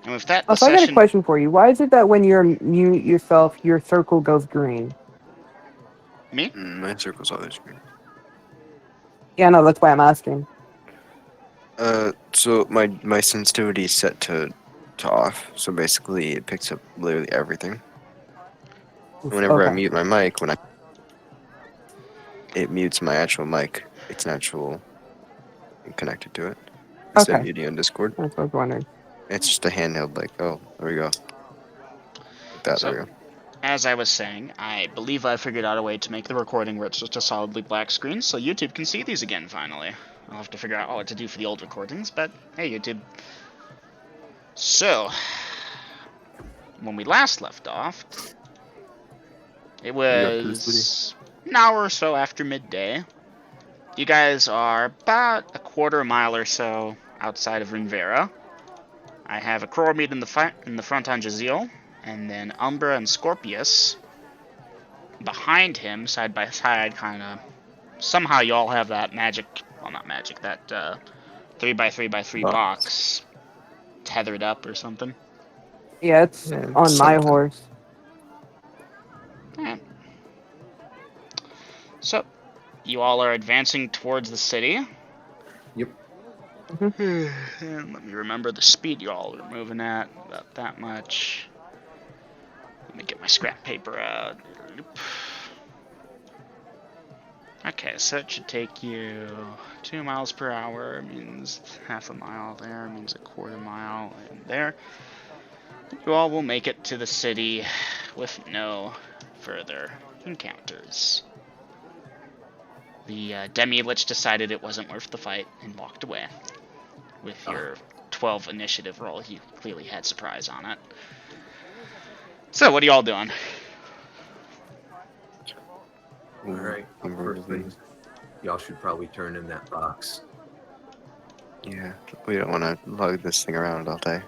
And with that, the Also, I got a session... question for you. Why is it that when you're mute yourself, your circle goes green? Me? My circle's always green. Yeah, no, that's why I'm asking. So my sensitivity is set to off. So basically, it picks up literally everything. Whenever I Okay. mute my mic, it mutes my actual mic. It's an actual connected to it instead of Okay. muting on Discord. That's what I was wondering. It's just a handheld, like, oh, there we go. Like that, there So, we go. as I was saying, I believe I figured out a way to make the recording where it's just a solidly black screen, so YouTube can see these again, finally. I'll have to figure out what to do for the old recordings, but hey, YouTube. So, when we last left off, it We got to the city. was an hour or so after midday. You guys are about a quarter mile or so outside of Rinvera. I have a Crow meet in the front on Jaziel, and then Umbra and Scorpius behind him, side by side, kind of. Somehow you all have that magic, well, not magic, that 3x3x3 box tethered up or something. Yeah, it's Yeah, on my something. horse. Yeah. So, you all are advancing towards the city. Yep. And let me remember the speed you all are moving at. About that much. Let me get my scrap paper out. Okay, so it should take you 2 miles per hour. Means half a mile there. Means a quarter mile in there. You all will make it to the city with no further encounters. The Demi-Lich decided it wasn't worth the fight and walked away. With your 12 initiative roll, he clearly had surprise on it. So, what are y'all doing? Alright. First things, y'all should probably turn in that box. Yeah, we don't want to lug this thing around all day.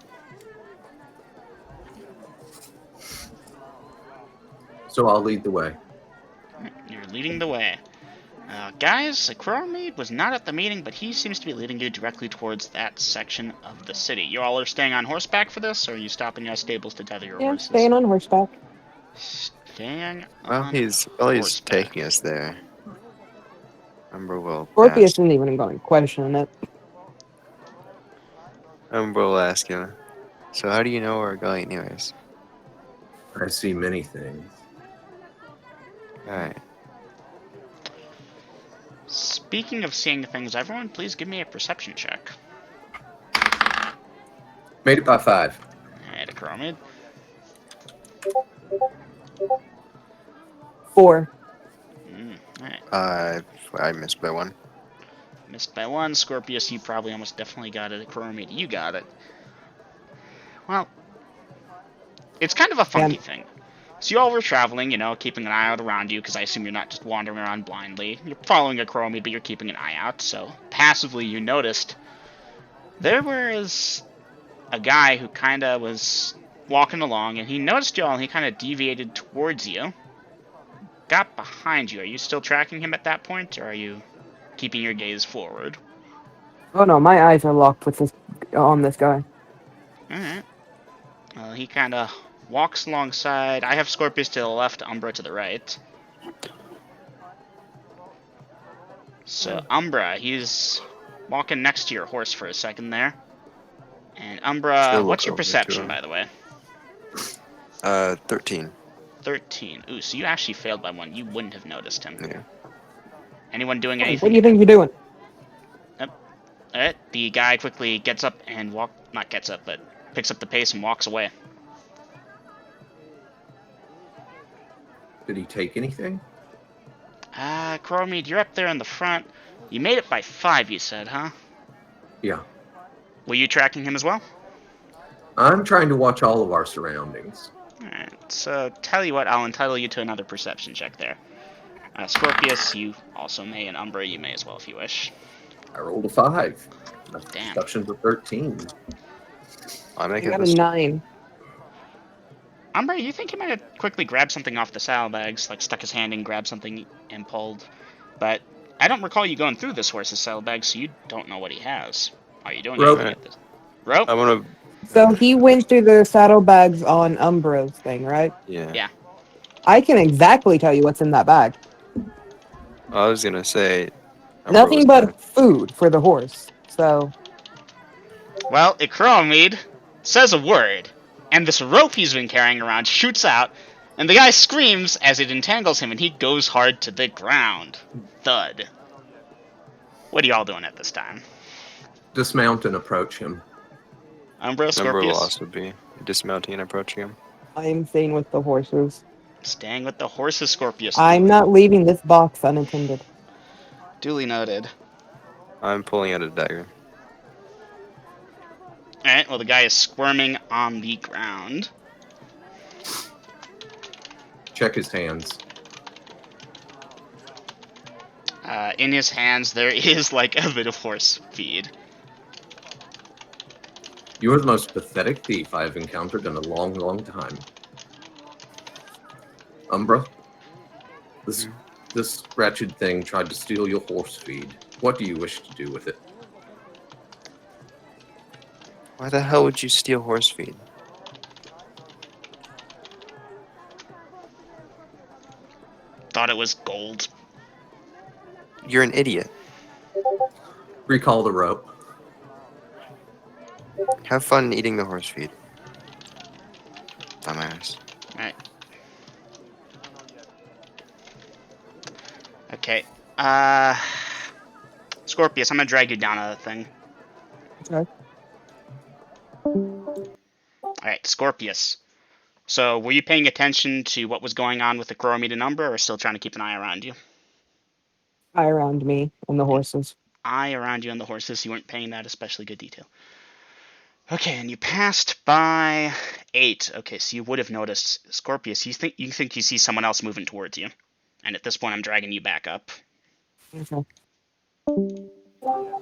So I'll lead the way. You're leading the way. Guys, Crowmead was not at the meeting, but he seems to be leading you directly towards that section of the city. You all are staying on horseback for this, or are you stopping at stables to tether your Yeah, horses? staying on horseback. Staying Well, on he's horseback. taking us there. Umber will Scorpius ask. isn't even going to question it. Umber will ask him. So how do you know where we're going, anyways? I see many things. All right. Speaking of seeing things, everyone, please give me a perception check. Made it by 5. Alright, Crowmead. 4. Alright. I missed by 1. Missed by 1. Scorpius, you probably almost definitely got it. Crowmead, you got it. Well, it's kind of a funky thing. So you all were traveling, you know, keeping an eye out around you, because I assume you're not just wandering around blindly. You're following a Chromie, but you're keeping an eye out, so passively you noticed there was a guy who kind of was walking along, and he noticed y'all, and he kind of deviated towards you. Got behind you. Are you still tracking him at that point, or are you keeping your gaze forward? Oh no, my eyes are locked with this on this guy. Alright. He kind of walks alongside. I have Scorpius to the left, Umbra to the right. So, Umbra, he's walking next to your horse for a second there. And Umbra, Still what's your look over to perception, him. by the way? 13. 13. Ooh, so you actually failed by 1. You wouldn't have noticed him. Yeah. Anyone doing What anything? do you think you're doing? Alright, the guy quickly gets up and not gets up, but picks up the pace and walks away. Did he take anything? Crowmead, you're up there in the front. You made it by 5, you said, huh? Yeah. Were you tracking him as well? I'm trying to watch all of our surroundings. Alright, so tell you what, I'll entitle you to another perception check there. Scorpius, you also may, and Umbra, you may as well if you wish. I rolled a 5. My Damn. perception's a 13. I make I it got a this 9. Umbra, you think he might have quickly grabbed something off the saddlebags, like stuck his hand in, grabbed something, and pulled. But I don't recall you going through this horse's saddlebags, so you don't know what he has. Are you doing Rope. anything at this? Rope? I want to So he went through the saddlebags on Umbra's thing, right? Yeah. Yeah. I can exactly tell you what's in that bag. I was gonna say, Umbra was Nothing gonna. but food for the horse. So Well, Ikromid says a word, and this rope he's been carrying around shoots out, and the guy screams as it entangles him, and he goes hard to the ground. Thud. What are y'all doing at this time? Dismount and approach him. Umbra, Umbra Scorpius? loss would be dismounting and approaching him. I'm staying with the horses. Staying with the horses, Scorpius. I'm not leaving this box unattended. Duly noted. I'm pulling out a dagger. Alright, well, the guy is squirming on the ground. Check his hands. In his hands, there is like a bit of horse feed. You are the most pathetic thief I have encountered in a long, long time. Umbra, this wretched thing tried to steal your horse feed. What do you wish to do with it? Why the hell would you steal horse feed? Thought it was gold. You're an idiot. Recall the rope. Have fun eating the horse feed. Dumbass. Alright. Okay. Scorpius, I'm gonna drag you down a thing. Okay. Alright, Scorpius. So, were you paying attention to what was going on with the Chromite and Umbra, or still trying to keep an eye around you? Eye around me and the horses. Eye around you and the horses, you weren't paying that especially good detail. Okay, and you passed by 8. Okay, so you would have noticed, Scorpius, you think you see someone else moving towards you. And at this point, I'm dragging you back up. Okay.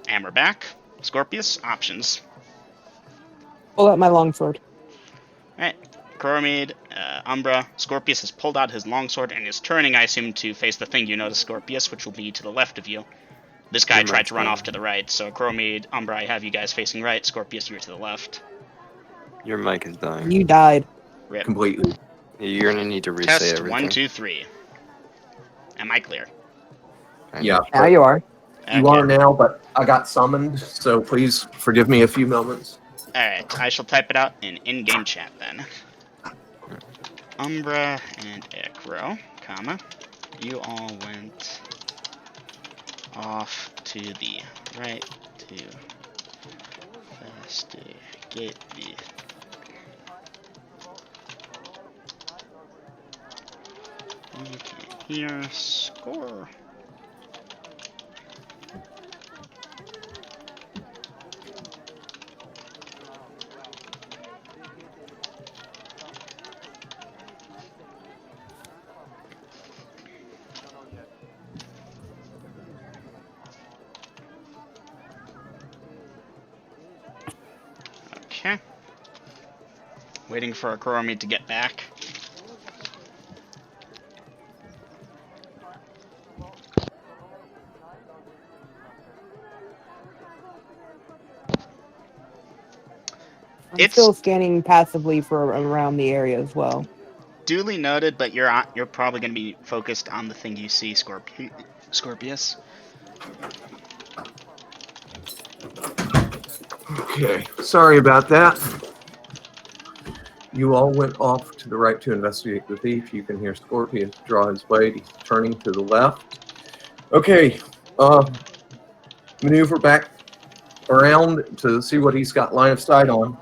And we're back. Scorpius, options. Pull out my longsword. Alright, Coromid, Umbra, Scorpius has pulled out his longsword and is turning, I assume, to face the thing you notice, Scorpius, which will be to the left of you. This guy Your tried to run mic's off to the right, so Coromid, Umbra, I have you guys facing right, Scorpius, you're to the left. Your mic is dying. You died. Rip. Completely. You're gonna need to re-say Test everything. 1, 2, 3. Am I clear? Okay. Yeah. Now you are. You are now, but I got summoned, so please forgive me a few moments. Alright, I shall type it out in in-game chat then. Umbra and Ekro, comma. You all went off to the right to investigate the you can't hear score. Okay. Waiting for Akoromi to get back. I'm It's still scanning passively for around the area as well. duly noted, but you're probably going to be focused on the thing you see, Scorpius. Okay. Sorry about that. You all went off to the right to investigate the thief. You can hear Scorpius draw his blade. He's turning to the left. Okay. Maneuver back around to see what he's got line of sight on.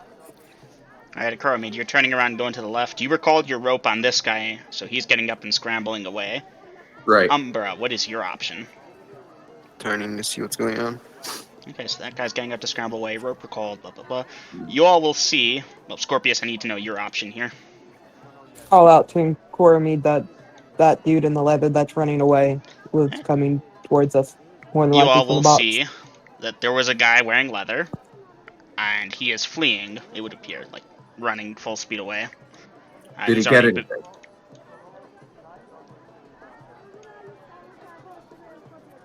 Alright, Akoromi, you're turning around and going to the left. You recalled your rope on this guy, so he's getting up and scrambling away. Right. Umbra, what is your option? Turning to see what's going on. Okay, so that guy's getting up to scramble away. Rope recalled, blah, blah, blah. You all will see. Well, Scorpius, I need to know your option here. Call out to Coromid that dude in the leather that's running away was coming towards us. More than You likely all from the will box. see that there was a guy wearing leather, and he is fleeing, it would appear, like running full speed away. Did he he's get already anything?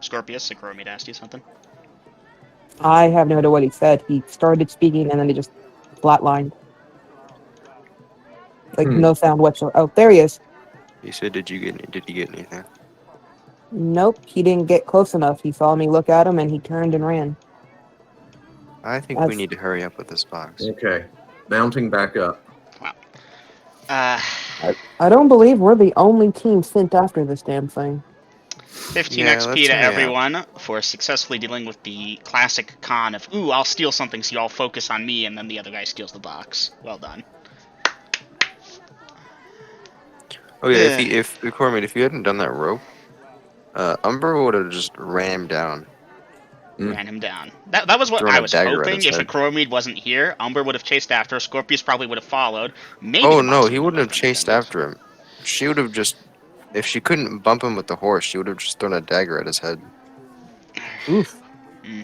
Scorpius, Akoromi asked you something. I have no idea what he said. He started speaking and then he just flatlined. Like, Hmm. no sound whatsoever. Oh, there he is. You said, did you get anything? Nope, he didn't get close enough. He saw me look at him, and he turned and ran. I think we That's, need to hurry up with this box. Okay. Mounting back up. Wow. Uh, I don't believe we're the only team sent after this damn thing. 15 Yeah, XP let's to hurry up. everyone for successfully dealing with the classic con of, ooh, I'll steal something so y'all focus on me, and then the other guy steals the box. Well done. Oh yeah, Ugh. if Cormac, if you hadn't done that rope, Umber would have just ran him down, Ran him down. That was what thrown I a was dagger at hoping. his If a head. Chromede wasn't here, Umber would have chased after. Scorpius probably would have followed. Maybe Oh the no, box he would wouldn't have have been chased extended. after him. She would have just, if she couldn't bump him with the horse, she would have just thrown a dagger at his head. Oof.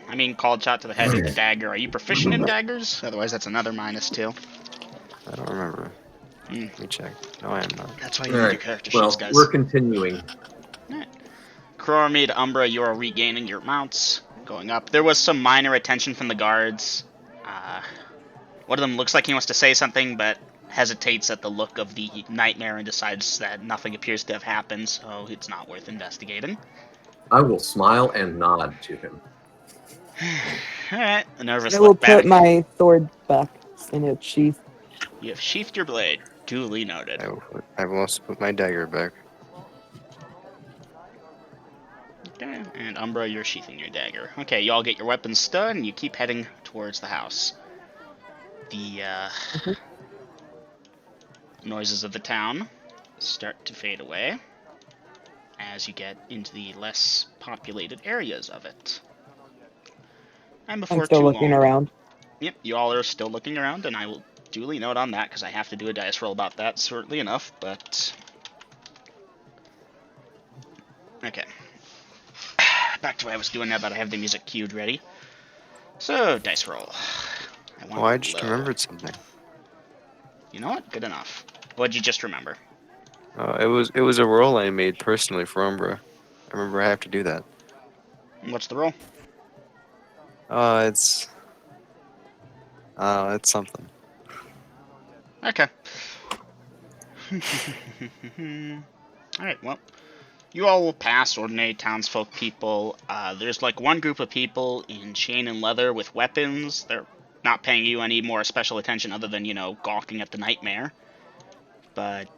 I mean, called shot to the head with the dagger. Are you proficient in daggers? Otherwise, that's another -2. I don't remember. Hmm. Let me check. No, I am not. That's why you All need right. your character sheets, Well, guys. we're continuing. Chromede, Umbra, you are regaining your mounts. Going up. There was some minor attention from the guards. One of them looks like he wants to say something, but hesitates at the look of the nightmare and decides that nothing appears to have happened, so it's not worth investigating. I will smile and nod to him. Alright, a nervous I will look back. put my sword back in its sheath. You have sheathed your blade. Duly noted. I will also put my dagger back. Okay, and Umbra, you're sheathing your dagger. Okay, you all get your weapons stud, and you keep heading towards the house. The noises of the town start to fade away as you get into the less populated areas of it. And I'm before still too looking long, around. yep, you all are still looking around, and I will duly note on that because I have to do a dice roll about that, certainly enough, but... Okay. Back to what I was doing now, but I have the music queued ready. So, dice roll. I want Oh, I just low. remembered something. You know what? Good enough. What'd you just remember? It was a roll I made personally for Umbra. I remember I have to do that. What's the roll? It's something. Okay. Alright, well. You all will pass ordinary townsfolk people. There's like one group of people in chain and leather with weapons. They're not paying you any more special attention other than, you know, gawking at the nightmare. But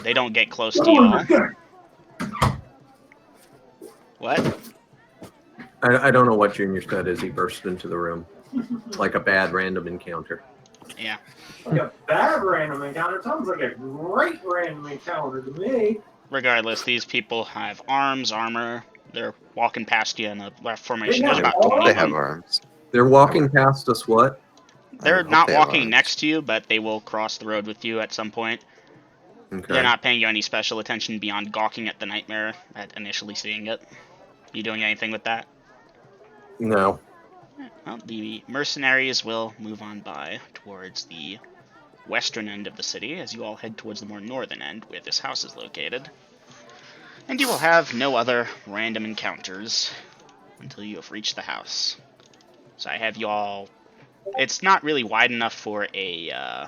they don't get close to you all. What? I don't know what Junior said as he burst into the room. Like a bad random encounter. Yeah. Like a bad random encounter sounds like a great random encounter to me. Regardless, these people have arms, armor. They're walking past you in a left formation. They There's have about I hope 20 they of have them. arms. They're walking past us what? They're hope not they have walking arms. next to you, but they will cross the road with you at some point. Okay. They're not paying you any special attention beyond gawking at the nightmare at initially seeing it. You doing anything with that? No. Well, the mercenaries will move on by towards the western end of the city as you all head towards the more northern end where this house is located. And you will have no other random encounters until you have reached the house. So I have you all... It's not really wide enough for a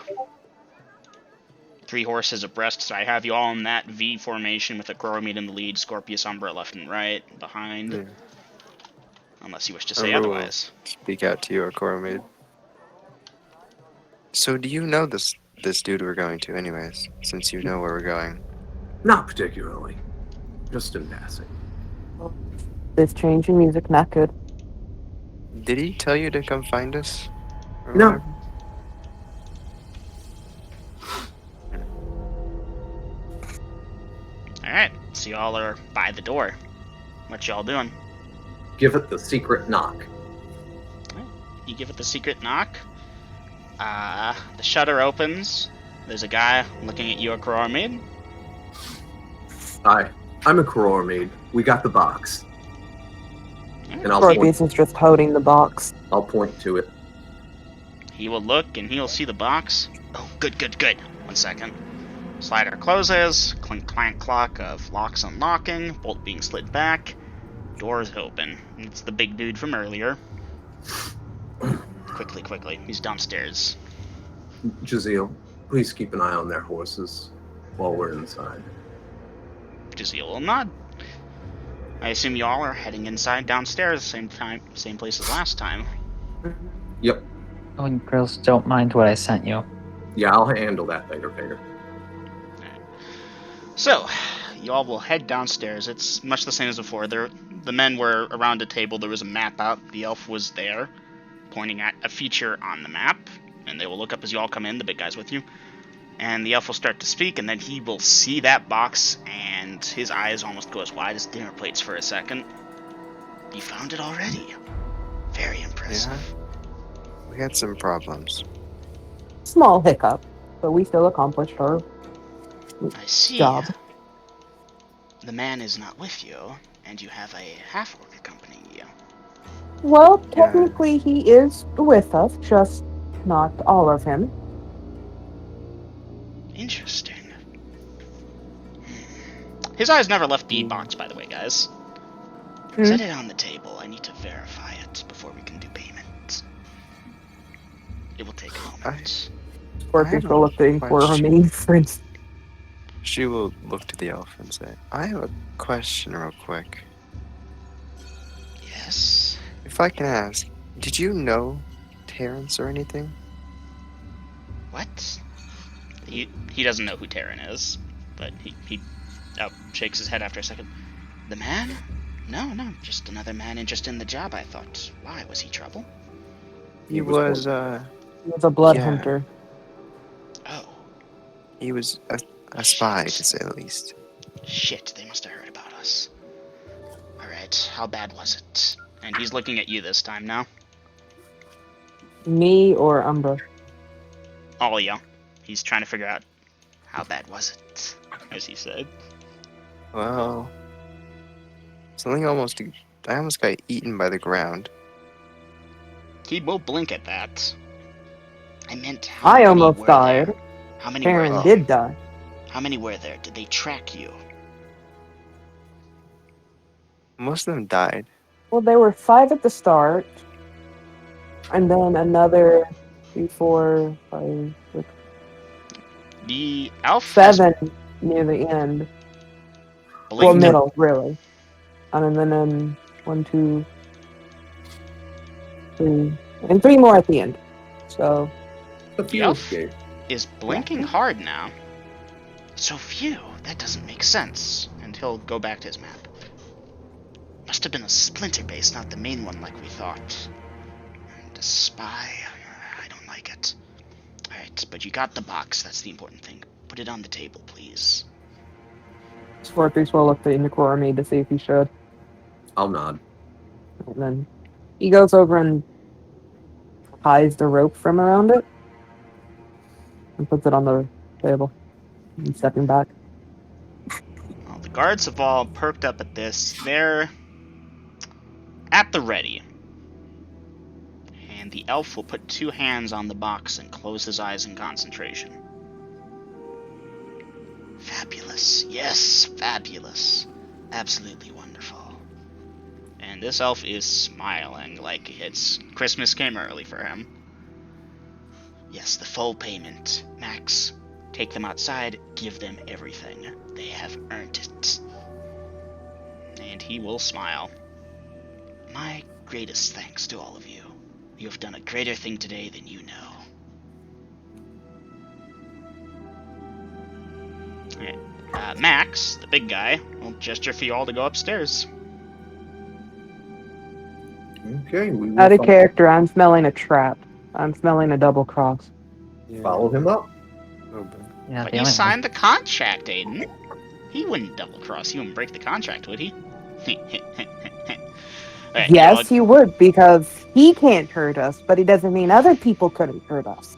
3 horses abreast, so I have you all in that V formation with a Chromede in the lead, Scorpius, Umbra left and right, behind. Yeah. Unless you wish to say Umbra will otherwise. speak out to you, Cormac. So do you know this dude we're going to anyways, since you know where we're going? Not particularly. Just in passing. This change in music, not good. Did he tell you to come find us? Or No. whatever? Alright, so y'all are by the door. What y'all doing? Give it the secret knock. You give it the secret knock. The shutter opens. There's a guy looking at you, a Chromede. Hi. I'm a Chromede. We got the box. And I'll Scorpius point, is just holding the box. I'll point to it. He will look and he'll see the box. Oh, good, good, good. 1 second. Slider closes. Clink, clank, clock of locks unlocking. Bolt being slid back. Doors open. It's the big dude from earlier. Quickly, quickly. He's downstairs. Jazeel, please keep an eye on their horses while we're inside. Jazeel will nod. I assume y'all are heading inside downstairs, same place as last time. Yep. Oh, and girls, don't mind what I sent you. Yeah, I'll handle that later, Vader. So, y'all will head downstairs. It's much the same as before. The men were around a table. There was a map out. The elf was there, pointing at a feature on the map. And they will look up as you all come in. The big guy's with you. And the elf will start to speak, and then he will see that box, and his eyes almost go as wide as dinner plates for a second. You found it already. Very impressive. Yeah. We had some problems. Small hiccup, but we still accomplished our I see. job. The man is not with you, and you have a half-orc accompanying you. Well, Yeah. technically he is with us, just not all of him. Interesting. His eyes never left the box, by the way, guys. Set it on the table. I need to verify it before we can do payment. It will take a moment. Scorpius have will a look for question. remaining friends. She will look to the elf and say, I have a question real quick. Yes? If I can ask, did you know Terrence or anything? What? He doesn't know who Terran is, but he shakes his head after a second. The man? No, just another man interested in the job, I thought. Why, was he trouble? He was, He was a blood Yeah. hunter. Oh, he was a spy, to say the least. shit, they must have heard about us. Alright, how bad was it? And he's looking at you this time now. Me or Umbra? All ya. He's trying to figure out, how bad was it? As he said. Well, I almost got eaten by the ground. He will blink at that. I meant how I many almost were died. there? How many were Karen there? did die. How many were there? Did they track you? Most of them died. Well, there were 5 at the start, and then another 3, 4, 5, 6, The elf has 7 near the end. Well, blinked. middle, really. And then 1, 2, 3, and 3 more at the end. So, A few Elf? escaped. Is blinking hard now. So few. That doesn't make sense. And he'll go back to his map. Must have been a splinter base, not the main one like we thought. And a spy. I don't like it. Alright, but you got the box. That's the important thing. Put it on the table, please. Scorpius will look to Indecorum to see if he should. I'll nod. And then he goes over and ties the rope from around it and puts it on the table. And stepping back. Well, the guards have all perked up at this. They're at the ready. And the elf will put 2 hands on the box and close his eyes in concentration. Fabulous. Yes, fabulous. Absolutely wonderful. And this elf is smiling like it's Christmas came early for him. Yes, the full payment. Max, take them outside, give them everything. They have earned it. And he will smile. My greatest thanks to all of you. You have done a greater thing today than you know. Max, the big guy, will gesture for you all to go upstairs. Okay, we will Out of character, I'm smelling a trap. I'm smelling a double cross. follow him up. Oh, but Yeah, But the you only signed the contract, Aiden. He wouldn't double cross you and break the contract, would he? Alright, Yes, he would, because he can't hurt us, but he doesn't mean other people couldn't hurt us.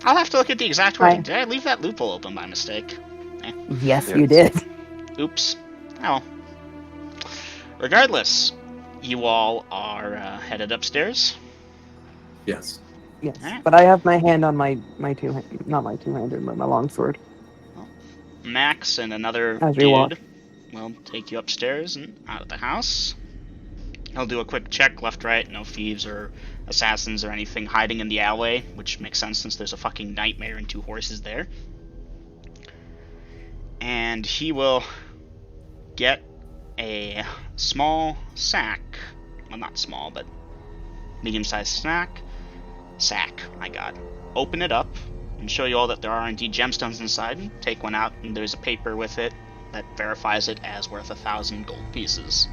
I'll have to look at the exact wording. Hi. Did I leave that loophole open by mistake? Yes, Yes. you did. Oops. Oh. Regardless, you all are headed upstairs. Yes. Yes, Alright. but I have my hand on my not my two-handed, but my longsword. Max and another As we walk. dude will take you upstairs and out of the house. He'll do a quick check, left, right, no thieves or assassins or anything hiding in the alleyway, which makes sense since there's a fucking nightmare and 2 horses there. And he will get a small sack. Well, not small, but medium-sized sack, my god. Open it up and show you all that there are indeed gemstones inside. Take one out and there's a paper with it that verifies it as worth 1,000 gold pieces.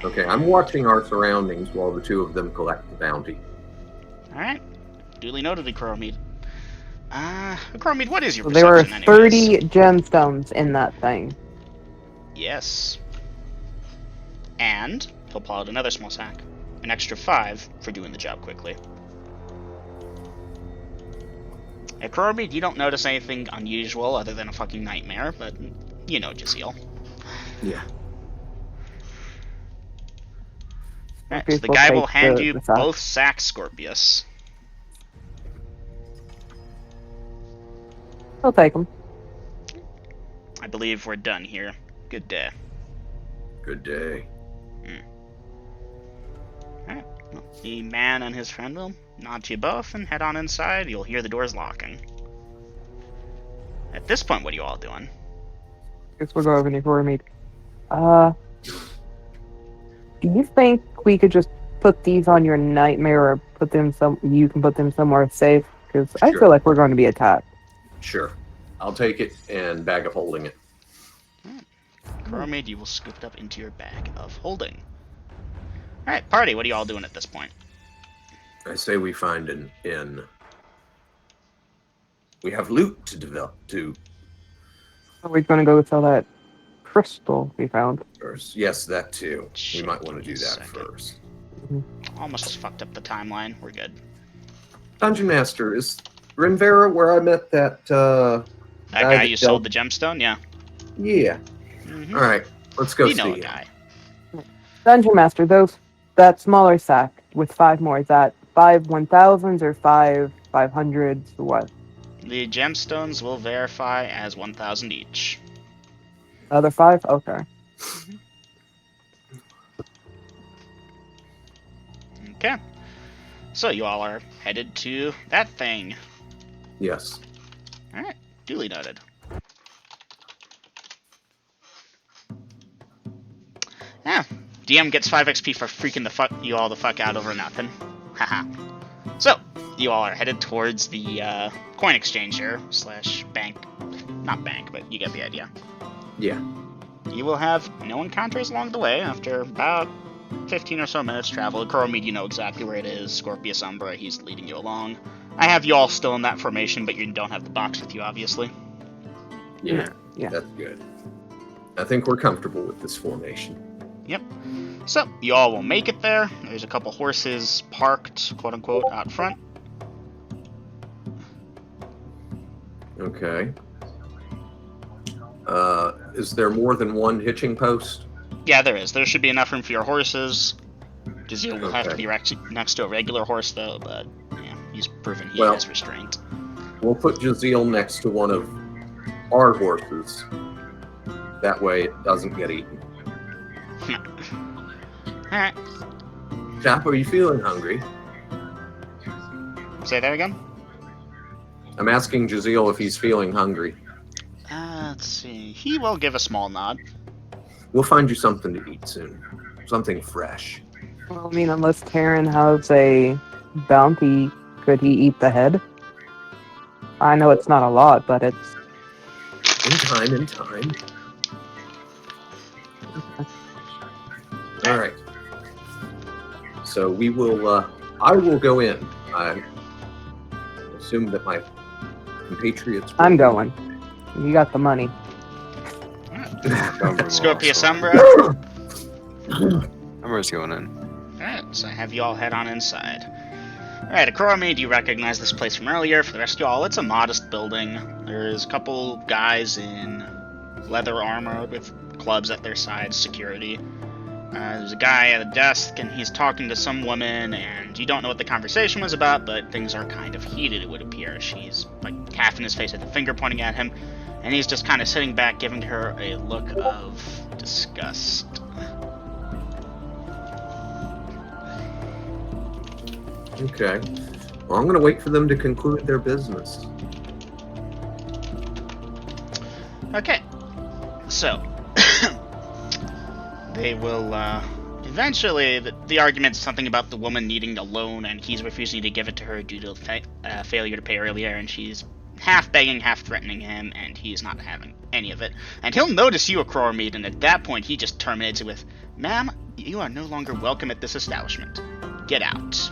Okay, I'm watching our surroundings while the two of them collect the bounty. Alright. Duly noted, Acromead. Acromead, what is your There were perception anyways? 30 gemstones in that thing. Yes. And he'll pull out another small sack. An extra 5 for doing the job quickly. Acromead, you don't notice anything unusual other than a fucking nightmare, but you know Jazeel. Yeah. Alright, Okay, so the we'll guy will take hand the you sack. both sacks, Scorpius. I'll take them. I believe we're done here. Good day. Good day. Alright, well, the man and his friend will nod to you both and head on inside. You'll hear the doors locking. At this point, what are you all doing? Guess we'll go over before we meet. Do you think we could just put these on your nightmare, or put them you can put them somewhere safe? Because I Sure. feel like we're going to be attacked. Sure. I'll take it and bag of holding it. Acromead, you will scoop it up into your bag of holding. Alright, party, what are you all doing at this point? I say we find an inn. We have loot to develop to. Are we going to go sell that crystal we found? First. Yes, that too. Shit, We might want to give do me a that second. first. Almost fucked up the timeline. We're good. Dungeon Master, is Rinvera where I met that, That Guy guy that you dealt- sold the gemstone? Yeah. Yeah. Mm-hmm. Alright, let's go You see know a him. guy. Dungeon Master, that smaller sack with 5 more, is that 5 1,000s or 5 500s or what? The gemstones will verify as 1,000 each. Other 5? Okay. Okay. So you all are headed to that thing. Yes. Alright, duly noted. Yeah, DM gets 5 XP for freaking you all the fuck out over nothing. Haha. So, you all are headed towards the coin exchanger / bank. Not bank, but you get the idea. Yeah. You will have no encounters along the way after about 15 or so minutes travel. Acromead, you know exactly where it is. Scorpius Umbra, he's leading you along. I have you all still in that formation, but you don't have the box with you, obviously. Yeah. Yeah. That's good. I think we're comfortable with this formation. Yep. So, you all will make it there. There's a couple horses parked, quote-unquote, out front. Okay. Is there more than one hitching post? Yeah, there is. There should be enough room for your horses. Jazeel will have to Okay. be next to a regular horse, though, but yeah, he's proven he Well- has restraint. We'll put Jazeel next to one of our horses. That way it doesn't get eaten. Alright, Chap, are you feeling hungry? say that again? I'm asking Jazeel if he's feeling hungry. Let's see. He will give a small nod. We'll find you something to eat soon. Something fresh. Well, I mean, unless Taryn has a bounty, could he eat the head? I know it's not a lot, but it's... In time. All right. So we will. I will go in. I assume that my compatriots. I'm going. You got the money. Scorpius Umbra. Umbra's going in. Alright, so I have you all head on inside. Alright, Acromead, you recognize this place from earlier. For the rest of y'all, it's a modest building. There's a couple guys in leather armor with clubs at their sides, security. There's a guy at a desk, and he's talking to some woman, and you don't know what the conversation was about, but things are kind of heated, it would appear. She's, like, half in his face with a finger pointing at him, and he's just kind of sitting back, giving her a look of disgust. Okay. Well, I'm going to wait for them to conclude their business. Okay. So, they will, eventually, the argument's something about the woman needing a loan, and he's refusing to give it to her due to failure to pay earlier, and she's half begging, half threatening him, and he's not having any of it. And he'll notice you, Aurora Mead, and at that point, he just terminates it with, "Ma'am, you are no longer welcome at this establishment. Get out."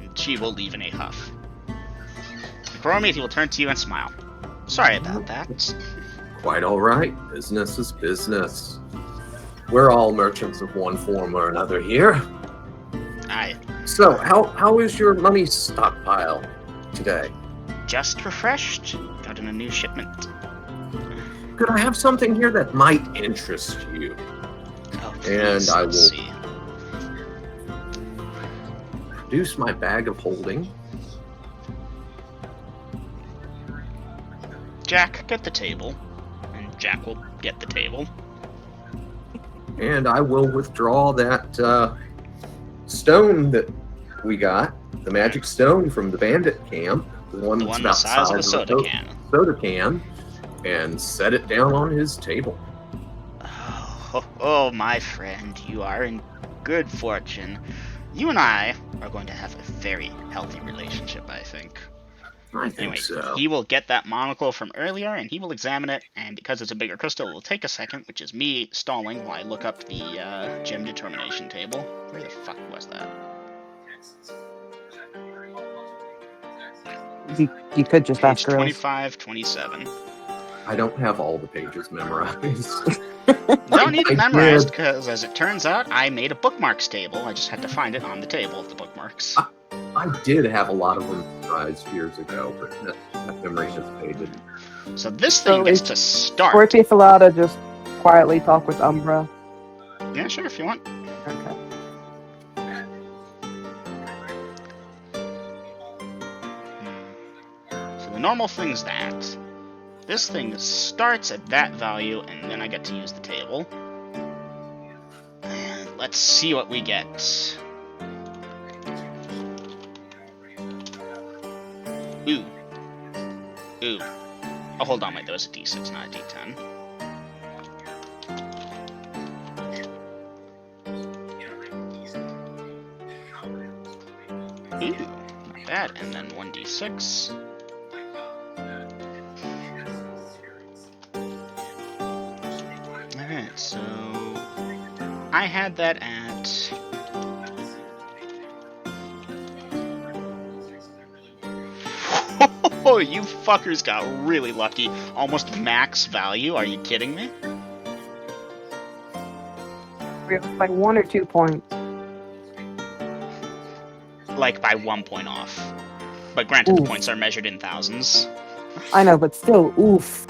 And she will leave in a huff. Aurora Mead, he will turn to you and smile. "Sorry about that." Quite all right. Business is business. We're all merchants of one form or another here. I So, how is your money stockpile today? just refreshed. Got in a new shipment. Could I have something here that might interest you? Oh, And please, I let's will- see. Produce my bag of holding. Jack, get the table. And Jack will get the table. And I will withdraw that stone that we got, the magic stone from the bandit camp, the one The that's one the about size of a soda can. soda can, and set it down on his table. Oh, my friend, you are in good fortune. You and I are going to have a very healthy relationship, I think. I think Anyway, so. he will get that monocle from earlier, and he will examine it, and because it's a bigger crystal, it will take a second, which is me stalling while I look up the gem determination table. Where the fuck was that? You could just Page ask girls. 25, 27. I don't have all the pages memorized. You don't need I it memorized, did. because as it turns out, I made a bookmarks table. I just had to find it on the table of the bookmarks. I did have a lot of them memorized years ago, but that memory has faded. So this thing So gets is to start. Scorpius allowed to just quietly talk with Umbra? Yeah, sure, if you want. Okay. So the normal thing's that. This thing starts at that value, and then I get to use the table. And let's see what we get. Ooh. Ooh. Oh, hold on, wait, that was a D6, not a D10. Ooh, not bad. And then 1d6. Alright, so I had that at oh, you fuckers got really lucky. Almost max value. Are you kidding me? We're like 1 or 2 points. Like by 1 point off. But granted, the Oof. points are measured in thousands. I know, but still, oof.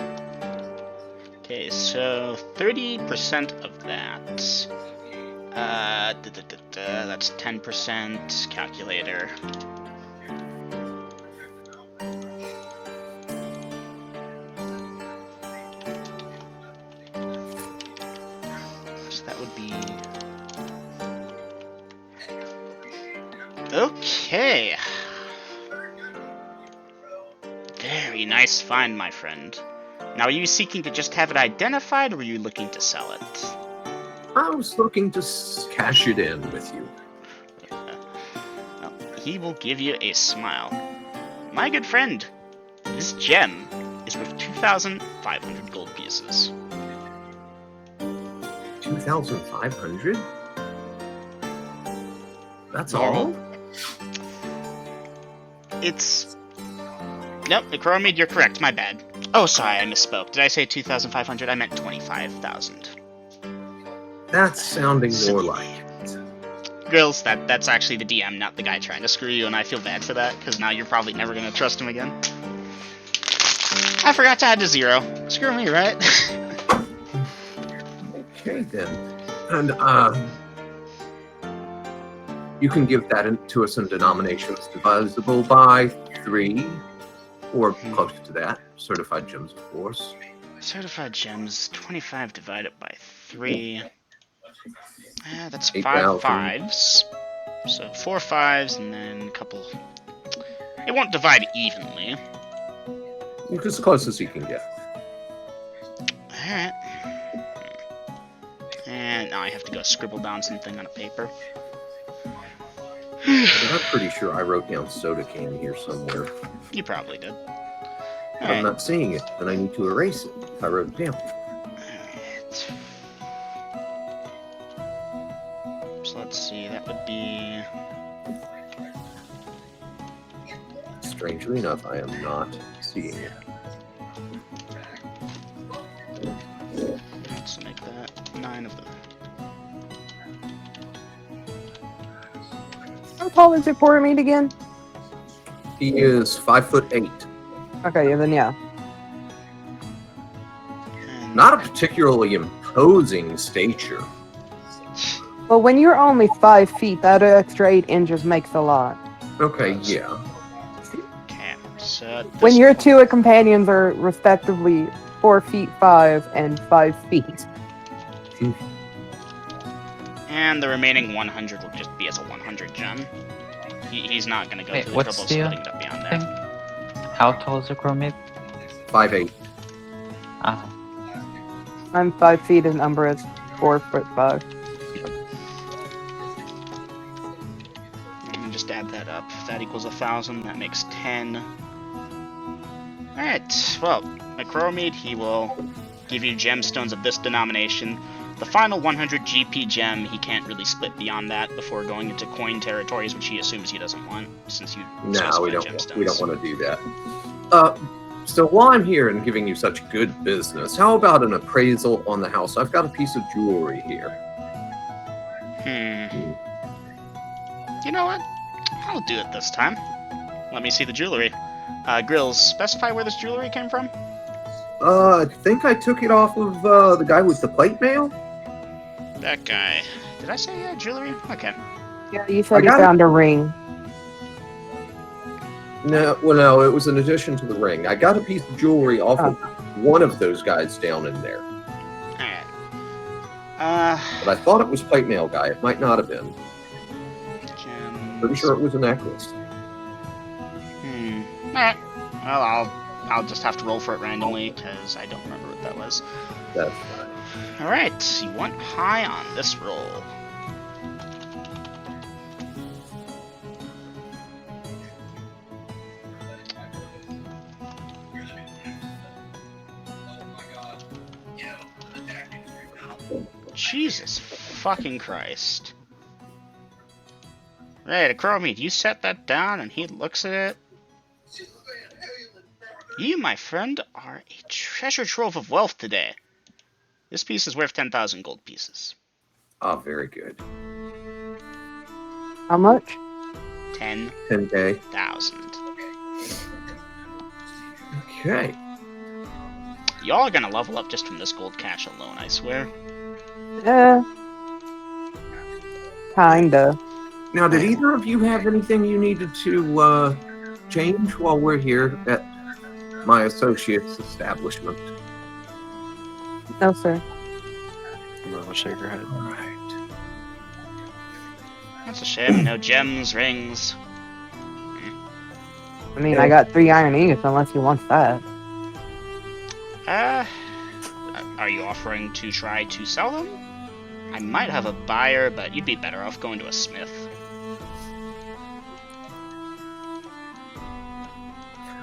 Okay, so 30% of that. That's 10%. Calculator. So that would be. Okay. Very nice find, my friend. Now, are you seeking to just have it identified, or were you looking to sell it? I was looking to cash it in with you. Well, he will give you a smile. My good friend, this gem is worth 2,500 gold pieces. 2,500? That's Normal. all? It's... Nope, Necromid, you're correct, my bad. Oh, sorry, I misspoke. Did I say 2,500? I meant 25,000. That's sounding more like it. Grills, that's actually the DM, not the guy trying to screw you, and I feel bad for that, because now you're probably never going to trust him again. I forgot to add to 0. Screw me, right? Okay, then. And, you can give that to us in denominations divisible by 3, or close to that. Certified gems, of course. Certified gems, 25 divided by 3. That's 5 8,000. fives. So 4 5s and then a couple. It won't divide evenly. Just as close as you can get. Alright. And now I have to go scribble down something on a paper. But I'm pretty sure I wrote down soda can here somewhere. You probably did. I'm Alright. not seeing it, and I need to erase it if I wrote it down. Alright. So let's see, that would be. Strangely enough, I am not seeing it. Let's make that 9 of them. How tall is your poor meat again? He is 5'8". Okay, yeah, then yeah. And Not a particularly imposing stature. But when you're only 5 feet, that extra 8 inches makes a lot. Okay, yeah. Okay, so at When this your point- two companions are respectively 4 feet 5 and 5 feet. And the remaining 100 will just be as a 100 gem. He's not gonna go Wait, through the what's trouble of the, splitting it up beyond thing? there. How tall is the crewmate? 5'8". Ah, I'm 5 feet and Umber is 4'5". And just add that up. If that equals 1,000, that makes 10. Alright, well, McCrowmead, he will give you gemstones of this denomination. The final 100 GP gem, he can't really split beyond that before going into coin territories, which he assumes he doesn't want, since you No, specified we don't. gemstones. We don't want to do that. So while I'm here and giving you such good business, how about an appraisal on the house? I've got a piece of jewelry here. You know what? I'll do it this time. Let me see the jewelry. Grills, specify where this jewelry came from? I think I took it off of the guy with the plate mail. That guy. Did I say jewelry? Okay. Yeah, you I said you got it. found a ring. No, well, no, it was in addition to the ring. I got a piece of jewelry off of one of those guys down in there. Alright. But I thought it was plate mail guy. It might not have been. Gems. Pretty sure it was a necklace. Alright. Well, I'll just have to roll for it randomly, because I don't remember what that was. That's fine. Alright, you went high on this roll. Jesus fucking Christ. Right, Acromead, you set that down and he looks at it. You, my friend, are a treasure trove of wealth today. This piece is worth 10,000 gold pieces. Ah, very good. How much? 10,000. 10K. Okay. Y'all are gonna level up just from this gold cash alone, I swear. Kinda. Now, did either of you have anything you needed to change while we're here at my associate's establishment? No, sir. I'll shake her head. All right. That's a shame. No gems, rings. I mean, I got 3 iron ingots unless he wants that. Are you offering to try to sell them? I might have a buyer, but you'd be better off going to a smith.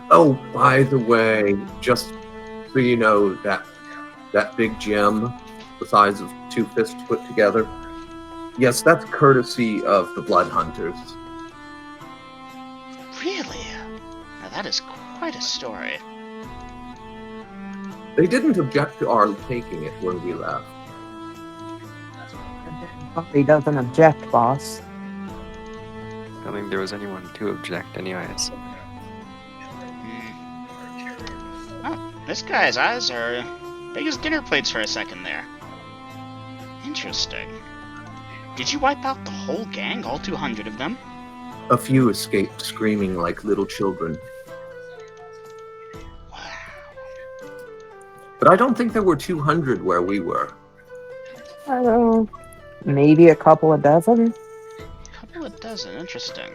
Oh, by the way, just so you know, that big gem, the size of 2 fists put together, yes, that's courtesy of the Blood Hunters. Really? Now that is quite a story. They didn't object to our taking it when we left. He doesn't object, boss. I don't think there was anyone to object, anyways. Oh, this guy's eyes are big as dinner plates for a second there. Interesting. Did you wipe out the whole gang, all 200 of them? A few escaped screaming like little children. Wow. But I don't think there were 200 where we were. I don't know. Maybe a couple of dozen. Couple of doesn't. Interesting.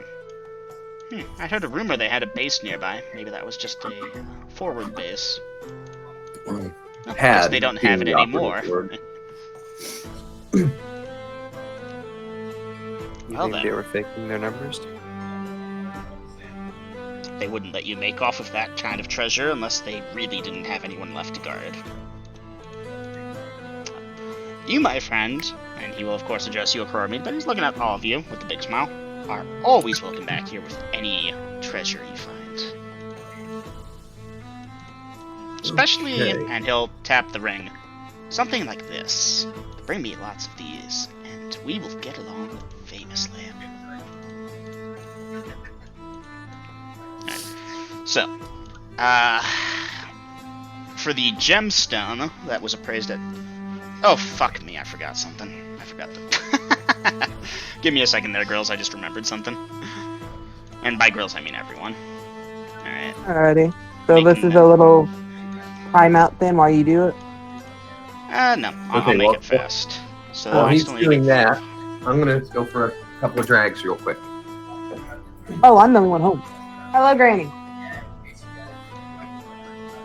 I heard a rumor they had a base nearby. Maybe that was just a forward base. Well, I guess they don't have it being the anymore. operative word. You Well think then. they were faking their numbers? They wouldn't let you make off with that kind of treasure unless they really didn't have anyone left to guard. You, my friend, and he will of course address you accordingly, but he's looking at all of you with a big smile, are always welcome back here with any treasure you find. Especially, Okay. and he'll tap the ring, something like this. Bring me lots of these, and we will get along famously. So, for the gemstone that was appraised at... Oh, fuck me, I forgot something. I forgot the... Give me a second there, girls, I just remembered something. And by girls, I mean everyone. Alright. Alrighty. So this Making is a little timeout then while you do it? No, I'll Okay, make well, it fast. So While I he's still need to doing get- that, I'm gonna go for a couple of drags real quick. Oh, I'm the only one home. Hello, Granny.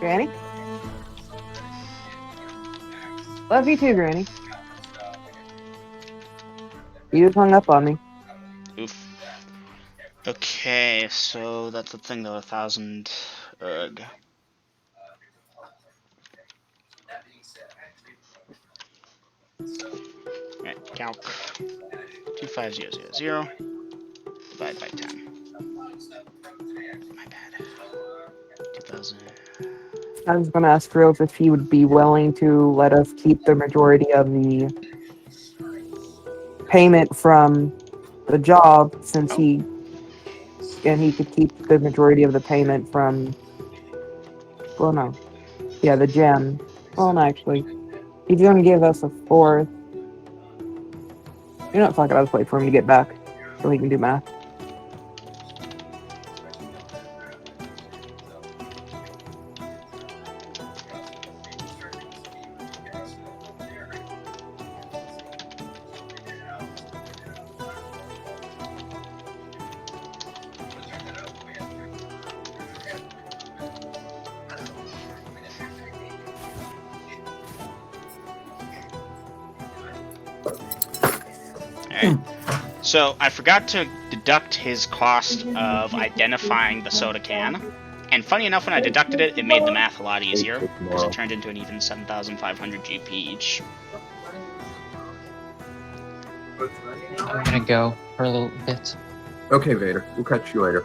Granny? Love you too, Granny. You just hung up on me. Oof. Okay, so that's the thing though, 1,000. Ugh. Alright, calc. 25000. Divide by 10. My bad. 2,000. I was going to ask Reels if he would be willing to let us keep the majority of the payment from the job since he could keep the majority of the payment from, well, no. Yeah, the gem. Well, no, actually. He's going to give us a fourth. You know what, fuck it, I'll just wait for him to get back so he can do math. Alright. So I forgot to deduct his cost of identifying the soda can. And funny enough, when I deducted it, it made the math a lot easier, because it turned into an even 7,500 GP each. I'm gonna go for a little bit. Okay, Vader, we'll catch you later.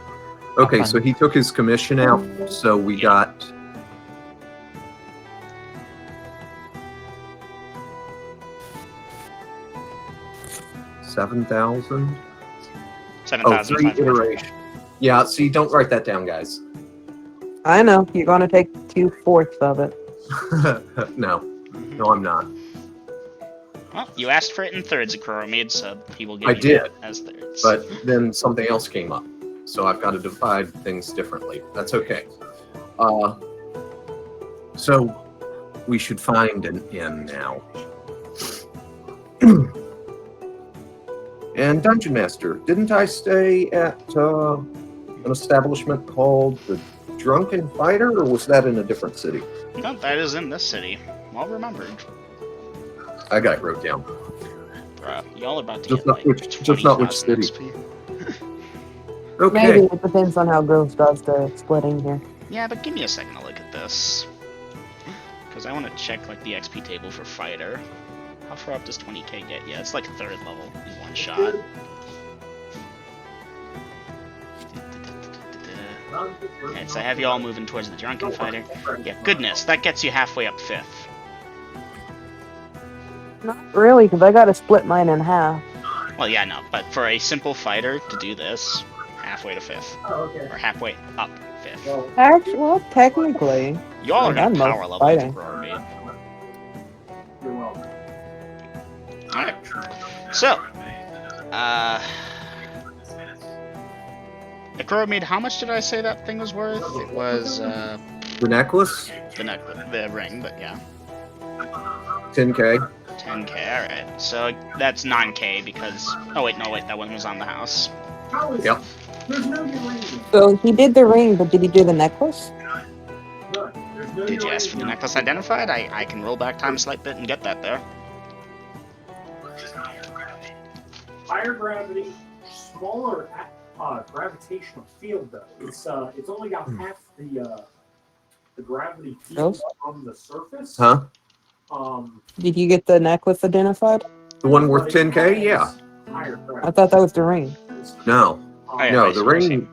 Okay, so he took his commission out, so we got... $7,000? Oh, 3 7,500. iteration. Yeah, see, don't write that down, guys. I know, you're going to take 2/4 of it. No, I'm not. Well, you asked for it in thirds, Akromid, so he will give I you did, that as thirds. But then something else came up, so I've got to divide things differently. That's okay. So we should find an inn now. And Dungeon Master, didn't I stay at an establishment called the Drunken Fighter, or was that in a different city? No, that is in this city. Well remembered. I got it wrote down. Bruh, y'all are about to Just get not like which- just not which 20,000 city. XP. Okay. Maybe it depends on how Groves does the splitting here. Yeah, but give me a second to look at this. Because I want to check like the XP table for fighter. How far up does 20k get? Yeah, it's like 3rd level in one shot. Okay, so I have you all moving towards the drunken fighter. Yeah, goodness, that gets you halfway up 5th. Not really, because I got to split mine in half. Well, yeah, no, but for a simple fighter to do this, halfway to 5th. Oh, okay. Or halfway up 5th. Well, Actually, well, technically. Y'all are I'm gonna most power level fighting. with Roar Maid. you're welcome. Alright. So, Akromid, how much did I say that thing was worth? It was, The necklace, the necklace, the ring, but yeah. 10K. 10k, alright. So, that's 9k because... Oh, wait, no, wait, that one was on the house. How is Yep. There's no uranium. So he did the ring, but did he do the necklace? None. There's no Did you ask for the uranium. necklace identified? I can roll back time a slight bit and get that there. Higher gravity, smaller gravitational field though. It's only got half the gravity field Yes. on the surface. Huh? Did you get the necklace identified? The one worth 10K? Yeah. Higher I gravity. thought that was the ring. No. Oh, yeah, No, right, the so we'll see.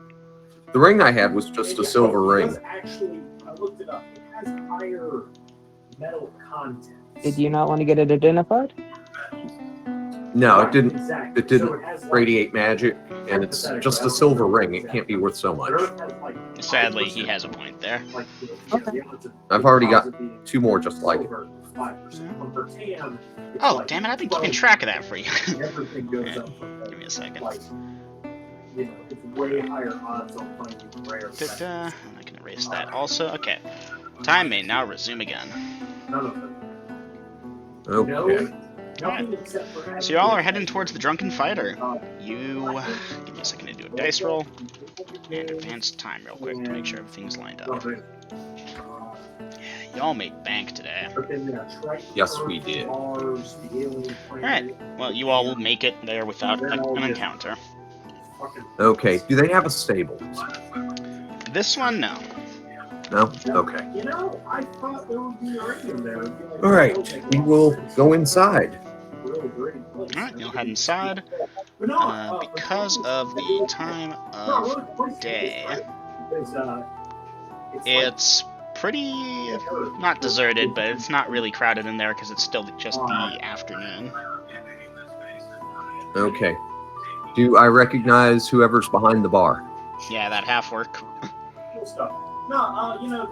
ring I had was just a silver It ring. does actually, I looked it up. It has higher metal content. Did you not want to get it identified? No, it didn't Exactly. it didn't So has, like, radiate magic, and it's just a silver ring. It can't be worth so much. Earth has, like, Sadly, he has a point there. like, Okay. the odds of I've already got deposit being 2 more just like it. silver is 5%. But for tan, it's Oh, like damn it, I've been keeping 12, track of that for you. Everything goes up from Give me a second. like, it's way higher odds on finding rare metals. Da-da. I can erase that also. Okay. Time may now resume again. None of them. Okay. Nothing except for So y'all are heading towards the Drunken Fighter. Uh, You... Give me a second to do a dice roll. And advance time real quick to make sure everything's lined up. nothing. Y'all made bank today. But then, Yes, we did. Mars, the alien planet, Alright, well, you all will make it there without an encounter. fucking- Okay. Do they have a stable? This one, no. No? Okay. You know, I thought there would be uranium there. It'd be like, All right. We will go inside. really great place. Alright, you'll head inside. But no, Because of the time of day, it's pretty not deserted, but it's not really crowded in there because it's still just the afternoon. Okay. Do I recognize whoever's behind the bar? Yeah, that half work.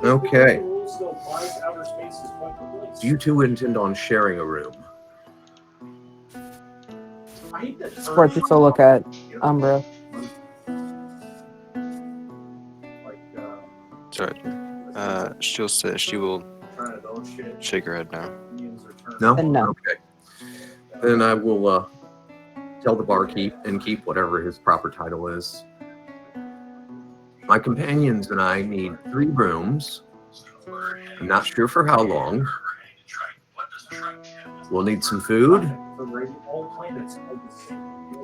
Okay. Do Do you two intend on sharing a room? Squirt, just to look at Umbra. Sorry. She'll say she will shake her head now. No? Then no. Okay. Then I will tell the barkeep and keep whatever his proper title is. My companions and I need 3 rooms. I'm not sure for how long. We'll need some food,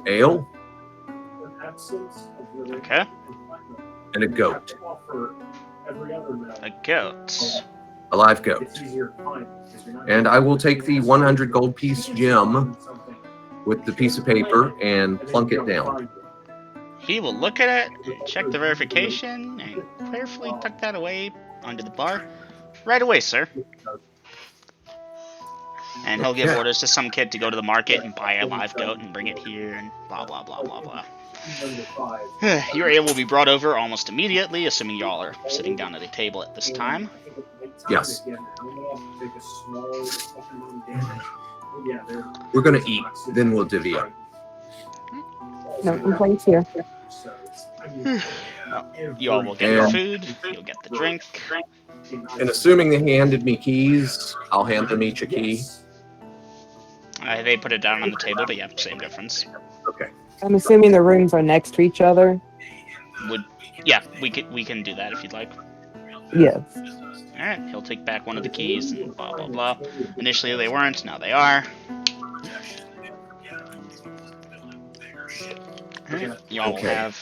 ale, Okay. and a goat. A goat. A live goat. And I will take the 100 gold piece gem with the piece of paper and plunk it down. He will look at it, and check the verification, and carefully tuck that away under the bar. Right away, sir. And he'll give Okay. orders to some kid to go to the market and buy a live goat and bring it here, and blah blah blah blah blah. Your ale will be brought over almost immediately, assuming y'all are sitting down at a table at this time. Yes. We're gonna eat, then we'll divvy up. No complaints here. You all will get your food, you'll get the drink. And assuming they handed me keys, I'll hand them each a key. They put it down on the table, but yeah, same difference. Okay. I'm assuming the rooms are next to each other. Yeah, we can do that if you'd like. Yes. Alright, he'll take back one of the keys and blah blah blah. Initially they weren't, now they are. Alright, y'all will Okay. have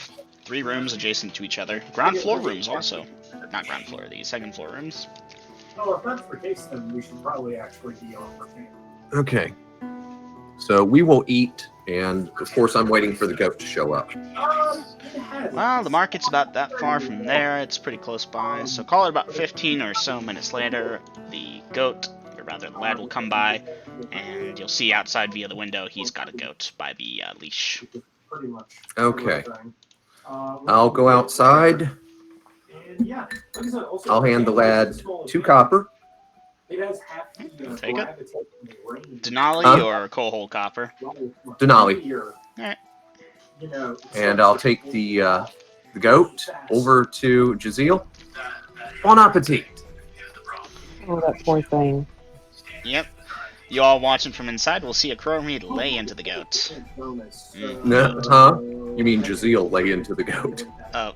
3 rooms adjacent to each other. Ground floor rooms also. Not ground floor, the second floor rooms. Oh, if that's the case, then we should probably actually be on for camp. Okay. So we will eat, and of course I'm waiting for the goat to show up. Well, the market's about that far from there. It's pretty close by. So call it about 15 or so minutes later. The goat, or rather the lad, will come by, and you'll see outside via the window he's got a goat by the leash. Pretty much. Okay. I'll go outside. And yeah, like I said, also, I'll hand the lad 2 copper. It has half the, Take it. gravitational range. Denali Huh? or Coal Copper? Denali. Alright. You know, And I'll take the goat over to Jazeel. Bon appetit. Oh, that poor thing. Yep. You all watching from inside will see a crow meat lay into the goat. No, huh? You mean Jaziel lay into the goat? Oh.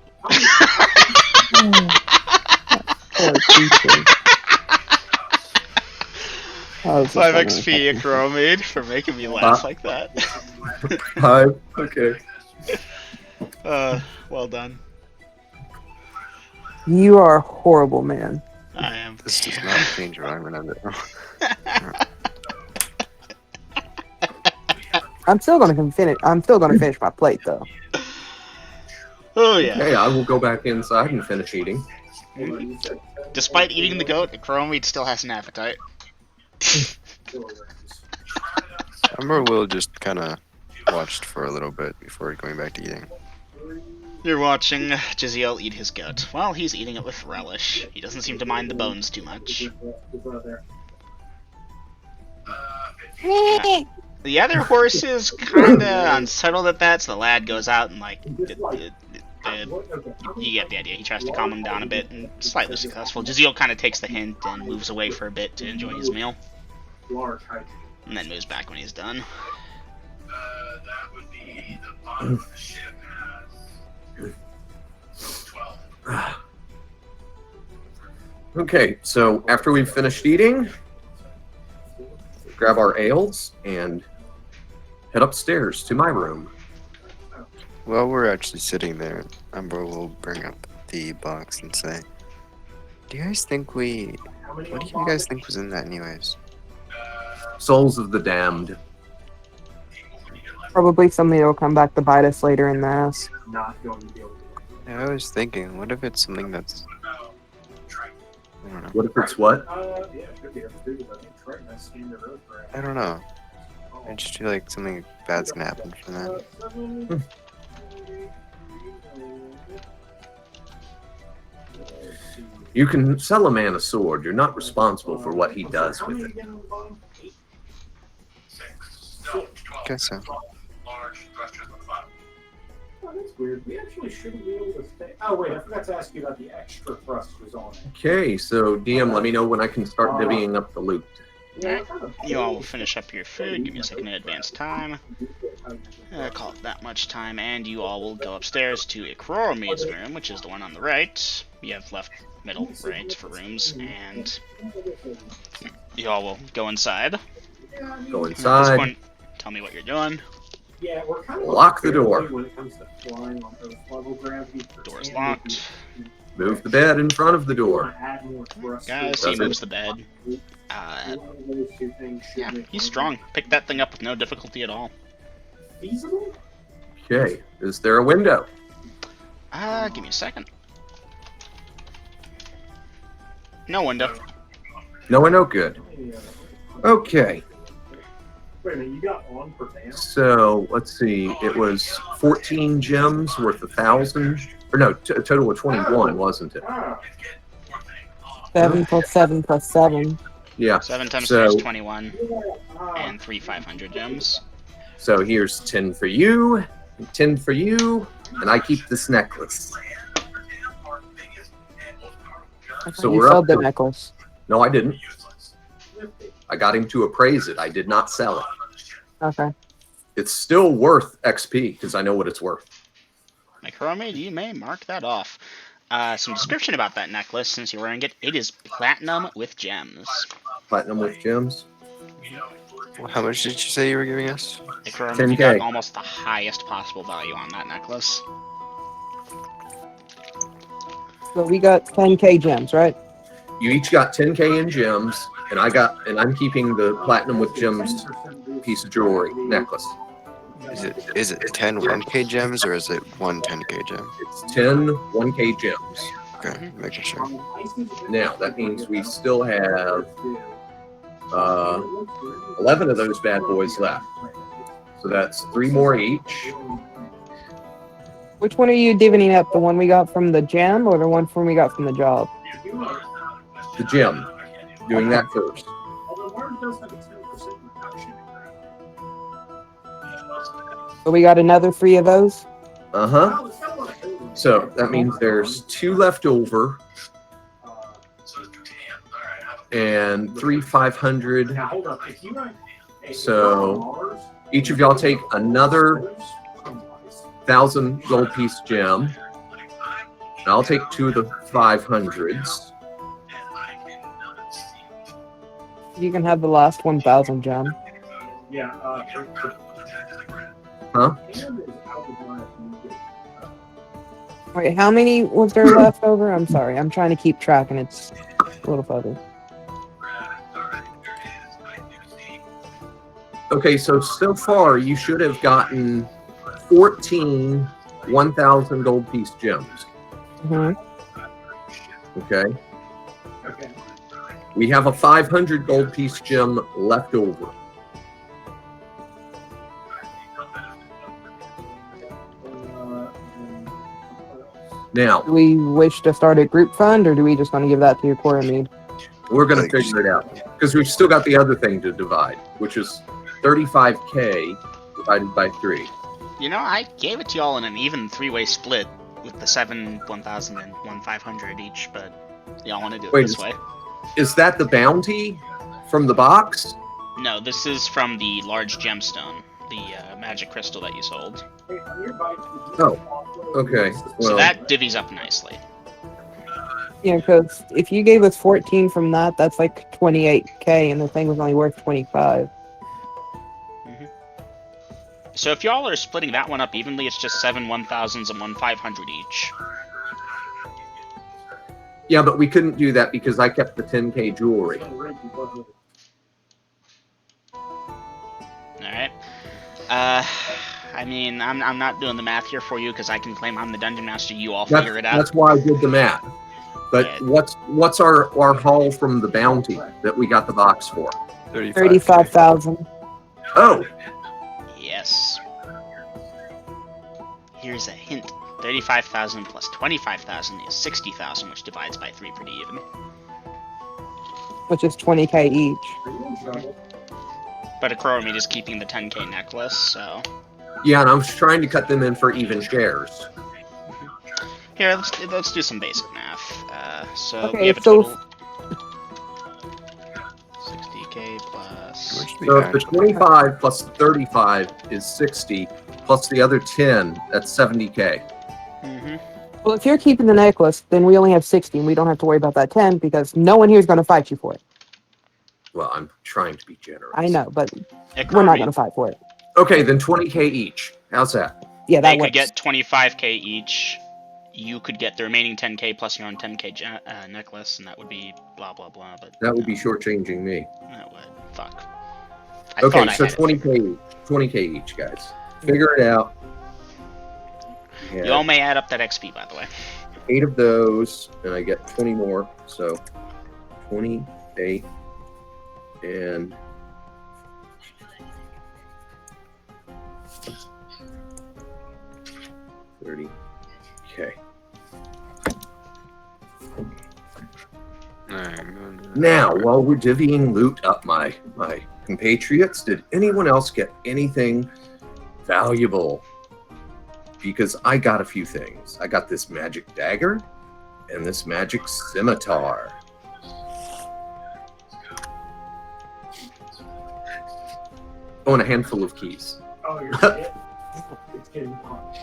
Poor creature. That was just 5 an XP unfortunate- Acromade for making me laugh like that. 5. Okay. Well done. You are a horrible man. I am. This does not change what I'm gonna do. I'm still gonna finish my plate though. Oh yeah. Okay, I will go back inside and finish eating. Despite eating the goat, Acromade still has an appetite. I remember Will just kind of watched for a little bit before going back to eating. You're watching Jaziel eat his goat. Well, he's eating it with relish. He doesn't seem to mind the bones too much. The other horse is kinda unsettled at that, so the lad goes out and you get the idea. He tries to calm him down a bit, and slightly successful. Jaziel kind of takes the hint and moves away for a bit to enjoy his meal. And then moves back when he's done. That would be the bottom of the ship has 12. Okay, so after we've finished eating, grab our ales and head upstairs to my room. While we're actually sitting there, Umber will bring up the box and say, "Do you guys think what do you guys think was in that anyways?" Souls of the damned. Probably something that'll come back to bite us later in the ass. Not going to be able to. Yeah, I was thinking, what if it's something that's, I don't know. What if it's what? Yeah, it could be able to do, but I think Triton has scanned the road for I don't know. I just feel like something bad's gonna happen from that. You can sell a man a sword. You're not responsible for what he does with it. Guess so. Oh, that's weird. We actually shouldn't be able to stay. Oh, wait, I forgot to ask you about the extra thrusters on it. Okay, so DM, let me know when I can start divvying up the loot. Alright, you all will finish up your food, give me a second in advance time. Call it that much time, and you all will go upstairs to Acromade's room, which is the one on the right. You have left, middle, right for rooms, and you all will go inside. Go And at this inside. point, tell me what you're doing. Yeah, we're kind of Lock the door. when it comes to flying on Earth level gravity. Door's locked. Move the bed in front of the door. Guys, he Does it? moves the bed. Yeah, he's strong. Pick that thing up with no difficulty at all. Feasible? Okay, is there a window? Give me a second. No window. No window? Good. Okay, Wait a minute, you got on per van? so let's see. It was 14 gems worth 1,000. Or no, a total of 21, wasn't it? Ah, 7 plus 7 plus 7. Yeah. 7 times So- 3 is 21, ah. and 3 500 gems. So here's 10 for you, and 10 for you, and I keep this necklace. So You we're sold up the to- necklace. No, I didn't. I got him to appraise it. I did not sell it. Okay. It's still worth XP because I know what it's worth. Acromade, you may mark that off. Some description about that necklace, since you're wearing it. It is platinum with gems. Platinum with gems. Well, how much did you say you were giving us? Acromade, 10K. you got almost the highest possible value on that necklace. So we got 10k gems, right? You each got 10k in gems, and I'm keeping the platinum with gems piece of jewelry necklace. Is it 10 1k gems or is it 1 10k gem? It's 10 1k gems. Okay, making sure. Now that means we still have 11 of those bad boys left. So that's 3 more each. Which one are you divvying up? The one we got from the gem or the one from we got from the job? The gem. Doing that first. Although Martin does have a 10% reduction in So we got another 3 of those? Uh-huh. So that means there's 2 left over and 3 500. Now hold up, if you So each of y'all take another 1,000 gold piece gem. And I'll take 2 of the 500s. You can have the last 1,000 gem. Yeah. Huh? Wait, how many was there left over? I'm sorry, I'm trying to keep track and it's a little fuzzy. Okay, so far you should have gotten 14 1,000 gold piece gems. Mm-hmm. Okay. Okay. We have a 500 gold piece gem left over. Now, Do we wish to start a group fund, or do we just want to give that to your core mead? we're going to figure it out because we've still got the other thing to divide, which is 35K divided by 3. You know, I gave it to y'all in an even 3-way split with the 7 1,000 and 1 500 each, but y'all want to do it Wait, this way. Is that the bounty from the box? No, this is from the large gemstone, the magic crystal that you sold. Oh, okay. So Well, that divvies up nicely. Yeah, because if you gave us 14 from that, that's like 28K, and the thing was only worth 25. So if y'all are splitting that one up evenly, it's just 7 1,000s and 1 500 each. yeah, but we couldn't do that because I kept the 10K jewelry. Alright. I mean, I'm not doing the math here for you because I can claim I'm the dungeon master. You all figure it out. That's why I did the math. But Yeah. what's our haul from the bounty that we got the box for? 35,000. Oh, Yes. Here's a hint. 35,000 plus 25,000 is 60,000, which divides by 3 pretty even. Which is 20K each. But Akromid is keeping the 10K necklace, so... yeah, and I was trying to cut them in for even shares. Here, let's do some basic math. So we Okay, have a so total... 60K plus... So if the 25 plus 35 is 60, plus the other 10, that's 70K. Mm-hmm. well, if you're keeping the necklace, then we only have 60, and we don't have to worry about that 10 because no one here is going to fight you for it. Well, I'm trying to be generous. I know, but we're not going to fight for it. Okay, then 20K each. How's that? Yeah, They that could works. get 25K each. You could get the remaining 10K plus your own 10K necklace, and that would be blah blah blah. But That would be shortchanging me. that would fuck. I Okay, thought I so had it 20K, 20K each, guys. Figure it out. figured. You all may add up that XP, by the way. 8 of those, and I get 20 more. So 28 and 30K. Now, while we're divvying loot up my compatriots, did anyone else get anything valuable? Because I got a few things. I got this magic dagger and this magic scimitar. Oh, and a handful of keys. Oh, you're it's getting hot.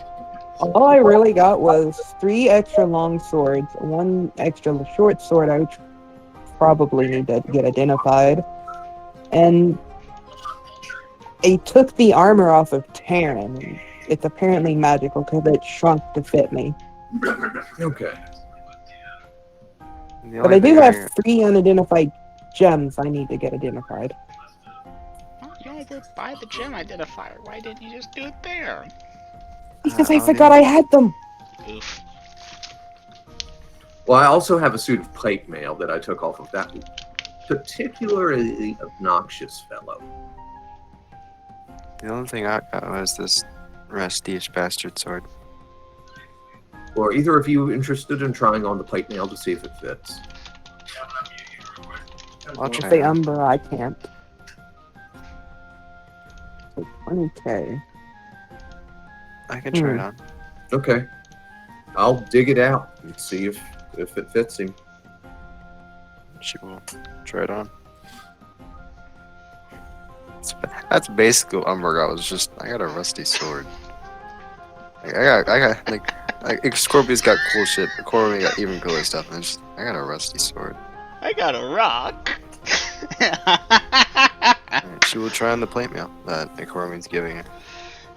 All I really got was 3 extra long swords, 1 extra short sword, I would probably need to get identified. And I took the armor off of Terran. It's apparently magical because it shrunk to fit me. Okay. But I do have 3 unidentified gems I need to get identified. Well, you over by the gem identifier. Why didn't you just do it there? Because I forgot I had them! Oof. Well, I also have a suit of plate mail that I took off of that particularly obnoxious fellow. The only thing I got was this rusty-ish bastard sword. Or either of you interested in trying on the plate mail to see if it fits? I'll With try the it. Umbra, I can't. So 20K. I can try it on. Okay. I'll dig it out and see if it fits him. She will try it on. That's basically what Umberg. I got a rusty sword. Scorpion's got cool shit. Corey got even cooler stuff. And I got a rusty sword. I got a rock. Alright, she will try on the plate mail that Cormian's giving her.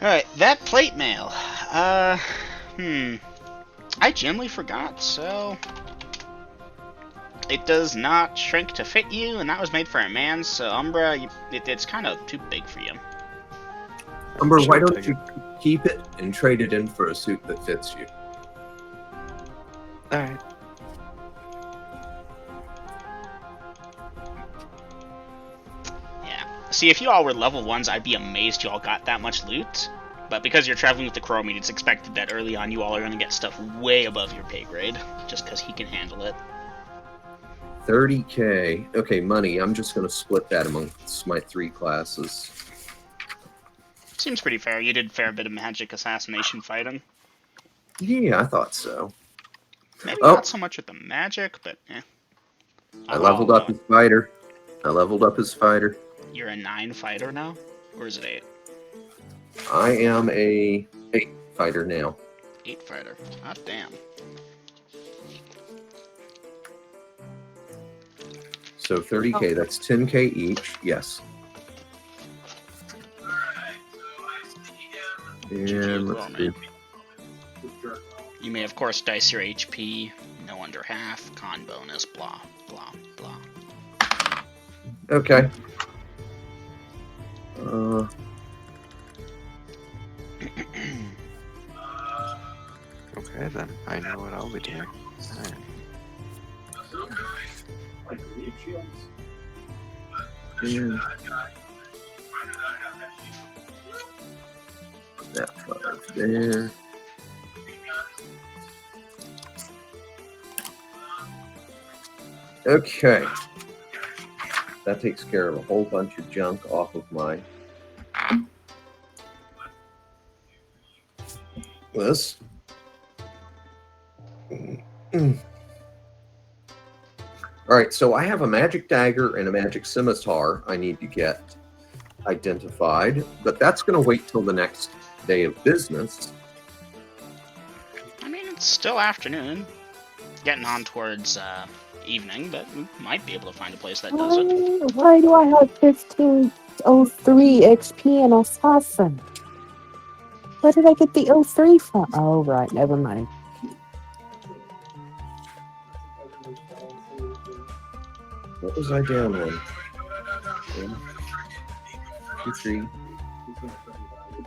Alright, that plate mail. I genuinely forgot, so... It does not shrink to fit you, and that was made for a man, so Umbra, it's kind of too big for you. Umber, Sure, why don't take you keep it and trade it in for a suit that fits you? Alright. Yeah. See, if you all were level 1s, I'd be amazed you all got that much loot. But because you're traveling with the Chromate, it's expected that early on you all are going to get stuff way above your pay grade, just because he can handle it. 30k. Okay, money. I'm just going to split that amongst my 3 classes. Seems pretty fair. You did a fair bit of magic assassination fighting. Yeah, I thought so. Maybe Oh. not so much with the magic, but eh. I leveled up his fighter. You're a 9 fighter now? Or is it 8? I am a 8 fighter now. 8 fighter. Hot damn. So 30k, that's 10k each. Yes. And let's see. You may, of course, dice your HP. No under half. Con bonus. Blah, blah, blah. Okay. Okay, then. I know what I'll be doing. Alright. That 5 there. Okay. That takes care of a whole bunch of junk off of my list. Alright, so I have a magic dagger and a magic scimitar I need to get identified, but that's going to wait till the next day of business. I mean, it's still afternoon. Getting on towards evening, but we might be able to find a place that does it. Why do I have 1503 XP and Assassin? Where did I get the 03 from? Oh, right, never mind. What was I down on? 1, 2, 3.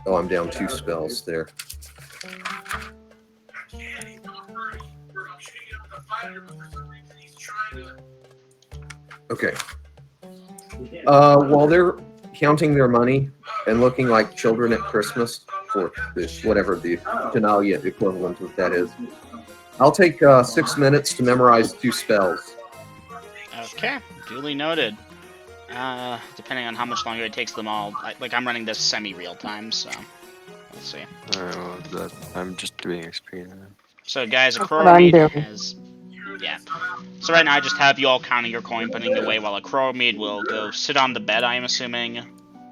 Oh, I'm down 2 spells there. Okay. While they're counting their money and looking like children at Christmas, for this, whatever the Denalia equivalent of that is, I'll take 6 minutes to memorize 2 spells. Okay, duly noted. Depending on how much longer it takes them all, I'm running this semi-real time, so let's see. Alright, well, I'm just doing XP now. So, guys, a That's what I'm Crowmead doing. has... Yeah. So right now I just have you all counting your coin, putting it away, while a Crowmead will go sit on the bed, I am assuming,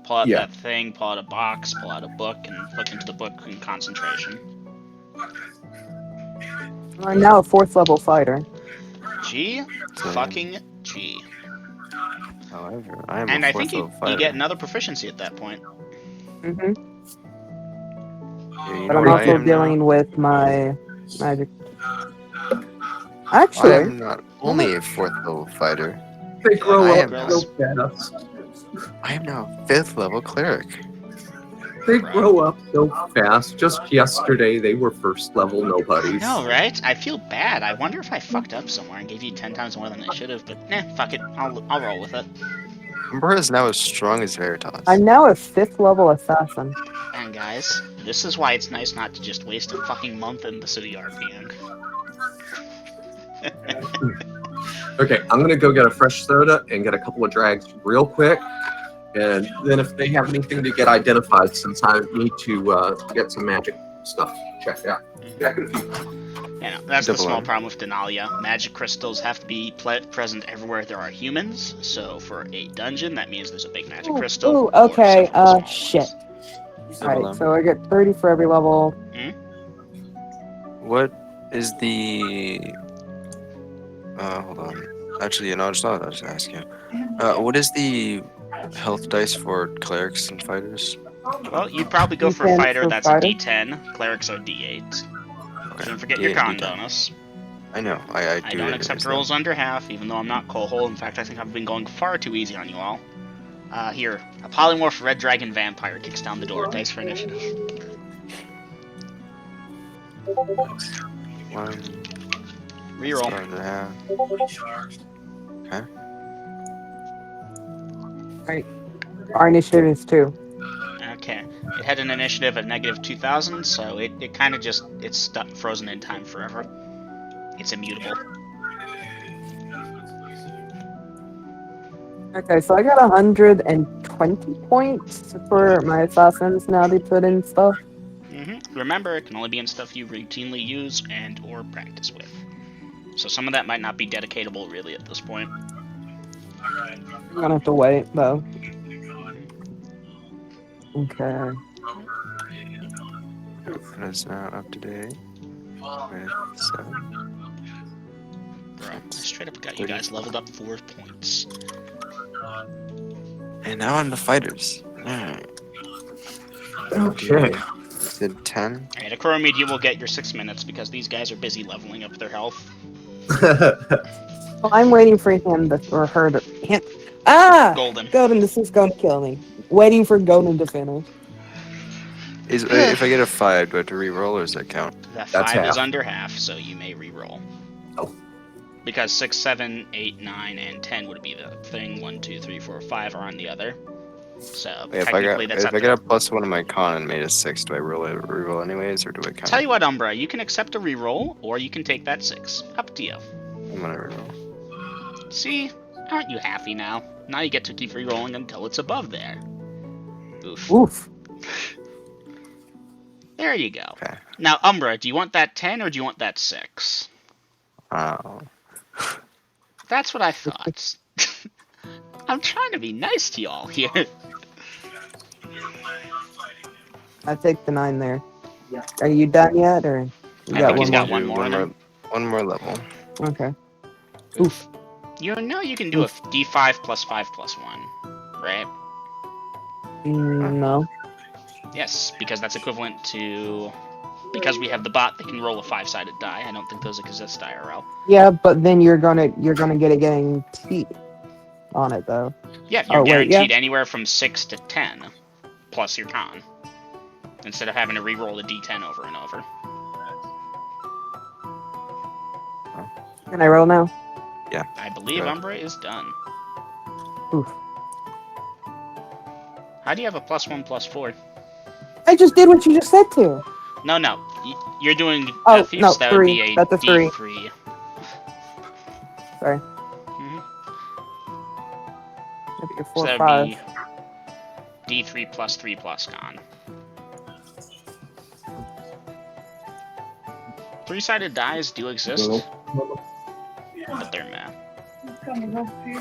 pull out Yeah. that thing, pull out a box, pull out a book, and look into the book in concentration. I'm now a 4th level fighter. G? Fucking G. However, I am And a I 4th think level you fighter. get another proficiency at that point. Mm-hmm. Yeah, you But know I'm what I also am now? dealing with my magic. I Actually, am not only a 4th level fighter. They grow I up am so fast. I am now a 5th level cleric. They grow up so fast. Just yesterday, they were 1st level nobodies. No, right? I feel bad. I wonder if I fucked up somewhere and gave you 10 times more than I should have, but fuck it. I'll roll with it. Umber is now as strong as Veritas. I'm now a 5th level assassin. And guys, this is why it's nice not to just waste a fucking month in the city RPing. Okay, I'm gonna go get a fresh soda and get a couple of drags real quick, and then if they have anything to get identified, since I need to get some magic stuff checked out. Back in a few. Yeah, that's the Double small R. problem with Denalia. Magic crystals have to be present everywhere there are humans, so for a dungeon, that means there's a big magic crystal. Ooh, or okay, several small shit. ones. Double Alright, M. so I get 30 for every level. What is the? Hold on. Actually, you know, I'll just ask you. What is the health dice for clerics and fighters? Well, you'd probably go for a D10 fighter for that's a fighter. D10. Clerics are D8. Okay. Shouldn't forget your D8 and con D10. bonus. I know. I I do don't anyways, accept though. rolls under half, even though I'm not Kohol. In fact, I think I've been going far too easy on you all. Here, a polymorph red dragon vampire kicks down the door. Dice for initiative. 1, Reroll. 1.5. Okay. Our initiative is 2. Okay. It had an initiative of negative 2,000, so it kind of just, it's stuck, frozen in time forever. It's immutable. Okay, so I got 120 points for my assassins now they put in stuff. Remember, it can only be in stuff you routinely use and or practice with. So some of that might not be dedicatable really at this point. I'm gonna have to wait though. Okay. That is now up to date with 7. Bro, I straight up got you guys leveled up 4 points. And now on the fighters. Alright. Okay. Did 10? Alright, Akuromid, you will get your 6 minutes because these guys are busy leveling up their health. Well, I'm waiting for him to, or her to hit. Golden. Golden, this is gonna kill me. Waiting for Golden to finish. If I get a 5, do I have to re-roll or does that count? That That's 5 is half. under half, so you may re-roll. Oh. Because 6, 7, 8, 9, and 10 would be the thing. 1, 2, 3, 4, 5 are on the other. So If technically that's I up get to... a +1 on my con and made a 6, do I re-roll anyways, or do I count? Tell you what, Umbra, you can accept a re-roll, or you can take that 6. Up to you. I'm gonna re-roll. See? Aren't you happy now? Now you get to keep re-rolling until it's above there. Oof. Oof. There you go. Okay. Now, Umbra, do you want that 10 or do you want that 6? Oh. That's what I thought. I'm trying to be nice to y'all here. I take the 9 there. Are you done yet, or you I got think he's one got more? one more in him. One more level. Okay. Oof. You know you can do a D5 plus 5 plus 1, right? No. Yes, because that's equivalent to... Because we have the bot that can roll a 5-sided die. I don't think those exist IRL. Yeah, but then you're gonna get a guarantee on it though. Yeah, you're Oh, wait, guaranteed yeah. anywhere from 6 to 10, plus your con. Instead of having to re-roll a D10 over and over. Can I roll now? I believe Good. Umbra is done. Oof. How do you have a +1 plus 4? I just did what you just said to. No, no. You're doing Oh, Thieves, no, that would 3. be a That's a 3. D3. Sorry. Mhm. Maybe a So 4, that 5. would be D3 plus 3 plus con. 3-sided dies do exist, but they're meh.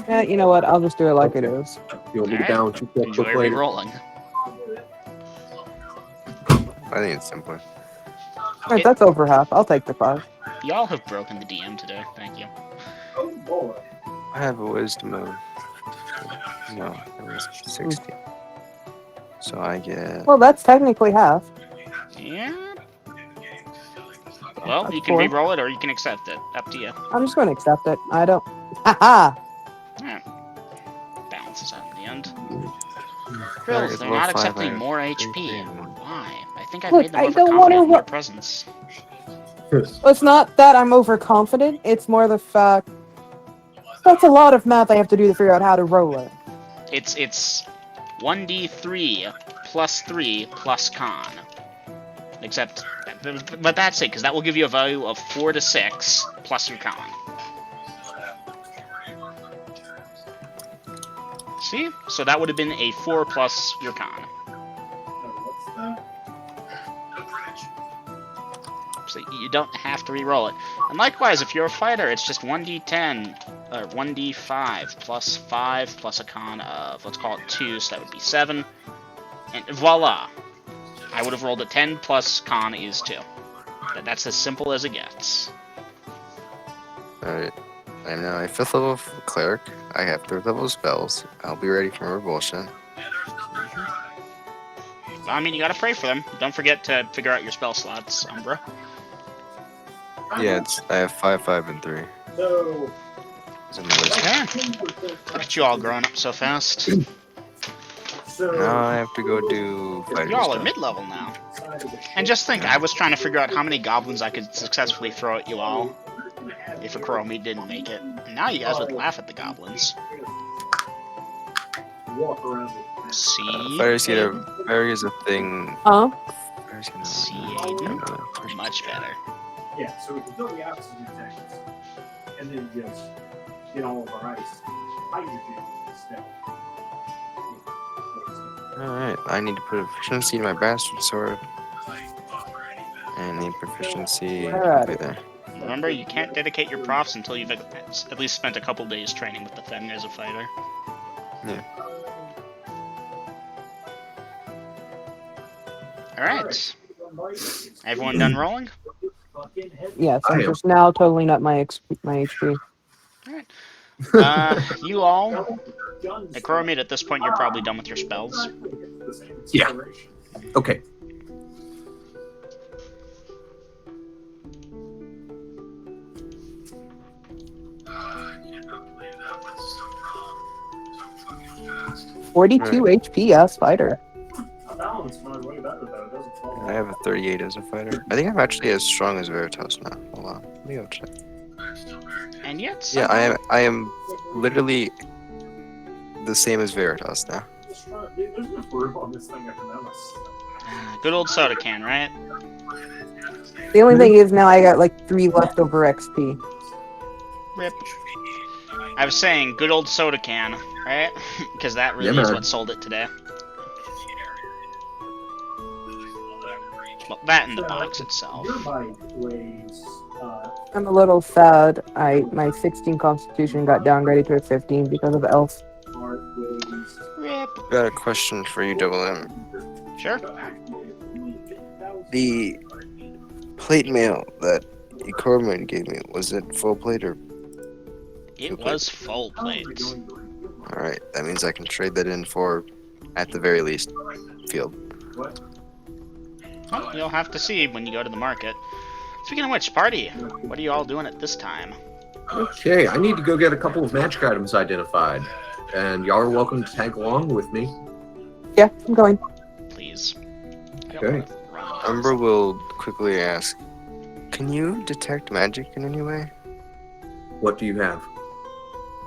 Yeah, you know what? I'll just do it like it is. You want me to Alright. balance your Enjoy checkbook later? re-rolling. I think it's simpler. Alright, that's over half. I'll take the 5. Y'all have broken the DM today. Thank you. I have a wisdom of... No, it was 60. So I get... Well, that's technically half. Yeah. Well, That's you can 4. re-roll it or you can accept it. Up to you. I'm just going to accept it. I don't. Haha! Yeah. Balances out in the end. Alright, Grills, it's they're level not 5, accepting I have more 3, HP. 3, and 1. Why? I think I Look, made them I don't wanna overconfident in their presence. Well, it's not that I'm overconfident. It's more the fact that's a lot of math I have to do to figure out how to roll it. It's 1d3 plus 3 plus con. Except, but that's it, because that will give you a value of 4 to 6 plus your con. See? So that would have been a 4 plus your con. So you don't have to re-roll it. And likewise, if you're a fighter, it's just 1d10, or 1d5 plus 5 plus a con of, let's call it 2, so that would be 7. And voila! I would have rolled a 10 plus con is 2. That's as simple as it gets. Alright. I am now a 5th level cleric. I have 3rd level spells. I'll be ready for revulsion. Well, I mean, you gotta pray for them. Don't forget to figure out your spell slots, Umbra. Yeah, I have 5, 5, and 3. So, It's in the list. Yeah. Look at you all growing up so fast. Now I have to go do fighter Y'all are stuff. mid-level now. And just think, I was trying to figure out how many goblins I could successfully throw at you all if a Chromie didn't make it. And now you guys would laugh at the goblins. walk around with See? Fire is a thing. Huh? Fire's gonna- See, Aiden? Much better. Yeah, so we can fill the oxygen tanks and then just get all of our ice hydrogen instead. Alright, I need to put a proficiency in my bastard sword. And need proficiency Alright. over there. Remember, you can't dedicate your profs until you've at least spent a couple days training with the thing as a fighter. Yeah. Alright. Everyone done rolling? Yes, I I'm am. just now totaling up my HP. Alright. You all, at Chromate, at this point, you're probably done with your spells. Yeah. Okay. Right. 42 HP, yes, fighter. Balance mode way better though. It doesn't fall I have a 38 as a fighter. I think I'm actually as strong as Veritas now. Hold on. Let me go check. And yet, Yeah, somehow, I am literally the same as Veritas now. There's no room on this thing at the moment. good old soda can, right? The only thing is now I got like 3 leftover XP. Rip. I was saying, good old soda can, right? Because that really Yeah, is man. what sold it today. Well, that in the box itself. Your bike weighs, I'm a little sad. My 16 constitution got downgraded to a 15 because of elf. Art weighs. Rip. Got a question for you, Double M. Sure. The plate mail that Ecorman gave me, was it full plate or? It was full plate. Alright, that means I can trade that in for, at the very least, field. What? Well, you'll have to see when you go to the market. Speaking of which, party, what are you all doing at this time? Okay, I need to go get a couple of magic items identified. And y'all are welcome to tag along with me. Yeah, I'm going. Please. I don't Okay. wanna run. Umber will quickly ask, can you detect magic in any way? What do you have?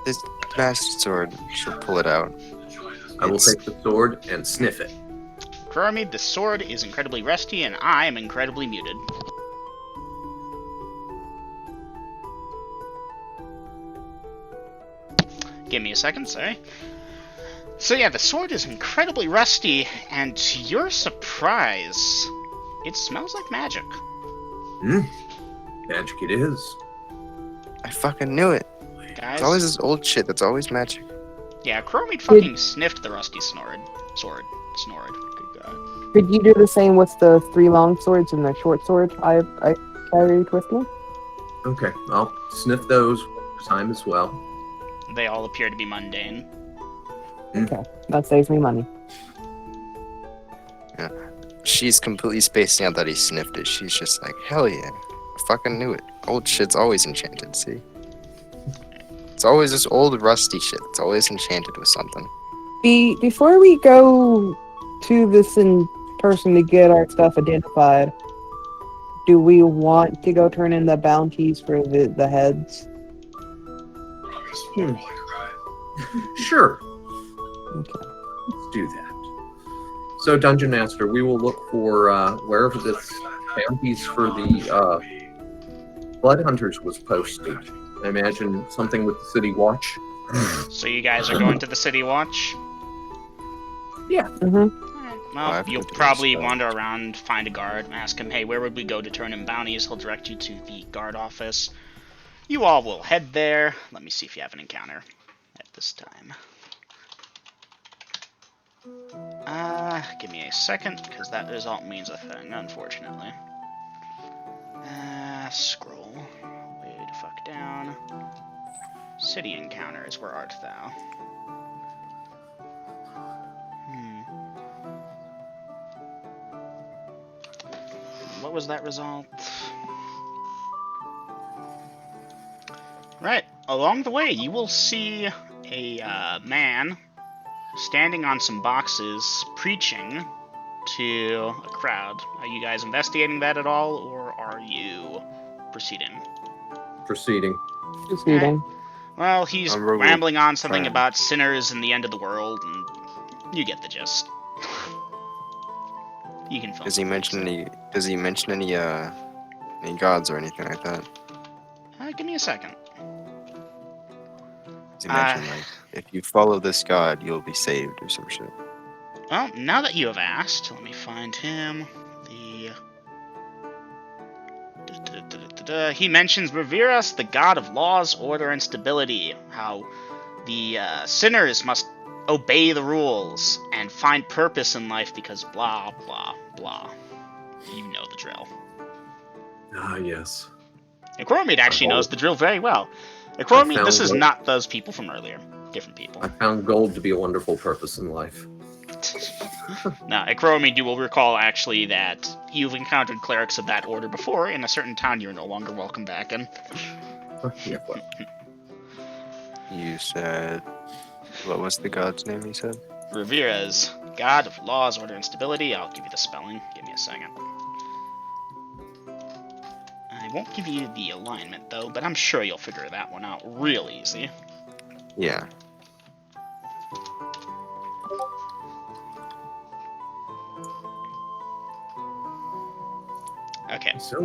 This bastard sword, she'll pull it out. I will It's- take the sword and sniff it. Kurami, the sword is incredibly rusty, and I am incredibly muted. Give me a second, sorry. So yeah, the sword is incredibly rusty, and to your surprise, it smells like magic. Magic it is. I fucking knew it. Guys, It's always this old shit that's always magic. yeah, Kurami fucking sniffed the rusty sword. Snored. Good god. Could you do the same with the 3 long swords and the short sword I carried with me? Okay, I'll sniff those time as well. They all appear to be mundane. Okay, that saves me money. She's completely spacing out that he sniffed it. She's just like, hell yeah. I fucking knew it. Old shit's always enchanted, see? It's always this old rusty shit. It's always enchanted with something. Before we go to this in person to get our stuff identified, do we want to go turn in the bounties for the heads? Sure, Okay. let's do that. So, Dungeon Master, we will look for wherever this bounties for the Blood Hunters was posted. I imagine something with the City Watch. So you guys are going to the City Watch? Mm-hmm. Alright, I well, have to you'll go to the probably spell. wander around, find a guard, ask him, hey, where would we go to turn in bounties? He'll direct you to the guard office. You all will head there. Let me see if you have an encounter at this time. Give me a second, because that result means a thing, unfortunately. Scroll. Way to fuck down. City encounters, where art thou? What was that result? Right, along the way, you will see a man standing on some boxes, preaching to a crowd. Are you guys investigating that at all, or are you proceeding? Proceeding. Proceeding. Well, he's I'm real rambling on something fine. about sinners and the end of the world, and you get the gist. You can film. Does he mention any? Does he mention any gods or anything like that? Give me a second. Does he mention like, if you follow this god, you'll be saved or some shit? Well, now that you have asked, let me find him. He mentions revere us, the god of laws, order, and stability. How the sinners must obey the rules and find purpose in life because blah, blah, blah. You know the drill. Ah, yes. And Chromate actually knows the drill very well. Chromate, this is gold. not those people from earlier. Different people. I found gold to be a wonderful purpose in life. Now, Chromate, you will recall actually that you've encountered clerics of that order before in a certain town you're no longer welcome back in. Yeah, well, You said, what was the god's name? You said. Revera's god of laws, order, and stability. I'll give you the spelling. Give me a second. I won't give you the alignment, though, but I'm sure you'll figure that one out real easy. Yeah. Okay. so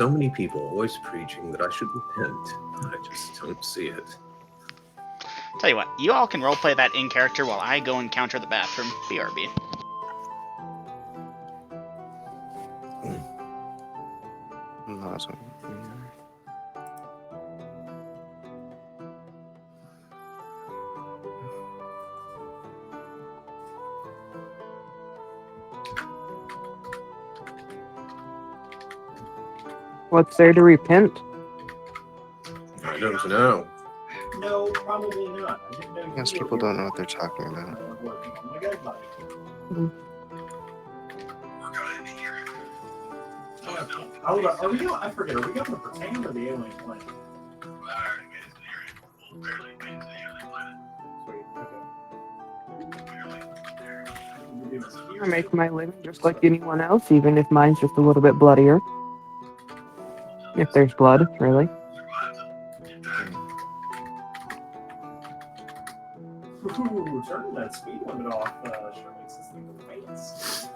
many people always preaching that I should repent. I just don't see it. Tell you what, you all can roleplay that in character while I go and counter the bathroom. BRB. Awesome. What's there to repent? I don't know. No, probably not. I didn't know. Most people don't know what they're talking about. Oh my God, buddy. Are we going? I forget. Are we going to Britannia or the alien planet? I make my living just like anyone else, even if mine's just a little bit bloodier. If there's blood, really. Ooh, turning that speed limit off sure makes this thing go fast.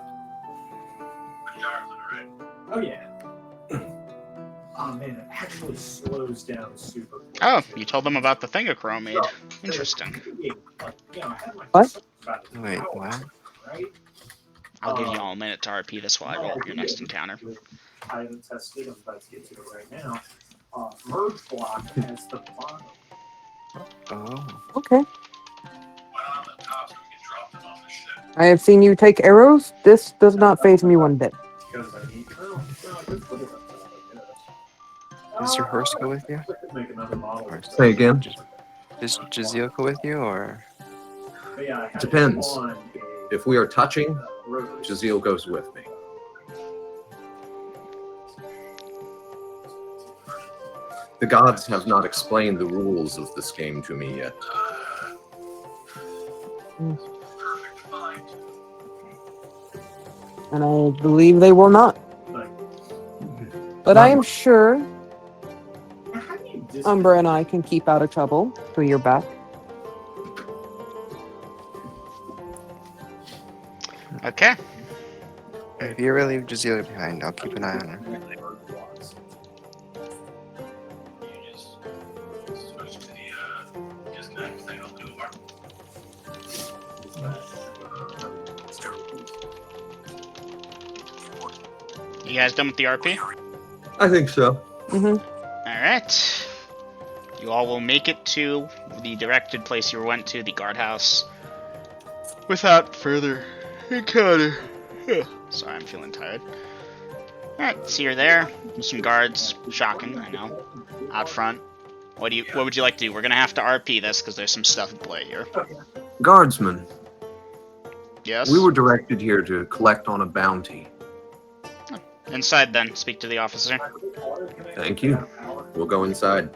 Oh yeah. Oh man, it actually slows down super quick. Oh, you told them about the thing a Crow made. Interesting. What? Wait, what? Right? I'll give you all a minute to RP this while I roll your next encounter. I haven't tested. I'm about to get to it right now. Merge block has the bottom. Oh. Okay. I have seen you take arrows. This does not faze me one bit. Because I need. Oh, no, I could put it up there, I guess. Does your horse go with you? I could make another model. Or Say again? Does Jaziel go with you, or? But yeah, I had Depends. on a, If we are touching, rotor. Jaziel goes with me. The gods have not explained the rules of this game to me yet. And I believe they will not. But I am sure How do you dis- Umbra and I can keep out of trouble till you're back. Okay. If you ever leave Jaziel behind, I'll keep an eye on her. You guys done with the RP? I think so. Mm-hmm. Alright. You all will make it to the directed place you went to, the guardhouse, without further encounter. Sorry, I'm feeling tired. Alright, so you're there. There's some guards. Shocking, I know. Out front. What would you like to do? We're gonna have to RP this because there's some stuff at play here. Guardsman, Yes? we were directed here to collect on a bounty. Inside then. Speak to the officer. Thank you. We'll go inside.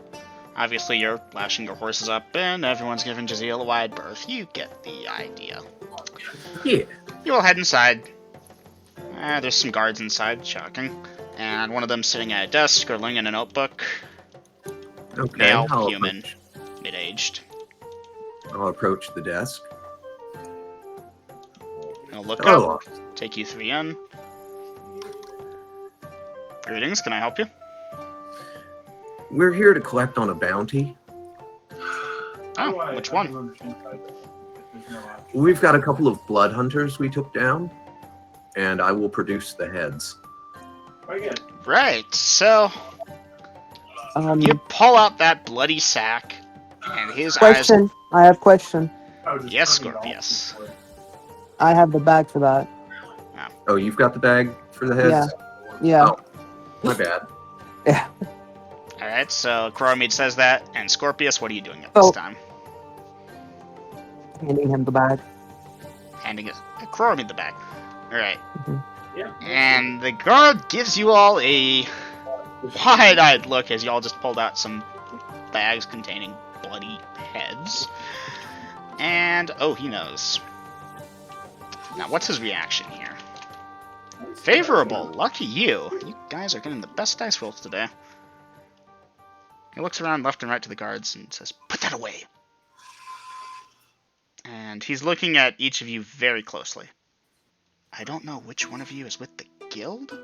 Obviously, you're lashing your horses up, and everyone's giving Jaziel a wide berth. You get the idea. Yeah. You will head inside. There's some guards inside, shocking. And one of them sitting at a desk, scribbling in a notebook. Okay. Male, human, mid-aged. I'll approach the desk. He'll look Hello. up, take you 3 in. Greetings, can I help you? We're here to collect on a bounty. Oh, which one? We've got a couple of blood hunters we took down, and I will produce the heads. Right, so you pull out that bloody sack, and his Question. I have question. eyes... Yes, Scorpius. I have the bag for that. Oh, you've got the bag for the heads? Yeah. Oh, my bad. Yeah. Alright, so Coromede says that, and Scorpius, what are you doing at Oh. this time? Handing him the bag. Handing it Coromede the bag. Alright. Mhm. And the guard gives you all a wide-eyed look as you all just pulled out some bags containing bloody heads. And, oh, he knows. Now, what's his reaction here? Favorable. Lucky you. You guys are getting the best dice rolls today. He looks around left and right to the guards and says, "Put that away." And he's looking at each of you very closely. I don't know which one of you is with the guild,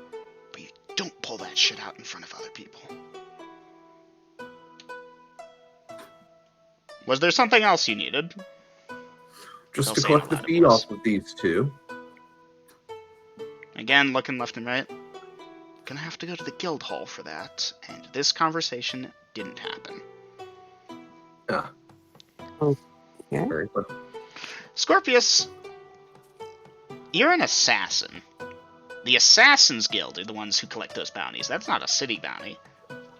but you don't pull that shit out in front of other people. Was there something else you needed? Just They'll to say collect it the loud, fee of course. off of these two. Again, looking left and right. Gonna have to go to the guild hall for that, and this conversation didn't happen. Ah. Yeah. Very good. Scorpius, you're an assassin. The Assassins Guild are the ones who collect those bounties. That's not a city bounty.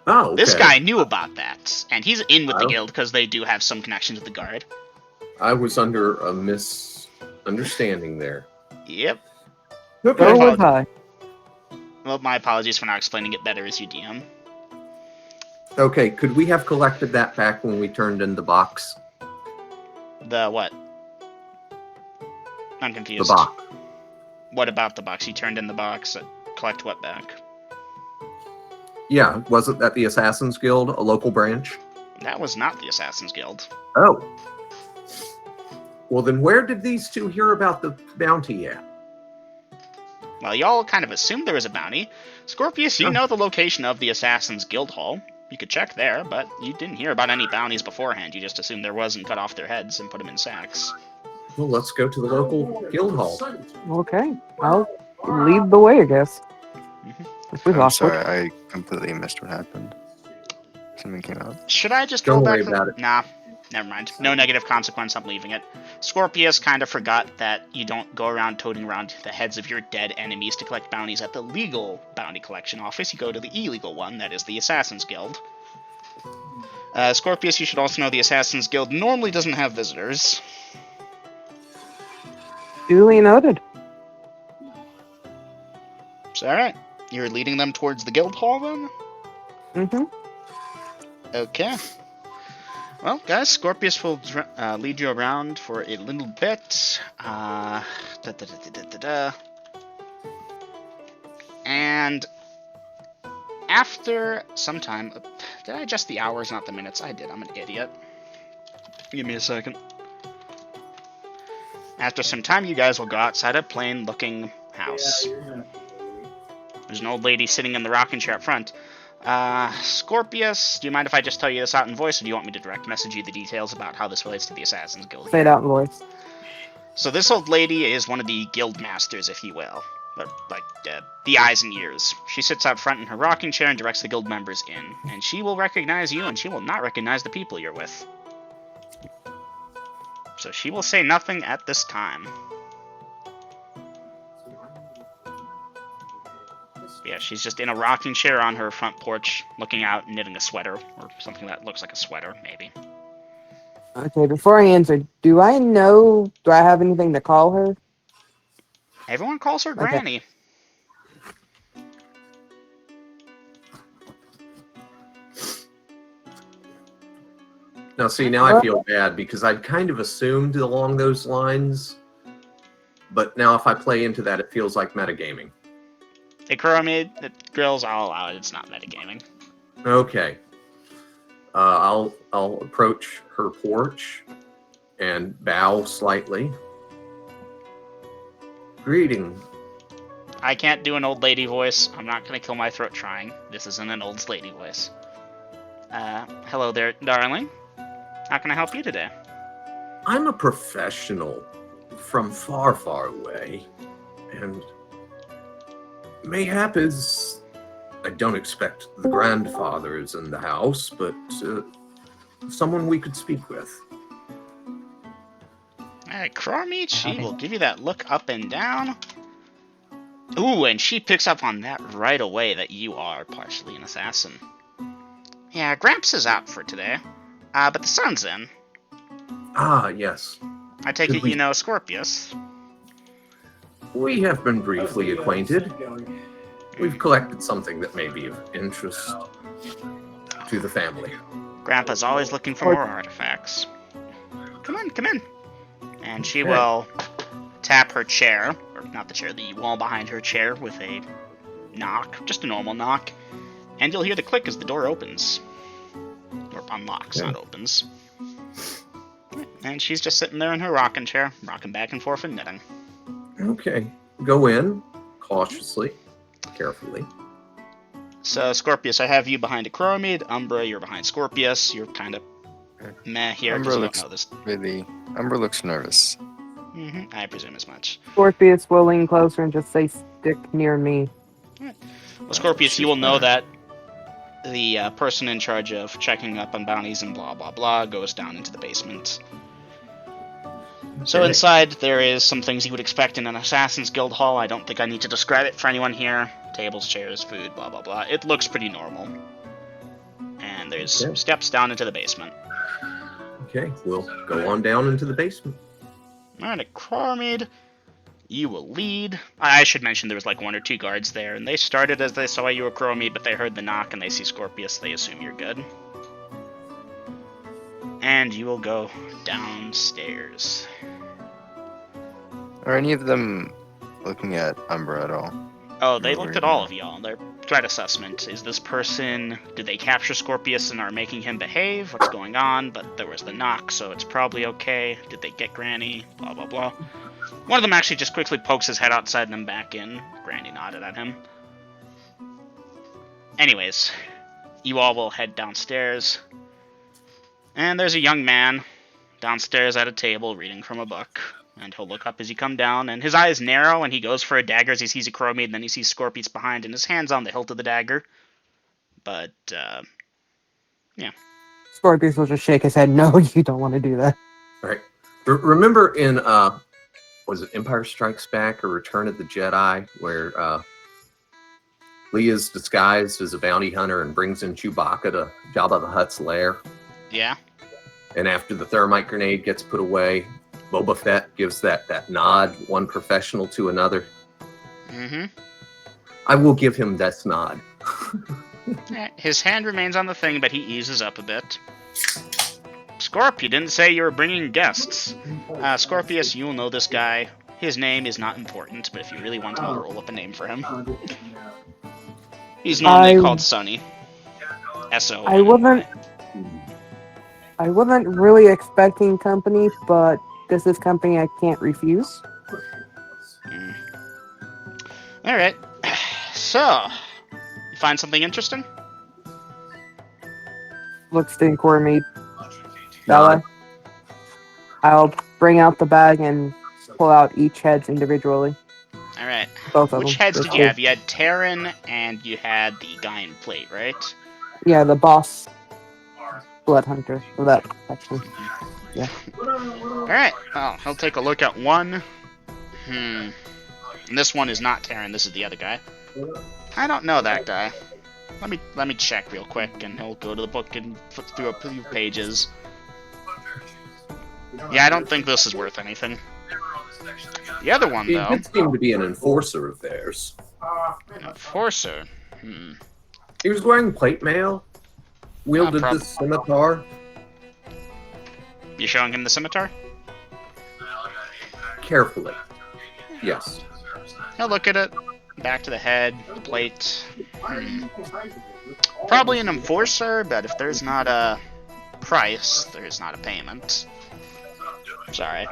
Oh, okay. This guy knew about that, and he's in with the Oh. guild because they do have some connection to the guard. I was under a misunderstanding there. Yep. Okay. So was I. Well, my apologies for not explaining it better as you DM. Okay, could we have collected that back when we turned in the box? The what? I'm The confused. box. What about the box? You turned in the box. Collect what back? Yeah, wasn't that the Assassins Guild, a local branch? That was not the Assassins Guild. Oh. Well, then where did these two hear about the bounty at? Well, y'all kind of assumed there was a bounty. Scorpius, you Oh. know the location of the Assassins Guild Hall. You could check there, but you didn't hear about any bounties beforehand. You just assumed there was and cut off their heads and put them in sacks. Well, let's go to the local guild hall. Okay. I'll lead the way, I guess. Mhm. This was I'm awkward. sorry, I completely missed what happened. Something came out. Should I just Don't roll worry back? about it. Nah, never mind. No negative consequence. I'm leaving it. Scorpius kind of forgot that you don't go around toting around the heads of your dead enemies to collect bounties at the legal bounty collection office. You go to the illegal one, that is the Assassins Guild. Scorpius, you should also know the Assassins Guild normally doesn't have visitors. Duly noted. So, alright. You're leading them towards the guild hall, then? Mm-hmm. Okay. Well, guys, Scorpius will lead you around for a little bit. And after some time... Did I adjust the hours, not the minutes? I did. I'm an idiot. Give me a second. After some time, you guys will go outside a plain-looking house. There's an old lady sitting in the rocking chair up front. Scorpius, do you mind if I just tell you this out in voice, or do you want me to direct message you the details about how this relates to the Assassin's Guild? Say it out in voice. So this old lady is one of the guild masters, if you will. But, like, the eyes and ears. She sits out front in her rocking chair and directs the guild members in. And she will recognize you, and she will not recognize the people you're with. So she will say nothing at this time. Yeah, she's just in a rocking chair on her front porch, looking out, knitting a sweater, or something that looks like a sweater, maybe. Okay, before I answer, do I have anything to call her? Everyone calls her Okay. Granny. Now, see, now I feel bad because I'd kind of assumed along those lines, but now if I play into that, it feels like metagaming. Hey, Kuromid, the girls, I'll allow it. It's not metagaming. Okay. I'll approach her porch and bow slightly. Greeting. I can't do an old lady voice. I'm not gonna kill my throat trying. This isn't an old lady voice. Hello there, darling. How can I help you today? I'm a professional from far, far away, and mayhap I don't expect the grandfather is in the house, but someone we could speak with. Alright, Kuromid, she will give you that look up and down. Ooh, and she picks up on that right away that you are partially an assassin. Yeah, Gramps is out for today, but the sun's in. Ah, yes. I take it you know Scorpius. We have been briefly acquainted. We've collected something that may be of interest to the family. Grandpa's always looking for more artifacts. Come in. And she will tap her chair, or not the chair, the wall behind her chair with a knock, just a normal knock. And you'll hear the click as the door opens. Or unlocks, not opens. And she's just sitting there in her rocking chair, rocking back and forth and knitting. Okay. Go in, cautiously, carefully. So, Scorpius, I have you behind a Kuromid. Umbra, you're behind Scorpius. You're kind of meh here. Umbra You looks don't know this. Umbra looks nervous. I presume as much. Scorpius will lean closer and just say, "Stick near me." Well, Scorpius, you will know that the person in charge of checking up on bounties and blah blah blah goes down into the basement. So inside there is some things you would expect in an Assassin's Guild hall. I don't think I need to describe it for anyone here. Tables, chairs, food, blah blah blah. It looks pretty normal. And there's steps down into the basement. Okay, we'll go on down into the basement. Alright, Kuromid, you will lead. I should mention there was like 1 or 2 guards there, and they started as they saw you were Kuromid, but they heard the knock and they see Scorpius, they assume you're good. And you will go downstairs. Are any of them looking at Umbra at all? Oh, they looked at all of y'all. Their threat assessment. Is this person... Did they capture Scorpius and are making him behave? What's going on? But there was the knock, so it's probably okay. Did they get Granny? Blah, blah, blah. One of them actually just quickly pokes his head outside and then back in. Granny nodded at him. Anyways, you all will head downstairs. And there's a young man downstairs at a table reading from a book. And he'll look up as you come down, and his eyes narrow, and he goes for a dagger as he sees a Kuromid, and then he sees Scorpius behind, and his hand's on the hilt of the dagger. But, yeah. Scorpius will just shake his head. No, you don't want to do that. All right. Remember in, was it Empire Strikes Back or Return of the Jedi, where Leia's disguised as a bounty hunter and brings in Chewbacca to Jabba the Hutt's lair? Yeah? And after the thermite grenade gets put away, Boba Fett gives that nod, one professional to another. Mm-hmm. I will give him that nod. His hand remains on the thing, but he eases up a bit. Scorp, you didn't say you were bringing guests. Scorpius, you'll know this guy. His name is not important, but if you really want to, I'll roll up a name for him. He's normally called Sonny. S-O. I wasn't really expecting company, but this is company I can't refuse. Alright. So, you find something interesting? Looks to Kuromid. Bella, I'll bring out the bag and pull out each heads individually. Alright. Both of them. Which heads did you have? You had Terran and you had the guy in plate, right? Yeah, the boss blood hunter. So that section. Yeah. Alright. Well, he'll take a look at one. And this one is not Terran, this is the other guy. I don't know that guy. Let me check real quick, and he'll go to the book and flip through a few pages. Yeah, I don't think this is worth anything. The other one, He though, did seem to be an enforcer of theirs. an enforcer. He was wearing plate mail, wielded prob- this scimitar. You showing him the scimitar? Carefully. Yes. He'll look at it. Back to the head, the plate. Probably an enforcer, but if there's not a price, there's not a payment. Sorry.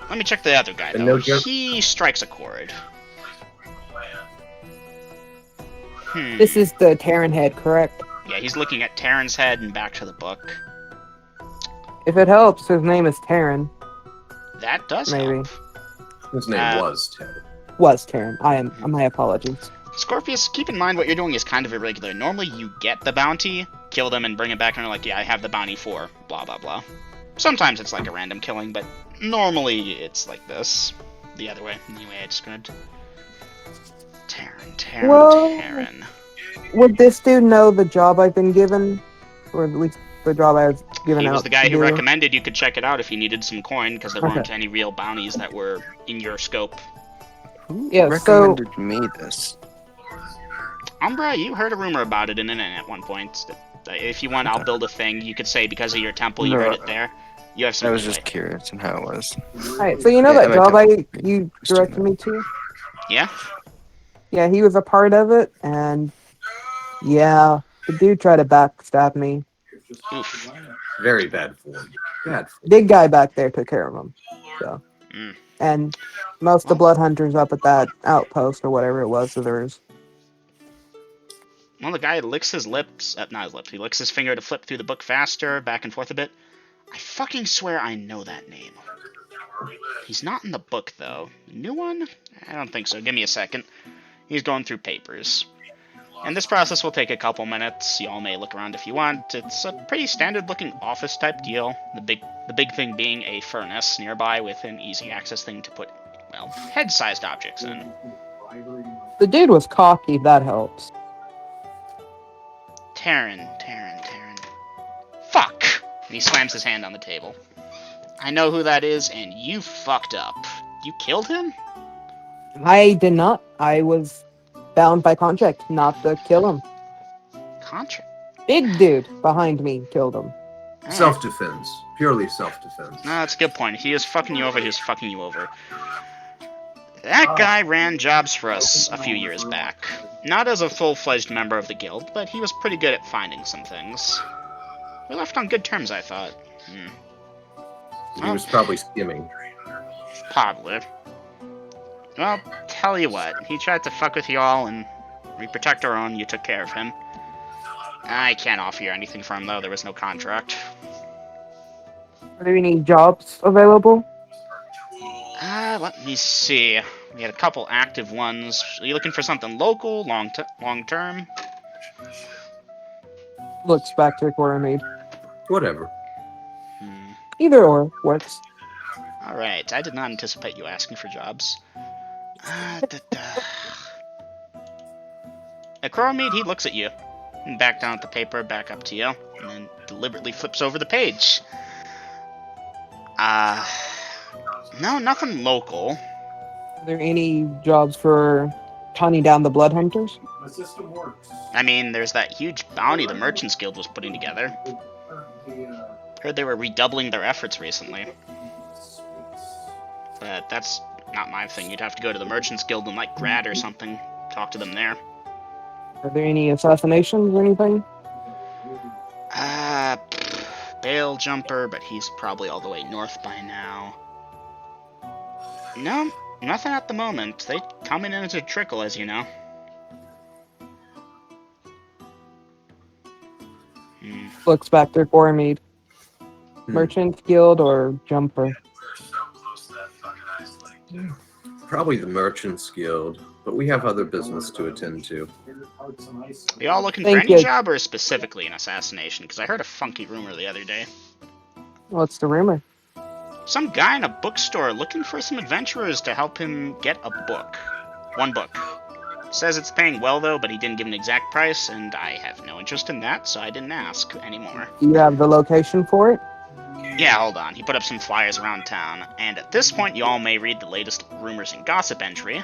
Let me check the other guy, And though. no joke- He strikes a chord. This is the Terran head, correct? Yeah, he's looking at Terran's head and back to the book. If it helps, his name is Terran. That does Maybe. help. His name was Ted. Was Terran. My apologies. Scorpius, keep in mind what you're doing is kind of irregular. Normally you get the bounty, kill them, and bring it back, and you're like, yeah, I have the bounty for blah blah blah. Sometimes it's like a random killing, but normally it's like this. The other way. Anyway, I described. Terran. Well- Would this dude know the job I've been given? Or at least the job I was given He out was the guy to who do? recommended you could check it out if you needed some coin, because there Okay. weren't any real bounties that were in your scope. Who Yeah, so- recommended me this? Umbra, you heard a rumor about it in the internet at one point. If you want, I'll build a thing. You could say because of your temple, you No. heard it there. You have some I was leeway. just curious on how it was. Alright, so you know Yeah, that I job don't- you directed me to? Yeah? Yeah, he was a part of it, and yeah, the dude tried to backstab me. Oof. Very bad form. Bad form. Big guy back there took care of him. So, Mm. and most of the blood hunters up at that outpost or whatever it was of theirs. Well, the guy licks his lips. Not his lips. He licks his finger to flip through the book faster, back and forth a bit. I fucking swear I know that name. He's not in the book, though. New one? I don't think so. Give me a second. He's going through papers. And this process will take a couple minutes. Y'all may look around if you want. It's a pretty standard-looking office-type deal. The big thing being a furnace nearby with an easy access thing to put, well, head-sized objects in. The dude was cocky, that helps. Terran. Fuck! And he slams his hand on the table. I know who that is, and you fucked up. You killed him? I did not. I was bound by contract not to kill him. Contra. Big dude behind me killed him. Alright. Self-defense. Purely self-defense. No, that's a good point. He is fucking you over, he is fucking you over. That guy ran jobs for us a few years back. Not as a full-fledged member of the guild, but he was pretty good at finding some things. We left on good terms, I thought. He was probably skimming. Probably. Well, tell you what, he tried to fuck with you all, and we protect our own, you took care of him. I can't offer you anything for him, though, there was no contract. Are there any jobs available? Let me see. We had a couple active ones. Are you looking for something local, long term? Looks back to where I made. Whatever. Either or works. Alright, I did not anticipate you asking for jobs. At Crowmead, he looks at you. And back down at the paper, back up to you, and then deliberately flips over the page. No, nothing local. Are there any jobs for hunting down the blood hunters? The system works. I mean, there's that huge bounty the Merchants Guild was putting together. Heard they were redoubling their efforts recently. But that's not my thing. You'd have to go to the Merchants Guild in, like, Grad or something. Talk to them there. Are there any assassinations or anything? Bale Jumper, but he's probably all the way north by now. No, nothing at the moment. They come in as a trickle, as you know. Looks back to where I made. Merchant Guild or Jumper? Probably the Merchants Guild, but we have other business to attend to. Are y'all looking for Thank any you. job or specifically an assassination? Because I heard a funky rumor the other day. What's the rumor? Some guy in a bookstore looking for some adventurers to help him get a book. One book. Says it's paying well though, but he didn't give an exact price, and I have no interest in that, so I didn't ask anymore. Do you have the location for it? Yeah, hold on. He put up some flyers around town, and at this point you all may read the latest rumors and gossip entry.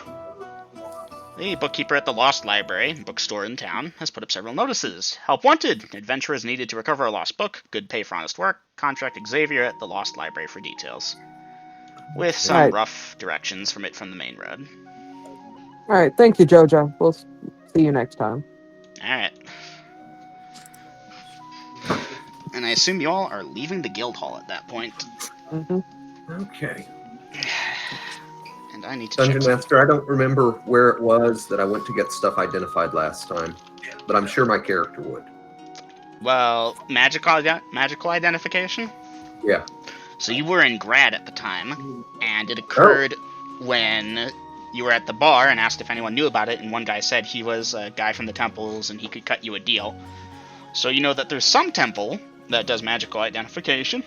The bookkeeper at the Lost Library, bookstore in town, has put up several notices. Help wanted! Adventurers needed to recover a lost book. Good pay for honest work. Contact Xavier at the Lost Library for details. With some Right. rough directions from the main road. Alright, thank you, Jojo. We'll see you next time. Alright. And I assume you all are leaving the guild hall at that point. Mm-hmm. Okay. And I need to Dungeon check. Master, I don't remember where it was that I went to get stuff identified last time, but I'm sure my character would. Well, magical identification? Yeah. So you were in grad at the time, and it occurred when you were at the bar and asked if anyone knew about it, and one guy said he was a guy from the temples and he could cut you a deal. So you know that there's some temple that does magical identification.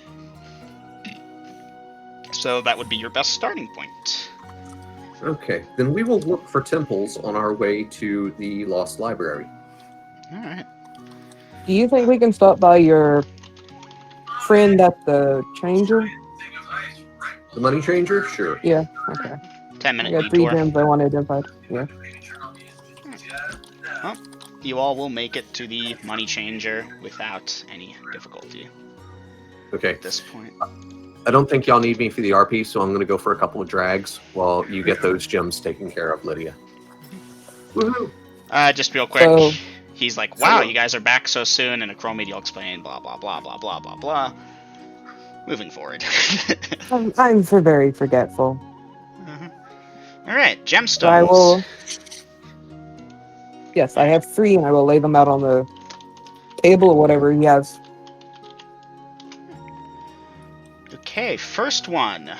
So that would be your best starting point. Okay, then we will look for temples on our way to the Lost Library. Alright. Do you think we can stop by your friend at the changer? The money changer? Sure. Yeah, okay. 10-minute I got 3 detour. gems I want identified. Yeah. Well, you all will make it to the money changer without any difficulty Okay. at this point. I don't think y'all need me for the RP, so I'm going to go for a couple of drags while you get those gems taken care of, Lydia. Woohoo! Just real quick, So- he's like, wow, you guys are back so soon, and Acromid will explain blah blah blah blah blah blah blah. Moving forward. I'm very forgetful. Alright, gemstones. So I will. Yes, I have 3, and I will lay them out on the table or whatever he has. Okay, first one.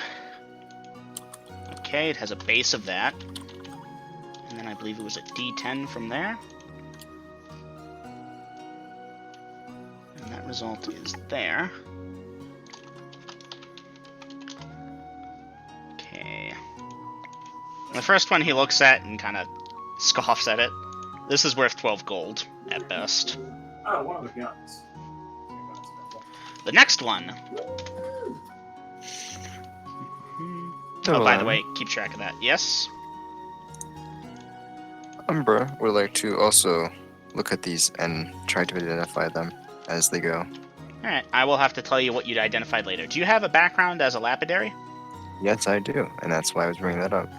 Okay, it has a base of that. And then I believe it was a D10 from there. And that result is there. Okay. The first one he looks at and kind of scoffs at it. This is worth 12 gold, at best. Oh, one of the guns. The next one. Oh, by the way, keep track of that. Yes? Umbra would like to also look at these and try to identify them as they go. Alright, I will have to tell you what you'd identified later. Do you have a background as a lapidary? Yes, I do, and that's why I was bringing that up.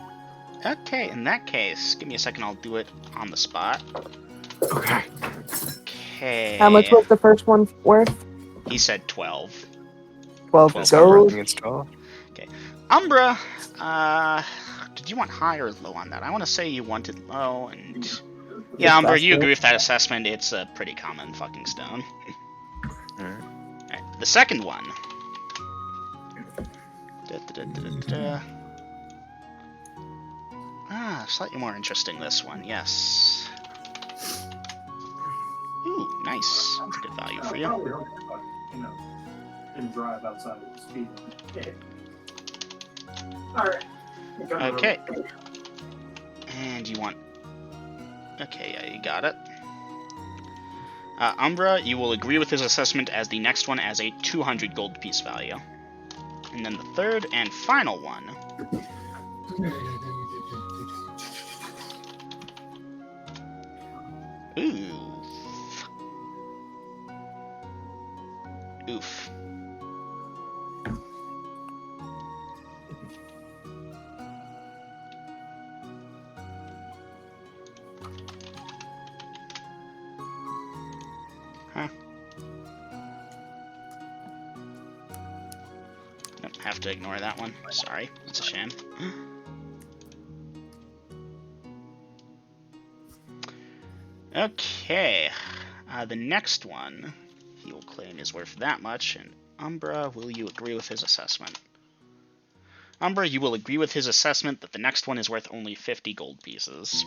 Okay, in that case, give me a second, I'll do it on the spot. Okay. Okay. How much was the first one worth? He said 12. 12 12 gold. I think it's 12. Umbra, did you want high or low on that? I want to say you wanted low, and... Yeah, Umbra, you agree with that assessment. It's a pretty common fucking stone. Alright. Alright, the second one. Da-da-da-da-da. Ah, slightly more interesting, this one, yes. Ooh, nice. That's a good value for you. Probably don't, but, you know, and drive outside of the speed limit. Yeah. Alright. Okay. And you want... Okay, yeah, you got it. Umbra, you will agree with his assessment as the next one as a 200 gold piece value. And then the third and final one. Oof. Oof. Huh. Nope, have to ignore that one. Sorry, it's a shame. Okay, the next one he will claim is worth that much, and Umbra, will you agree with his assessment? Umbra, you will agree with his assessment that the next one is worth only 50 gold pieces.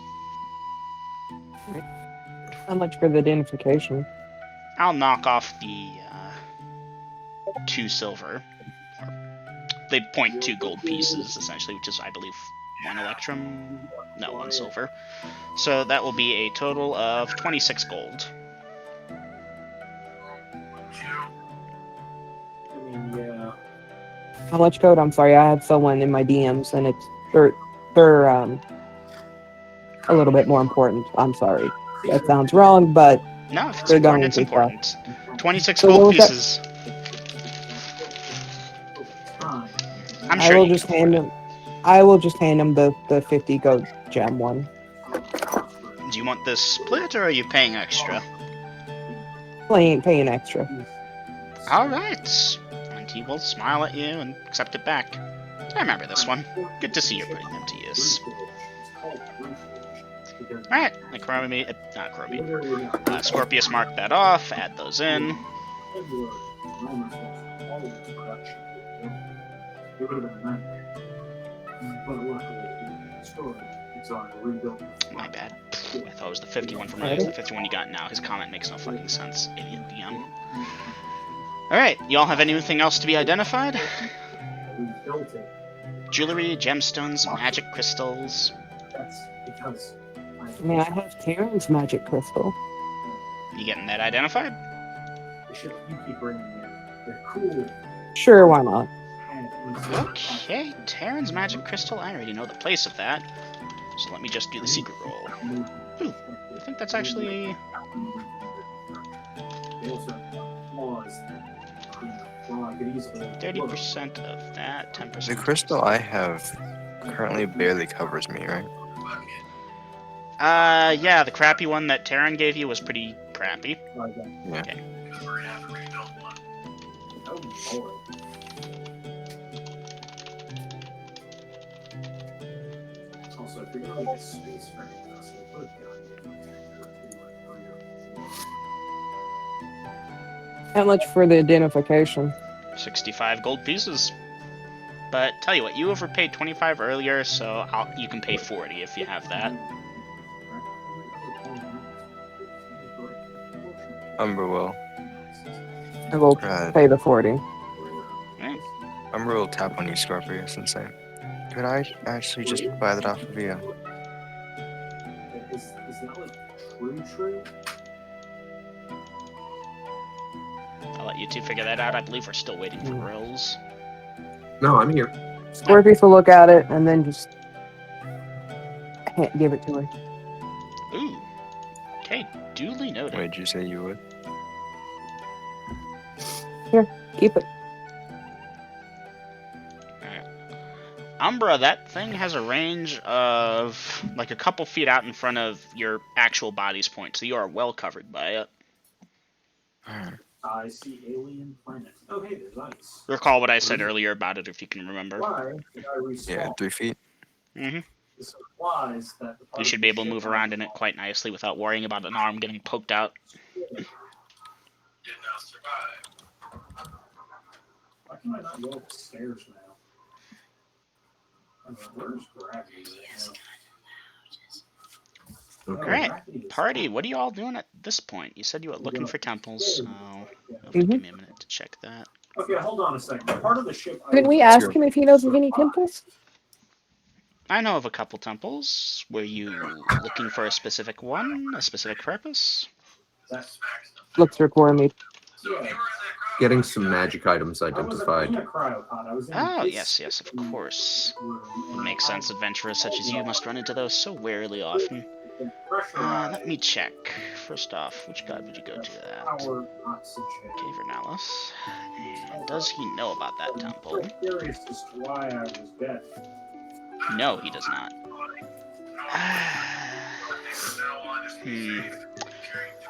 How much for the identification? I'll knock off the 2 silver. Or they point 2 gold pieces, essentially, which is, I believe, 1 electrum, no, 1 silver. So that will be a total of 26 gold. I mean, yeah. How much code? I'm sorry, I had someone in my DMs, and they're a little bit more important. I'm sorry. That sounds wrong, but No, if it's they're important, going it's too far. important. 26 So what gold was that? pieces. Time. I'm I sure will you can just afford hand it. him. I will just hand him the 50 gold gem one. Do you want this split, or are you paying extra? Paying extra. Alright. And he will smile at you and accept it back. I remember this one. Good to see you're putting them to use. Alright, like Scorpius marked that off, add those in. It would have been a nightmare. But luckily, the story, it's on a rebuilt. My bad. I thought it was the 51 from earlier. It's the 51 you got now. His comment makes no fucking sense. Idiot DM. Alright, y'all have anything else to be identified? Rebuilt it. Jewelry, gemstones, magic crystals. That's because. I mean, I have Terran's magic crystal. You getting that identified? The shit you keep bringing in, they're cool. Sure, why not? Okay, Terran's magic crystal. I already know the place of that. So let me just do the secret roll. Ooh, I think that's actually... They also have flaws that, I could easily 30% of that, 10%. The crystal I have currently barely covers me, right? Yeah, the crappy one that Terran gave you was pretty crappy. Yeah. Okay. Also, if you're gonna make a space for anything else, put it How much for the identification? 65 gold pieces. But tell you what, you overpaid 25 earlier, so you can pay 40 if you have that. Umber will. I will Right. pay the 40. Right. Umber will tap on you, Scorpius, and say, "Could I actually just buy that off of you?" Is that like true? I'll let you two figure that out. I believe we're still waiting for rolls. No, I'm here. Scorpius will look at it and then just give it to her. Ooh. Okay, duly noted. Wait, did you say you would? Keep it. Umbra, that thing has a range of like a couple feet out in front of your actual body's point, so you are well covered by it. I see alien planet. Oh, hey, there's ice. Recall what I said earlier about it if you can remember. Why did I Yeah, respawn? 3 feet. Mm-hmm. This implies that the You should be able to move around in it quite nicely without worrying about an arm getting poked out. Why can I not go up the stairs now? I mean, where's gravity? Alright, party, what are you all doing at this point? You said you were looking for temples, so give me a minute to check that. Okay, hold on a second. Part of the ship. Can we ask him if he knows of any temples? I know of a couple temples. Were you looking for a specific one? A specific purpose? Looks record me. Getting some magic items identified. Oh, yes, of course. It makes sense. Adventurers such as you must run into those so rarely often. Let me check. First off, which god would you go to that? Okay, Vernalis. And does he know about that temple? No, he does not.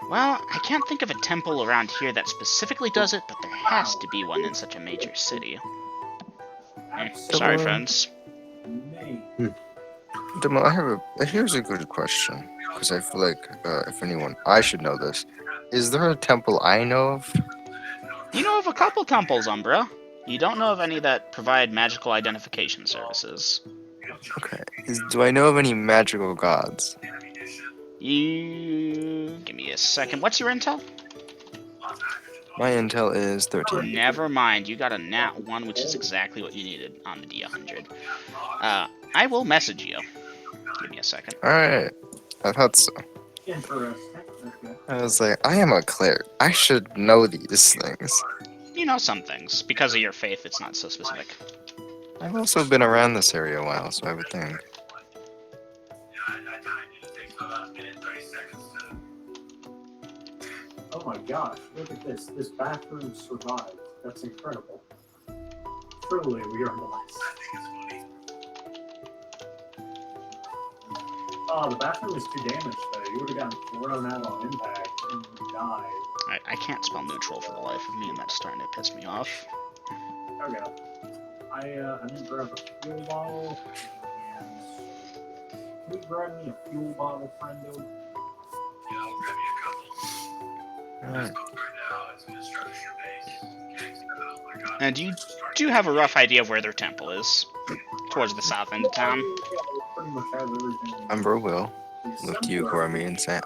Well, I can't think of a temple around here that specifically does it, but there has to be one in such a major city. Sorry, friends. Demo, here's a good question, because I feel like if anyone, I should know this. Is there a temple I know of? You know of a couple temples, Umbra. You don't know of any that provide magical identification services. Okay. Do I know of any magical gods? You... give me a second. What's your intel? My intel is 13. Never mind, you got a nat 1, which is exactly what you needed on the D100. I will message you. Give me a second. Alright. I thought so. Interesting. Okay. I was like, I am a cleric. I should know these things. You know some things. Because of your faith, it's not so specific. I've also been around this area a while, so I would think. Oh my gosh, look at this. This bathroom survived. That's incredible. Truly, we are blessed. Oh, the bathroom is too damaged, though. You would have gotten thrown out on impact and died. I can't spell neutral for the life of me, and that's starting to piss me off. Okay. I need to grab a fuel bottle. And can you grab me a fuel bottle, friendo? Alright. And you do have a rough idea of where their temple is. Towards the south end of town. Pretty much have everything. Umbra will look to you, Gormy, and say,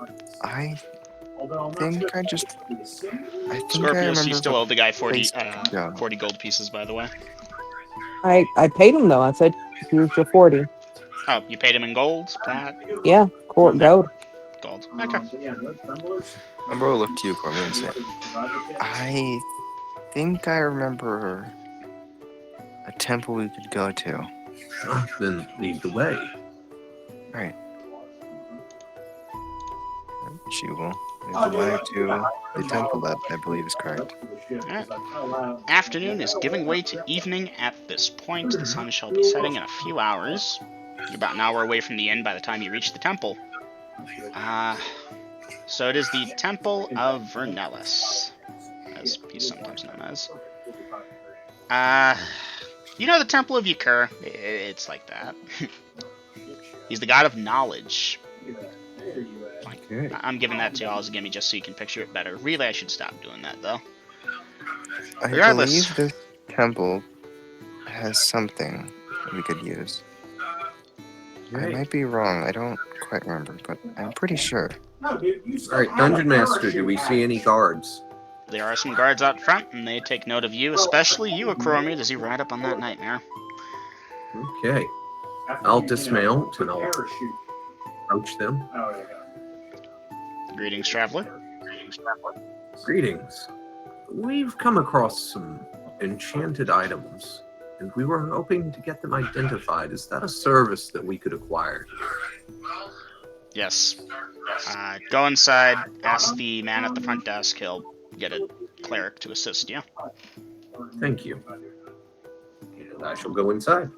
I think I just... I think I Scorpius, remember... you still owe the guy 40, Yeah. 40 gold pieces, by the way. I paid him though. I said here's your 40. Oh, you paid him in gold? That? Yeah, court gold. Gold. Okay. Umbra will look to you, Gormy, and say, I think I remember a temple we could go to. Then lead the way. Right. She will lead the way to the temple that I believe is correct. Afternoon is giving way to evening at this point. The sun shall be setting in a few hours. You're about an hour away from the inn by the time you reach the temple. So it is the Temple of Vernellus, as he's sometimes known as. You know the Temple of Euchre? It's like that. He's the god of knowledge. Okay. I'm giving that to y'all as a gimme just so you can picture it better. Really, I should stop doing that, though. I Regardless. believe this temple has something we could use. I might be wrong. I don't quite remember, but I'm pretty sure. Alright, Dungeon Master, do we see any guards? There are some guards out front, and they take note of you, especially you, Acromid, as you ride up on that nightmare. Okay. I'll dismount and I'll approach them. Greetings, traveler. Greetings. We've come across some enchanted items, and we were hoping to get them identified. Is that a service that we could acquire? Yes. Go inside, ask the man at the front desk. He'll get a cleric to assist you. Thank you. And I shall go inside.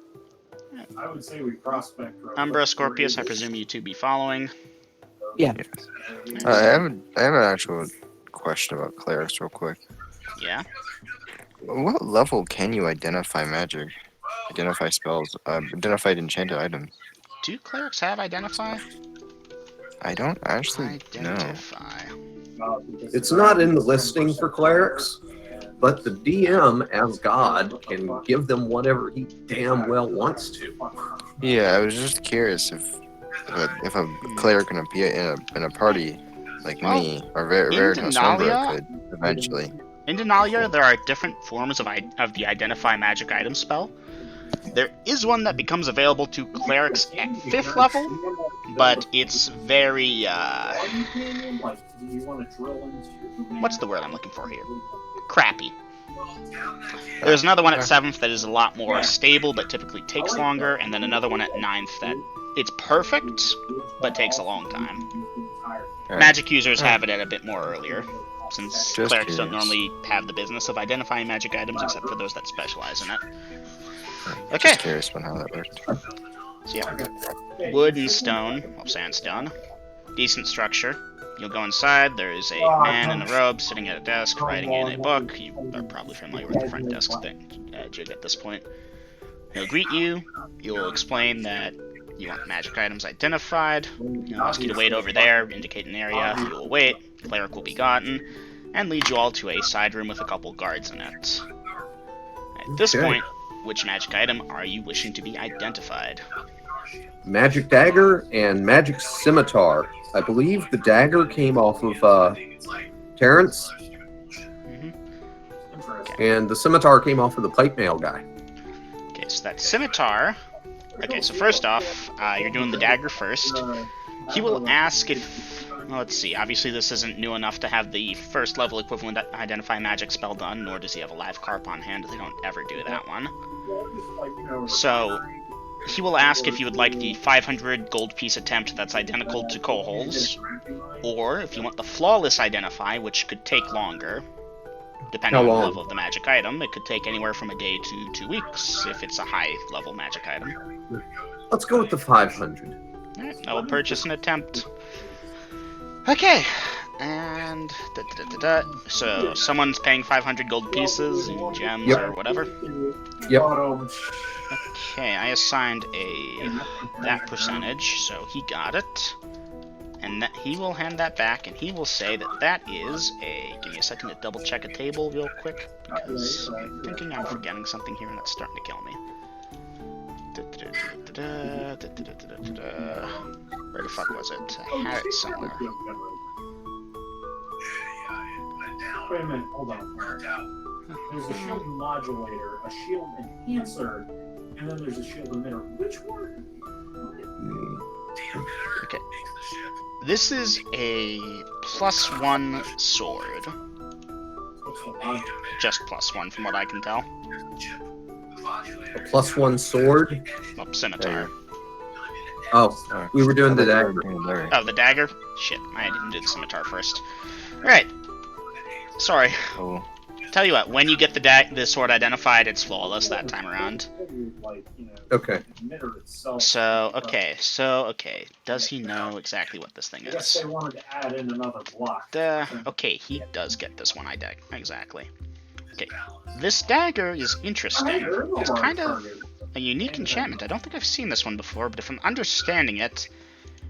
I would say we prospect. Umbra, Scorpius, I presume you two be following. Yeah. Yes. I have an actual question about clerics real quick. Yeah? What level can you identify magic? Identify spells? Identify enchanted items? Do clerics have identify? I don't actually know. Identify. It's not in the listing for clerics, but the DM, as God, can give them whatever he damn well wants to. Yeah, I was just curious if a cleric can be in a party like me or Veritas Umbra Denalia? could eventually. In Denalia, there are different forms of the Identify Magic Item spell. There is one that becomes available to clerics at 5th level, but it's very, what's the word I'm looking for here? Crappy. There's another one at 7th that is a lot more stable, but typically takes longer, and then another one at 9th that it's perfect, but takes a long time. Right. Magic users have it at a bit more earlier, since Just clerics don't curious. normally have the business of identifying magic items except for those that specialize in it. Just Okay, curious about how that worked. so yeah, wood and stone, well, sandstone, decent structure. You'll go inside, there is a man in a robe sitting at a desk writing in a book. You are probably familiar with the front desk jig at this point. He'll greet you, you'll explain that you want magic items identified, he'll ask you to wait over there, indicate an area, you will wait, cleric will be gotten, and lead you all to a side room with a couple guards in it. At this Okay. point, which magic item are you wishing to be identified? Magic dagger and magic scimitar. I believe the dagger came off of Terrence. And the scimitar came off of the plate mail guy. Okay, so that scimitar. Okay, so first off, you're doing the dagger first. He will ask if. Well, let's see. Obviously, this isn't new enough to have the first level equivalent identify magic spell done, nor does he have a live carp on hand. They don't ever do that one. So, he will ask if you would like the 500 gold piece attempt that's identical to Kohol's, or if you want the flawless identify, which could take longer. Depending on the level of the magic item, it could take anywhere from a day to 2 weeks if it's a high-level magic item. Let's go with the 500. Alright, I will purchase an attempt. Okay, and so someone's paying 500 gold pieces in gems or whatever. Yep. Okay, I assigned that percentage, so he got it, and that he will hand that back, and he will say that that is a. Give me a second to double check a table real quick, because I'm thinking I'm forgetting something here, and that's starting to kill me. Where the fuck was it? I had it somewhere. Wait a minute, hold on. There's a shield modulator, a shield enhancer, and then there's a shield emitter. Which one? Okay. This is a +1 sword. Just +1 from what I can tell. A +1 sword. Oh, scimitar. Oh, we were doing the dagger. Oh, the dagger? Shit, I didn't do the scimitar first. Alright. Sorry. Oh. Tell you what, when you get the sword identified, it's flawless that time around. Okay. So, okay. Does he know exactly what this thing is? They wanted to add in another block. Okay, he does get this one exactly. Okay, this dagger is interesting. It's kind of a unique enchantment. I don't think I've seen this one before, but if I'm understanding it,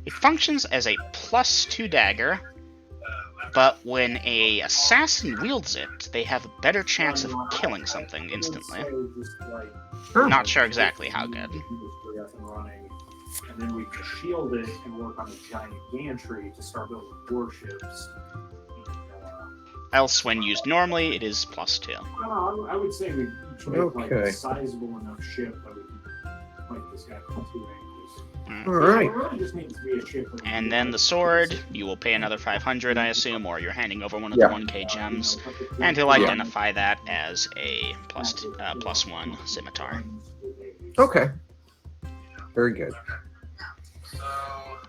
it functions as a +2 dagger, but when a assassin wields it, they have a better chance of killing something instantly. Not sure exactly how good. And then we can shield it and work on a giant gantry to start building warships. Else, when used normally, it is +2. I would say we each make like a sizable enough ship that we can fight this guy from 2 angles. Alright. It really just needs to be a ship. And then the sword, you will pay another 500, I assume, or you're handing over one of the 1k gems, and he'll identify that as a +1 scimitar. Okay. Very good.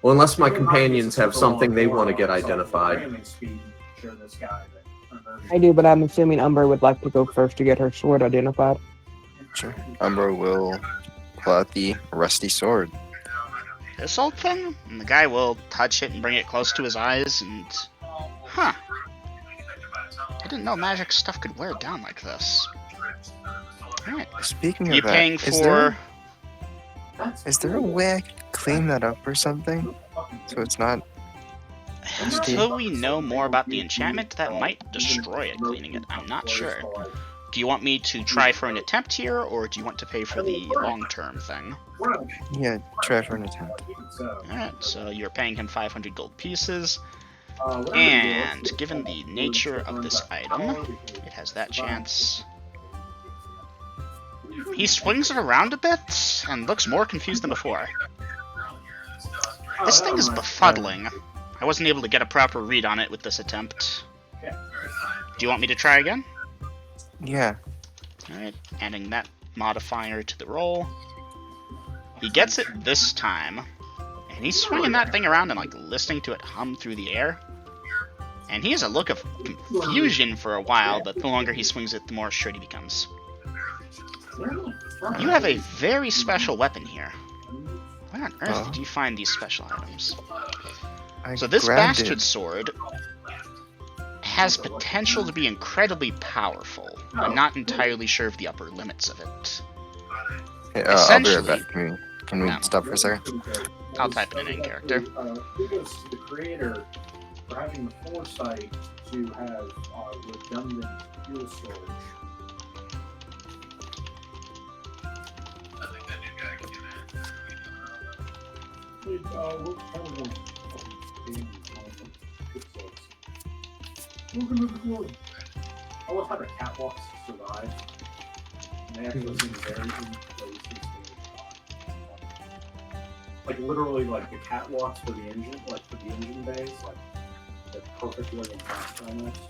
Well, unless my companions have something they want to get identified. I do, but I'm assuming Umber would like to go first to get her sword identified. Sure. Umbra will pull out the rusty sword. This old thing? And the guy will touch it and bring it close to his eyes and... Huh. I didn't know magic stuff could wear down like this. Alright. Speaking You of that, paying for... is there a way I could clean that up or something? So it's not... Until we know more about the enchantment, that might destroy it, cleaning it. I'm not sure. Do you want me to try for an attempt here, or do you want to pay for the long-term thing? Yeah, try for an attempt. Alright, so you're paying him 500 gold pieces. And given the nature of this item, it has that chance. He swings it around a bit, and looks more confused than before. This thing is befuddling. I wasn't able to get a proper read on it with this attempt. Do you want me to try again? Yeah. Alright, adding that modifier to the roll. He gets it this time, and he's swinging that thing around and like listening to it hum through the air. And he has a look of confusion for a while, but the longer he swings it, the more assured he becomes. You have a very special weapon here. Where on earth did you find these special items? So this bastard sword has potential to be incredibly powerful. I'm not entirely sure of the upper limits of it. Hey, I'll be right back. Can we stop for a second? I'll type it in character. Kudos to the creator for having the foresight to have redundant fuel storage. We're gonna move forward. I love how the catwalks survive. And they actually seem very in-place. Like literally, like the catwalks for the engine, like for the engine bays, like they're perfectly intact almost.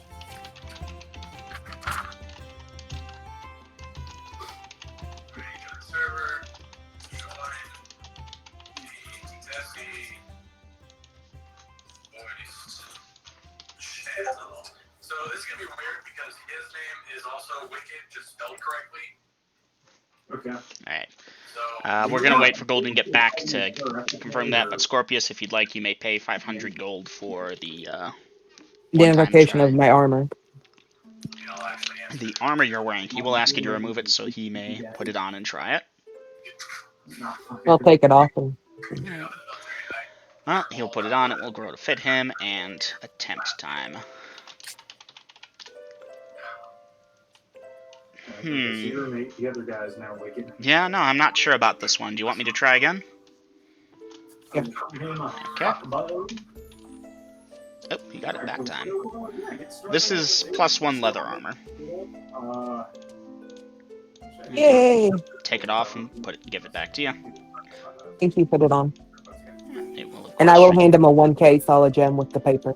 So this is gonna be weird because his name is also Wicked, just spelled correctly. Okay. Alright. So We're gonna wait for Golden to get back to confirm that, but Scorpius, if you'd like, you may pay 500 gold for the one-time Identification try. of my armor. I'll actually answer. The armor you're wearing, he will ask you to remove it so he may put it on and try it. I'll take it off. And... Well, he'll put it on, it will grow to fit him, and attempt time. The other guy is now Wicked. Yeah, no, I'm not sure about this one. Do you want me to try again? Yeah. Okay. Oh, he got it that time. This is +1 leather armor. Yay! Take it off and give it back to you. I think you put it on. It will, of And I course, will hand him a 1k solid gem with the paper.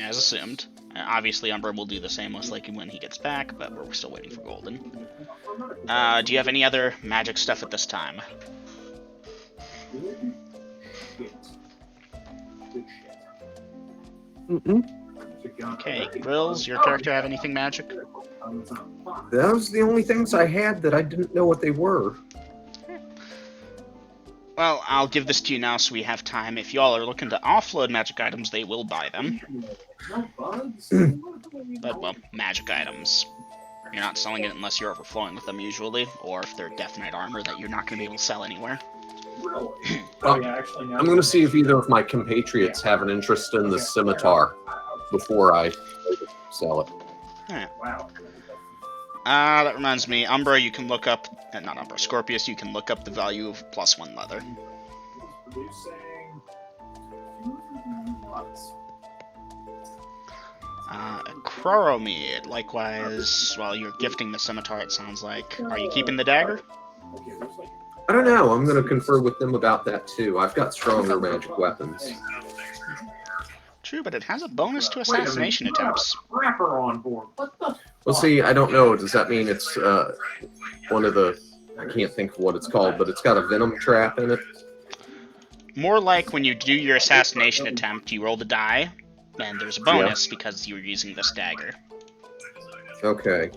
as assumed. Obviously, Umbra will do the same most likely when he gets back, but we're still waiting for Golden. Do you have any other magic stuff at this time? Okay, Grills, your character have anything magic? Those are the only things I had that I didn't know what they were. Well, I'll give this to you now so we have time. If y'all are looking to offload magic items, they will buy them. But, well, magic items. You're not selling it unless you're overflowing with them, usually, or if they're Death Knight armor that you're not going to be able to sell anywhere. I'm going to see if either of my compatriots have an interest in the scimitar before I sell it. Alright. That reminds me, Umbra, you can look up, not Umbra, Scorpius, you can look up the value of +1 leather. Croromid, likewise, while you're gifting the scimitar, it sounds like. Are you keeping the dagger? I don't know. I'm going to confer with them about that too. I've got stronger magic weapons. True, but it has a bonus to assassination attempts. Well, see, I don't know. Does that mean it's one of the... I can't think of what it's called, but it's got a venom trap in it? More like when you do your assassination attempt, you roll the die, and there's a bonus because you're using this dagger. Okay.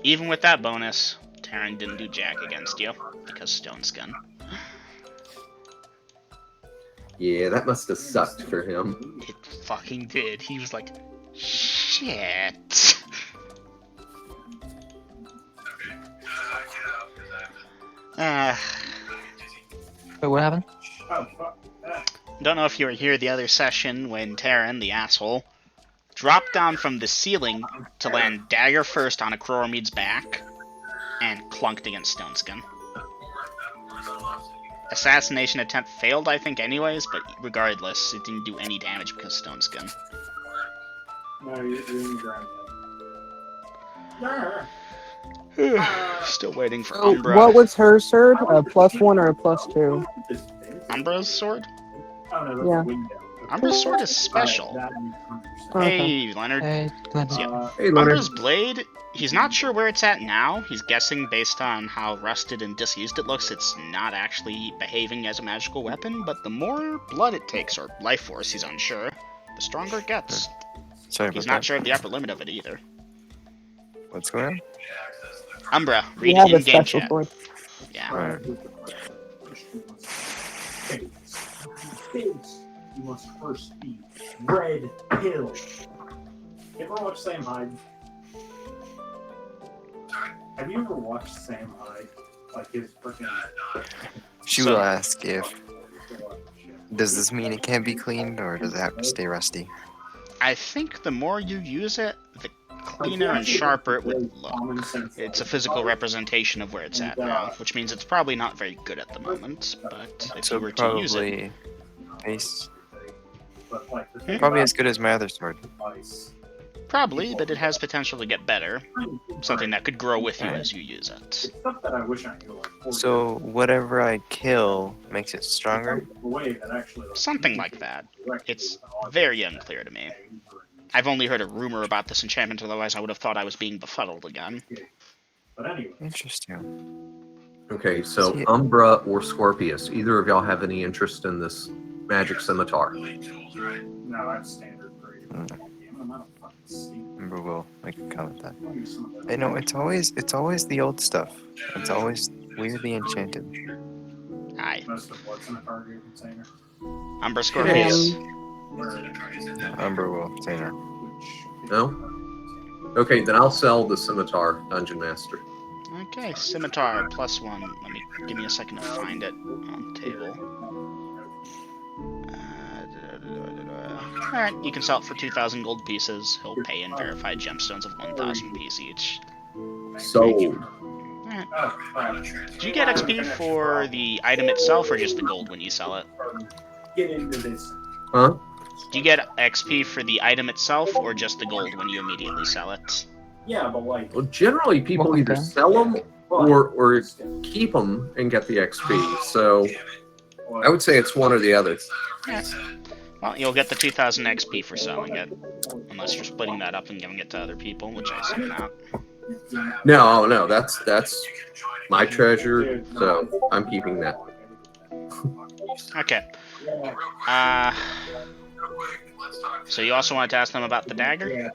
Even with that bonus, Terran didn't do jack against you, because Stone Skin. Yeah, that must have sucked for him. It fucking did. He was like, shit. Wait, what happened? Don't know if you were here the other session when Terran, the asshole, dropped down from the ceiling to land dagger first on a Croromid's back and clunked against Stone Skin. Assassination attempt failed, I think, anyways, but regardless, it didn't do any damage because Stone Skin. No, you're in the ground. Still waiting for Umbra. What was her sword? A +1 or a +2? Umbra's sword? Yeah. Umbra's sword is special. Hey, Leonard. Hey, Glenn. Hey, Leonard. Umbra's blade, he's not sure where it's at now. He's guessing based on how rusted and disused it looks, it's not actually behaving as a magical weapon, but the more blood it takes, or life force, he's unsure, the stronger it gets. Sorry about He's not that. sure of the upper limit of it either. What's going on? Umbra, We read have a in-game special chat. sword. Yeah. Alright. You must first be Red Hill. You ever watch Sam Hyde? Have you ever watched Sam Hyde? Like his freaking. She will ask if, does this mean it can't be cleaned, or does it have to stay rusty? I think the more you use it, the cleaner and sharper it would look. It's a physical representation of where it's at now, which means it's probably not very good at the moment, but if So you were to use it... probably base, But like the Hmm? thing probably about as good as my other sword. ice, Probably, but it has potential to get better. Something that could grow with you Alright. as you use it. It's stuff that I wish I knew. Like, So whatever I kill makes it stronger. the way that actually, like, Something like that. It's very unclear to me. I've only heard a rumor about this enchantment, otherwise I would have thought I was being befuddled again. But anyway, Interesting. Okay, so See- Umbra or Scorpius, either of y'all have any interest in this magic scimitar? no, that's standard for you. I'm not a fucking Steve. Remember, we'll make a comment that. I'll use some of that. I know it's always the old stuff. It's always weirdly enchanted. Aye. Most of what's in a target container. Umbra Scorpius. Umber will say no. Which, No? Okay, then I'll sell the scimitar, Dungeon Master. Okay, scimitar +1. Give me a second to find it on the table. Alright, you can sell it for 2,000 gold pieces. He'll pay in verified gemstones of 1,000 piece each. Sold. Alright. Oh, alright. Do you get XP for the item itself or just the gold when you sell it? Get into this. Huh? Do you get XP for the item itself or just the gold when you immediately sell it? Yeah, but like, Well, generally people Well, either okay. sell them or keep them and get the XP. So I would say it's one or the other. Well, you'll get the 2,000 XP for selling it. Unless you're splitting that up and giving it to other people, which I assume not. No, that's my treasure, so I'm keeping that. Okay. So you also wanted to ask them about the dagger?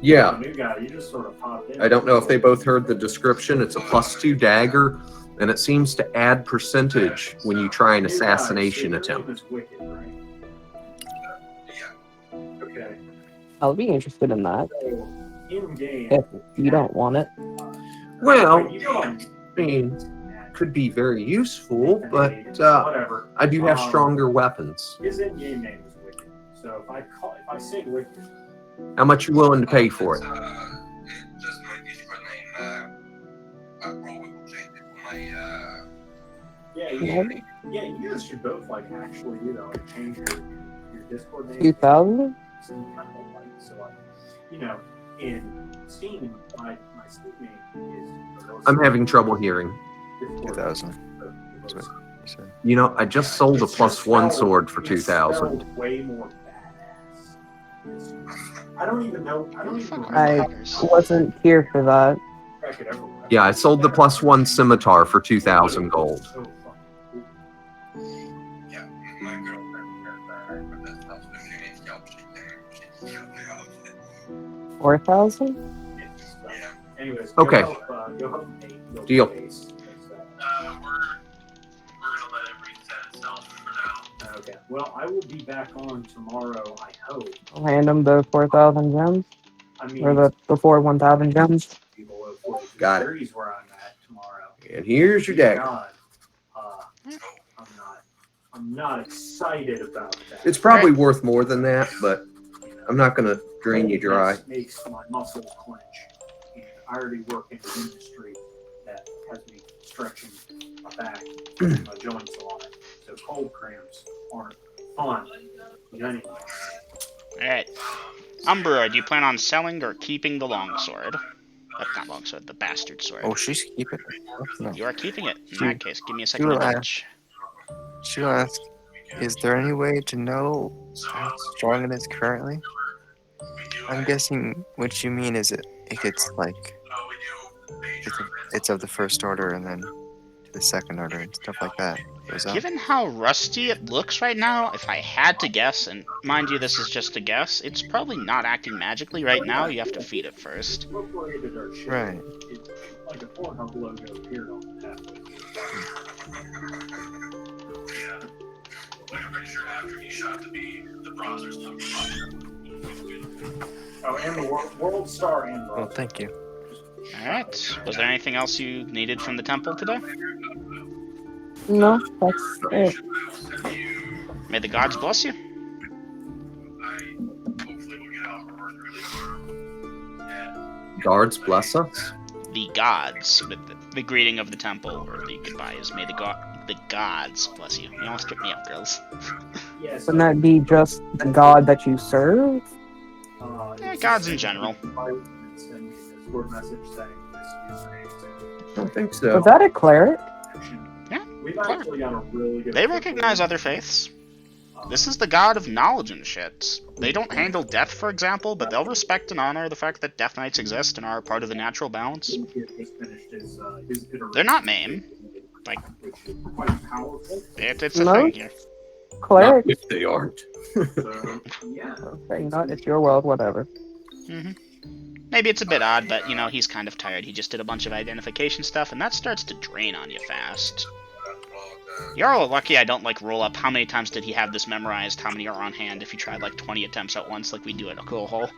Yeah, New guy, you just sort of popped in. I don't know if they both heard the description. It's a +2 dagger, and it seems to add percentage when you try an New guy, assassination so your attempt. name is Wicked, right? Okay. I'll be interested in that So, in game. if you don't want it. Well, you know, I mean, could be very useful, but whatever. I do have stronger weapons. His in-game name is Wicked. So if I say Wicked, How much you willing to pay for it? yeah, you guys should both like actually, like change your Discord name. 2,000? Some kind of like, so like, in Steam, my Steam name is. I'm having trouble hearing. 2,000. That's what you said. You know, I just sold a It's just +1 spelled- sword for it's 2,000. spelled Way more badass. I don't even know. I don't even Fuck know. are I daggers? wasn't here for that. I could ever- Yeah, I sold the +1 scimitar for 2,000 gold. So fucking cool. 4,000? Anyways, Okay. Go help Nate build Deal. the base. We're gonna let it reset itself for now. Okay. Well, I will be back on tomorrow. I hope. I'll hand him the 4,000 gems. I mean, Or the 1,000 gems. below 42 Got it. degrees where I'm at tomorrow. And here's your dagger. God, I'm not excited about that. It's probably worth more than that, but I'm not going to drain you dry. Makes my muscles clench. And I already work in an industry that has me stretching my back and my joints a lot. So cold cramps aren't fun. But anyway, Alright. Umbra, do you plan on selling or keeping the longsword? Not longsword, the bastard sword. Oh, she's keeping it. No. You are keeping it. In She- that case, give me a second will to ask. touch. She'll ask, is there any way to know how strong it is currently? I'm guessing what you mean is it gets like it's of the first order and then to the second order and stuff like that. Goes up. Given how rusty it looks right now, if I had to guess, and mind you, this is just a guess, it's probably not acting magically right now. You have to feed it first. before we get our shit, Right. it, like a Pornhub logo appeared on the tab. Yeah. Like, I'm pretty sure after he shot the bee, the browser stopped. Oh, and the World Star and Well, thank you. Alright. Was there anything else you needed from the temple today? No, that's it. May the gods bless you. Hopefully we'll get out of work really. Guards bless us. The gods, with the greeting of the temple, or the goodbye is may the gods bless you. You almost tripped me up, girls. Yes. Wouldn't that be just the god that you serve? Yeah, gods in general. Send me a Discord message saying this username I don't think so. Was that a cleric? Yeah, We've clear. actually got a really good. They recognize other faiths. This is the god of knowledge and shit. They don't handle death, for example, but they'll respect and honor the fact that death knights exist and are part of the natural balance. Just finished his They're not MAME. Like, which is quite powerful. it's a No? thing here. Not Cleric? if they aren't. So yeah. Okay, not it's your world, whatever. Maybe it's a bit odd, but, you know, he's kind of tired. He just did a bunch of identification stuff, and that starts to drain on you fast. You're all lucky I don't, like, roll up how many times did he have this memorized, how many are on hand if you tried, like, 20 attempts at once like we do at a cool hole.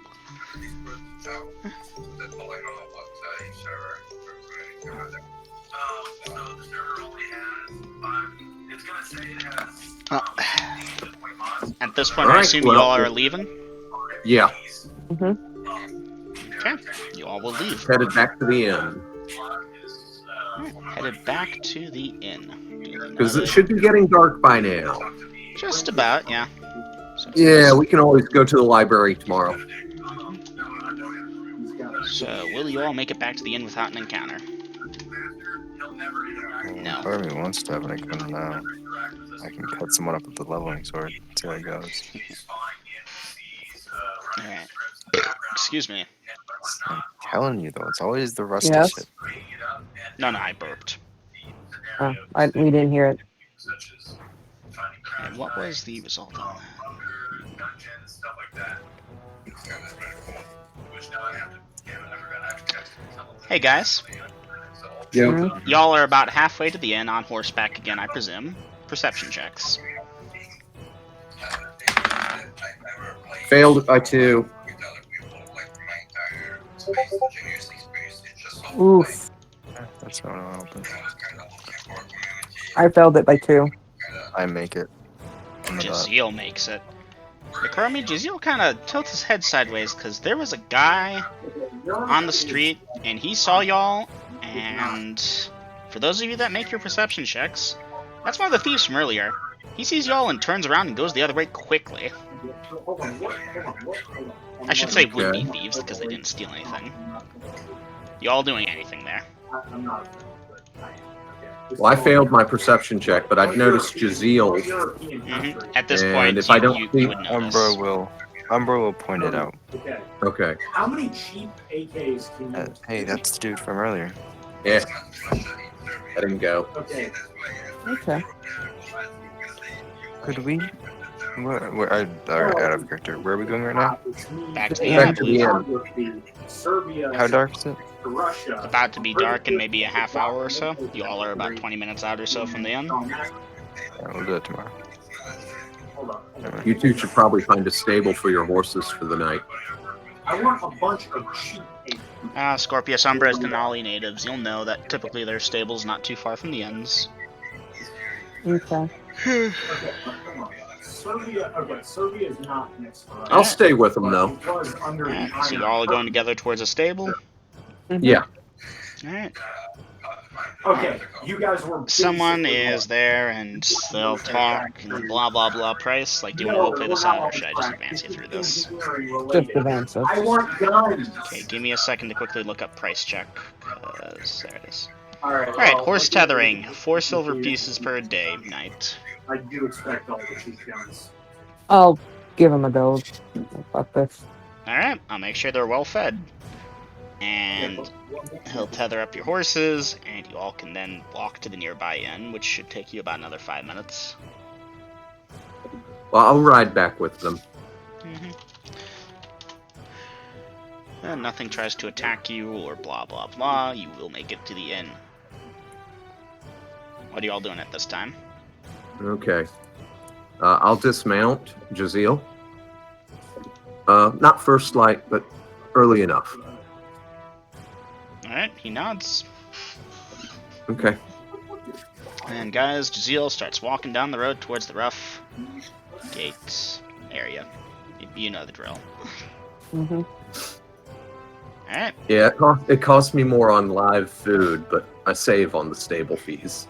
At this point, I Alright, assume well, you all are leaving? Yeah, Okay, you all will leave. headed back to the inn. Headed back to the inn. Because it should be getting dark by now. Just about, yeah. So, Yeah, we can always go to the library tomorrow. So, will you all make it back to the inn without an encounter? No. Part of me wants to have an encounter now. I can cut someone up with the leveling sword. See how it goes. Alright. Excuse me. I'm telling you though, it's always the rusty Yes? shit. No, I burped. Oh, we didn't hear it. And what was the result on that? Hey guys, Yeah. y'all are about halfway to the inn on horseback again, I presume. Perception checks. Failed by 2. Oof. That's not what I open. I failed it by 2. I make it. I'm about- Jaziel makes it. The Chromie, Jaziel kind of tilts his head sideways because there was a guy on the street and he saw y'all, and for those of you that make your perception checks, that's one of the thieves from earlier. He sees y'all and turns around and goes the other way quickly. I should say would-be thieves because they didn't steal anything. Y'all doing anything there? Well, I failed my perception check, but I've noticed Jaziel. At this And point, if I don't you think would notice. Umbra will point it out. Okay. Okay. How many cheap AKs can you? Hey, that's the dude from earlier. Yeah. Let him go. Okay. Okay. Could we? We're out of character. Where are we going right now? Back to the Yeah. inn, please. How dark is it? About to be dark in maybe a half hour or so. You all are about 20 minutes out or so from the inn. Yeah, we'll do it tomorrow. You two should probably find a stable for your horses for the night. I want a bunch of cheap AKs. Scorpius Umbra is Denalia natives. You'll know that typically their stable's not too far from the inns. Okay. Okay, come on. Serbia is not next to us. I'll stay with them though. It was under the Alright, so you're all going together towards a stable? Yeah. Alright. Okay, you guys were. Someone basically is there and they'll talk and blah blah blah price. Like, do you want to go play this out or should I just advance you through this? Just advance us. I want guns. Okay, give me a second to quickly look up price check. There it is. Alright, Alright, horse tethering. 4 silver pieces per day, night. I do expect all the cheap guns. I'll give him a dose. Fuck this. Alright, I'll make sure they're well fed. And he'll tether up your horses, and you all can then walk to the nearby inn, which should take you about another 5 minutes. Well, I'll ride back with them. And nothing tries to attack you or blah blah blah. You will make it to the inn. What are you all doing at this time? Okay. I'll dismount Jaziel. Not first light, but early enough. Alright, he nods. Okay. And guys, Jaziel starts walking down the road towards the rough gates area. You know the drill. Mm-hmm. Alright. Yeah, it costs me more on live food, but I save on the stable fees.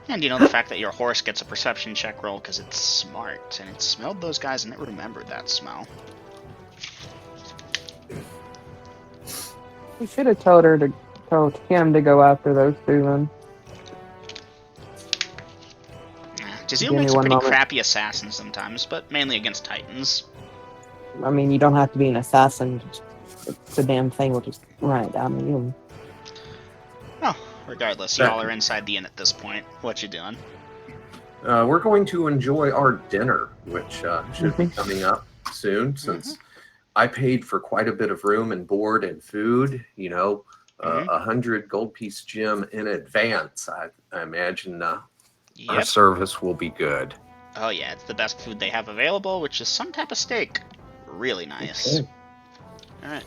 And you know the fact that your horse gets a perception check roll because it's smart, and it smelled those guys and it remembered that smell. We should have told him to go after those two then. Jazeel Give me makes a one pretty moment. crappy assassin sometimes, but mainly against Titans. I mean, you don't have to be an assassin. It's a damn thing. We'll just run it down the room. Oh, regardless, y'all are inside the inn at this point. What you doing? We're going to enjoy our dinner, which should be Mhm. coming up soon, since I paid for quite a bit of room and board and food. You know, Mhm. 100 gold piece gem in advance. I imagine our Yep. service will be good. Oh yeah, it's the best food they have available, which is some type of steak. Really nice. Okay. Alright.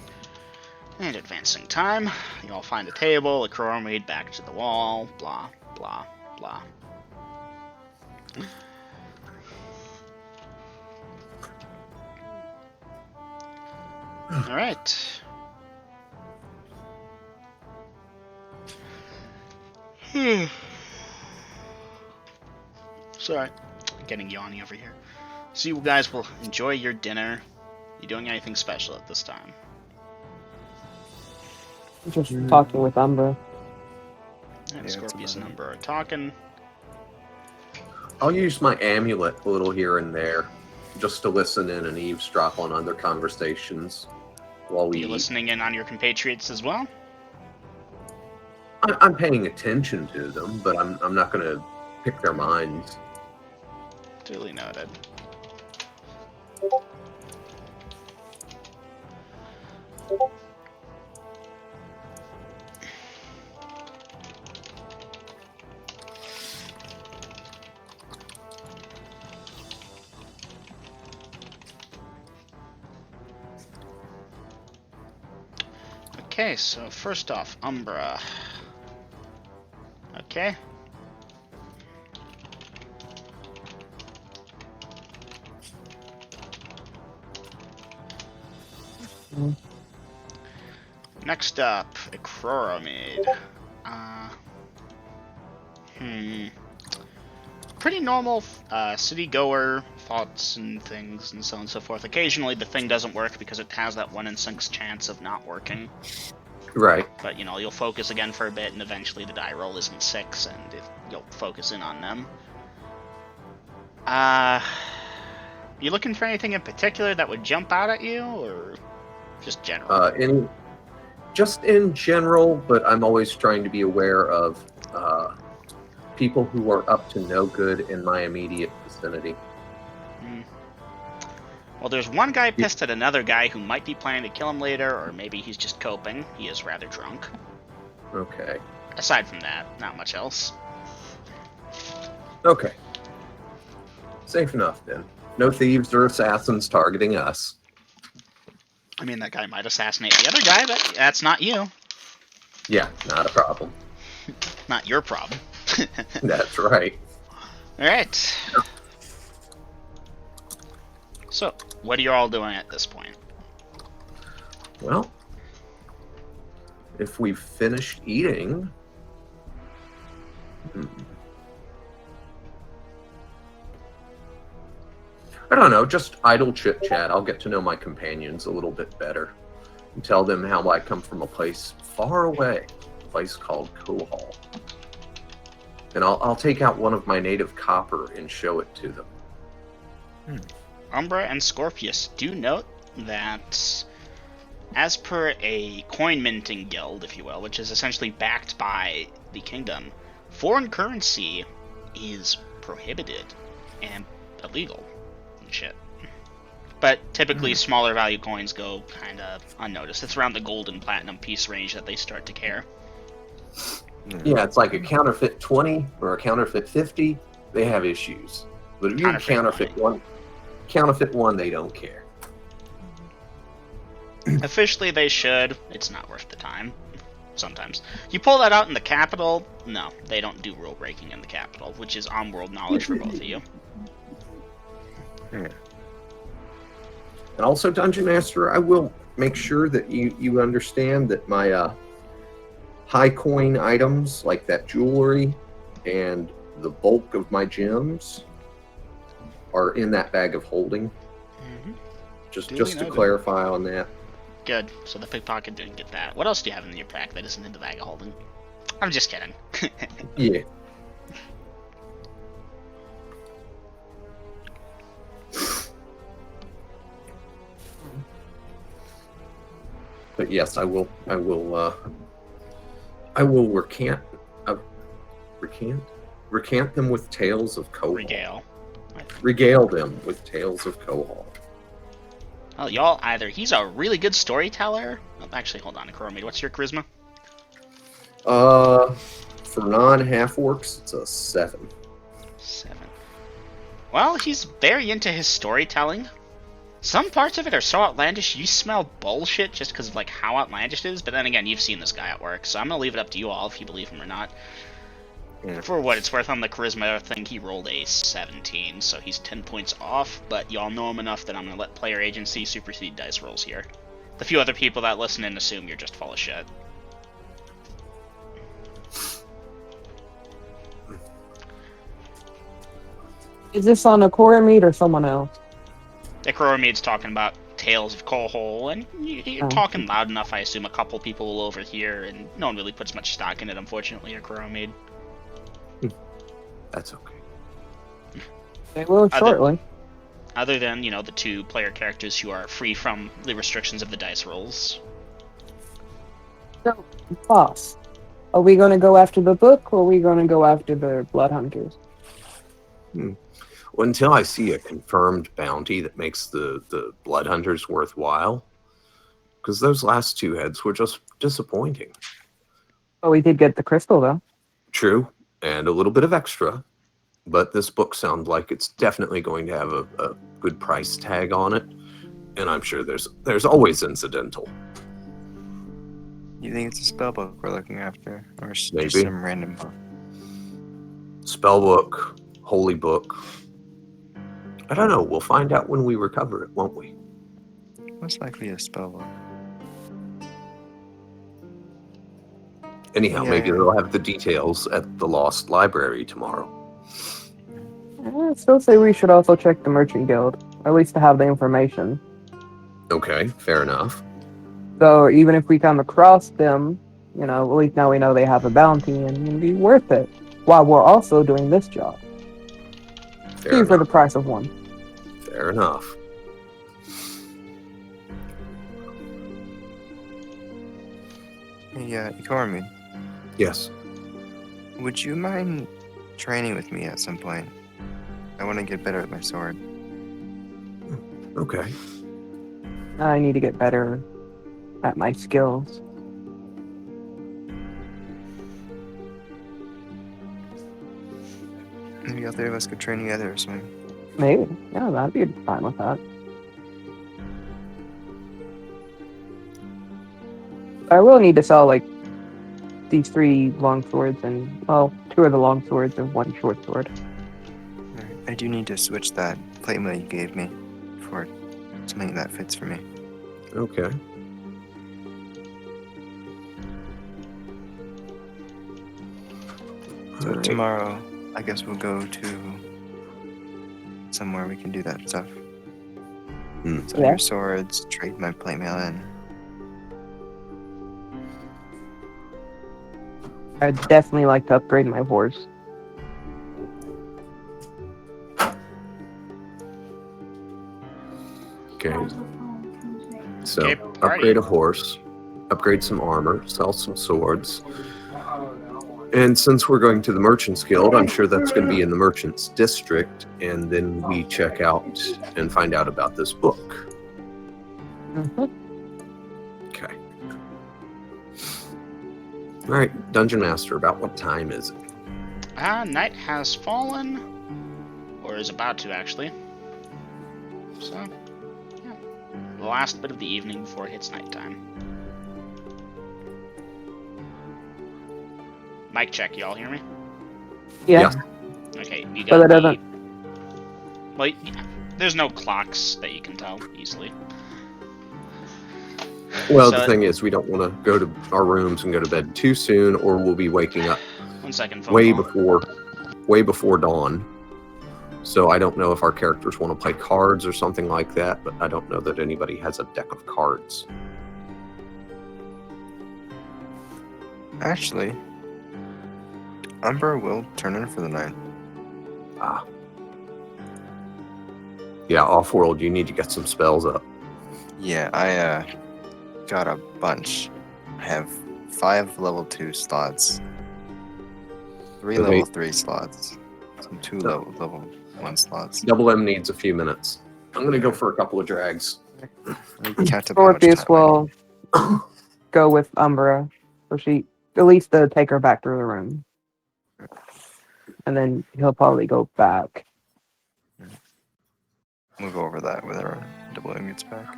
And advancing time. You all find a table, a chromate back to the wall, blah, blah, blah. Alright. Sorry. Getting yawny over here. So you guys will enjoy your dinner. You doing anything special at this time? Just talking with Umbra. And Yeah, Scorpius that's and about Umber are talking. I'll use my amulet a little here and there, just to listen in and eavesdrop on other conversations while Are we you eat. listening in on your compatriots as well? I'm paying attention to them, but I'm not going to pick their minds. Duly noted. Okay, so first off, Umbra. Okay. Mm. Next up, a Croromade. Pretty normal city goer thoughts and things and so on and so forth. Occasionally the thing doesn't work because it has that 1 in 6 chance of not working. Right. But, you know, you'll focus again for a bit and eventually the die roll isn't 6 and you'll focus in on them. You looking for anything in particular that would jump out at you, or just general? Just in general, but I'm always trying to be aware of people who are up to no good in my immediate vicinity. Well, there's one guy pissed at another guy who might be planning to kill him later, or maybe he's just coping. He is rather drunk. Okay. Aside from that, not much else. Okay. Safe enough then. No thieves or assassins targeting us. I mean, that guy might assassinate the other guy, but that's not you. Yeah, not a problem. Not your problem. That's right. Alright. So, what are you all doing at this point? Well, if we've finished eating... I don't know, just idle chit-chat. I'll get to know my companions a little bit better. And tell them how I come from a place far away. A place called Kohal. And I'll take out one of my native copper and show it to them. Umbra and Scorpius do note that, as per a coin minting guild, if you will, which is essentially backed by the kingdom, foreign currency is prohibited and illegal and shit. But typically smaller value coins go kind of unnoticed. It's around the gold and platinum piece range that they start to care. Yeah, it's like a counterfeit 20 or a counterfeit 50. They have issues. But if you counterfeit one, they don't care. Officially they should. It's not worth the time. Sometimes. You pull that out in the capital, no, they don't do rule breaking in the capital, which is on-world knowledge for both of you. And also, Dungeon Master, I will make sure that you understand that my high coin items, like that jewelry and the bulk of my gems, are in that bag of holding. Just to clarify on that. Good. So the pickpocket didn't get that. What else do you have in your pack that isn't in the bag of holding? I'm just kidding. Yeah. But yes, I will recant them with tales of Kohal. Regale them with tales of Kohal. Well, y'all either he's a really good storyteller. Oh, actually, hold on, Chromate. What's your charisma? For non-half orcs, it's a 7. 7. Well, he's very into his storytelling. Some parts of it are so outlandish you smell bullshit just because of like how outlandish it is. But then again, you've seen this guy at work, so I'm gonna leave it up to you all if you believe him or not. Yeah. For what it's worth, on the charisma thing, he rolled a 17, so he's 10 points off. But y'all know him enough that I'm gonna let player agency supersede dice rolls here. The few other people that listen and assume you're just full of shit. Is this on a core meet or someone else? Ikoromead's talking about Tales of Kohol, and you're talking loud enough, I assume a couple people will overhear, and no one really puts much stock in it, unfortunately, Ikoromead. That's okay. They will shortly. Other than, you know, the 2 player characters who are free from the restrictions of the dice rolls. So, boss, are we going to go after the book, or are we going to go after the blood hunters? Well, until I see a confirmed bounty that makes the blood hunters worthwhile, because those last 2 heads were just disappointing. Oh, we did get the crystal, though. True, and a little bit of extra, but this book sounds like it's definitely going to have a good price tag on it, and I'm sure there's always incidental. You think it's a spell book we're looking after, or just Maybe. some random book? Spell book, holy book. I don't know. We'll find out when we recover it, won't we? Most likely a spell book. Anyhow, Yeah, maybe yeah. they'll have the details at the Lost Library tomorrow. I still say we should also check the Merchant Guild, at least to have the information. Okay, fair enough. So even if we come across them, you know, at least now we know they have a bounty and it'll be worth it. While we're also doing this job. Fair 2 for enough. the price of 1. Fair enough. Hey, Ikormi, Yes. would you mind training with me at some point? I want to get better at my sword. Okay. I need to get better at my skills. Maybe all 3 of us could train together or something. Maybe. Yeah, that'd be fine with that. I will need to sell, like, these 3 long swords and, well, 2 of the long swords and 1 short sword. Alright, I do need to switch that plate mail you gave me for something that fits for me. Okay. So Alright. tomorrow, I guess we'll go to somewhere we can do that stuff. Sell Yeah. your swords, trade my plate mail in. I'd definitely like to upgrade my horse. Okay. So, Okay, party. upgrade a horse, upgrade some armor, sell some swords. And since we're going to the Merchants Guild, I'm sure that's going to be in the Merchants District, and then we check out and find out about this book. Mhm. Okay. All right, Dungeon Master, about what time is it? Night has fallen, or is about to, actually. So, yeah. The last bit of the evening before it hits nighttime. Mic check, y'all hear me? Yeah. Okay, you But got it doesn't. Well, there's no clocks that you can tell easily. Well, So- the thing is, we don't want to go to our rooms and go to bed too soon, or we'll be waking up 1 second, phone way call. before dawn. So I don't know if our characters want to play cards or something like that, but I don't know that anybody has a deck of cards. Actually, Umbra will turn in for the night. Ah. Yeah, off-world, you need to get some spells up. Yeah, I got a bunch. I have 5 level 2 slots, 3 So level they- 3 slots, some 2 No. level 1 slots. Double M needs a few minutes. I'm gonna go for a couple of drags. Let me count up how much Scorpius time I will need. go with Umbra, so she at least to take her back to the room, and then he'll probably go back. We'll go over that with our double M gets back.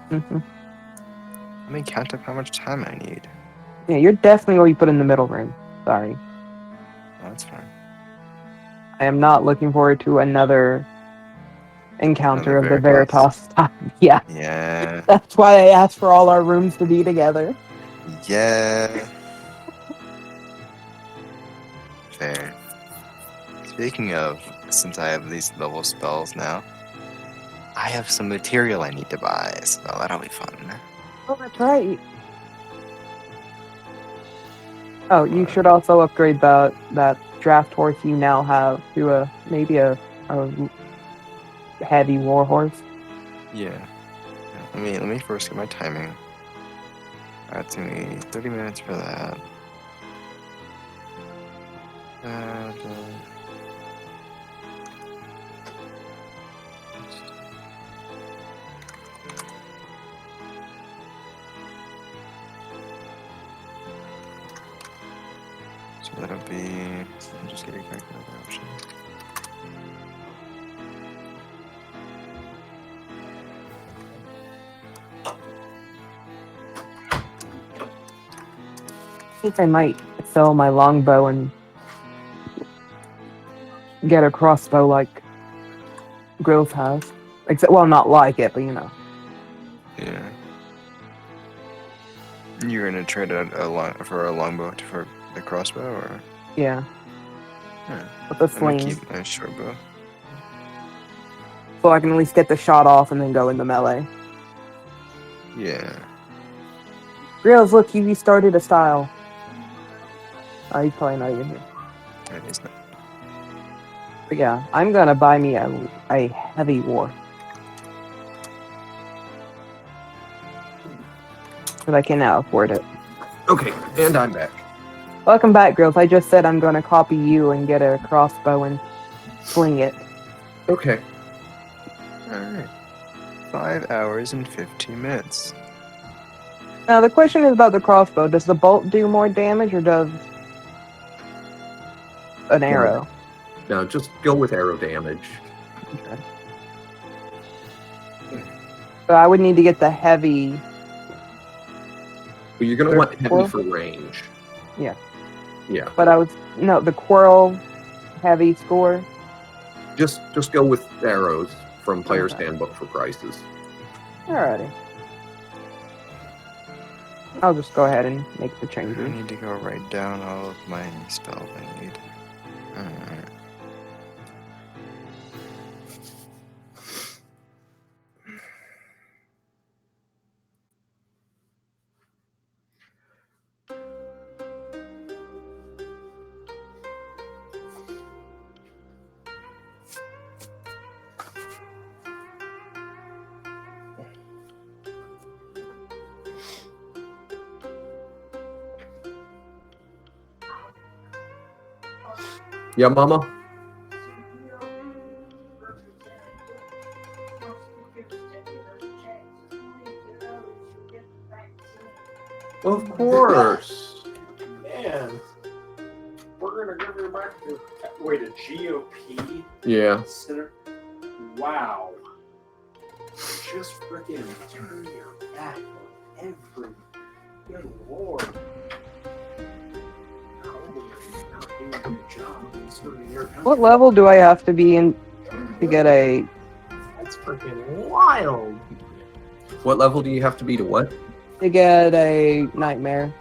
Hmm. Let me count up how much time I need. Yeah, you're definitely going to be put in the middle room. Sorry, Oh, that's fine. I am not looking forward to another encounter Another of the Veritas? Veritas time. Yeah, Yeah. that's why I asked for all our rooms to be together. Yeah. Fair. Speaking of, since I have these level spells now, I have some material I need to buy, so that'll be fun. Oh, that's right. Oh, you should also upgrade that draft horse you now have to maybe a heavy war horse. Yeah. Let me first get my timing. That's gonna be 30 minutes for that. And, so that'll be. I'll just get a calculator option. I think I might sell my longbow and get a crossbow like Grove has. Except, well, not like it, but you know. Yeah. You're gonna trade for a longbow for the crossbow, or? Yeah. Yeah. With the I'm gonna sling. keep my short bow. So I can at least get the shot off and then go into melee. Yeah. Grills, look, you started a style. Oh, he's probably not even here. That is not. But yeah, I'm gonna buy me a heavy war. Because I can now afford it. Okay, and I'm back. Welcome back, Grills. I just said I'm gonna copy you and get a crossbow and sling it. Okay. Alright. 5 hours and 15 minutes. Now the question is about the crossbow. Does the bolt do more damage or does an arrow? No, just go with arrow damage. Okay. So I would need to get the heavy. But you're gonna Sure. want heavy Well- for range. Yeah. Yeah. But the Quirrell heavy score. Just go with arrows from Player's Okay. Handbook for prices. Alrighty. I'll just go ahead and make the I changes. need to go write down all of my spells I need. Alright. Yeah, Mama? Of course. Man, we're gonna give her back to wait a GOP Yeah. center. Wow. Just freaking turn your back on every. Good lord. Holy, not doing a good job in serving your country. What level do I have to be in to get a? That's freaking wild. What level do you have to be to what? To get a nightmare?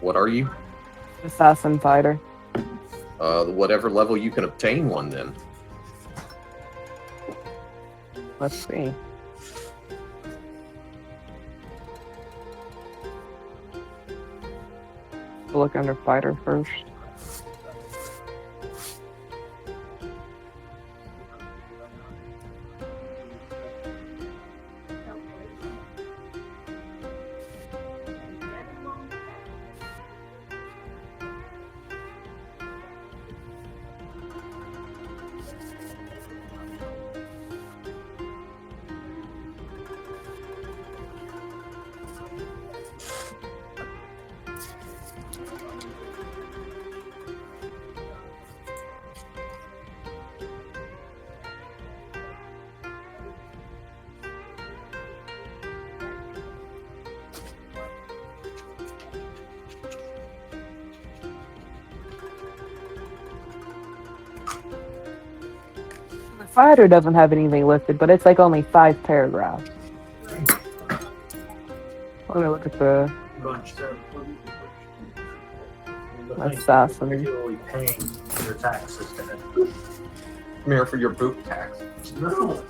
What are you? Assassin fighter. Whatever level you can obtain one then. Let's see. look under fighter first. The fighter doesn't have anything listed, but it's like only 5 paragraphs. Let me look at the Bunch of assassin. regularly paying their taxes to it. Come here for your boot tax. No.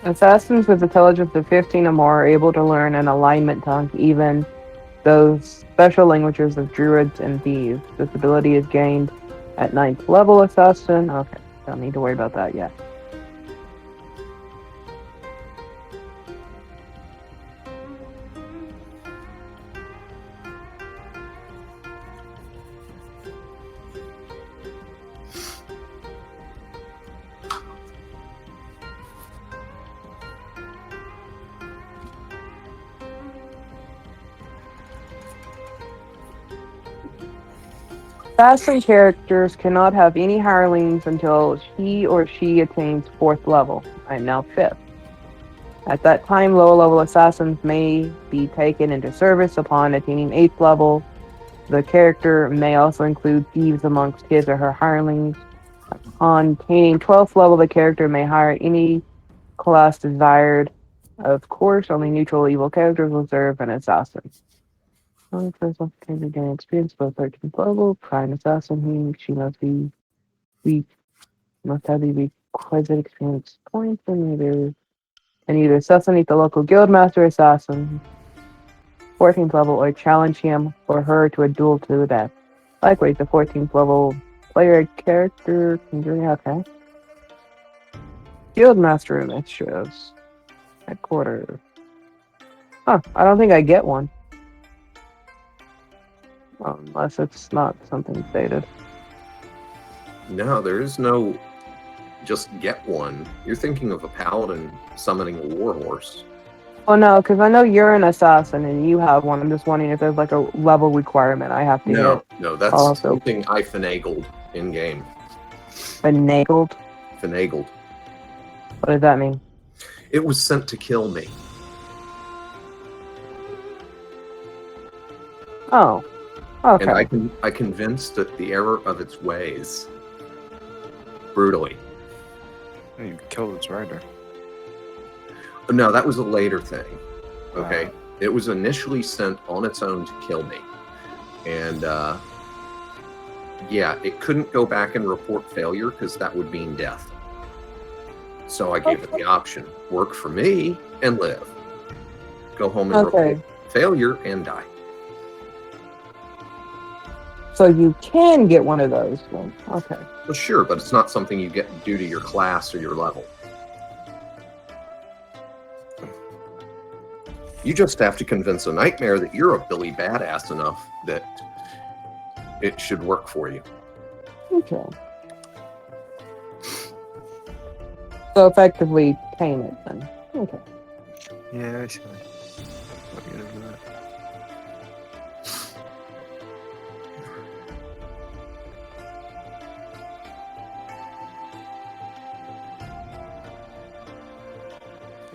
Assassins with intelligence of 15 or more are able to learn an alignment tongue, even those special languages of druids and thieves. This ability is gained at 9th level assassin. Okay, don't need to worry about that yet. Assassin characters cannot have any hirelings until he or she attains 4th level. I am now 5th. At that time, lower level assassins may be taken into service upon attaining 8th level. The character may also include thieves amongst his or her hirelings. On attaining 12th level, the character may hire any class desired. Of course, only neutral evil characters will serve an assassin. Only first one can gain experience above 13th level. Prime assassin, she must be weak, must have the requisite experience points and either assassinate the local guildmaster assassin, 14th level, or challenge him or her to a duel to the death. Likewise, the 14th level player character can do okay. Guildmaster initiatives. Headquarters. Huh, I don't think I get one. Unless it's not something stated. No, there is no just get one. You're thinking of a paladin summoning a warhorse. Oh no, because I know you're an assassin and you have one. I'm just wondering if there's like a level requirement I have to No, no, that's Also- something I finagled in game. hit. Finagled? Finagled. What does that mean? It was sent to kill me. Oh. Okay. And I convinced it the error of its ways. Brutally. You killed its rider. No, that was a later thing. Okay. Wow. It was initially sent on its own to kill me. And yeah, it couldn't go back and report failure because that would mean death. So I gave it the option. Work for me and live. Go home and report failure and die. So you can get one of those ones. Okay. Well, sure, but it's not something you get due to your class or your level. You just have to convince a nightmare that you're a Billy badass enough that it should work for you. Okay. So effectively tame it then. Okay. Yeah, I see. What are you gonna do that?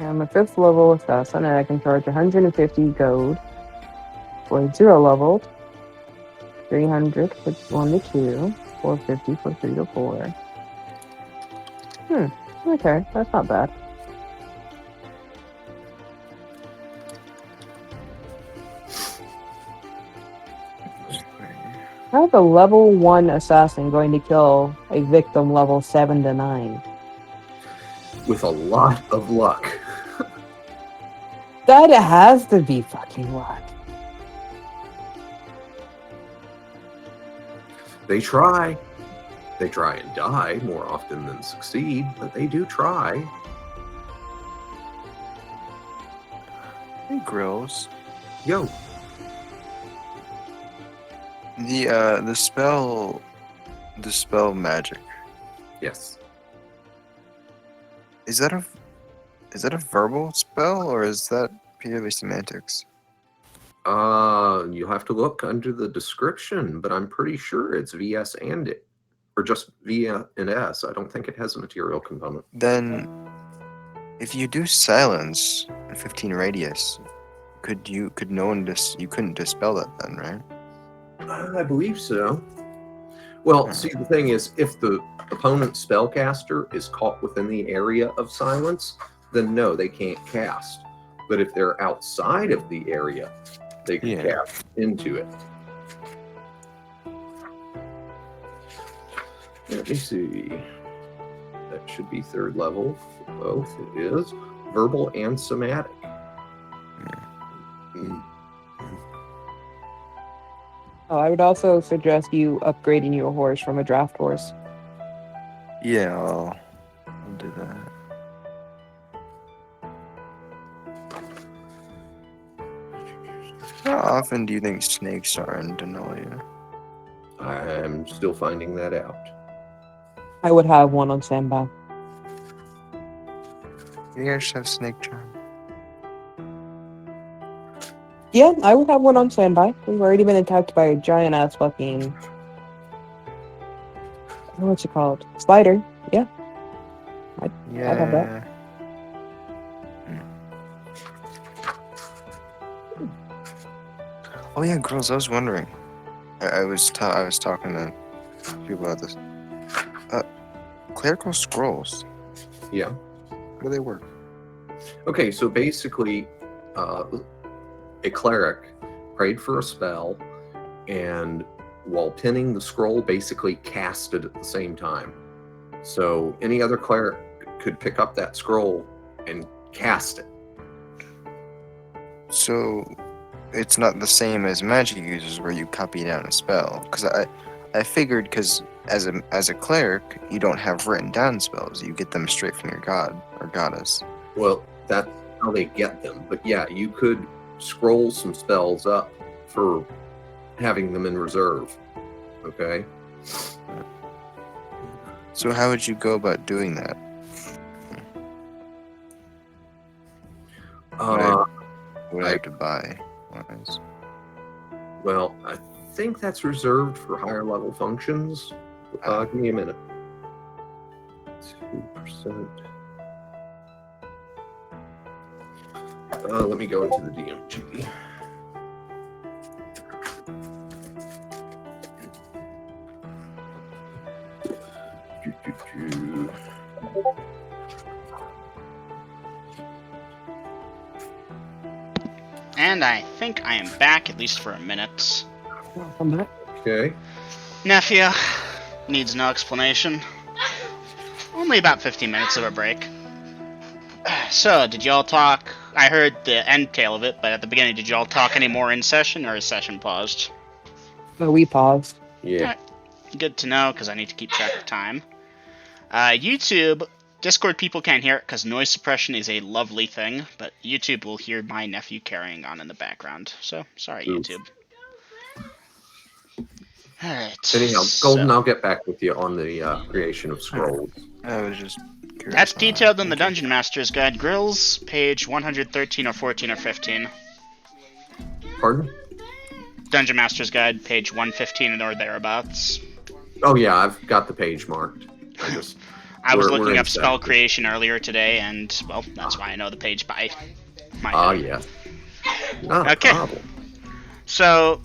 I'm a 5th level assassin and I can charge 150 gold for 0 leveled, 300 for 1 to 2, 450 for 3 to 4. Okay, that's not bad. How's a level 1 assassin going to kill a victim level 7 to 9? With a lot of luck. That has to be fucking luck. They try. They try and die more often than succeed, but they do try. Hey, Grills. Yo, The spell magic. yes. Is that a verbal spell or is that purely semantics? You'll have to look under the description, but I'm pretty sure it's VS and it, or just V and S. I don't think it has a material component. Then, if you do silence in 15 radius, you couldn't dispel that then, right? I believe so. Well, see, the thing is, if the opponent's spellcaster is caught within the area of silence, then no, they can't cast. But if they're outside of the area, they can cast into it. Let me see. That should be 3rd level for both. It is verbal and somatic. Oh, I would also suggest you upgrading your horse from a draft horse. Yeah, I'll do that. How often do you think snakes are in Denalia? I'm still finding that out. I would have one on standby. You guys should have snake charm. Yeah, I would have one on standby. We've already been attacked by a giant ass fucking. What's it called? Spider. Yeah. I'd have that. Oh yeah, girls. I was wondering. I was talking to people about this. Clerical scrolls. Yeah. How do they work? Okay, so basically, a cleric prayed for a spell, and while pinning the scroll, basically cast it at the same time. So any other cleric could pick up that scroll and cast it. So it's not the same as magic users where you copy down a spell. Because I figured because as a cleric, you don't have written down spells. You get them straight from your god or goddess. Well, that's how they get them. But yeah, you could scroll some spells up for having them in reserve. Okay? So how would you go about doing that? Would I have to buy ones? Well, I think that's reserved for higher level functions. Give me a minute. 2%. Let me go into the DMG. And I think I am back, at least for a minute. Come back. Okay. Nephew needs no explanation. Only about 15 minutes of a break. So, did y'all talk? I heard the end tail of it, but at the beginning, did y'all talk any more in session, or is session paused? So we paused. Yeah. Good to know, because I need to keep track of time. YouTube, Discord people can't hear it, because noise suppression is a lovely thing, but YouTube will hear my nephew carrying on in the background. So, sorry, Oof. YouTube. Alright. Anyhow, Golden, I'll get back with you on the creation of scrolls. I was just curious. That's on detailed that. in the Dungeon Master's Guide. Grills, page 113 or 14 or 15. Pardon? Dungeon Master's Guide, page 115 or thereabouts. Oh yeah, I've got the page marked. I was We're looking in up spell session. creation earlier today, and, well, that's why I know the page by my Ah, head. yeah. Not a Okay. problem. So,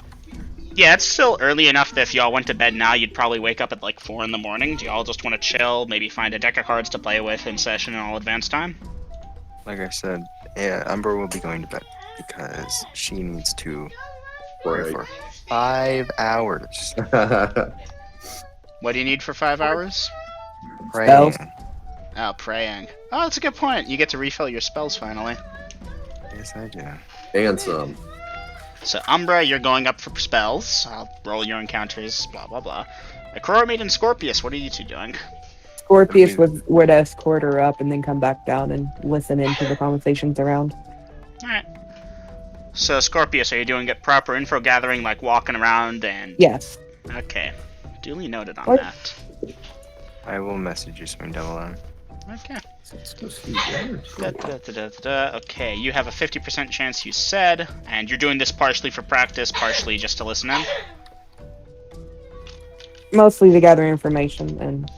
yeah, it's still early enough that if y'all went to bed now, you'd probably wake up at like 4 in the morning. Do y'all just want to chill, maybe find a deck of cards to play with in session in all advance time? Like I said, yeah, Umber will be going to bed because she needs to Right. For 5 hours. What do you need for 5 hours? Praying. Spells. Oh, praying. Oh, that's a good point. You get to refill your spells finally. Yes, I do. And some. So, Umbra, you're going up for spells. I'll roll your encounters, blah, blah, blah. Acromate and Scorpius, what are you two doing? Scorpius would escort her up and then come back down and listen into the conversations around. Alright. So, Scorpius, are you doing it proper info gathering, like walking around and... Yes. Okay. Duly noted on What? that. I will message you some double M. Okay. Let's go see the other Okay, you have a 50% chance, you said, and you're doing this partially for practice, partially just to listen in. Mostly to gather information and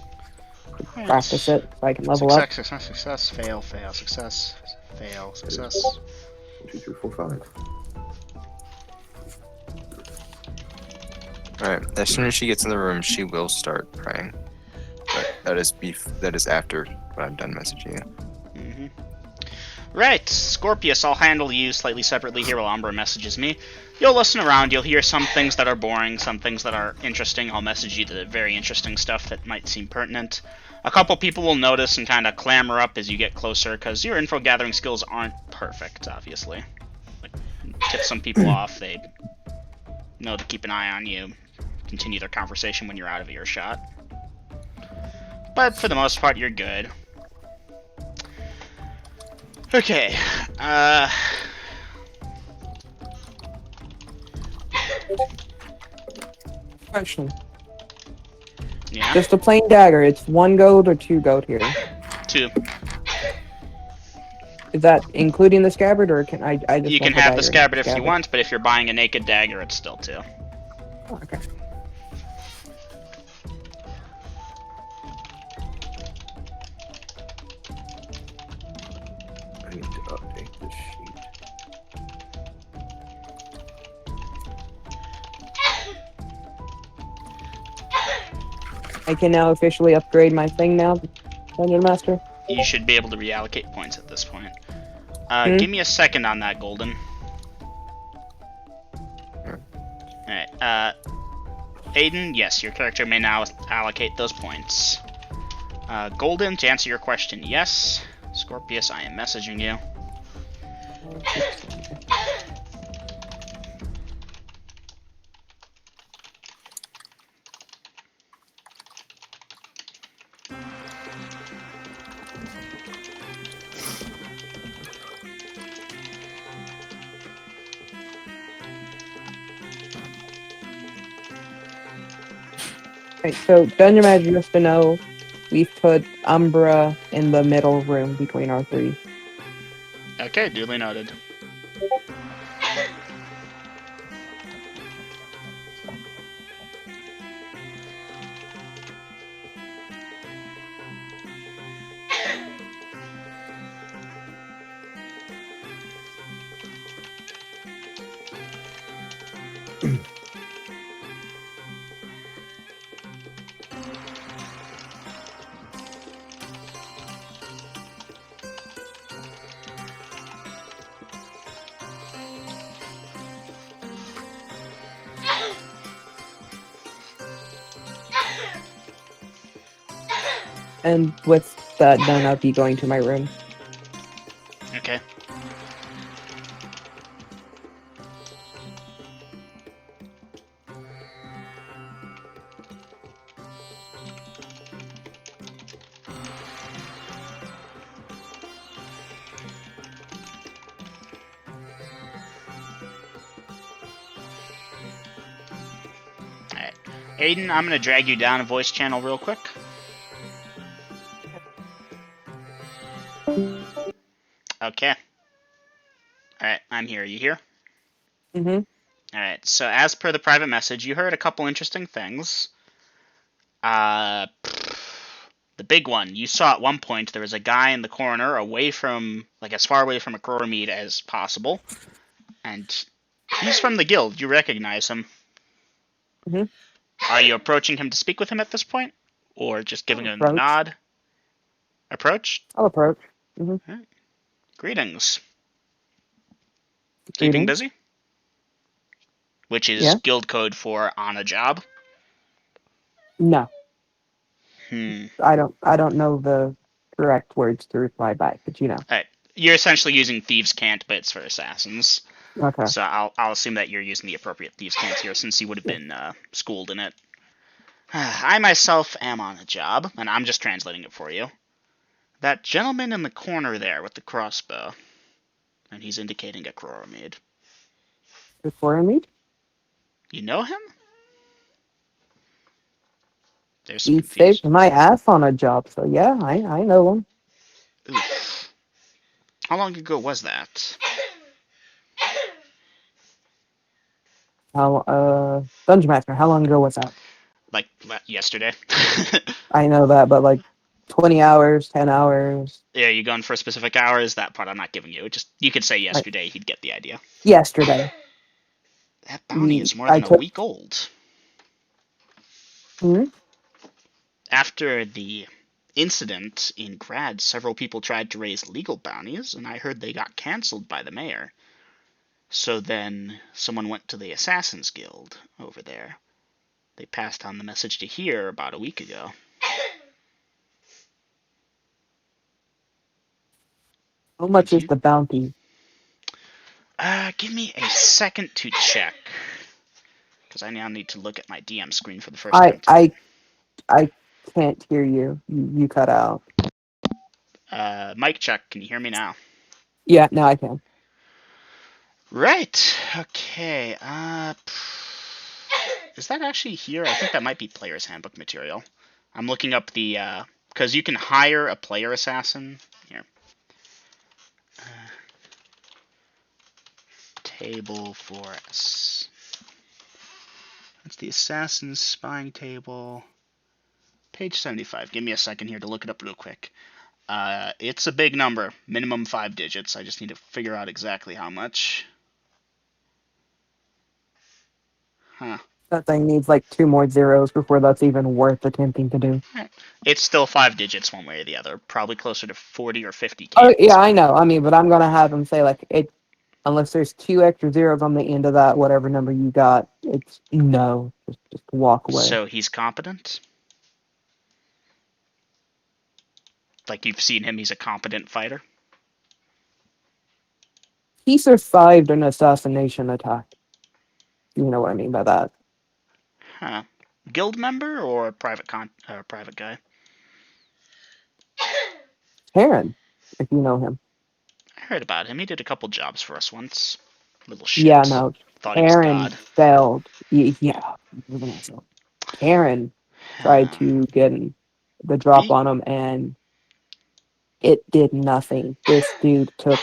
practice it so I can level up. Success, fail, success, fail, success. 1, 2, 3, 4, 5. Alright, as soon as she gets in the room, she will start praying. But that is after when I'm done messaging you. Mm-hmm. Right, Scorpius, I'll handle you slightly separately here while Umbra messages me. You'll listen around, you'll hear some things that are boring, some things that are interesting. I'll message you the very interesting stuff that might seem pertinent. A couple people will notice and kind of clamor up as you get closer, because your info gathering skills aren't perfect, obviously. Like, tip some people off, they know to keep an eye on you, continue their conversation when you're out of earshot. But for the most part, you're good. Okay, Question. yeah, Just a plain dagger. It's 1 gold or 2 gold here. 2. Is that including the scabbard, or can I just You can want have the dagger? scabbard if you want, but if you're buying a naked dagger, it's still 2. Oh, okay. I need to update this sheet. I can now officially upgrade my thing now, Dungeon Master. You should be able to reallocate points at this point. Give me a second on that, Golden. Alright, Aiden, yes, your character may now allocate those points. Golden, to answer your question, yes. Scorpius, I am messaging you. Right, so Dungeon Master, just to know, we've put Umbra in the middle room between our 3. Okay, duly noted. And with that done, I'll be going to my room. Okay. Alright. Aiden, I'm gonna drag you down a voice channel real quick. Okay. Alright, I'm here. Are you here? Mm-hmm. Alright, so as per the private message, you heard a couple interesting things. The big one, you saw at one point there was a guy in the corner away from, like as far away from a Crowmead as possible. And he's from the guild. You recognize him. Mm-hmm. Are you approaching him to speak with him at this point? Or just giving him a Approach. nod? Approach? I'll approach. Mm-hmm. Greetings. Keeping Greetings. busy? which is Yeah. guild code for on a job. No, Hmm. I don't know the correct words to reply back, but you know. Alright. You're essentially using thieves' cant, but it's for assassins. Okay. So I'll assume that you're using the appropriate thieves' cant here, since you would have Yeah. been schooled in it. I myself am on a job, and I'm just translating it for you. That gentleman in the corner there with the crossbow, and he's indicating a Coromid. Before I meet, You know him? There's some he saved confusion. my ass on a job, so yeah, I know him. Oof. How long ago was that? Dungeon Master, how long ago was that? Like yesterday. I know that, but like 20 hours, 10 hours. Yeah, you going for specific hours? That part I'm not giving you. Just you could say Like yesterday. He'd get the idea. yesterday. That bounty is more I than a took. week old. Hmm? After the incident in Grad, several people tried to raise legal bounties, and I heard they got cancelled by the mayor. So then someone went to the Assassin's Guild over there. They passed on the message to here about a week ago. How And much is you, the bounty? give me a second to check, because I now need to look at my DM screen for the first I time today. I I can't hear you. You cut out. Mic check. Can you hear me now? Yeah, now I can. Right. Okay. Is that actually here? I think that might be player's handbook material. I'm looking up the because you can hire a player assassin. Here. Table for that's the assassin's spying table. Page 75. Give me a second here to look it up real quick. It's a big number, minimum 5 digits. I just need to figure out exactly how much. Huh. That thing needs like 2 more zeros before that's even worth attempting to do. It's still 5 digits one way or the other. Probably closer to 40 or 50k Oh at this yeah, I point. know. I mean, but I'm gonna have him say like it unless there's 2 extra zeros on the end of that, whatever number you got, it's no. Just walk away. So he's competent? Like you've seen him, he's a competent fighter? He survived an assassination attack. You know what I mean by that. Huh. Guild member or private guy? Karen, if you know him. I heard about him. He did a couple jobs for us once. Little Yeah, shit. no. Thought he was Karen God. failed. Yeah, he was an asshole. Karen tried Huh. to get the drop He on him, and it did nothing. This dude took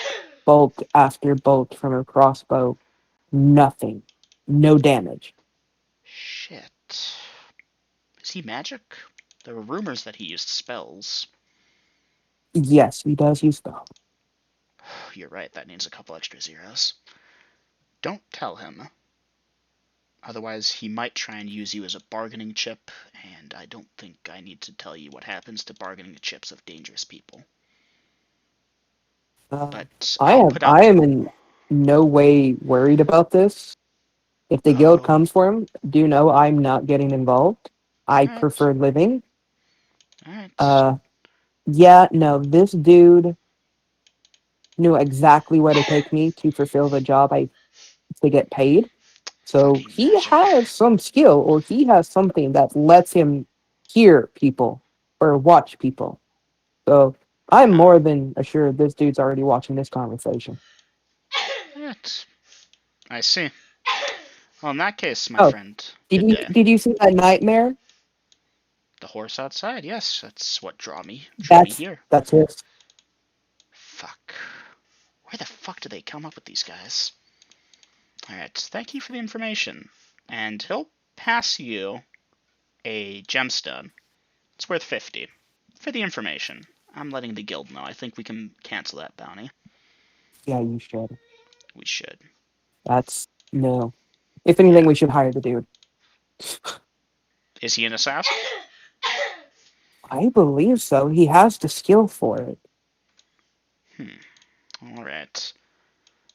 bolt after bolt from a crossbow. Nothing. No damage. shit. Is he magic? There were rumors that he used spells. Yes, he does use spell. You're right, that needs a couple extra zeros. Don't tell him. Otherwise, he might try and use you as a bargaining chip, and I don't think I need to tell you what happens to bargaining chips of dangerous people. But I'll put I up. am in no way worried about this. If the guild Oh, comes for him, do know I'm not getting involved. I alright, prefer living. alright. Yeah, no, this dude knew exactly where to take me to fulfill the job I to get paid. So Fucking he magic. has some skill, or he has something that lets him hear people or watch people. So I'm Huh. more than assured this dude's already watching this conversation. Alright. I see. Well, in that case, my Oh, friend, good day. did you see that nightmare? The horse outside, yes, that's what drew me That's here. that's his. Fuck. Where the fuck do they come up with these guys? Alright, thank you for the information. And he'll pass you a gemstone. It's worth 50. For the information. I'm letting the guild know. I think we can cancel that bounty. Yeah, you should. We should. That's no. If anything, Yeah. we should hire the dude. Is he an assassin? I believe so. He has the skill for it. Alright.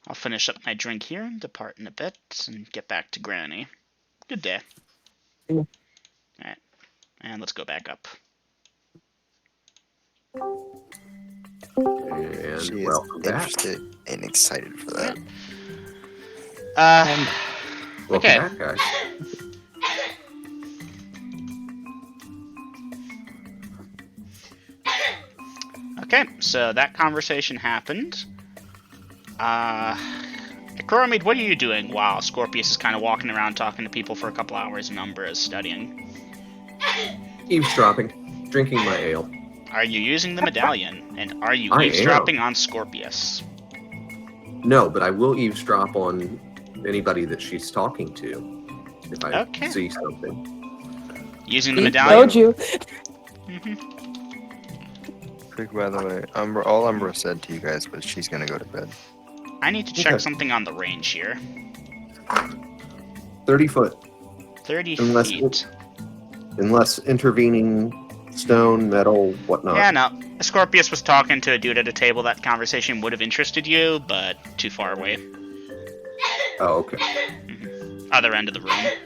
I'll finish up my drink here and depart in a bit and get back to Granny. Good day. Yeah. Alright, and let's go back up. And She is welcome back. interested and excited for that. Welcome Okay. back, guys. Okay, so that conversation happened. Chronicles, what are you doing while Scorpius is kind of walking around talking to people for a couple hours and Umbra is studying? Eavesdropping. Drinking my ale. Are you using the medallion? And are you I eavesdropping on Scorpius? No, but I will eavesdrop on anybody that she's talking to if I Okay. see something. Using the See? medallion? Told you. Mhm. Quick, by the way, all Umbra said to you guys was she's gonna go to bed. I need to check Okay. something on the range here. 30 foot. 30 Unless- feet. Unless intervening stone, metal, whatnot. Yeah, no. Scorpius was talking to a dude at a table. That conversation would have interested you, but too far away. Oh, okay. Other end of the room. I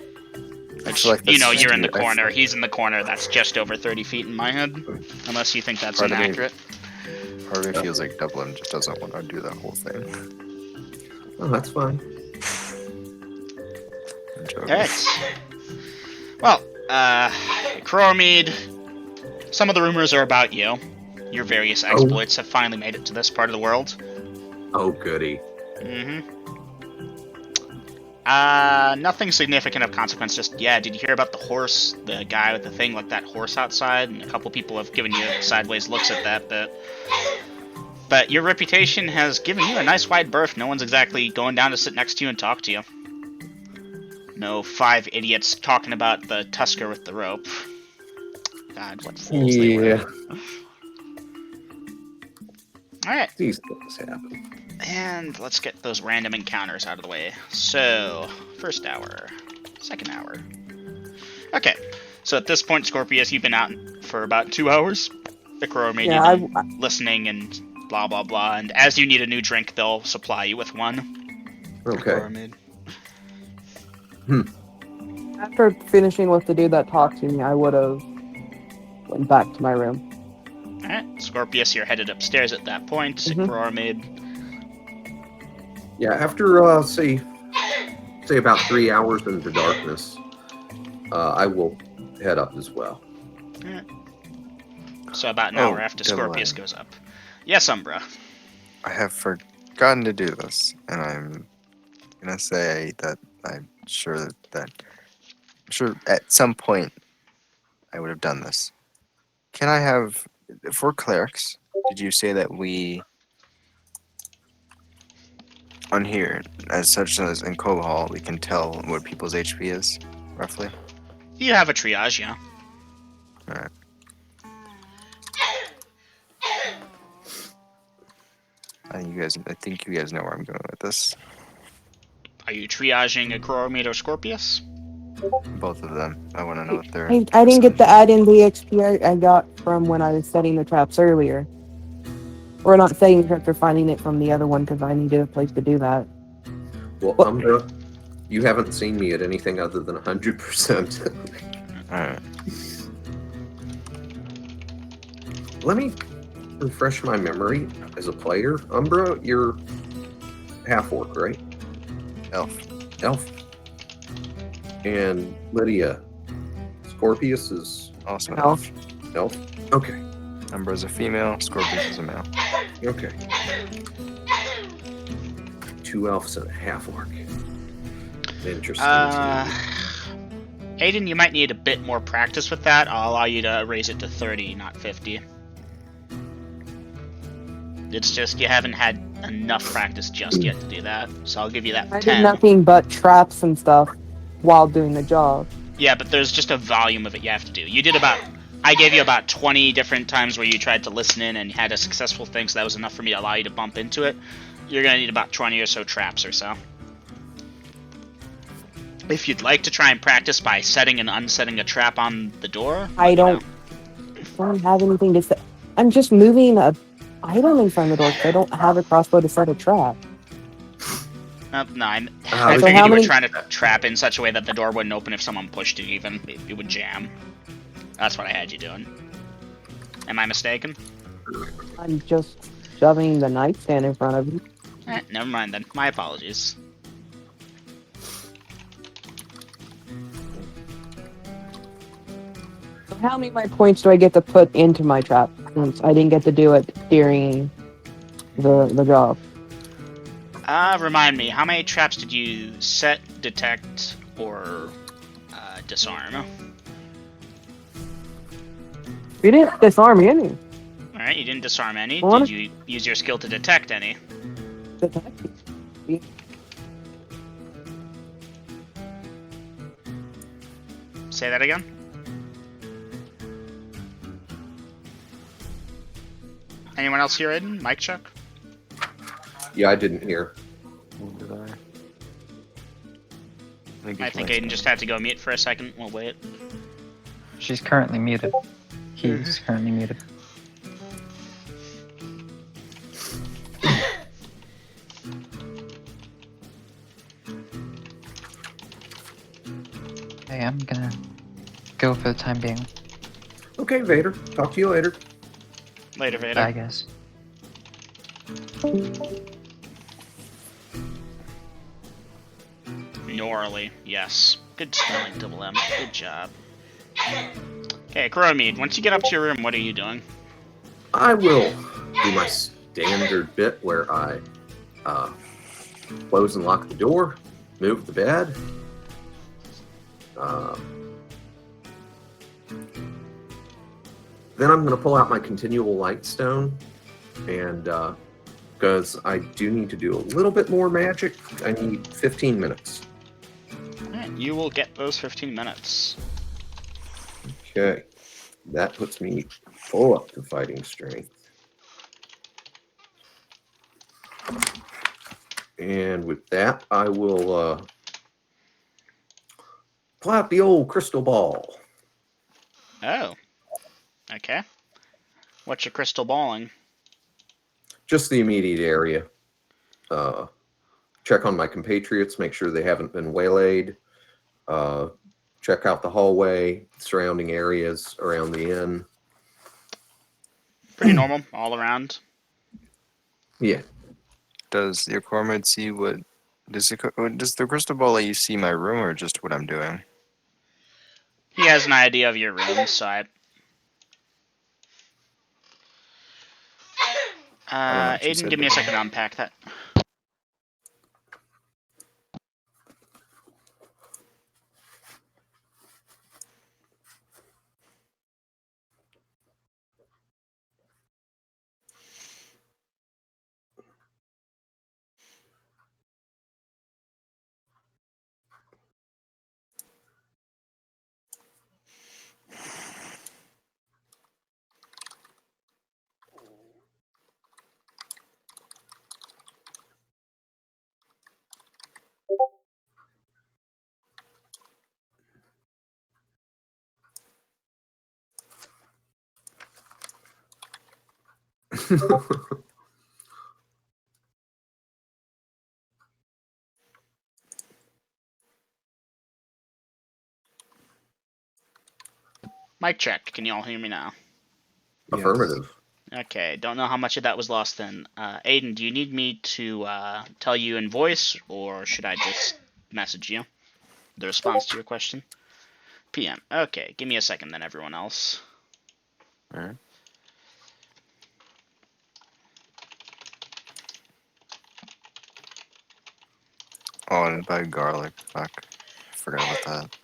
Which, feel like you know, that's- you're in the I feel- corner. He's in the corner. That's just over 30 feet in my head. Unless you think that's Part of me- inaccurate. Part of me feels like Dublin just doesn't want to do that whole thing. Oh, that's fine. I'm joking. Alright. Well, Chronicles, some of the rumors are about you. Your various exploits have finally made it to this part of the world. Oh, goody. Nothing significant of consequence, just, yeah, did you hear about the horse? The guy with the thing like that horse outside? And a couple people have given you sideways looks at that, but your reputation has given you a nice wide berth. No one's exactly going down to sit next to you and talk to you. No 5 idiots talking about the Tusker with the rope. God, what fools they were. Yeah. Alright. These things happen. And let's get those random encounters out of the way. So, first hour, second hour. Okay, so at this point, Scorpius, you've been out for about 2 hours. The Crow made Yeah, you listening and blah blah blah. And as you need a new drink, they'll supply you with one. Okay. After finishing with the dude that talked to me, I would have went back to my room. Alright, Scorpius, you're headed upstairs at that point. Mhm. Chronicles. Yeah, after, say about 3 hours into darkness, I will head up as well. So about an Oh, hour after Denalia. Scorpius goes up. Yes, Umbra. I have forgotten to do this, and I'm gonna say that I'm sure at some point I would have done this. Can I have, for clerics, did you say that we on here, as such as in Cove Hall, we can tell what people's HP is, roughly? You have a triage, yeah. Alright. I think you guys know where I'm going with this. Are you triaging a Chronicles or Scorpius? Both of them. I want to know what they're. I didn't get to add in the XP I got from when I was setting the traps earlier. Or not setting the traps, or finding it from the other one, because I needed a place to do that. Well, What- Umbra, you haven't seen me at anything other than 100%. Alright. Let me refresh my memory as a player. Umbra, you're half-orc, right? Elf. Elf. And Lydia, Scorpius is Also an Elf. elf? Okay, Umbra is a female, Scorpius is a male. okay. 2 elves and a half-orc. Interesting. Aiden, you might need a bit more practice with that. I'll allow you to raise it to 30, not 50. It's just you haven't had enough practice just yet to do that, so I'll give you that I did 10. nothing but traps and stuff while doing the job. Yeah, but there's just a volume of it you have to do. I gave you about 20 different times where you tried to listen in and had a successful thing, so that was enough for me to allow you to bump into it. You're gonna need about 20 or so traps or so. If you'd like to try and practice by setting and unsetting a trap on the door, I let me don't have anything to set. I'm just moving a item in front of the door because I don't have a crossbow to set a trap. No, I So figured how you were many- trying to trap in such a way that the door wouldn't open if someone pushed it even. It would jam. That's what I had you doing. Am I mistaken? I'm just shoving the nightstand in front of you. Never mind then. My apologies. So how many of my points do I get to put into my trap? Since I didn't get to do it during the job. Remind me, how many traps did you set, detect, or disarm? You didn't disarm any. Alright, you didn't disarm any. Well, Did you use your skill to detect any? Detective. Say that again? Anyone else here, Aiden? Mic check? Yeah, I didn't hear. Did I? I think Aiden just had to go mute for a second. We'll wait. She's currently muted. He's currently muted. Hey, I'm gonna go for the time being, Okay, Vader. Talk to you later. Later, Vader. I guess. Norley, yes. Good spelling, double M. Good job. Okay, Crowmead, once you get up to your room, what are you doing? I will do my standard bit where I close and lock the door, move the bed. Then I'm going to pull out my continual light stone, and because I do need to do a little bit more magic, I need 15 minutes. Alright, you will get those 15 minutes. Okay, that puts me full up to fighting strength. And with that, I will pull out the old crystal ball. Oh. Okay. What's your crystal balling? Just the immediate area. Check on my compatriots, make sure they haven't been waylaid. Check out the hallway, surrounding areas around the inn. Pretty normal, all around. Yeah. Does the Aquaman see what? Does the crystal ball let you see my room or just what I'm doing? He has an idea of your room, so I... know, she Aiden, said give me a that. second to unpack that. Mic check. Can you all hear me now? Affirmative. Okay, don't know how much of that was lost then. Aiden, do you need me to tell you in voice, or should I just message you? The response to your question? PM. Okay, give me a second then, everyone else. Alright. Oh, and buy garlic. Fuck. Forgot about that.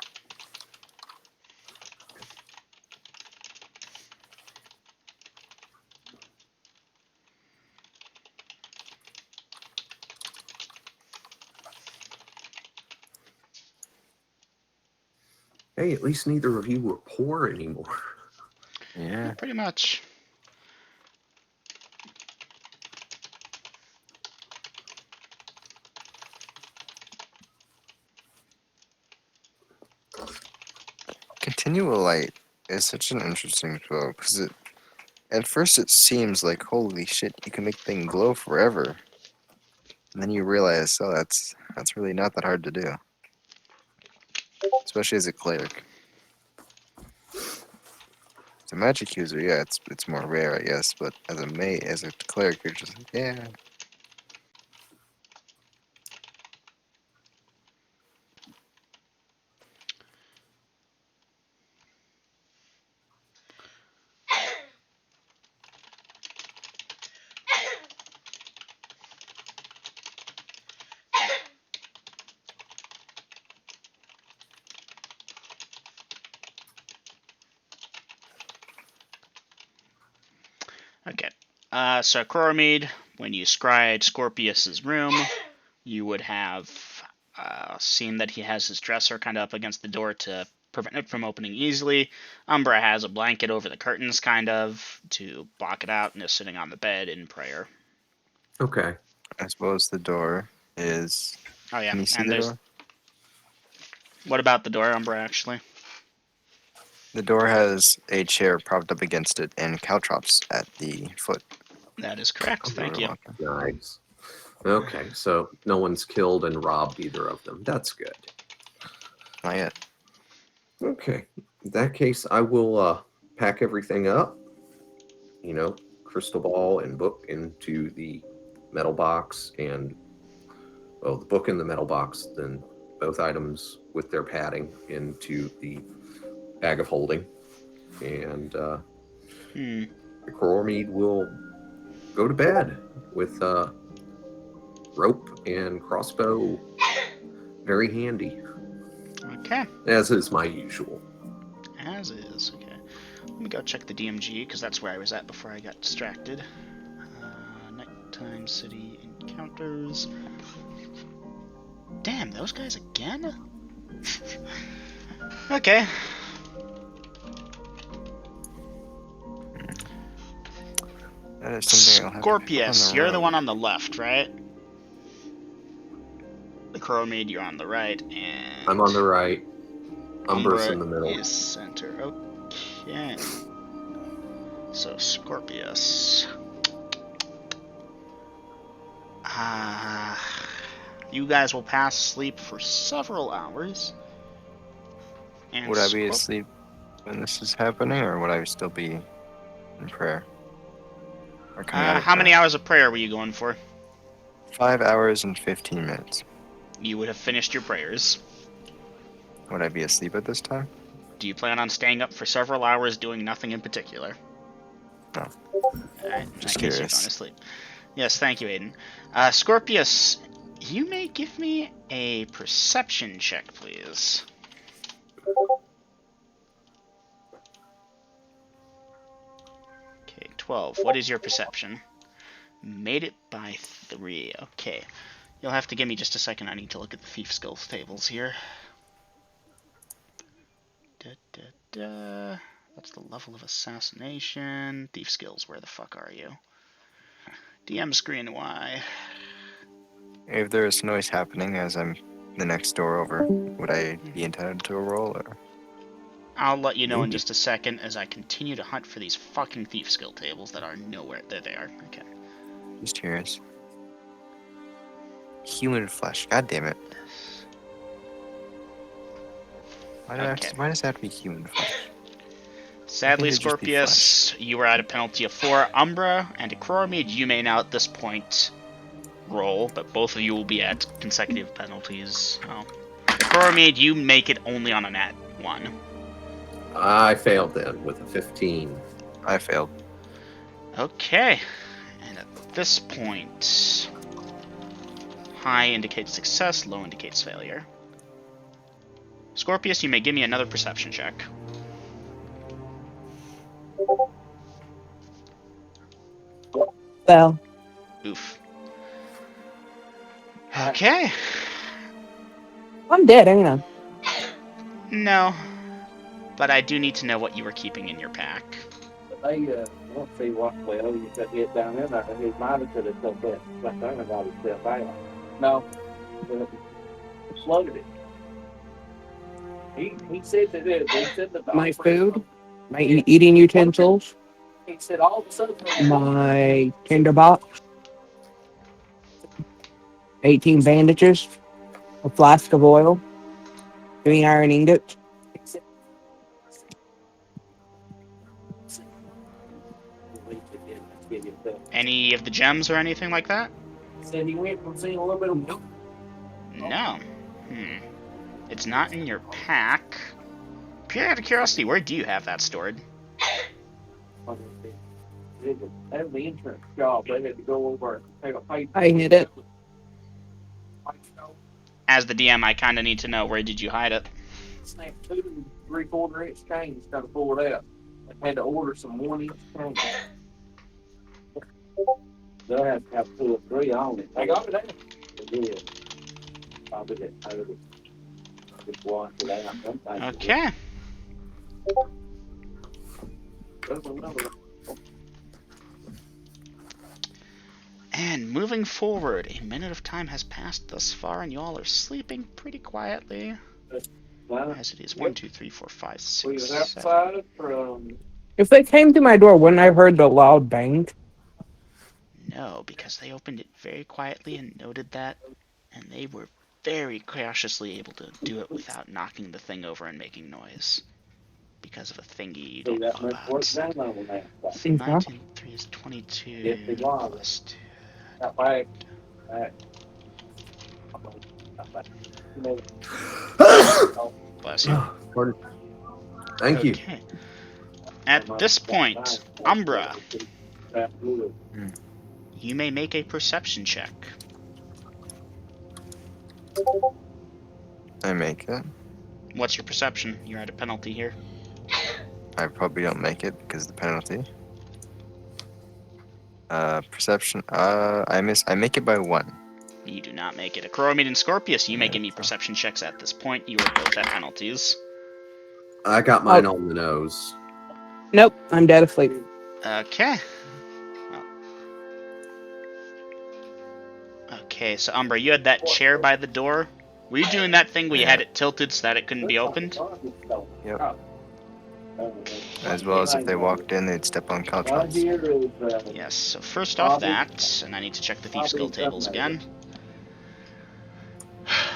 Hey, at least neither of you were poor anymore. Yeah. Pretty much. Continual light is such an interesting spell because at first it seems like holy shit, you can make things glow forever, and then you realize, oh, that's That's really not that hard to do. Especially as a cleric. As a magic user, yeah, it's more rare, I guess, but as a cleric, you're just like, yeah. Okay. So Coromede, when you scried Scorpius's room, you would have seen that he has his dresser kind of up against the door to prevent it from opening easily. Umbra has a blanket over the curtains, kind of, to block it out, and is sitting on the bed in prayer. Okay. I suppose the door is. Oh yeah, Can you see and the there's. door? What about the door, Umbra? Actually, The door has a chair propped up against it and caltrops at the foot. that is correct. Thank you. Nice. Okay, so no one's killed and robbed either of them. That's good. Not yet. Okay. In that case, I will pack everything up. Crystal ball and book into the metal box, and the book in the metal box, then both items with their padding into the bag of holding, and the Coromede will go to bed with rope and crossbow very handy, Okay. as is my usual. As is. Okay. Let me go check the DMG, because that's where I was at before I got distracted. Nighttime city encounters. Damn, those guys again? Okay. That is something I'll have Scorpius, to you're the one on the left, right? The Coromede, you're on the right, and I'm on the right. Umbra's in the Umbra middle. is center. Okay. So Scorpius. You guys will pass sleep for several hours. And Would I be asleep when this is happening, or would I still be in prayer? Or coming out of how many prayer? hours of prayer were you going for? 5 hours and 15 minutes. You would have finished your prayers. Would I be asleep at this time? Do you plan on staying up for several hours doing nothing in particular? No. Alright, in Just that case, you're curious. going to sleep. Yes, thank you, Aiden. Scorpius, you may give me a perception check, please. Okay, 12. What is your perception? Made it by 3. Okay. You'll have to give me just a second. I need to look at the thief skills tables here. That's the level of assassination. Thief skills, where the fuck are you? DM screen Y. If there is noise happening as I'm the next door over, would I be entitled to a roll? Or? I'll let you know in Maybe. just a second as I continue to hunt for these fucking thief skill tables that are nowhere. There they are. Okay. Just curious. Human flesh. God damn it. Why does it have to be human flesh? Sadly, it'd just be Scorpius, you are at a penalty of 4. Umbra and Coromede, you may now at this point roll, but both of you will be at consecutive penalties. Oh. Coromede, you make it only on a nat 1. I failed then with a 15. I failed. Okay. And at this point, high indicates success, low indicates failure. Scorpius, you may give me another perception check. Well, Oof. Okay. I'm dead, ain't I? No. But I do need to know what you were keeping in your pack. They don't see what well you could get down in there. His mind could have took that thing about himself out. No, floated it. He said that it. He said that My food, my eating utensils, He said all of a sudden. my tinderbox, 18 bandages, A flask of oil. 3 iron ingots. Any of the gems or anything like that? Said he went from seeing a little bit of No. It's not in your pack. Pure out of curiosity, where do you have that stored? That was the insurance job. They had to go over and take a paper. I hit it. As the DM, I kind of need to know, where did you hide it? Snapped 2 3/4 inch chains kind of pulled out. I had to order some 1 inch chains. They'll have to have 2 or 3 on it. I got it out. They did. Probably didn't have it. Just wash it out. Sometimes it Okay. does another. And moving forward, a minute of time has passed thus far, and y'all are sleeping pretty quietly. Well, As it is 1, 2, 3, 4, 5, we 6, was 7. outside from If they came through my door, wouldn't I have heard the loud bang? No, because they opened it very quietly and noted that, and they were very cautiously able to do it without knocking the thing over and making noise. Because of a thingy you don't know that much work about. done on that. 19, 3 is 22, Yes, it was. plus 2. That back. You know, Bless you. Pardon. Thank you. Okay. At this point, Umbra, you may make a perception check. I make it. What's your perception? You're at a penalty here. I probably don't make it because of the penalty. Perception. I miss. I make it by 1. You do not make it. Acromid and Scorpius, you may give me perception checks at this point. You are both at penalties. I got mine on the nose. Nope, I'm dead asleep. Okay. Well. Okay, so Umbra, you had that chair by the door. Were you doing that thing where you had it tilted so that it couldn't be opened? Yep. As well as if they walked in, they'd step on couch Right once. here is, Yes, so first off that, and I need to check the thief skill tables again.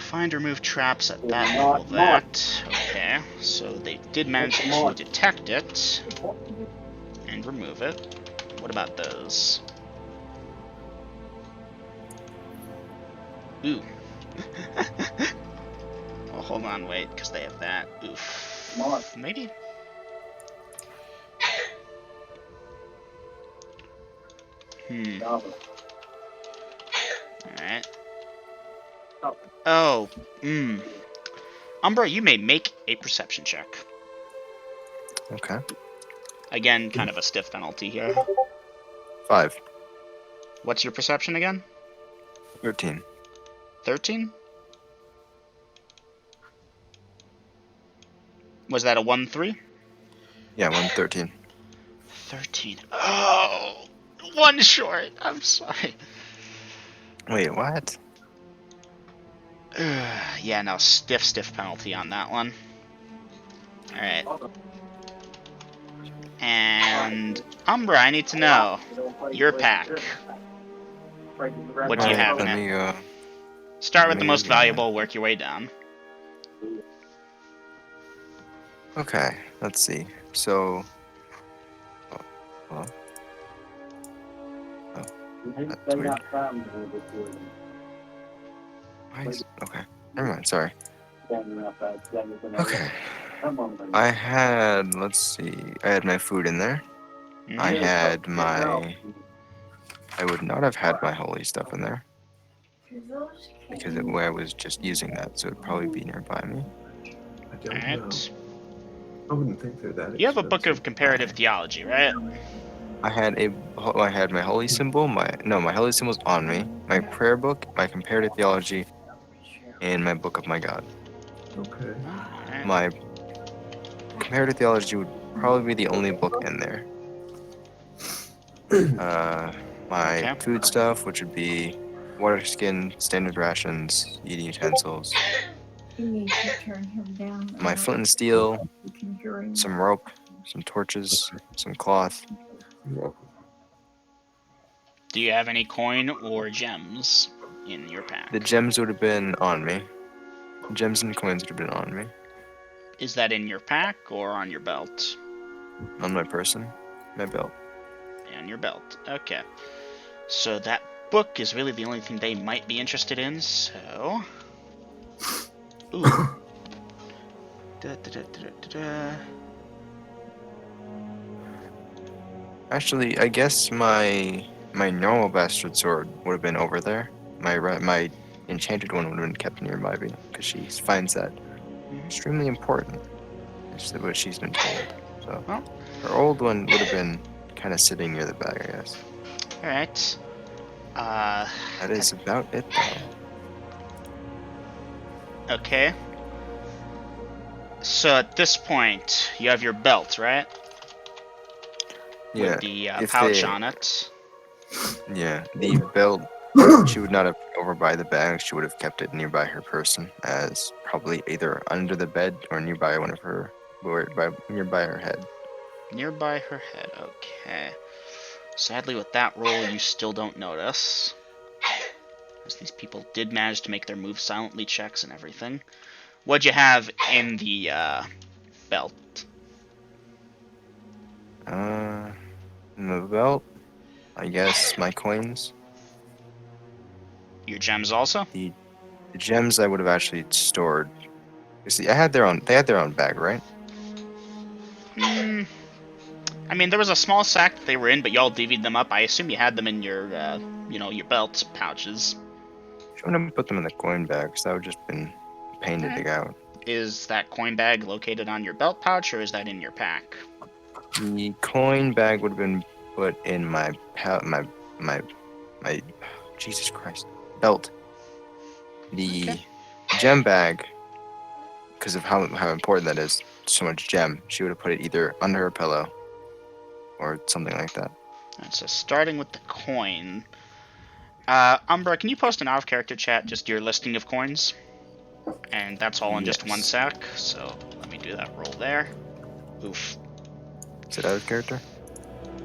Find or remove traps at that level, that. Okay, so they did manage to detect it and remove it. What about those? Ooh. Oh, hold on, wait, because they have that. Oof. Maybe? Alright. Oh, Umbra, you may make a perception check. Okay. Again, kind of a stiff penalty here. 5. What's your perception again? 13. 13? Was that a 1-3? Yeah, 113. 13. Oh! 1 short. I'm sorry. Wait, what? Yeah, no, stiff penalty on that one. Alright. And Umbra, I need to know. Your pack. What do you have in Let it? me go. Start with the most valuable, work your way down. Okay, let's see. So. Hello? That's weird. Okay, never mind. Sorry. Okay. I had. Let's see. I had my food in there. I had my. I would not have had my holy stuff in there because I was just using that, so it'd probably be nearby me. I don't know. Alright. I wouldn't think they're that You have a book of expensive. comparative theology, right? I had my holy symbol. My holy symbol's on me. My prayer book, my comparative theology, and my book of my God. Okay. Alright. My comparative theology would probably be the only book in there. My Okay. food stuff, which would be water skin, standard rations, eating utensils. You need to turn him down. My flint and steel, You can hear him. some rope, some torches, some cloth. You're welcome. Do you have any coin or gems in your pack? The gems would have been on me. Gems and coins would have been on me, Is that in your pack or on your belt? on my person, my belt. On your belt. Okay. So that book is really the only thing they might be interested in, so... Ooh. Da. Actually, I guess my normal bastard sword would have been over there. My enchanted one would have been kept nearby me because she finds that extremely important. Is what she's been told. So Well. her old one would have been kind of sitting near the bag, I guess. Alright. That is about it, though. Okay. So at this point, you have your belt, right? Yeah. With the if pouch they- on it. Yeah, the belt. She would not have been over by the bag. She would have kept it nearby her person, as probably either under the bed or nearby one of her, or nearby her head. Nearby her head, okay. Sadly, with that roll, you still don't notice. As these people did manage to make their move silently checks and everything. What'd you have in the belt? In the belt, I guess my coins. Your gems also? The gems I would have actually stored. You see, they had their own bag, right? Hmm. I mean, there was a small sack that they were in, but y'all divvied them up. I assume you had them in your, your belt pouches. Shouldn't have put them in the coin bag, because that would just been a pain to dig out. Is that coin bag located on your belt pouch, or is that in your pack? The coin bag would have been put in my Jesus Christ belt. The gem bag, because of how important that is, so much gem, she would have put it either under her pillow or something like that. Alright, so starting with the coin. Umbra, can you post in our character chat just your listing of coins? And that's all in just one Yes. sack, so let me do that roll there. Oof. Is it out of character?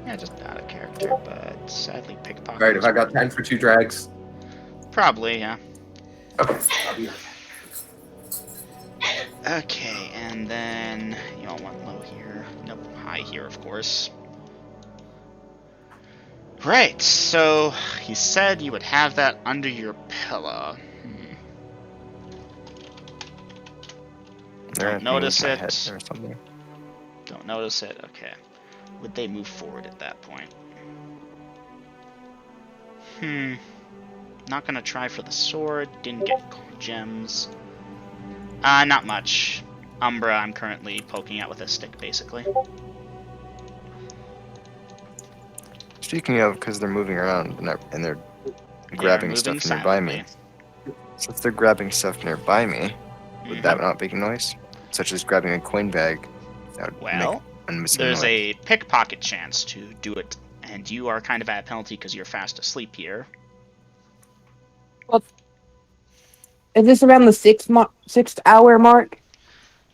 Yeah, just out of character, but sadly pickpocket. Alright, have I got time for 2 drags? Probably, yeah. Okay, I'll be right back. Okay, and then you all want low here. Nope, high here, of course. Right, so you said you would have that under your pillow. Don't notice it. Or something. Don't notice it. Okay. Would they move forward at that point? Not gonna try for the sword. Didn't get gems. Not much. Umbra, I'm currently poking out with a stick, basically. Speaking of, because they're moving around and they're grabbing moving stuff nearby me. Since they're grabbing stuff nearby me, would that not make a noise? Such as grabbing a coin bag. That would make a missing there's noise. a pickpocket chance to do it, and you are kind of at a penalty because you're fast asleep here. Well, is this around the 6th hour mark?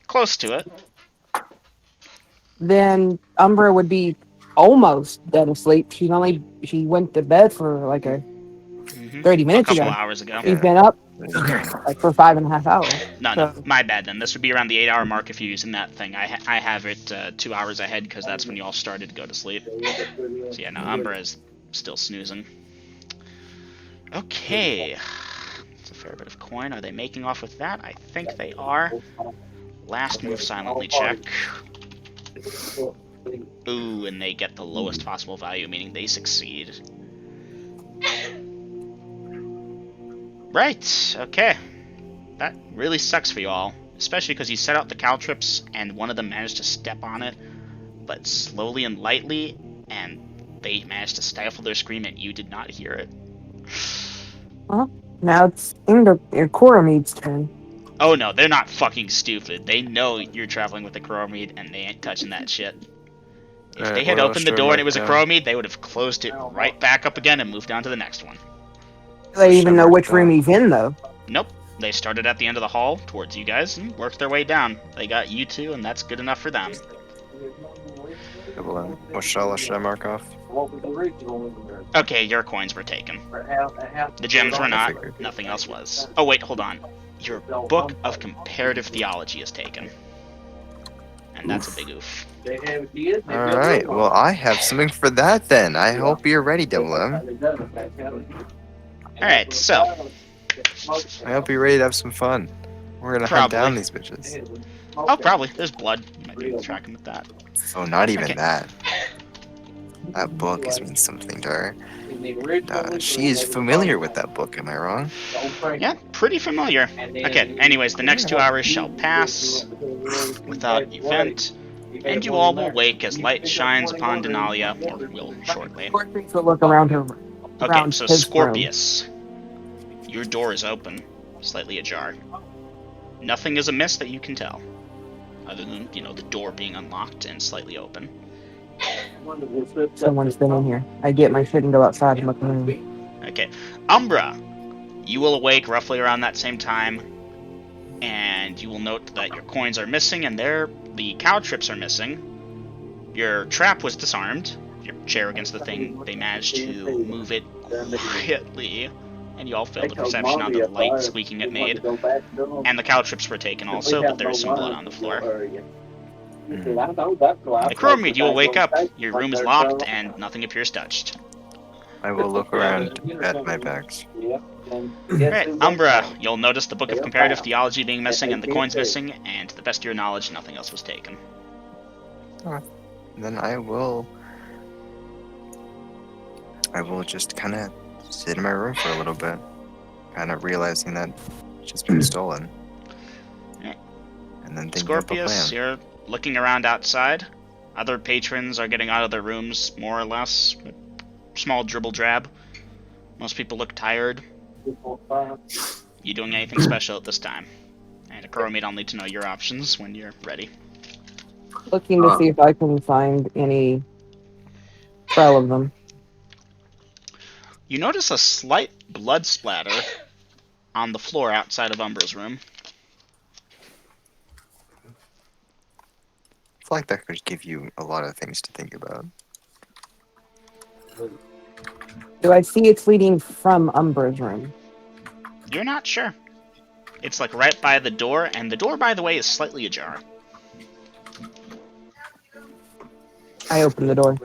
Close to it. Then Umbra would be almost dead asleep. She went to bed for like 30 minutes a couple ago. hours ago. She's been up like for 5.5 hours. No, my bad then. This would be around the 8-hour mark if you're using that thing. I have it 2 hours ahead because that's when you all started to go to sleep. So yeah, no, Umbra is still snoozing. Okay. It's a fair bit of coin. Are they making off with that? I think they are. Last move silently check. Ooh, and they get the lowest possible value, meaning they succeed. Right, okay. That really sucks for you all. Especially because you set out the caltrips and one of them managed to step on it, but slowly and lightly, and they managed to stifle their scream and you did not hear it. Well, now it's Coromede's turn. Oh no, they're not fucking stupid. They know you're traveling with a Chromede and they ain't touching that shit. If they had opened the door and it was a Chromede, they would have closed it right back up again and moved on to the next one. Do they even know which room he's in, though? Nope. They started at the end of the hall towards you guys and worked their way down. They got you two, and that's good enough for them. What should I mark off? Okay, your coins were taken. The gems were not. Nothing else was. Oh wait, hold on. your book of comparative theology is taken. And that's a big oof. Alright, well, I have something for that then. I hope you're ready, Double M. Alright, so, I hope you're ready to have some fun. We're gonna hunt down Probably. these bitches. oh, probably, there's blood. You might be able to track him with that. Oh, not even Okay. that. That book is means something to her. She is familiar with that book, am I wrong? Yeah, pretty familiar. Okay, anyways, the next 2 hours shall pass without event, and you all will wake as light shines upon Denalia, or will shortly. Scorpius will look around him. Okay, Around so his room. Scorpius, your door is open, slightly ajar. Nothing is amiss that you can tell, other than, the door being unlocked and slightly open. Someone's been in here. I get my shit and go outside and look around. Okay, Umbra, you will awake roughly around that same time, and you will note that your coins are missing, and the cow trips are missing. Your trap was disarmed. Your chair against the thing, they managed to move it quietly, and you all failed the perception on the light squeaking it made. And the cow trips were taken also, but there is some blood on the floor. Necromid, you will wake up. Your room is locked, and nothing appears touched. I will look around at my bags. Alright, Umbra, you'll notice the Book of Comparative Theology being missing and the coins missing, and to the best of your knowledge, nothing else was taken. Then I will just kind of sit in my room for a little bit, kind of realizing that it's just been stolen. Alright. And then thinking of a Scorpius, plan. you're looking around outside. Other patrons are getting out of their rooms, more or less. Small dribble drab. Most people look tired. You doing anything special at this time? And Akuromid, I'll need to know your options when you're ready. Looking to see if I can find any trail of them. You notice a slight blood splatter on the floor outside of Umbra's room. I feel like that could give you a lot of things to think about. Do I see it's leading from Umbra's room? You're not sure. It's like right by the door, and the door, by the way, is slightly ajar. I open the door.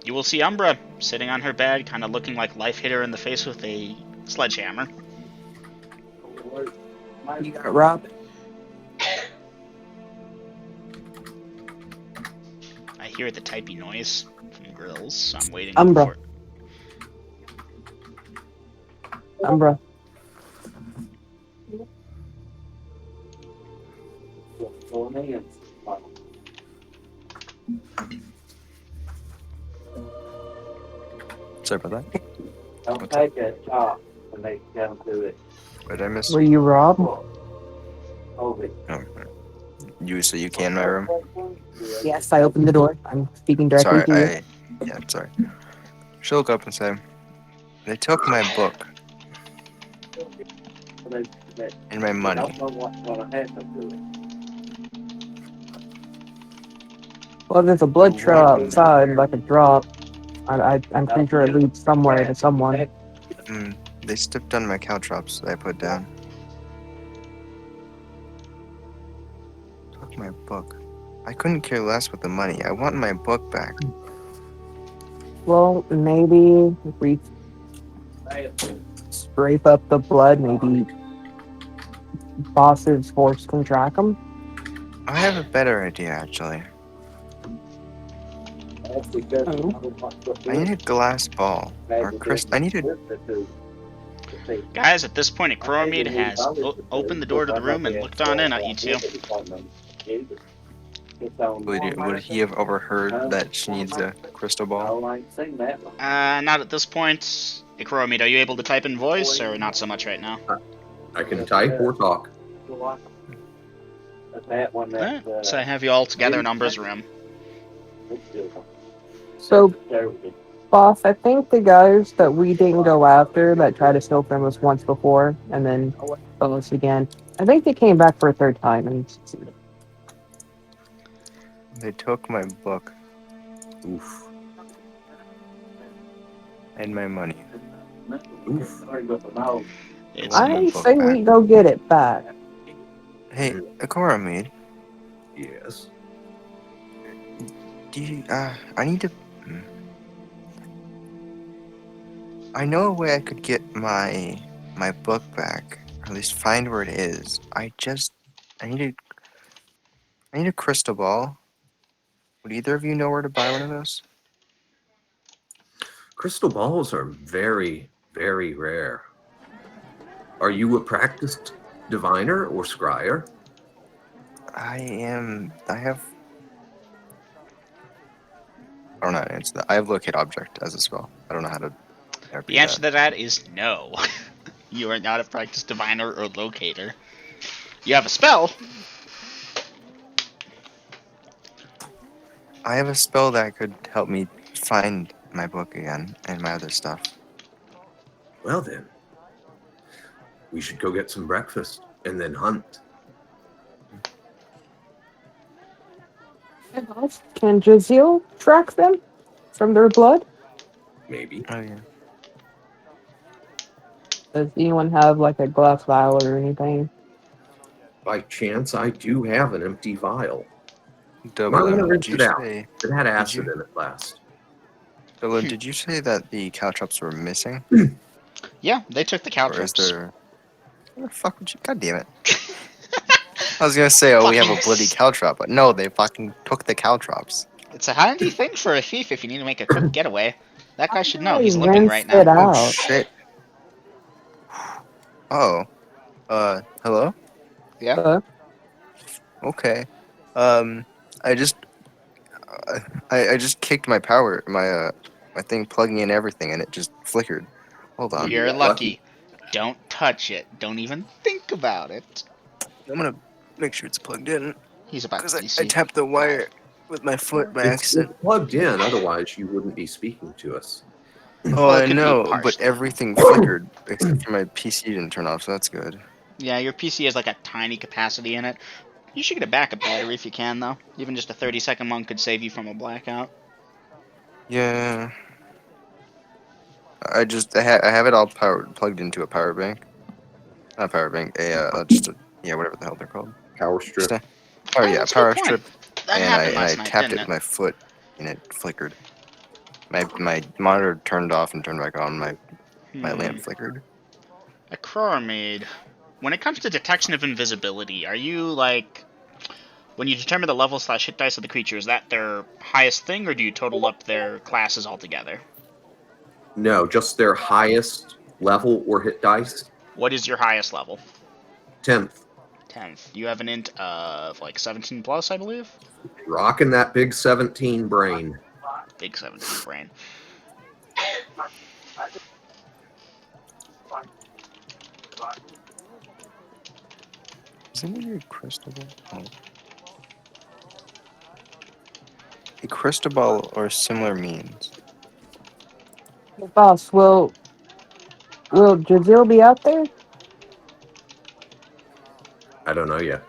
You will see Umbra sitting on her bed, kind of looking like life hit her in the face with a sledgehammer. You got it, Rob? I hear the typey noise from grills, so I'm waiting Umbra. for it. Umbra. Sorry about that. Don't take that top when they come to it. What did I miss? Were you Rob? Hold it. Oh, so you can in my room? Yes, I opened the door. I'm speaking directly Sorry, to you. yeah, sorry. She'll look up and say, they took my book and my I money. don't know what's gonna happen to it. Well, there's a blood trail outside, like a drop. I'm pretty sure it leads somewhere to someone. They stepped on my cow drops that I put down. Took my book. I couldn't care less with the money. I want my book back. Well, maybe if we scrape up the blood, maybe Boss's force can track them. I have a better idea, actually. That's because I need a glass ball. Or crystal. I need a... Guys, at this point, Akuromid has opened the door to the room and looked on in at you two. Would he have overheard that she needs a crystal ball? Not at this point. Akuromid, are you able to type in voice, or not so much right now? I can type or talk. Alright, so I have you all together in Umbra's room. So, Boss, I think the guys that we didn't go after that tried to steal from us once before and then stole us again, I think they came back for a third time and succeeded. They took my book Oof. and my money. Oof. It's want my I book say back. we go get it back. Hey, Akora Maid, Yes. do you, I need to. I know a way I could get my book back, or at least find where it is. I need a crystal ball. Would either of you know where to buy one of those? Crystal balls are very, very rare. Are you a practiced diviner or scryer? I am. I have. I don't know how to answer that. I have locate object as a spell. I don't know how to the repeat answer that. to that is no. You are not a practiced diviner or locator. You have a spell. I have a spell that could help me find my book again and my other stuff. Well then, we should go get some breakfast and then hunt. Can Jazil track them from their blood? Maybe. Oh yeah. Does anyone have like a glass vial or anything? By chance, I do have an empty vial. Might want to Dublin, rinse did you it out. say? It had Did acid you? in it last. Dublin, did you say that the caltrops were missing, Yeah, they took the or is caltrops. there? Where the fuck would you? God damn it! I was gonna say, oh, we have a bloody caltrop, but no, they fucking took the caltrops. It's a handy thing for a thief if you need to make a quick getaway. That guy should know. I He's limping right rinsed now. it Oh out. shit. Oh. Hello. Yeah. Okay. Um, I just, I just kicked my power, my thing plugging in everything, and it just flickered. Hold on. You're You got lucky. lucky. Don't touch it. Don't even think about it. I'm gonna make sure it's plugged in, He's about because to I DC. tapped the wire with my foot by It's accident. plugged in, otherwise you wouldn't be speaking to us. Oh, Well, I it could be know, but partially. everything flickered except for my PC didn't turn off, so that's good. Yeah, your PC has like a tiny capacity in it. You should get a backup battery if you can, though. Even just a 30-second one could save you from a blackout. Yeah. I have it all plugged into a power bank. Not a power bank, yeah, whatever the hell they're called. Power Just strip. a, oh Oh, yeah, that's a good power point. strip, That and happened I last night, tapped didn't it it? with my foot, and it flickered. My monitor turned off and turned back on. My lamp flickered. A Crormaid. When it comes to detection of invisibility, are you like when you determine the level slash hit dice of the creature, is that their highest thing, or do you total up their classes altogether? No, just their highest level or hit dice. What is your highest level? 10th. 10th. You have an int of like 17 plus, I believe? Rocking that big 17 brain. Big 17 brain. Isn't it a crystal ball? Oh. A crystal ball or similar means. Boss, will Jazil be out there? I don't know yet.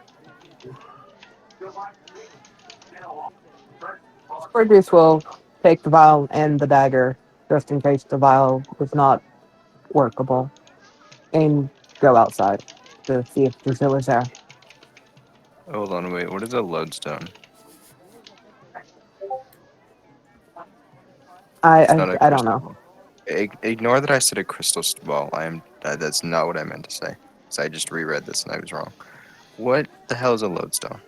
Produce will take the vial and the dagger, just in case the vial was not workable, and go outside to see if Jazil is there. Hold on, wait. What is a lodestone? It's not a I don't crystal know. ball. Ignore that I said a crystal ball. I am. That's not what I meant to say. So I just reread this and I was wrong. What the hell is a lodestone?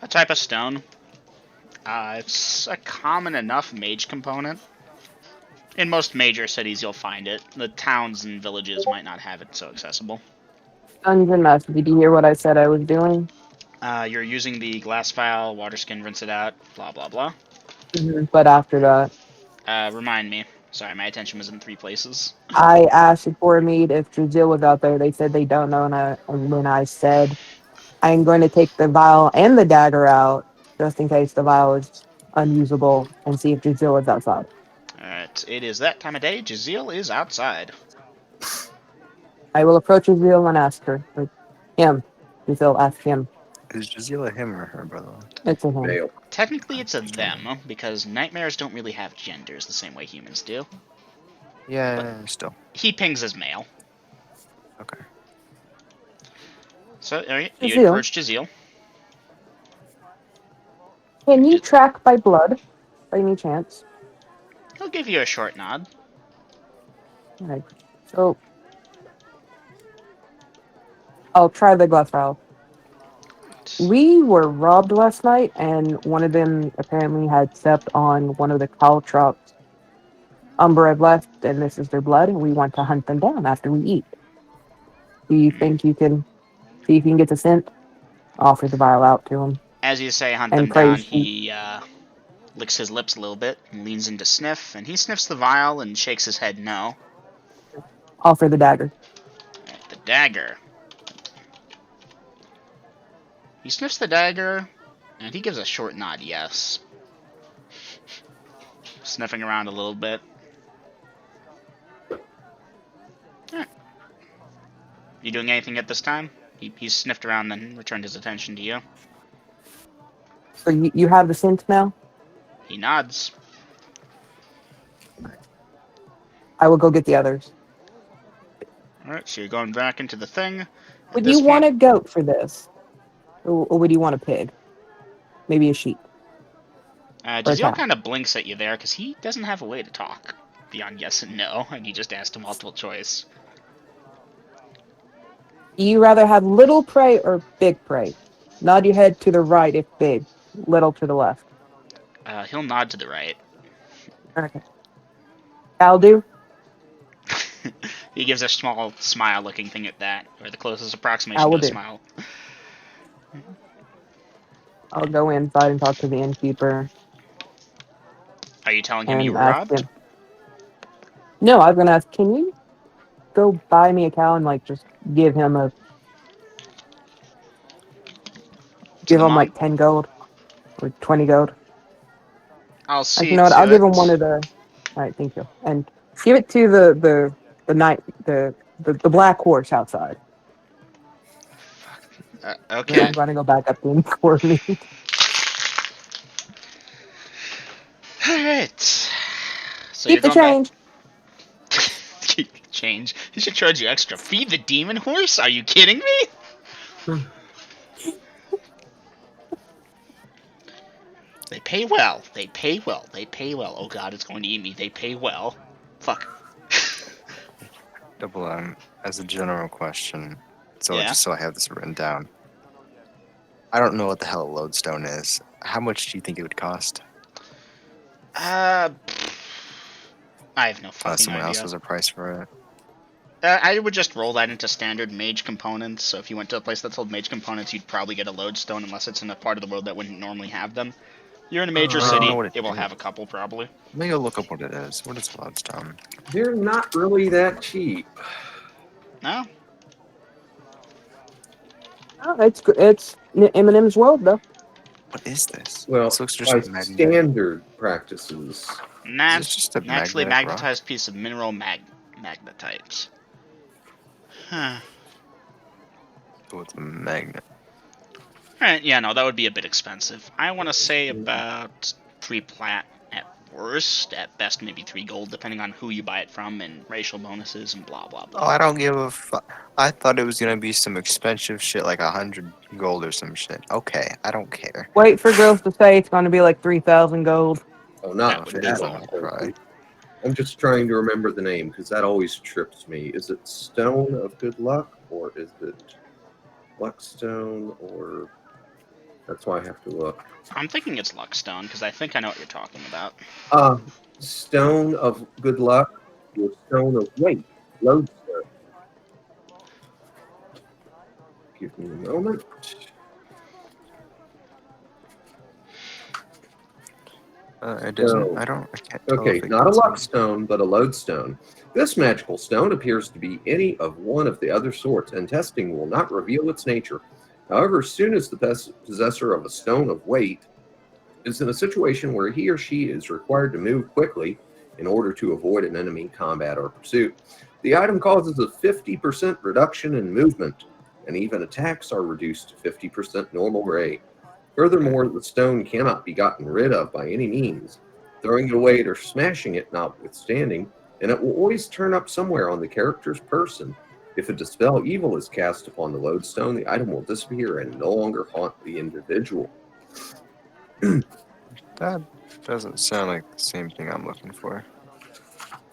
A type of stone. It's a common enough mage component. In most major cities, you'll find it. The towns and villages might not have it so accessible. Dungeon Master, did you hear what I said I was doing? You're using the glass vial, water skin, rinse it out, blah blah blah. But after that, Remind me. Sorry, my attention was in three places. I asked for meet if Jazil was out there. They said they don't know, and when I said I'm going to take the vial and the dagger out, just in case the vial is unusable, and see if Jazil is outside. Alright, it is that time of day. Jazeel is outside. I will approach Jazil and ask her. Or him. Jazil, ask him. Is Jazila him or her, by the way? It's a him. Male. Technically, it's a them, because nightmares don't really have genders the same way humans do. Yeah, still. He pings as male. Okay. So, all right, you Jazeel. approach Jazeel. Can you track by blood, by any chance? He'll give you a short nod. Alright. So I'll try the glass vial. We were robbed last night, and one of them apparently had stepped on one of the cow trucks. Umber had left, and this is their blood, and we want to hunt them down after we eat. Do you think you can see if you can get the scent? Offer the vial out to him As you say, hunt and them down, praise. he licks his lips a little bit and leans in to sniff, and he sniffs the vial and shakes his head no. Offer the dagger. Right, the dagger. He sniffs the dagger, and he gives a short nod yes. Sniffing around a little bit. Alright. You doing anything at this time? He sniffed around and returned his attention to you. So you have the scent now? He nods. I will go get the others. Alright, so you're going back into the thing. At Would this you want point, a goat for this? Or would you want a pig? Maybe a sheep? Or a Jazeel cow? kind of blinks at you there because he doesn't have a way to talk beyond yes and no, and you just asked a multiple choice. Do you rather have little prey or big prey? Nod your head to the right if big, little to the left. He'll nod to the right. Okay. I'll do. He gives a small smile-looking thing at that, or the closest I approximation will to a do. smile. I'll go inside and talk to the innkeeper Are you telling him you and were ask robbed? him. No, I was gonna ask. Can you go buy me a cow and like just give him To the like monk? 10 gold or 20 gold? I'll Like, see you know what? I'll to give him one it. of the. All right, thank you. And give it to the night the black horse outside. And Okay. I'm gonna go back up to him for me. Alright. So you're Keep the going back. change. Keep change. He should charge you extra. Feed the demon horse? Are you kidding me? They pay well. They pay well. They pay well. Oh god, it's going to eat me. They pay well. Fuck. Double M, as a general question, so Yeah. just so I have this written down. I don't know what the hell a lodestone is. How much do you think it would cost? I have no fucking Someone else idea. has a price for it. I would just roll that into standard mage components. So if you went to a place that sold mage components, you'd probably get a lodestone unless it's in a part of the world that wouldn't normally have them. You're in a major I don't know city, what it will is. have a couple probably. Let me go look up what it is. What is a lodestone? They're not really that cheap. No? Oh, it's Eminem's world though. What is this? Well, This looks just by magnetic. standard practices, Nah, Is this just a naturally magnetic rock? magnetized piece of mineral magnetite. Huh. Oh, it's a magnet. Alright, yeah, no, that would be a bit expensive. I want to say about 3 plat at worst. At best, maybe 3 gold, depending on who you buy it from and racial bonuses and blah, blah, Oh, blah. I don't give a fuck. I thought it was gonna be some expensive shit like 100 gold or some shit. Okay, I don't care. Wait for girls to say it's gonna be like 3,000 gold. oh, That not would be that cool. expensive. I'm just trying to remember the name because that always trips me. Is it Stone of Good Luck or is it Luckstone or? That's why I have to look. I'm thinking it's Luckstone, because I think I know what you're talking about. Stone of Good Luck or Stone of Weight, Lodestone. Give me a moment. It doesn't. I can't tell Okay, if it not a gets luckstone, but a lodestone. This magical stone appears to be any of one of the other sorts, and testing will not reveal its nature. However, as soon as the possessor of a stone of weight is in a situation where he or she is required to move quickly in order to avoid an enemy combat or pursuit, the item causes a 50% reduction in movement, and even attacks are reduced to 50% normal rate. Furthermore, the stone cannot be gotten rid of by any means, throwing it away or smashing it notwithstanding, and it will always turn up somewhere on the character's person. If a dispel evil is cast upon the lodestone, the item will disappear and no longer haunt the individual. That doesn't sound like the same thing I'm looking for.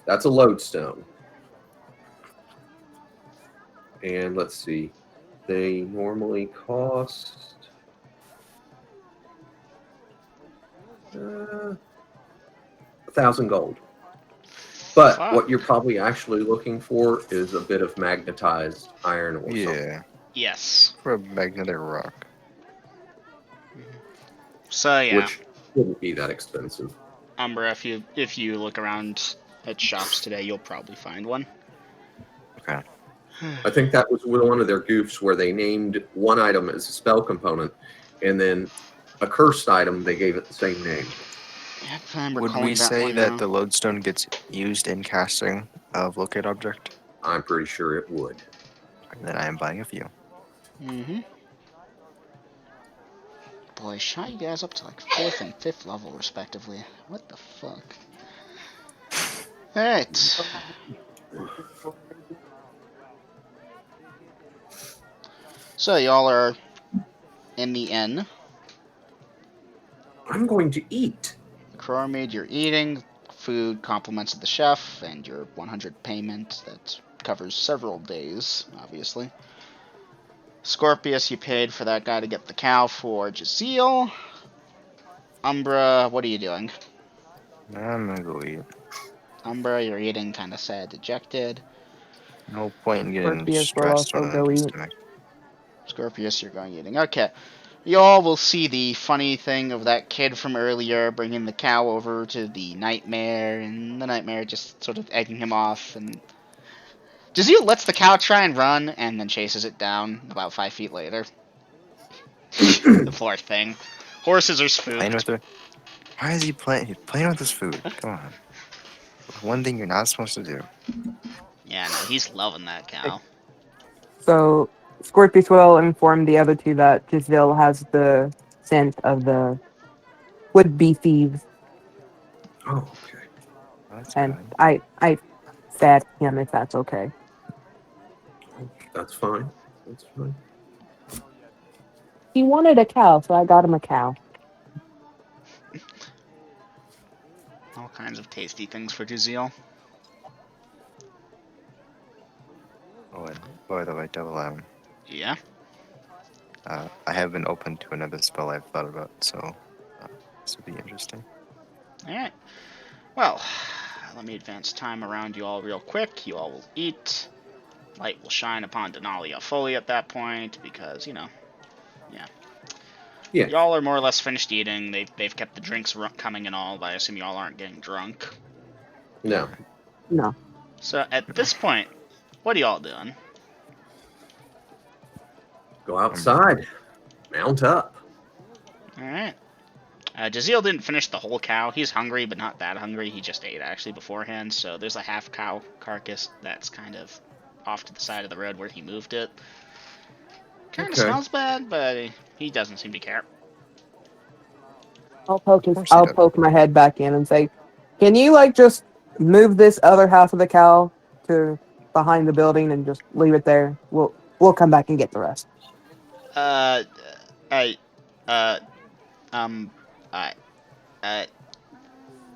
That's a lodestone. And let's see. They normally cost 1,000 gold. But Fuck. what you're probably actually looking for is a bit of magnetized iron or something. Yeah, Yes. for a magnetic rock. So yeah, Which wouldn't be that expensive. Umbra, if you look around at shops today, you'll probably find one. Okay. I think that was one of their goofs where they named one item as a spell component, and then a cursed item, they gave it the same name. Yep, I'm Would recalling we that say one that now. the lodestone gets used in casting of locate object? I'm pretty sure it would. Then I am buying a few. Mm-hmm. Boy, shot you guys up to like 4th and 5th level respectively. What the fuck? Alright. So y'all are in the inn. I'm going to eat. Crowmead, you're eating. Food compliments of the chef, and your 100 payment that covers several days, obviously. Scorpius, you paid for that guy to get the cow for Jazeel. Umbra, what are you doing? I'm gonna go eat. Umbra, you're eating kind of sad, dejected. No point in getting Scorpius will stressed also on an go empty eat. stomach. Scorpius, you're going eating. Okay. Y'all will see the funny thing of that kid from earlier bringing the cow over to the nightmare, and the nightmare just sort of egging him off, and Jazeel lets the cow try and run, and then chases it down about 5 feet later. The poor thing. Horses are Playing with spooked. her. Why is he playing? He's playing with his food. Come on. One thing you're not supposed to do. Yeah, no, he's loving that cow. So Scorpius will inform the other two that Giselle has the scent of the would-be thieves, Oh, okay. That's and good. I fed him if that's okay. That's fine. That's fine. He wanted a cow, so I got him a cow. All kinds of tasty things for Jazeel. Oh, and by the way, Double M, Yeah. I have been open to another spell I've thought about, so this would be interesting. Alright. Well, let me advance time around you all real quick. You all will eat. Light will shine upon Denalia fully at that point, because, you know, yeah. Yeah. Y'all are more or less finished eating. They've kept the drinks coming and all, but I assume y'all aren't getting drunk. No. No. So at this point, what are y'all doing? Go outside. Mount up. Alright. Jazeel didn't finish the whole cow. He's hungry, but not that hungry. He just ate, actually, beforehand. So there's a half cow carcass that's kind of off to the side of the road where he moved it. Kind of Okay. smells bad, but he doesn't seem to care. I'll course he does. poke my head back in and say, "Can you just move this other half of the cow to behind the building and just leave it there? We'll come back and get the rest." I, uh, um, I,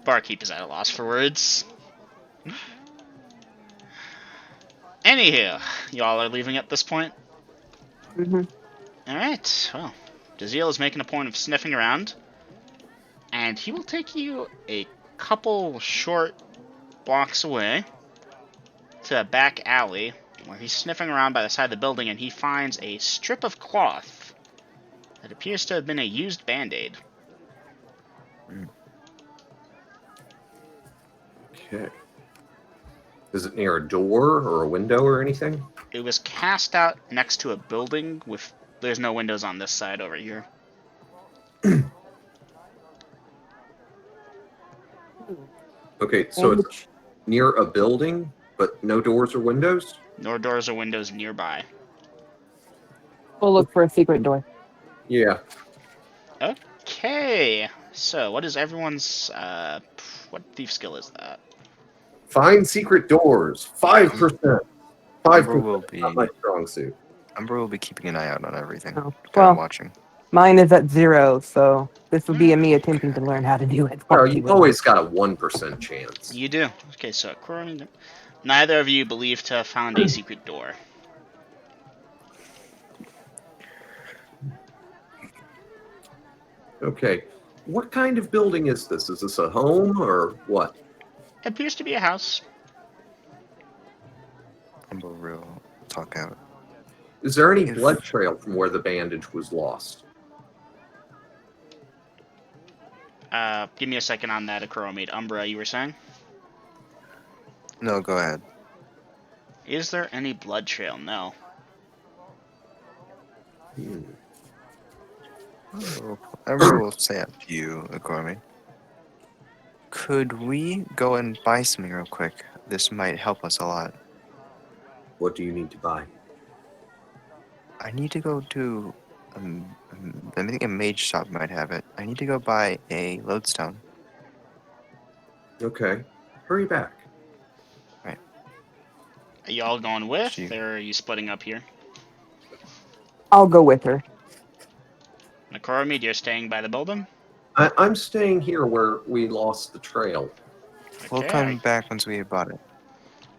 Barkeep is at a loss for words. Anywho, y'all are leaving at this point? Mm-hmm. Alright, well, Jazeel is making a point of sniffing around, and he will take you a couple short blocks away to a back alley, where he's sniffing around by the side of the building, and he finds a strip of cloth that appears to have been a used Band-Aid. Okay. Is it near a door or a window or anything? It was cast out next to a building with... There's no windows on this side over here. Okay, so it's near a building, but no doors or windows? Nor doors or windows nearby. We'll look for a secret door. Yeah. Okay, so what is everyone's... what thief skill is that? Find secret doors. 5%. 5 Umber will be not my strong suit. Umber will be keeping an eye out on everything. Oh, Kind of well, watching. mine is at 0, so this would be a me attempting to learn how to do it. while Well, he you've was- always got a 1% chance. You do. Okay, so neither of you believe to have found a secret door. Okay. What kind of building is this? Is this a home or what? It appears to be a house. Umber will talk out. Is there any If- blood trail from where the bandage was lost? Give me a second on that, Acromate. Umbra, you were saying? No, go ahead. Is there any blood trail? No. Umber will say it to you, Gormy. Could we go and buy something real quick? This might help us a lot. What do you need to buy? I need to go to. I think a mage shop might have it. I need to go buy a lodestone. Okay. Hurry back. Are you all going with, She- or are you splitting up here? I'll go with her. Acromate, you're staying by the building? I'm staying here where we lost the trail. We'll Okay, come back once we have bought it.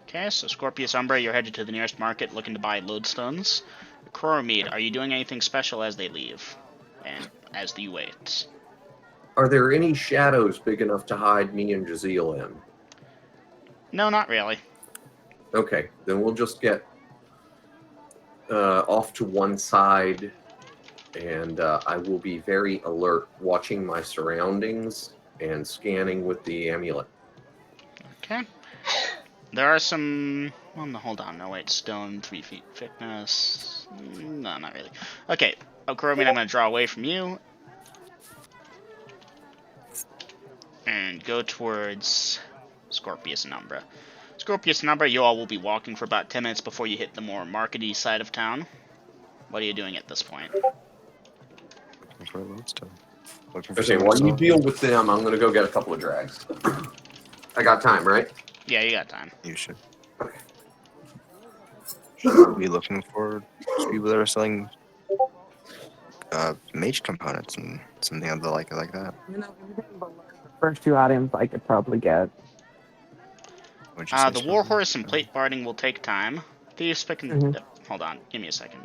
Okay, so Scorpius Umbra, you're headed to the nearest market looking to buy lodestones. Coromede, are you doing anything special as they leave? And as you wait? Are there any shadows big enough to hide me and Jazeel in? No, not really. Okay, then we'll just get off to one side, and I will be very alert, watching my surroundings and scanning with the amulet. Okay. There are some... Well, no, hold on. No, wait. Stone, 3 feet thickness. No, not really. Okay. Coromede, I'm going to draw away from you. And go towards Scorpius and Umbra. Scorpius and Umbra, you all will be walking for about 10 minutes before you hit the more markety side of town. What are you doing at this point? Looking for a lodestone. Looking for Okay, someone while to you sell. deal with them, I'm going to go get a couple of drags. I got time, right? Yeah, you got time. You should. Okay. Should we be looking for people that are selling mage components and something of the like that? You know, everything below the first 2 items I could probably get. What'd you say, The Scorpio? Warhorse and Plate Barding will take time. Thieves picking... Mhm. Hold on. Give me a second.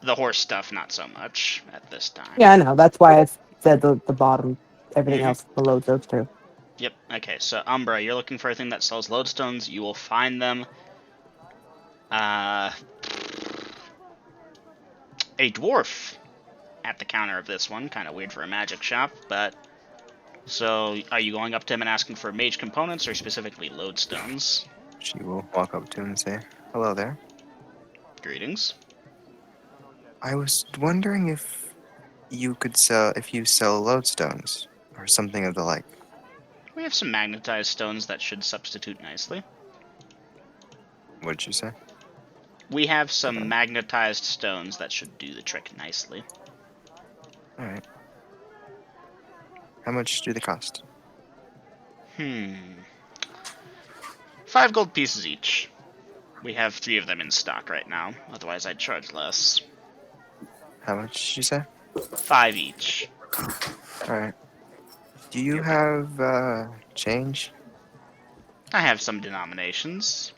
The horse stuff, not so much at this time. Yeah, I know. That's why I said the bottom. Everything Mhm. else below those 2. Yep, okay, so Umbra, you're looking for a thing that sells lodestones. You will find them. A dwarf at the counter of this one. Kind of weird for a magic shop, but... So, are you going up to him and asking for mage components, or specifically lodestones? She will walk up to him and say, "Hello there. Greetings. I was wondering if you sell lodestones or something of the like." We have some magnetized stones that should substitute nicely. What'd you say? We have some magnetized stones that should do the trick nicely. All right. How much do they cost? 5 gold pieces each. We have 3 of them in stock right now, otherwise I'd charge less. How much did you say? 5 each. All right. Do you have change? I have some denominations.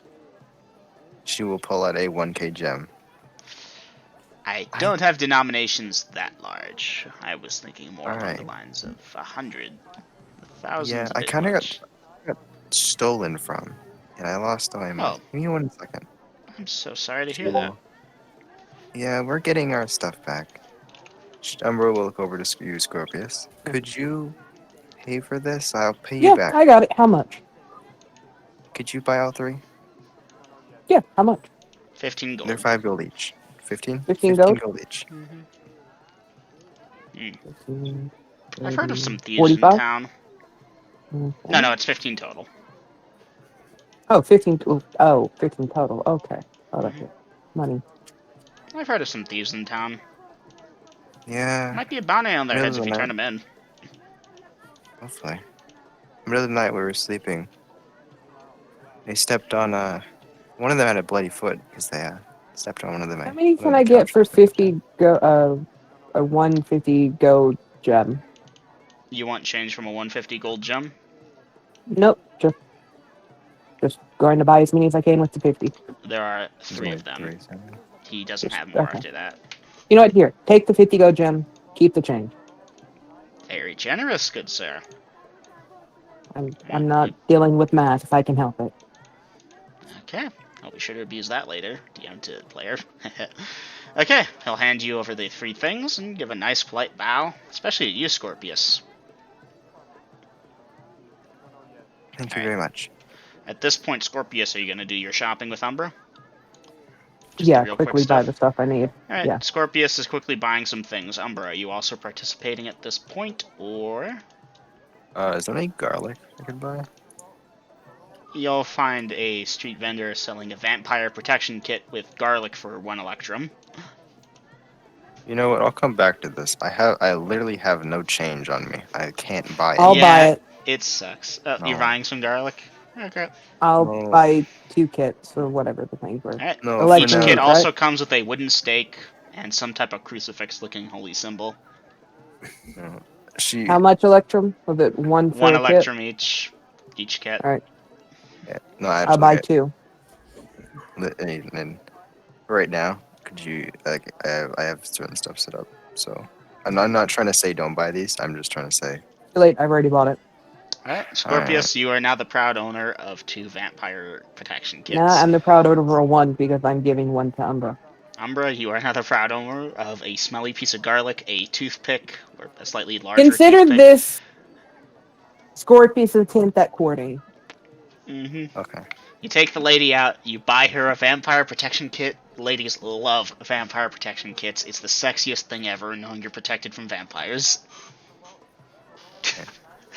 She will pull out a 1k gem. I don't have denominations that large. I was thinking more along the Alright. lines of 100. 1,000. Yeah, I kind of got stolen from, and I lost all my money. Oh. Give me 1 second. I'm so sorry to hear that. Yeah, we're getting our stuff back. Umbra will look over to you, Scorpius. Could you pay for this? I'll pay you Yeah, back. I got it. How much? Could you buy all 3? Yeah, how much? 15 gold. They're 5 gold each. 15? 15 gold? each. I've heard of some thieves 45? in town. No, it's 15 total. Oh, 15. Oh, 15 total. Okay. Oh, that's it. Money. I've heard of some thieves in town. Yeah. Might be a bounty on their Middle heads of if the you turn night. them in. Hopefully. Middle of the night, we were sleeping. They stepped on one of them had a bloody foot because they stepped on one of them. How many One can of I the get for couches. 50 a 150 gold gem? You want change from a 150 gold gem? Nope, just going to buy as many as I can with the 50. There are There's 3 only of them. 3, so. He doesn't Just have more okay. after that. You know what? Here, take the 50 gold gem. Keep the change. Very generous, good sir. I'm not dealing with math if I can help it. Okay. I'll be sure to abuse that later. DM to player. Okay, he'll hand you over the 3 things and give a nice polite bow, especially to you, Scorpius. Thank you Alright. very much. At this point, Scorpius, are you going to do your shopping with Umbra? Just the Yeah, real quick quickly buy stuff? the stuff I need. Alright, Yeah. Scorpius is quickly buying some things. Umbra, are you also participating at this point, or...? Is there any garlic I could buy? You'll find a street vendor selling a vampire protection kit with garlic for 1 electrum. You know what? I'll come back to this. I literally have no change on me. I can't buy I'll it. buy Yeah, it. it sucks. You're No. buying some garlic? Okay. I'll No. buy 2 kits or whatever the things were. Alright. No, for Each Electrum now. kit meat, also right? comes with a wooden stake and some type of crucifix-looking holy symbol. No. She. How much Electrum? Was it 1 for 1 a kit? electrum each kit. All right, Yeah, no, I'll buy actually, 2. and right now, could you like? I have certain stuff set up, so I'm not trying to say don't buy these. I'm just trying to say. Too late. I've already bought it. Alright, Alright. Scorpius, you are now the proud owner of 2 vampire protection Now kits. I'm the proud owner of a 1 because I'm giving 1 to Umbra. Umbra, you are now the proud owner of a smelly piece of garlic, a toothpick, or a slightly larger Consider toothpick. this Scorpius' attempt at courting. Okay. You take the lady out, you buy her a vampire protection kit. Ladies love vampire protection kits. It's the sexiest thing ever, knowing you're protected from vampires.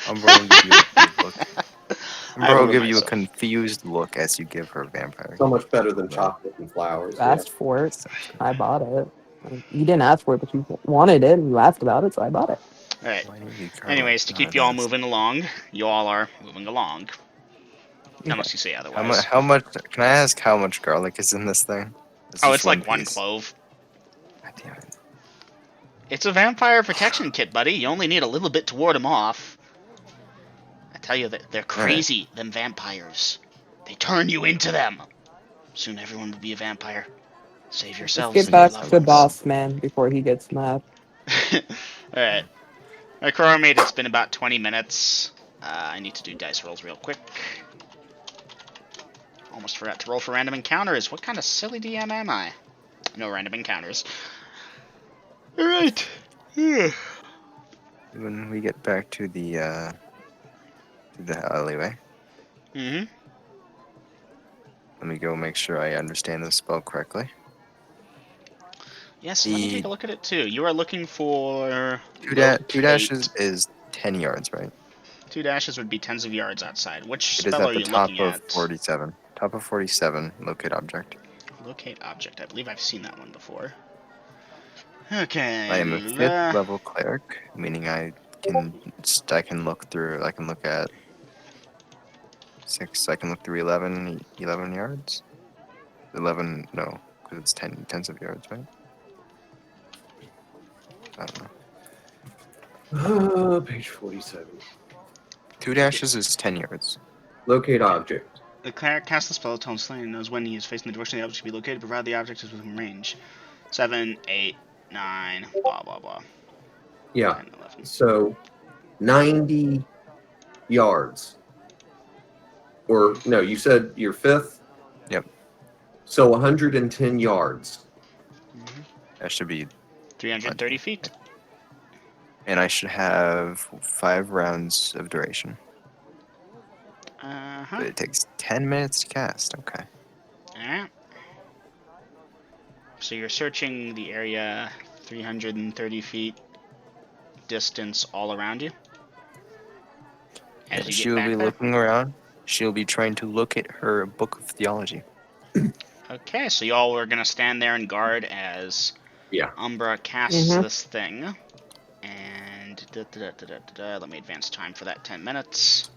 Umbra will give you a confused look. I Umbra will ruin give you a myself. confused look as you give her vampire. So much better than Yeah. chocolate and flowers. You Yeah. asked for it. I bought it. You didn't ask for it, but you wanted it and you asked about it, so I bought it. Alright. Why do you need garlic? Anyways, to keep you all moving along, you all are moving along. Unless you say otherwise. How much? Can I ask how much garlic is in this thing? Oh, just it's like 1 piece. clove. God damn it. It's a vampire protection kit, buddy. You only need a little bit to ward them off. I tell you, they're crazy, them vampires. They turn you into them. Soon everyone will be a vampire. Save Let's yourselves get and your back loved to ones. Boss Man before he gets mad. Alright. Alright, Coromate, it's been about 20 minutes. I need to do dice rolls real quick. Almost forgot to roll for random encounters. What kind of silly DM am I? No random encounters. Alright. When we get back to the alleyway, Mm-hmm. let me go make sure I understand the spell correctly. Yes, let me take a look at it too. You are looking for... Two dashes is 10 yards, right? 2 dashes would be tens of yards outside. Which It is spell at are the you top looking of at? 47. Top of 47, locate object. Locate object. I believe I've seen that one before. Okay. I am a 5th level cleric, meaning I can look through. I can look at 6. I can look through 11 yards. 11, no, because it's 10 tens of yards, right? I don't know. Page 47. 2 dashes is 10 yards. Locate object. The cleric casts the spell Tone Slain and knows when he is facing the direction the object should be located, provided the object is within range. 7, 8, 9, blah, blah, blah. Yeah. 10, 11. So 90 yards. Or no, you said your 5th? Yep. So 110 yards. That should be, 330 feet. and I should have 5 rounds of duration. Uh-huh. But it takes 10 minutes to cast. Okay. Alright. So you're searching the area 330 feet distance all around you? As you She get will back be there? looking around. She'll be trying to locate her book of theology. Okay, so y'all are gonna stand there and guard as Yeah. Umbra casts Mhm. this thing, and let me advance time for that 10 minutes.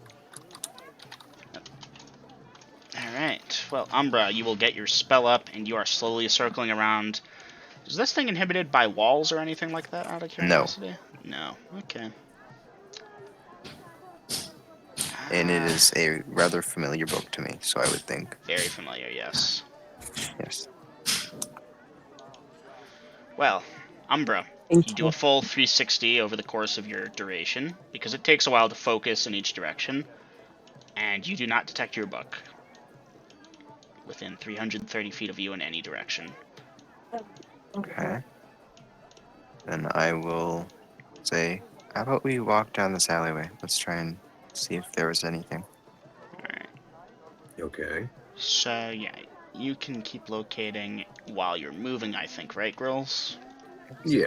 Alright, well, Umbra, you will get your spell up, and you are slowly circling around. Is this thing inhibited by walls or anything like that, out of No. curiosity? No. Okay. And it is a rather familiar book to me, so I would think. Very familiar, yes. Yes. Well, Umbra, Thank you do a you. full 360 over the course of your duration, because it takes a while to focus in each direction, and you do not detect your book within 330 feet of you in any direction. Okay. Then I will say, how about we walk down this alleyway? Let's try and see if there was anything. Alright, Okay. so yeah, you can keep locating while you're moving, I think, right, Grills? Yeah.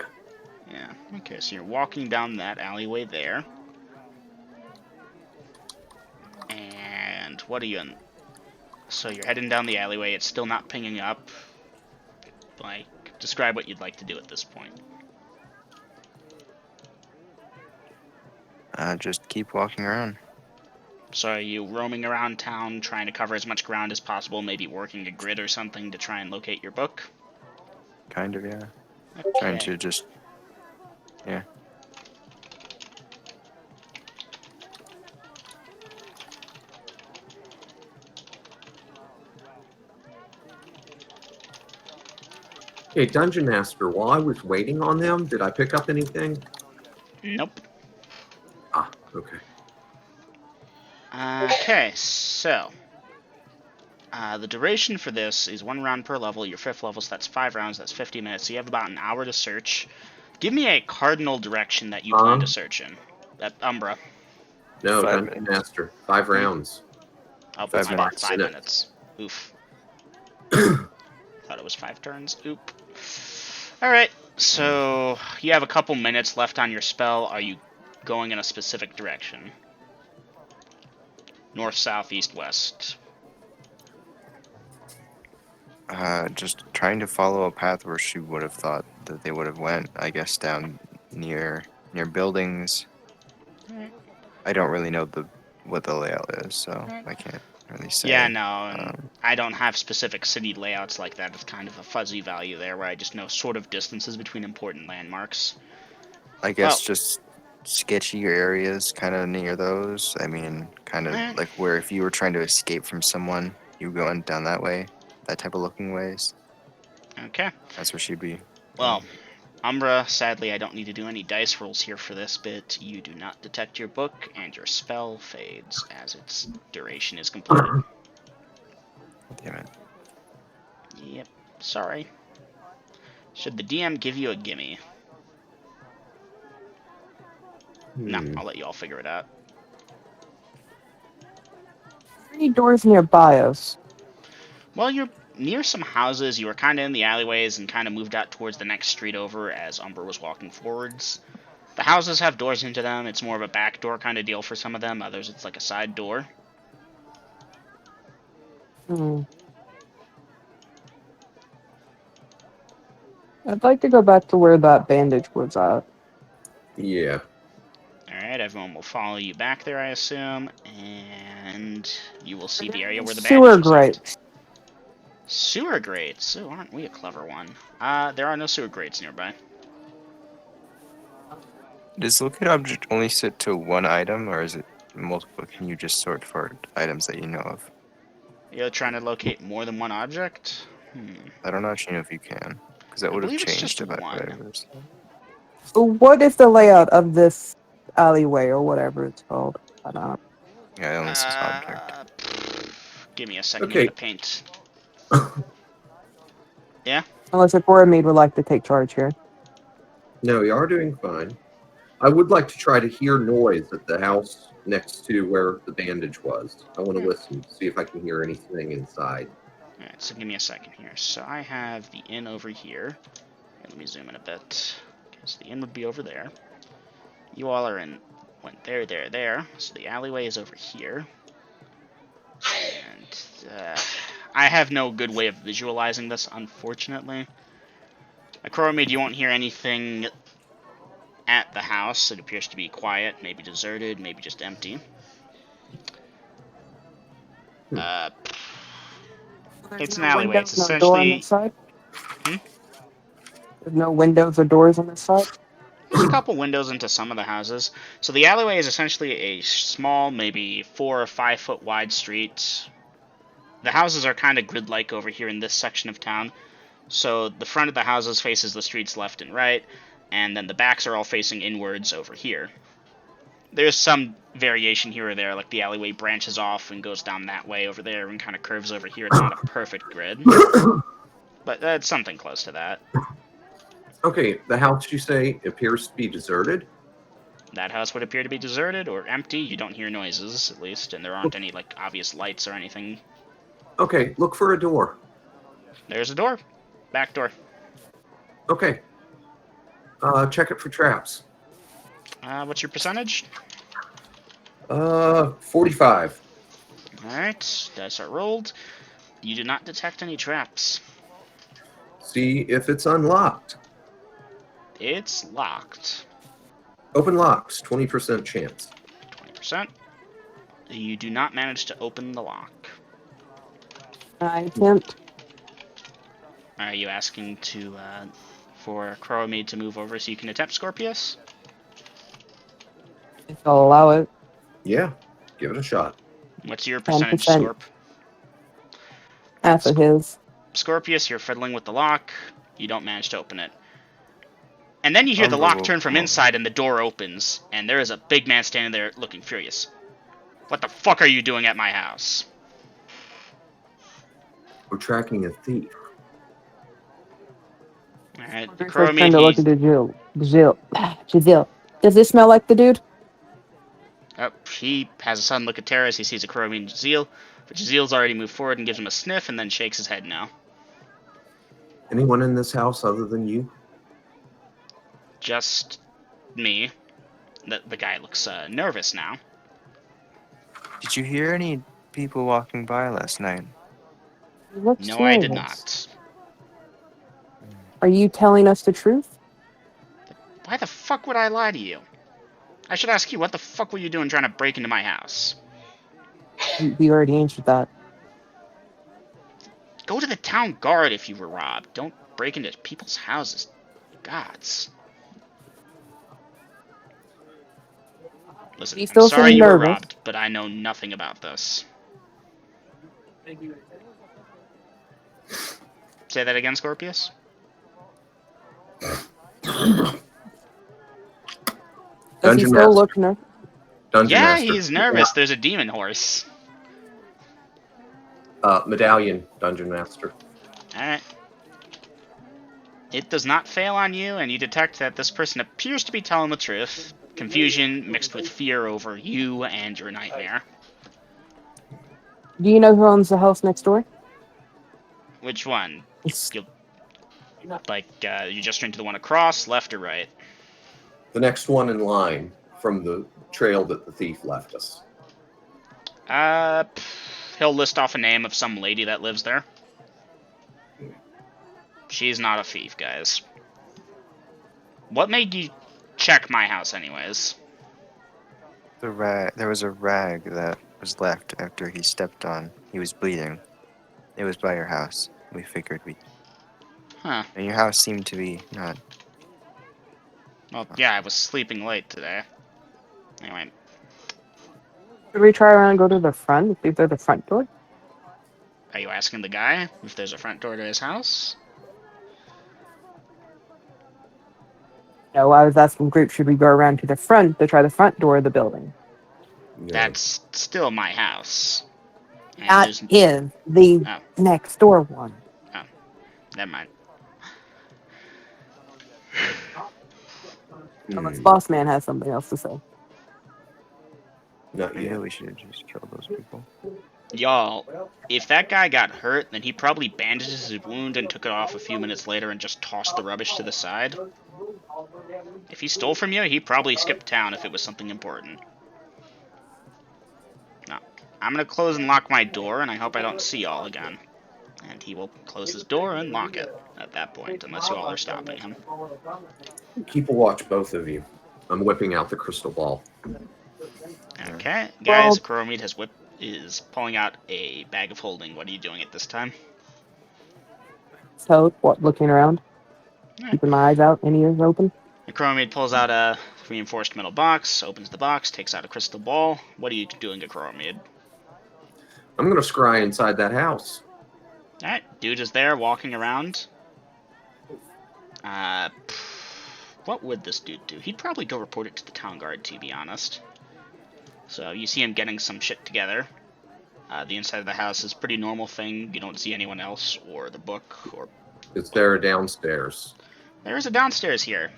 Yeah, okay, so you're walking down that alleyway there. And what are you in? So you're heading down the alleyway, it's still not pinging up. Like, describe what you'd like to do at this point. Just keep walking around. So are you roaming around town, trying to cover as much ground as possible, maybe working a grid or something to try and locate your book? Kind of, yeah. Trying Okay. to just, yeah. Hey, Dungeon Master, while I was waiting on them, did I pick up anything? Nope. Ah, okay. Okay, so the duration for this is 1 round per level. Your 5th level, so that's 5 rounds. That's 50 minutes. So you have about an hour to search. Give me a cardinal direction that you plan to search in. That Umbra. No, 5 Dungeon minutes. Master. 5 rounds. Oh, 5 my bad. minutes. 5 minutes. Oof. Thought it was 5 turns. Oop. Alright, so you have a couple minutes left on your spell. Are you going in a specific direction? North, south, east, west. Just trying to follow a path where she would have thought that they would have went. I guess down near buildings. Alright. I don't really know what the layout is, so Alright. I can't really say. Yeah, no, and Um, I don't have specific city layouts like that. It's kind of a fuzzy value there where I just know sort of distances between important landmarks. I Well, guess just sketchier areas, kind of near those. I mean, kind of alright. like where if you were trying to escape from someone, you going down that way, that type of looking ways. Okay. That's where she'd be. Well, Umbra, sadly I don't need to do any dice rolls here for this bit. You do not detect your book, and your spell fades as its duration is completed. Damn it. Yep, sorry. Should the DM give you a gimme? No, I'll let you all figure it out. Any doors nearby us? Well, you're near some houses. You were kind of in the alleyways and kind of moved out towards the next street over as Umbra was walking forwards. The houses have doors into them. It's more of a back door kind of deal for some of them. Others, it's like a side door. Hmm. I'd like to go back to where that bandage was at. Yeah. Alright, everyone will follow you back there, I assume. And you will see the area where the bandage Sewer was at. grates. Sewer grates? Oh, aren't we a clever one? There are no sewer grates nearby. Does locate object only sit to one item, or is it multiple? Can you just sort for items that you know of? You're trying to locate more than one object? I don't actually know if you can, because that I would have believe it's just changed if I one. was. What is the layout of this alleyway or whatever it's called? I don't know. Yeah, it only says object. Give me a second here Okay. to paint. Yeah? Unless if Boromir would like to take charge here. No, you are doing fine. I would like to try to hear noise at the house next to where the bandage was. I want to listen, see if I can hear anything inside. Alright, so give me a second here. So I have the inn over here. Let me zoom in a bit. Okay, so the inn would be over there. You all are in... went there. So the alleyway is over here. And, I have no good way of visualizing this, unfortunately. Akromid, you won't hear anything at the house. It appears to be quiet, maybe deserted, maybe just empty. Uh, There's it's an no alleyway. It's windows, no door on essentially... this side. Hmm? There's no windows or doors on this side. There's a couple windows into some of the houses. So the alleyway is essentially a small, maybe 4 or 5 foot wide street. The houses are kind of grid-like over here in this section of town. So the front of the houses faces the streets left and right, and then the backs are all facing inwards over here. There's some variation here or there, like the alleyway branches off and goes down that way over there and kind of curves over here. It's not a perfect grid, but it's something close to that. Okay, the house you say appears to be deserted. That house would appear to be deserted or empty. You don't hear noises, at least, and there aren't any, like, obvious lights or anything. Okay, look for a door. There's a door. Back door. Okay. Check it for traps. What's your percentage? 45. Alright, dice are rolled. You do not detect any traps. See if it's unlocked. It's locked. Open locks, 20% chance. 20%. You do not manage to open the lock. I attempt. Are you asking for Crowmead to move over so you can attempt Scorpius? If I'll allow it. Yeah, give it a shot. What's your percentage, 10%. Scorp? Half of his. Scorpius, you're fiddling with the lock. You don't manage to open it. And then you hear the lock turn from inside and the door opens, and there is a big man standing there looking furious. What the fuck are you doing at my house? We're tracking a thief. Alright, First Crowmead, time to look into Giselle. Does this smell like the dude? he has a sudden look at Terra as he sees a Crowmead and Jazeel, but Jazeel's already moved forward and gives him a sniff and then shakes his head no. Anyone in this house other than you? Just me. The guy looks nervous now. Did you hear any people walking by last night? He looks No, I did nervous. not. Are you telling us the truth? Why the fuck would I lie to you? I should ask you, what the fuck were you doing trying to break into my house? We already answered that. Go to the town guard if you were robbed. Don't break into people's houses. Gods. Listen, You I'm still sorry seem you were nervous. robbed, but I know nothing about this. Say that again, Scorpius? Does he Dungeon still Master. look nervous? Dungeon Yeah, Master. he's nervous. There's a demon horse. Medallion, Dungeon Master. Alright. It does not fail on you, and you detect that this person appears to be telling the truth. Confusion mixed with fear over you and your nightmare. Do you know who owns the house next door? Which one? It's- You just into the one across, left or right? The next one in line from the trail that the thief left us. He'll list off a name of some lady that lives there. She's not a thief, guys. What made you check my house, anyways? There was a rag that was left after he stepped on. He was bleeding. It was by your house. We figured we. Huh. And your house seemed to be not. Well, yeah, I was sleeping late today. Anyway, Should we try around and go to the front? See if there's a front door? are you asking the guy if there's a front door to his house? No, I was asking group, should we go around to the front to try the front door of the building? No. That's still my house. And That there's... is the Oh, next door one. never mind. Unless Boss Man has something else to say. Not Yeah, yet. we should have just killed those people. Y'all, if that guy got hurt, then he probably bandaged his wound and took it off a few minutes later and just tossed the rubbish to the side. If he stole from you, he probably skipped town if it was something important. No. I'm gonna close and lock my door, and I hope I don't see y'all again. And he will close his door and lock it at that point, unless you all are stopping him. Keep a watch, both of you. I'm whipping out the crystal ball. Okay, Well- guys, Kuromid is pulling out a bag of holding. What are you doing at this time? So, what? Looking around, Alright. keeping my eyes out, and ears open. Kuromid pulls out a reinforced metal box, opens the box, takes out a crystal ball. What are you doing, Kuromid? I'm going to scry inside that house. Alright, dude is there, walking around. What would this dude do? He'd probably go report it to the town guard, to be honest. So you see him getting some shit together. The inside of the house is a pretty normal thing. You don't see anyone else or the book or... Is there a downstairs? There is a downstairs here.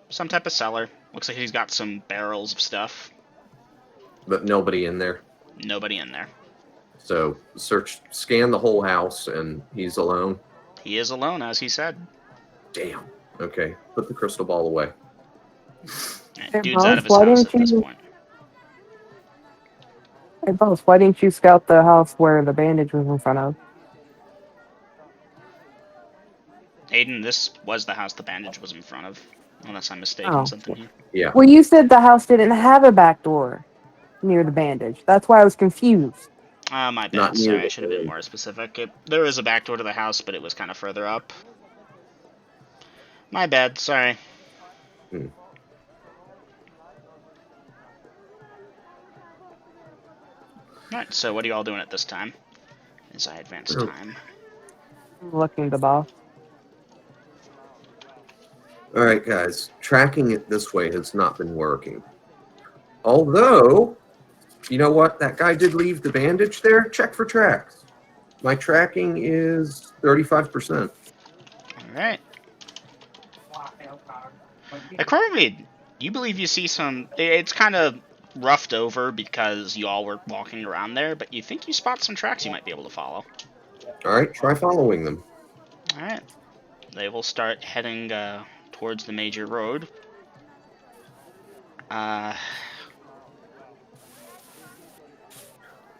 Some type of cellar. Looks like he's got some barrels of stuff. But nobody in there. Nobody in there. So scan the whole house, and he's alone. He is alone, as he said. Damn. Okay, put the crystal ball away. And dude's out of his Why house didn't at this you- point. Hey, boss, why didn't you scout the house where the bandage was in front of? Aiden, this was the house the bandage was in front of. Unless I'm mistaken Oh. something here. Yeah. Well, you said the house didn't have a back door near the bandage. That's why I was confused. My Not bad. near Sorry, the I should have been road. more specific. There is a back door to the house, but it was kind of further up. My bad. Sorry. Hmm. Alright, so what are you all doing at this time? As I advance Oh. time. Looking the boss. All right, guys. Tracking it this way has not been working. Although, you know what? That guy did leave the bandage there. Check for tracks. My tracking is 35%. Alright. Chronomid, you believe you see some... It's kind of roughed over because you all were walking around there, but you think you spot some tracks you might be able to follow. All right, try following them. Alright. They will start heading towards the major road.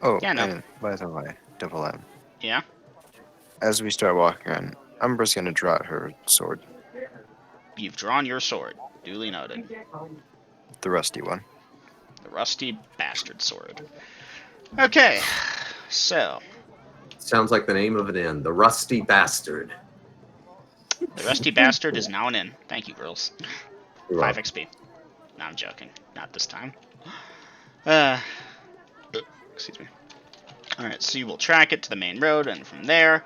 Oh, Yeah, no. and by the way, Double M. Yeah? As we start walking around, Umbra's gonna draw out her sword, You've drawn your sword. Duly noted. the rusty one. The rusty bastard sword. Okay, so Sounds like the name of an inn. The Rusty Bastard. the rusty bastard is now an inn. Thank you, girls. You're 5 welcome. XP. No, I'm joking. Not this time. Excuse me. Alright, so you will track it to the main road, and from there...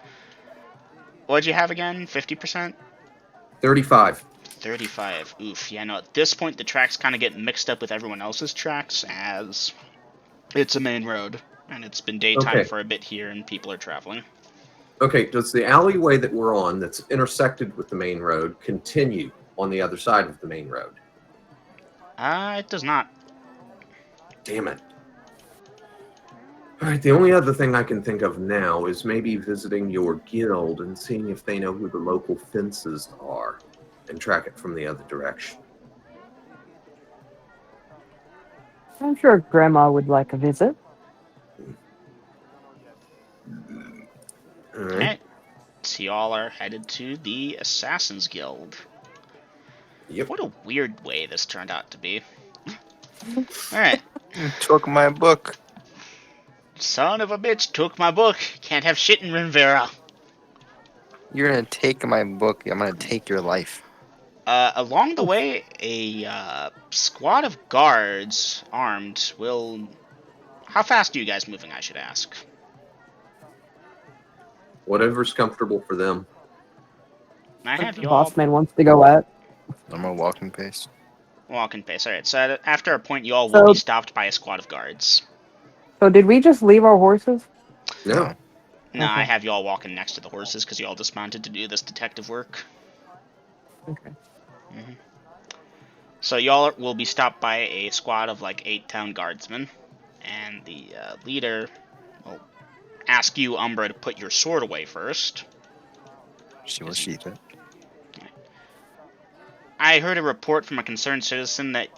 What'd you have again? 50%? 35. 35. Oof. Yeah, no, at this point, the tracks kind of get mixed up with everyone else's tracks, as it's a main road, and it's been daytime Okay. for a bit here, and people are traveling. Okay, does the alleyway that we're on that's intersected with the main road continue on the other side of the main road? It does not. Damn it. All right, the only other thing I can think of now is maybe visiting your guild and seeing if they know who the local fences are and track it from the other direction. I'm sure Grandma would like a visit. All right. Alright. So y'all are headed to the Assassin's Guild. Yep. What a weird way this turned out to be. Alright. Took my book. Son of a bitch took my book. Can't have shit in Rivera. You're gonna take my book. I'm gonna take your life. Along the way, a squad of guards, armed, will... How fast are you guys moving, I should ask? Whatever's comfortable for them. I have The you all boss man wants to go at. I'm a walking pace. walking pace. Alright, so after a point, you all will So- be stopped by a squad of guards. So did we just leave our horses? No. No, I Okay. have you all walking next to the horses because you all dismounted to do this detective work. Okay. So y'all will be stopped by a squad of like 8 town guardsmen, and the leader will ask you, Umbra, to put your sword away first. She will sheath it. I heard a report from a concerned citizen that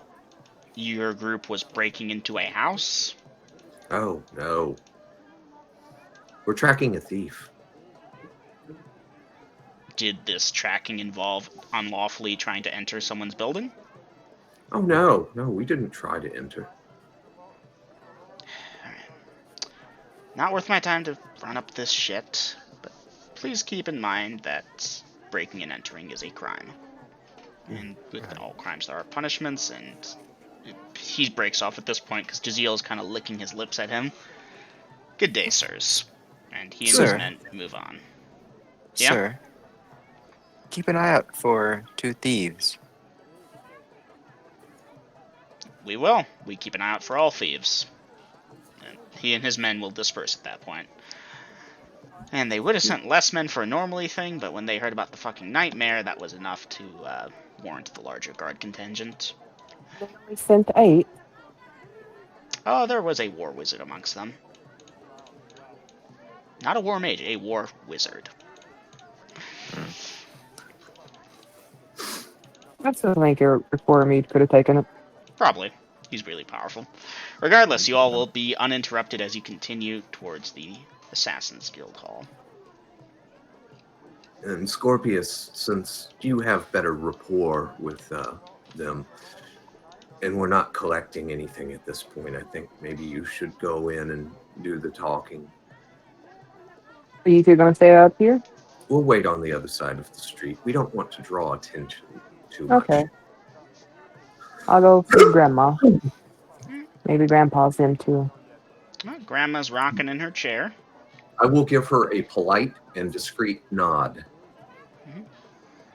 your group was breaking into a house. Oh, no. We're tracking a thief. did this tracking involve unlawfully trying to enter someone's building? Oh no, we didn't try to enter. Alright. Not worth my time to run up this shit, but please keep in mind that breaking and entering is a crime. And with all crimes there are punishments, and he breaks off at this point because Jaziel is kind of licking his lips at him. Good day, sirs. And he and his Sir. men move on. Yeah? Sir, keep an eye out for 2 thieves. We will. We keep an eye out for all thieves. And he and his men will disperse at that point. And they would have sent less men for a normally thing, but when they heard about the fucking nightmare, that was enough to warrant the larger guard contingent. They only sent 8. Oh, there was a war wizard amongst them. Not a war mage, a war wizard. That's the link before me could have taken it. Probably. He's really powerful. Regardless, you all will be uninterrupted as you continue towards the Assassin's Guild Hall. And Scorpius, since you have better rapport with them, and we're not collecting anything at this point, I think maybe you should go in and do the talking. Are you two gonna stay out here? We'll wait on the other side of the street. We don't want to draw attention too much. Okay. I'll go see Grandma. Maybe Grandpa's in too. Well, Grandma's rocking in her chair. I will give her a polite and discreet nod.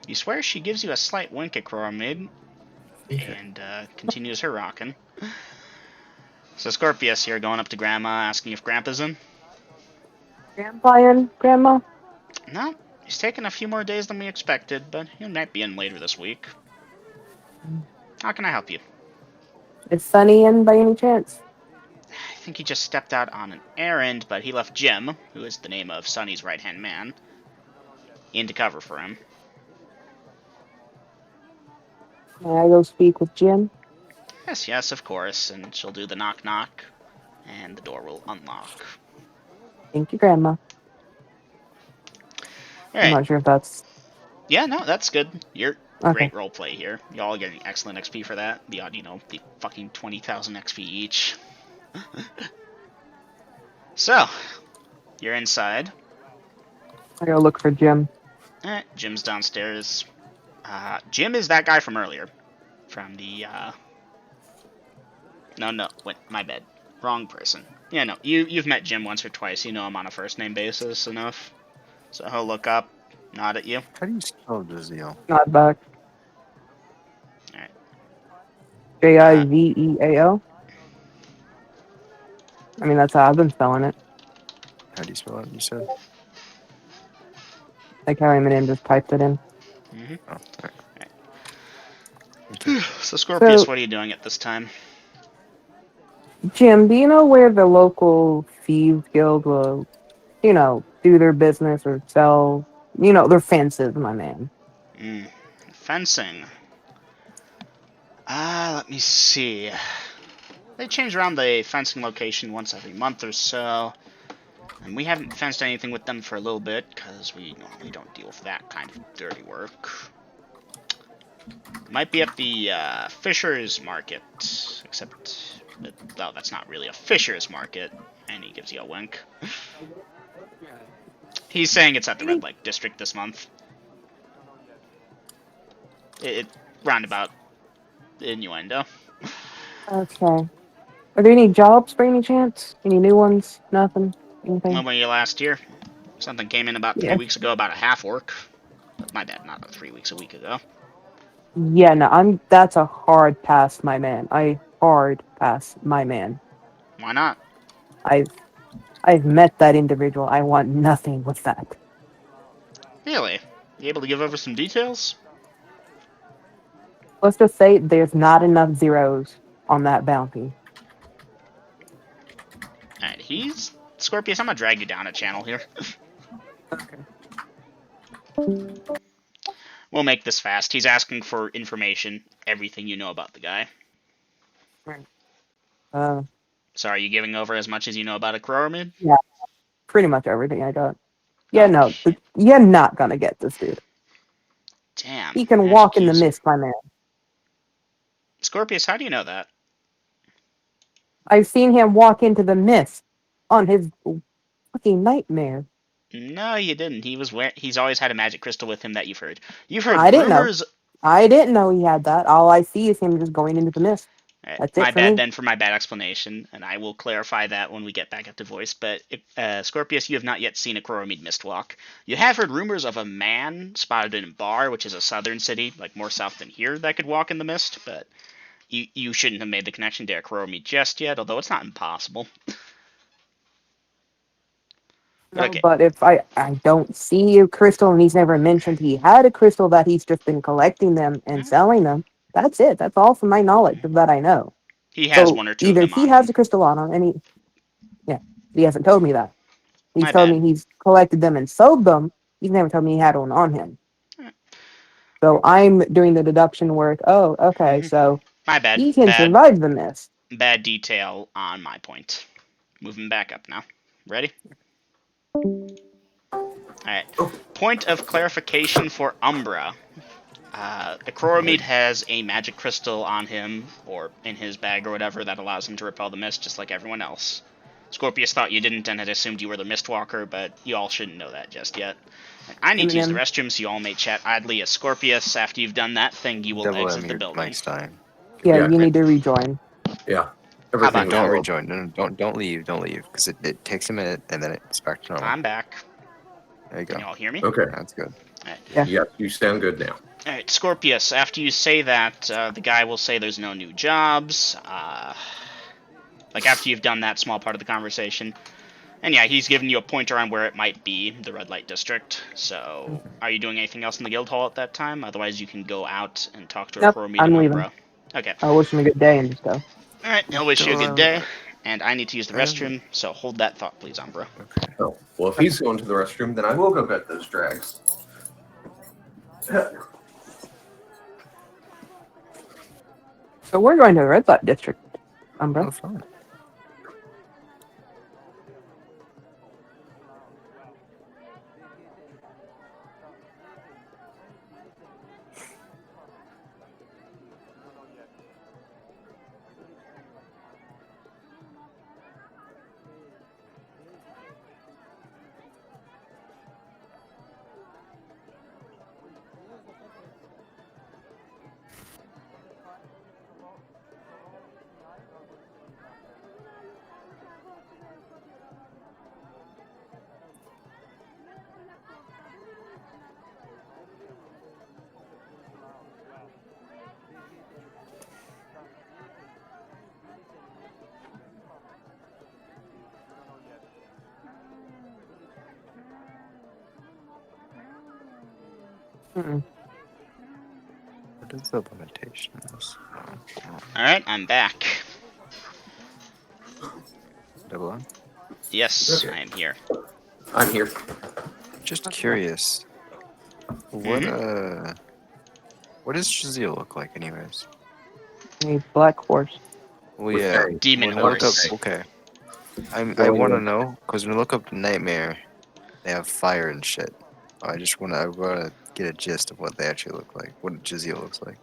You swear she gives you a slight wink at Coromid, and continues her rocking. So Scorpius here going up to Grandma, asking if Grandpa's in. Grandpa in, Grandma? No, he's taking a few more days than we expected, but he might be in later this week. How can I help you? Is Sunny in by any chance? I think he just stepped out on an errand, but he left Jim, who is the name of Sonny's right-hand man, in to cover for him. May I go speak with Jim? Yes, of course, and she'll do the knock-knock, and the door will unlock. Thank you, Grandma. I'm Alright. not sure if that's... Yeah, no, that's good. You're Okay. great roleplay here. Y'all are getting excellent XP for that. Beyond, the fucking 20,000 XP each. So, you're inside. I gotta look for Jim. Jim's downstairs. Jim is that guy from earlier. From the, No, wait, my bad. Wrong person. Yeah, no, you've met Jim once or twice. You know him on a first-name basis enough. So he'll look up, nod at you. How do you spell Jaziel? Not back. Alright. Jiveao? I mean, that's how I've been spelling it. How do you spell it, you said? Like how Eminem just typed it in. Mm-hmm. Oh, sorry. So Scorpius, So- what are you doing at this time? Jim, do you know where the local Thieves Guild will, do their business or sell, their fences, my man? Fencing. Let me see. They change around the fencing location once every month or so. And we haven't fenced anything with them for a little bit, because we normally don't deal with that kind of dirty work. Might be at the Fisher's Market, except, well, that's not really a Fisher's Market. And he gives you a wink. He's saying it's at the Red Lake District this month. It roundabout innuendo. Okay. Are there any jobs by any chance? Any new ones? Nothing? Anything? When were you last here? Something came in about 3 Yeah. weeks ago, about a half orc. My bad, not about 3 weeks, a week ago. Yeah, no, that's a hard pass, my man. Hard pass, my man. Why not? I've met that individual. I want nothing with that. Really? You able to give over some details? Let's just say there's not enough zeros on that bounty. Alright, he's... Scorpius, I'm gonna drag you down a channel here. Okay. We'll make this fast. He's asking for information, everything you know about the guy. So are you giving over as much as you know about a Croromid? Pretty much everything I got. Yeah, no, you're not gonna get this dude. Damn. He can magic walk in the user. mist, my man. Scorpius, how do you know that? I've seen him walk into the mist on his fucking nightmare. No, you didn't. He's always had a magic crystal with him that you've heard. You've heard I didn't know. rumors. I didn't know he had that. All I see is him just going into the mist. Alright, That's my it for bad me. then for my bad explanation, and I will clarify that when we get back up to voice. But Scorpius, you have not yet seen a Coromede Mistwalk. You have heard rumors of a man spotted in Bar, which is a southern city, like more south than here, that could walk in the mist. But you shouldn't have made the connection to a Coromede just yet, although it's not impossible. But No, okay, but if I don't see a crystal and he's never mentioned he had a crystal, that he's just been collecting them and selling them, that's it. That's all from my knowledge of that I know. he has So one or two of either them he on has him. a crystal on him, and he hasn't told me that. He's My told bad. me he's collected them and sold them. He's never told me he had one on him. So I'm doing the deduction where, okay, so My bad. he can survive the mist. Bad detail on my point. Moving back up now. Ready? Alright. Point of clarification for Umbra. The Coromede has a magic crystal on him, or in his bag or whatever, that allows him to repel the mist just like everyone else. Scorpius thought you didn't and had assumed you were the Mistwalker, but you all shouldn't know that just yet. I need to use the restroom, so you all may chat idly as Scorpius. After you've done that thing, you will Double exit M, the your building. mic's dying. Yeah, Yeah. you need to rejoin. Yeah. How about Everything now? Don't will- rejoin. No, don't leave. Don't leave. Because it takes a minute and then it's back to normal. I'm back. There you Can go. you all hear me? Okay. That's good. Yeah. Yes, you sound good now. Alright, Scorpius, after you say that, the guy will say there's no new jobs. Like, after you've done that small part of the conversation. And yeah, he's giving you a pointer on where it might be, the red light district. So, are you doing anything else in the guild hall at that time? Otherwise, you can go out and talk to a Nope, Coromede I'm and leaving. Umbra. Okay. I'll wish him a good day and just go. Alright, he'll wish you a good day. And I need to use the I have- restroom, so hold that thought, please, Umbra. Okay. Oh, well, if he's going to the restroom, then I will go get those drags. So we're going to the red light district, Umbra. Oh, fine. Mm-mm. What is the limitations? Alright, I'm back. Double M? Yes, Okay. I am here. I'm here. Just curious. What what does Shazeel look like anyways? A black horse. Well, With yeah. a Demon when I look horse. up, okay. I Well, want to yeah. know because when I look up Nightmare, they have fire and shit. I wanna get a gist of what they actually look like. What Jizeel looks like.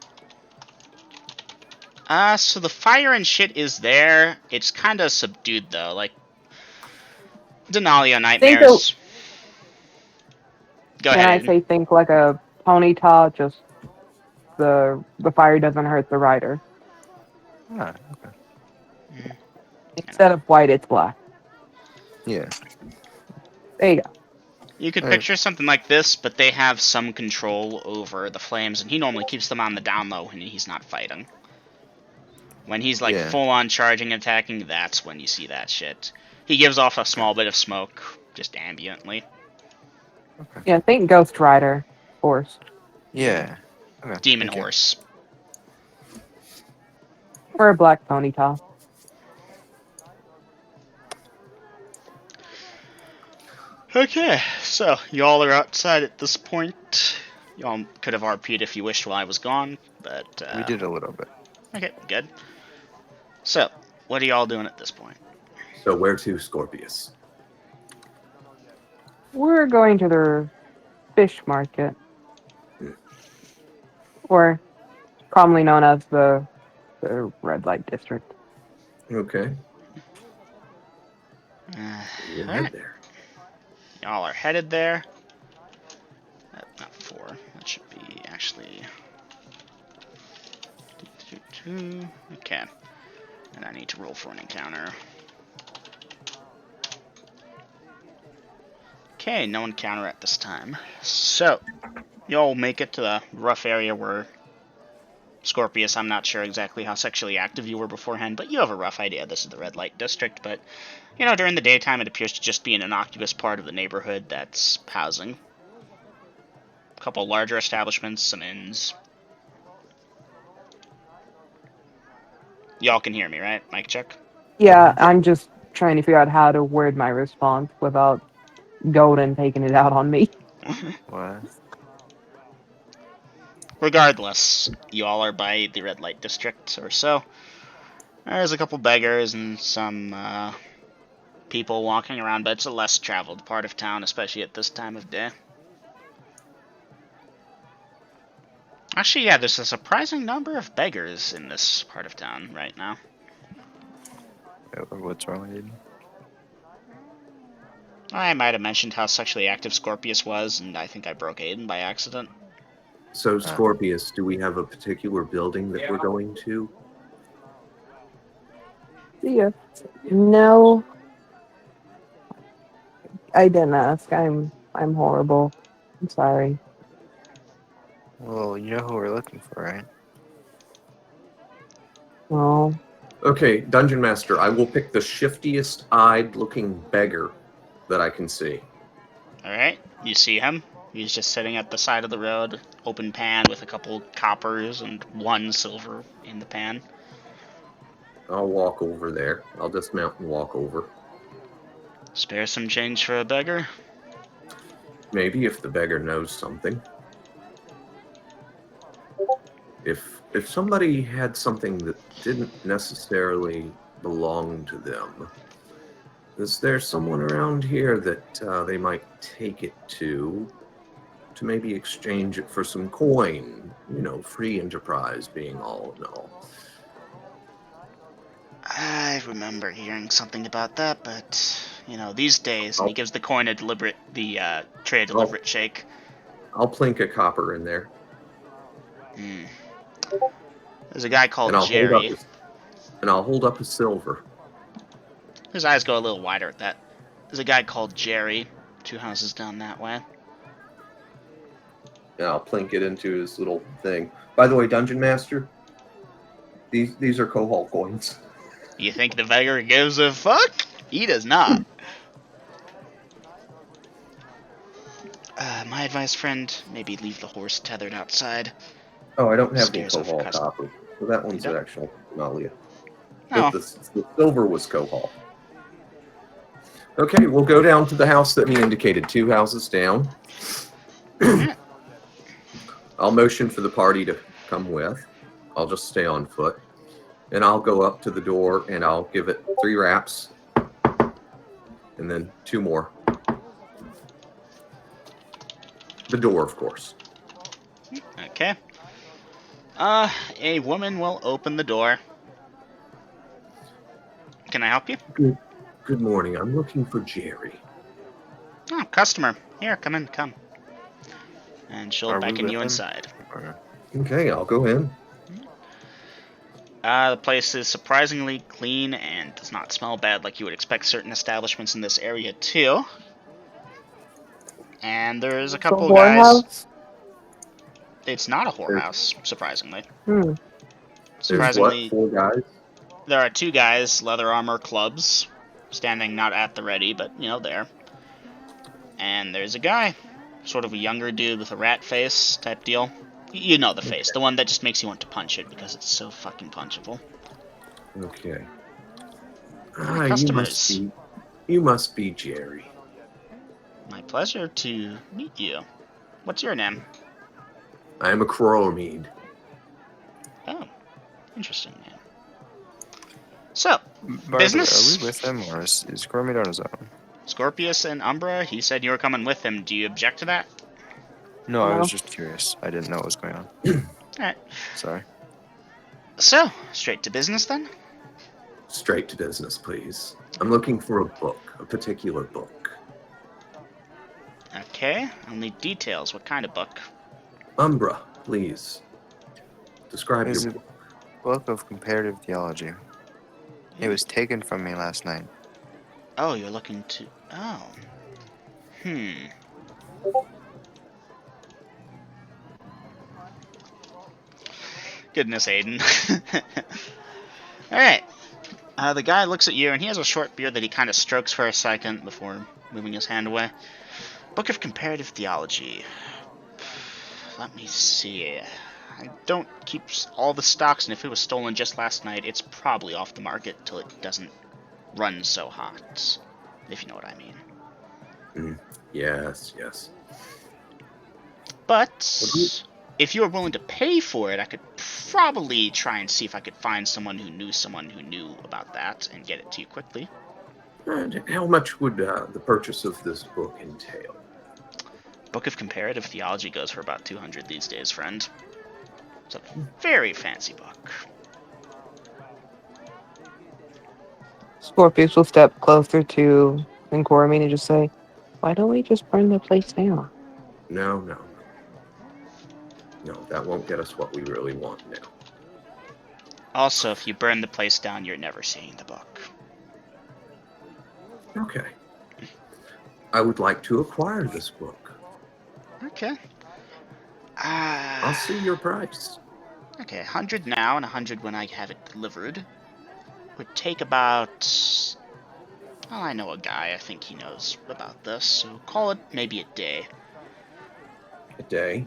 So the fire and shit is there. It's kind of subdued, though. Like, Denalia nightmares. Go Can I ahead. Aiden. say think like a ponytail, just the fire doesn't hurt the rider. Ah, okay. Instead of white, it's black. Yeah. There you go. You could Alright. picture something like this, but they have some control over the flames, and he normally keeps them on the down low when he's not fighting. When he's like Yeah. full on charging and attacking, that's when you see that shit. He gives off a small bit of smoke, just ambiently. Yeah, think Ghost Rider horse. Yeah. Okay. Demon thank you. horse. Or a black ponytail. Okay, so y'all are outside at this point. Y'all could have RP'd if you wished while I was gone, but We did a little bit. okay, good. So, what are y'all doing at this point? So where to, Scorpius? We're going to the fish market. or commonly known as the red light district. Okay. Uh, We'll Alright, head there. y'all are headed there. Not 4. That should be actually... Okay. And I need to roll for an encounter. Okay, no encounter at this time. So, y'all make it to the rough area where Scorpius, I'm not sure exactly how sexually active you were beforehand, but you have a rough idea this is the red light district. But, during the daytime it appears to just be an innocuous part of the neighborhood that's housing a couple larger establishments, some inns. Y'all can hear me, right? Mic check. Yeah, I'm just trying to figure out how to word my response without Golden taking it out on me. What? Regardless, you all are by the red light district or so. There's a couple beggars and some people walking around, but it's a less traveled part of town, especially at this time of day. Actually, yeah, there's a surprising number of beggars in this part of town right now. What's wrong with you? I might have mentioned how sexually active Scorpius was, and I think I broke Aiden by accident. So, Scorpius, do we have a particular building that we're going to? Yeah. No, I didn't ask. I'm horrible. I'm sorry. Well, you know who we're looking for, right? Well, Okay, Dungeon Master, I will pick the shiftiest-eyed looking beggar that I can see. Alright, you see him? He's just sitting at the side of the road, open pan with a couple coppers and 1 silver in the pan. I'll walk over there. I'll dismount and walk over. Spare some change for a beggar? Maybe if the beggar knows something. If somebody had something that didn't necessarily belong to them, is there someone around here that they might take it to maybe exchange it for some coin? Free enterprise being all in all. I remember hearing something about that, but, these days, and he gives the coin a deliberate shake. I'll plink a copper in there. There's a guy called And Jerry. I'll hold up a silver. His eyes go a little wider at that. There's a guy called Jerry, 2 houses down that way. And I'll plink it into his little thing. By the way, Dungeon Master, these are Kohol coins. You think the beggar gives a fuck? He does not. My advice, friend, maybe leave the horse tethered outside. Oh, I don't have any Scares off Kohol custom. copper. So that one's You don't? actual Denalia. Oh. The silver was Kohol. Okay, we'll go down to the house that we indicated, 2 houses down. I'll motion for the party to come with. I'll just stay on foot. And I'll go up to the door and I'll give it 3 raps. And then 2 more. The door, of course. Okay. A woman will open the door. Can I help you? Good morning. I'm looking for Jerry. Oh, customer. Here, come in, come. And she'll beckon you inside. Okay, I'll go in. The place is surprisingly clean and does not smell bad like you would expect certain establishments in this area to. And there's a couple guys. Whorehouse? It's not a whorehouse, surprisingly. Surprisingly, 4 guys. There are 2 guys, leather armor clubs, standing not at the ready, but, there. And there's a guy, sort of a younger dude with a rat face type deal. You know the face, the one that just makes you want to punch it because it's so fucking punchable. Okay. Customers. You must be Jerry. My pleasure to meet you. What's your name? I am a Crowmead. Oh, interesting name. So, By business? the way, are we with him, or is Cormid on his own? Scorpius and Umbra, he said you were coming with him. Do you object to that? No, I was just curious. I didn't know what was going on. Alright. Sorry. So, straight to business then? Straight to business, please. I'm looking for a book, a particular book. Okay, I'll need details. What kind of book? Umbra, please. Describe There's your a book. book of comparative theology. It was taken from me last night. Oh, you're looking to... Oh. Goodness, Aiden. Alright. The guy looks at you, and he has a short beard that he kind of strokes for a second before moving his hand away. Book of Comparative Theology. Let me see. I don't keep all the stocks, and if it was stolen just last night, it's probably off the market till it doesn't run so hot. If you know what I mean. Yes, yes. But if you were willing to pay for it, I could probably try and see if I could find someone who knew about that and get it to you quickly. And how much would the purchase of this book entail? Book of Comparative Theology goes for about 200 these days, friend. It's a very fancy book. Scorpius will step closer to Coromine and just say, "Why don't we just burn the place down?" No, no. No, that won't get us what we really want now. Also, if you burn the place down, you're never seeing the book. Okay. I would like to acquire this book. Okay. I'll see your price. Okay, 100 now and 100 when I have it delivered. Would take about... Well, I know a guy. I think he knows about this, so call it maybe a day. A day?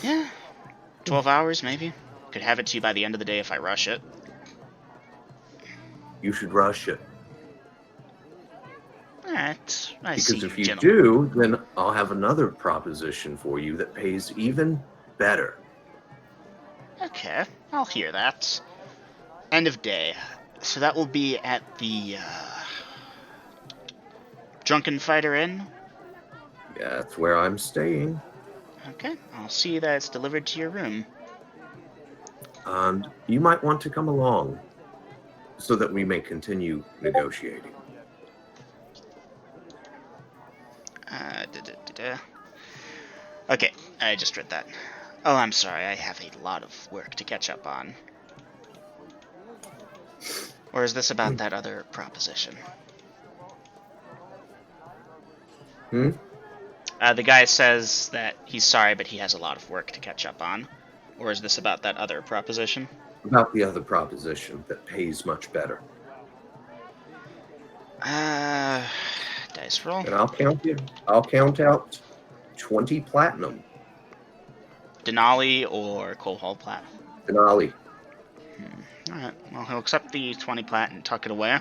Yeah. 12 hours, maybe. Could have it to you by the end of the day if I rush it. You should rush it. Alright. I see Because if you gentlemen. do, then I'll have another proposition for you that pays even better. Okay, I'll hear that. End of day. So that will be at the Drunken Fighter Inn. Yeah, that's where I'm staying. Okay, I'll see that it's delivered to your room. And you might want to come along so that we may continue negotiating. Okay, I just read that. Oh, I'm sorry, I have a lot of work to catch up on. Or is this about that other proposition? The guy says that he's sorry, but he has a lot of work to catch up on. Or is this about that other proposition? About the other proposition that pays much better. Dice roll. And I'll count out 20 platinum. Denali or Coal Hall Plat? Denali. Alright, well, he'll accept the 20 plat and tuck it away.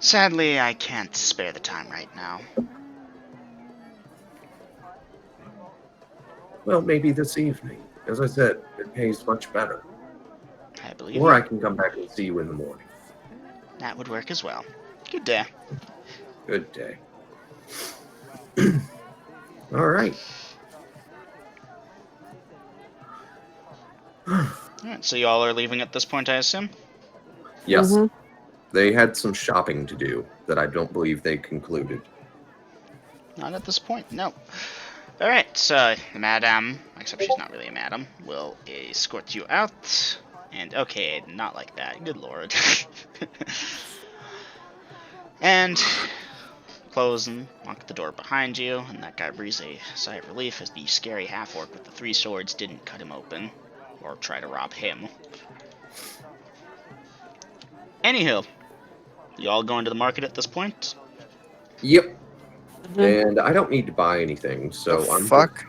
Sadly, I can't spare the time right now. Well, maybe this evening. As I said, it pays much better. I believe Or you. I can come back and see you in the morning. That would work as well. Good day. Good day. All right. Alright, so y'all are leaving at this point, I assume? Yes. Mhm. They had some shopping to do that I don't believe they concluded. Not at this point, no. Alright, so the madam, except she's not really a madam, will escort you out. And okay, not like that, good lord. And close and lock the door behind you, and that guy breathes a sigh of relief as the scary half-orc with the 3 swords didn't cut him open, or try to rob him. Anywho, you all going to the market at this point? Yep. Mhm. And I don't need to buy anything, so The I'm fuck?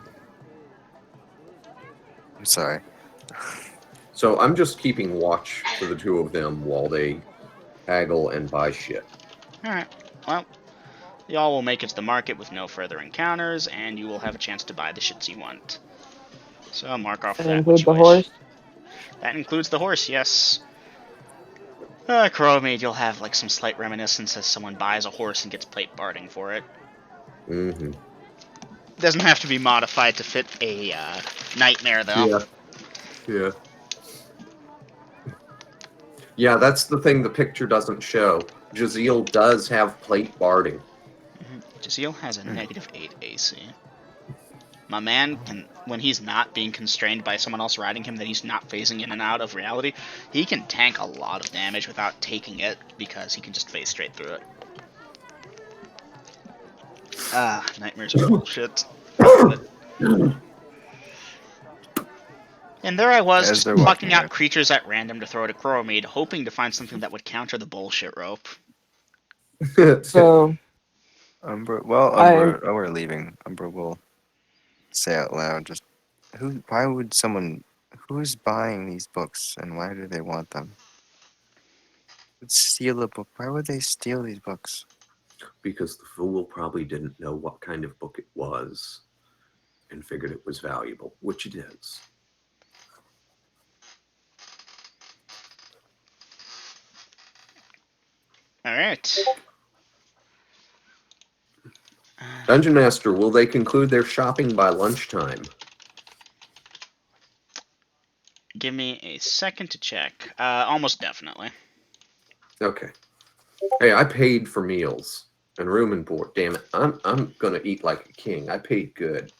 I'm sorry. So I'm just keeping watch for the two of them while they haggle and buy shit. Alright, well, y'all will make it to the market with no further encounters, and you will have a chance to buy the shits you want. So mark off And that include what the you wish. horse. That includes the horse, yes. Crowmaid, you'll have like some slight reminiscence as someone buys a horse and gets plate barding for it. Mm-hmm. Doesn't have to be modified to fit a Nightmare, though. Yeah. Yeah. Yeah, that's the thing the picture doesn't show. Jazeel does have plate barding. Jazeel has a -8 AC. My man can, when he's not being constrained by someone else riding him, that he's not phasing in and out of reality, he can tank a lot of damage without taking it because he can just phase straight through it. Nightmares are bullshit. And there I was, As just they're plucking walking out up. creatures at random to throw at a Crowmead, hoping to find something that would counter the bullshit rope. So Umbra. Well, Umbra. Oh, we're leaving. Umbra will say out loud. Just who? Why would someone? Who's buying these books and why do they want them? Would steal a book. Why would they steal these books? Because the fool probably didn't know what kind of book it was and figured it was valuable, which it is. Alright. Dungeon Master, will they conclude their shopping by lunchtime? Give me a second to check. Almost definitely. Okay. Hey, I paid for meals and room and board. Damn it. I'm gonna eat like a king. I paid good.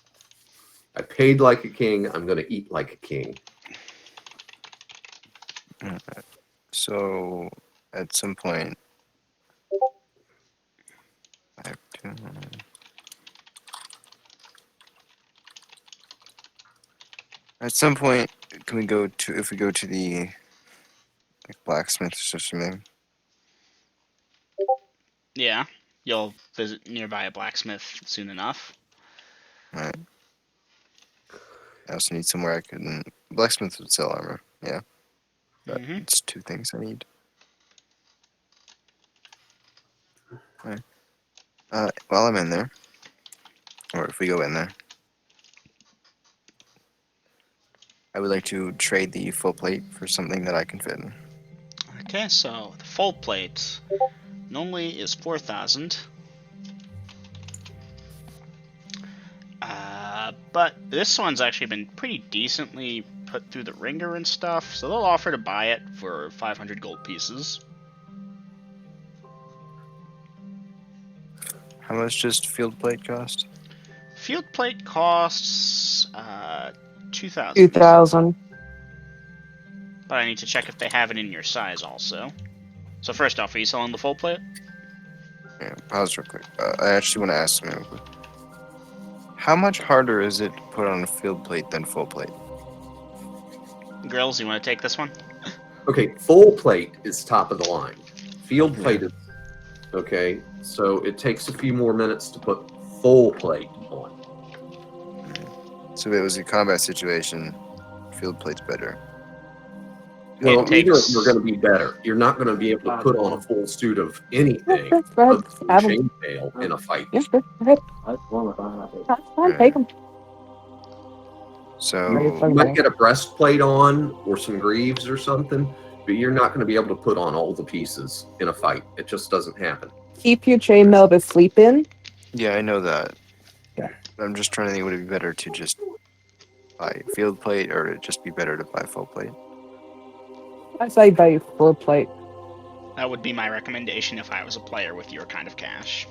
I paid like a king. I'm gonna eat like a king. So, at some point, I have to. At some point, can we go to if we go to the blacksmith or something? Yeah. You'll visit nearby a blacksmith soon enough. Right. I also need somewhere I can. Blacksmith would sell armor. Yeah. But it's two things I need. Right. While I'm in there, or if we go in there, I would like to trade the full plate for something that I can fit in. Okay, so the full plate normally is 4,000. But this one's actually been pretty decently put through the ringer and stuff, so they'll offer to buy it for 500 gold pieces. How much does field plate cost? Field plate costs 2,000. 2,000. But I need to check if they have it in your size also. So first off, are you selling the full plate? Yeah, pause real quick. I actually want to ask something real quick. How much harder is it to put on a field plate than full plate? Grills, you want to take this one? Okay, full plate is top of the line. Field plate is okay, so it takes a few more minutes to put full plate on. So if it was a combat situation, field plate's better. Well, It neither of takes- them are going to be better. You're not going to be able to put on a full suit of anything Yes, go ahead. other than Have 'em. chainmail in a fight. Yes, go ahead. That's one of our. That's fine. Take them. So You might get a breastplate on or some greaves or something, but you're not going to be able to put on all the pieces in a fight. It just doesn't happen. Keep your chainmail to sleep in. yeah, I know that. Yeah. I'm just trying to think, would it be better to just buy field plate or would it just be better to buy full plate? I say buy your full plate. That would be my recommendation if I was a player with your kind of cash.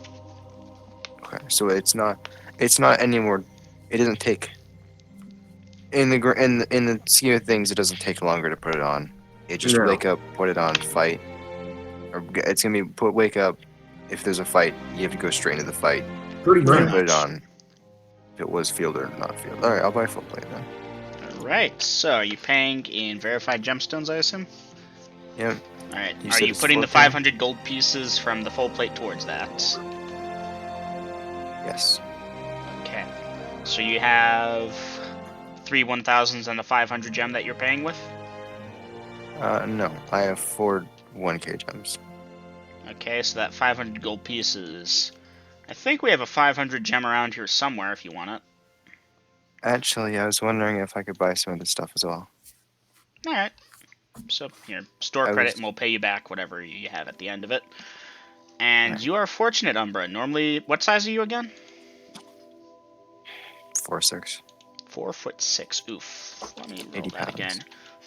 Okay, so it's not any more. It doesn't take in the scheme of things. It doesn't take longer to put it on. It just No. wake up, put it on, fight, or it's gonna be wake up. If there's a fight, you have to go straight into the fight. Pretty Pretty much. Put it much. on. If it was field or not field. All right, I'll buy full plate then. Alright, so are you paying in verified gemstones, I assume? Yeah. Alright, You are said you it's putting the 14? 500 gold pieces from the full plate towards that? Yes. Okay. So you have 3 1,000s and the 500 gem that you're paying with? No, I have 4 1K gems. Okay, so that 500 gold pieces. I think we have a 500 gem around here somewhere if you want it. Actually, I was wondering if I could buy some of this stuff as well. Alright. So, here, store I credit was- and we'll pay you back whatever you have at the end of it. And Alright. you are fortunate, Umbra. Normally, what size are you again? 4/6. 4'6". Oof. Let me roll 80 that pounds. again.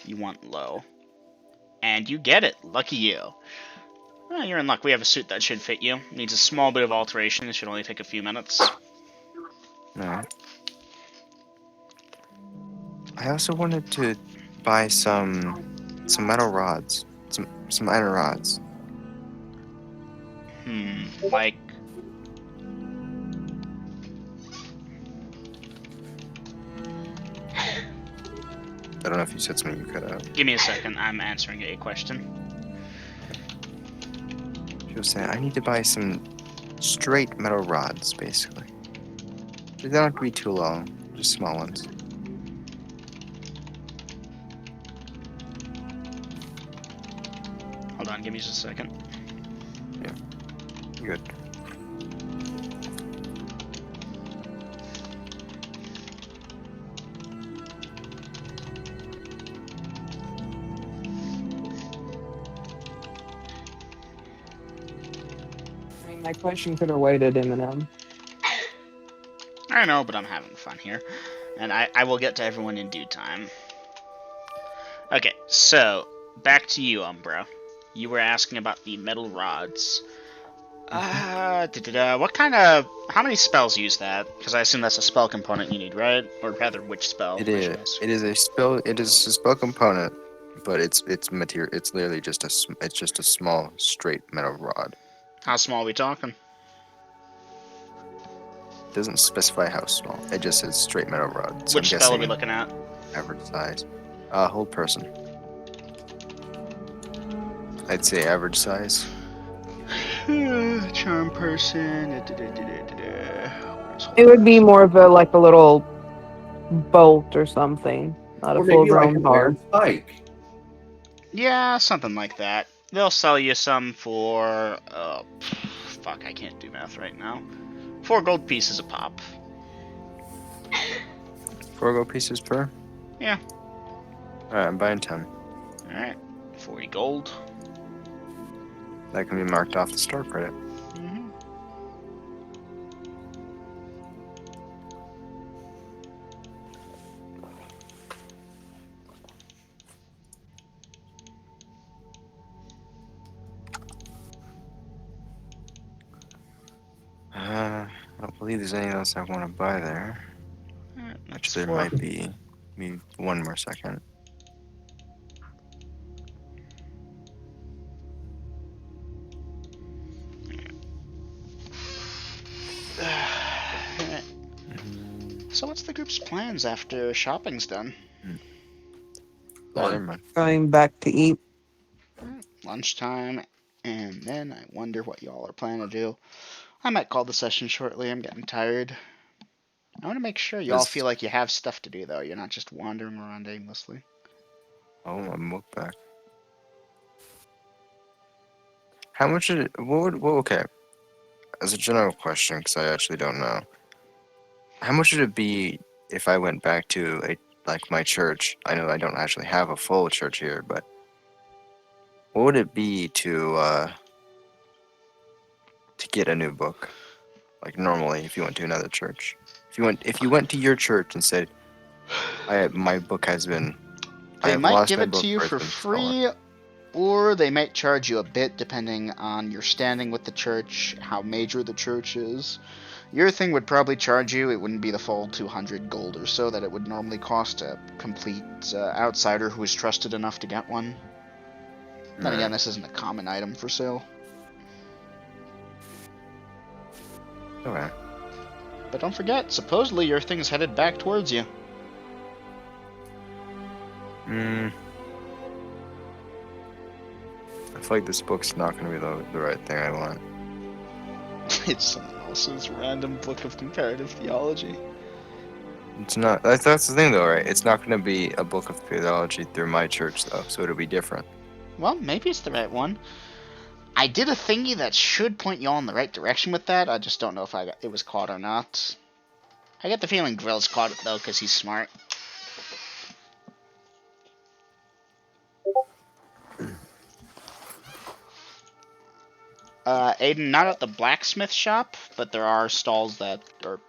You want low. And you get it. Lucky you. Oh, you're in luck. We have a suit that should fit you. Needs a small bit of alteration. It should only take a few minutes. Alright. I also wanted to buy some metal rods. Some iron rods. Like... I don't know if you said something you cut out. Give me a second. I'm answering a question. She was saying I need to buy some straight metal rods, basically. They don't have to be too long, just small ones. Hold on, give me just a second. Good. I mean, my question could have waited, Eminem. I know, but I'm having fun here. And I will get to everyone in due time. Okay, so, back to you, Umbra. You were asking about the metal rods. What kind of... How many spells use that? Because I assume that's a spell component you need, right? Or rather, which spell? It I is. should ask. It is a spell. It is a spell component, but it's material. It's literally just it's just a small straight metal rod. How small are we talking? It doesn't specify how small. It just says straight metal rod. So Which I'm spell are guessing we looking at? average size. Hold person. I'd say average size. Charm person. It would be more of a little bolt or something, not a Or maybe like full-grown an bar. iron spike. Yeah, something like that. They'll sell you some for... fuck, I can't do math right now. 4 gold pieces a pop. 4 gold pieces per? Yeah. Alright, I'm buying 10. Alright. 40 gold. That can be marked off the store credit. Mm-hmm. I don't believe there's anything else I want to buy there. Alright, that's Actually, there 4. might be. Maybe one more second. Alright. So what's the group's plans after shopping's done? Oh, never mind. Going back to eat. Lunchtime, and then I wonder what y'all are planning to do. I might call the session shortly. I'm getting tired. I want to make sure y'all feel like you have stuff to do, though. You're not just wandering around aimlessly. Oh, I'm look back. How much did it? Okay. As a general question, because I actually don't know. How much would it be if I went back to my church? I know I don't actually have a full church here, but what would it be to get a new book? Like normally, if you went to another church, if you went to your church and said, my book has been, I They have might lost give my it book to you or it's for been stolen. free, or they might charge you a bit depending on your standing with the church, how major the church is. Your thing would probably charge you, it wouldn't be the full 200 gold or so that it would normally cost a complete outsider who is trusted enough to get one. Then again, this isn't a common item for sale. Okay. But don't forget, supposedly your thing's headed back towards you. I feel like this book's not going to be the right thing I want. It's someone else's random book of comparative theology. It's not. That's the thing, though, right? It's not going to be a book of theology through my church, though, so it'll be different. Well, maybe it's the right one. I did a thingy that should point you all in the right direction with that. I just don't know if it was caught or not. I get the feeling Grill's caught it, though, because he's smart. Aiden, not at the blacksmith shop, but there are stalls that, or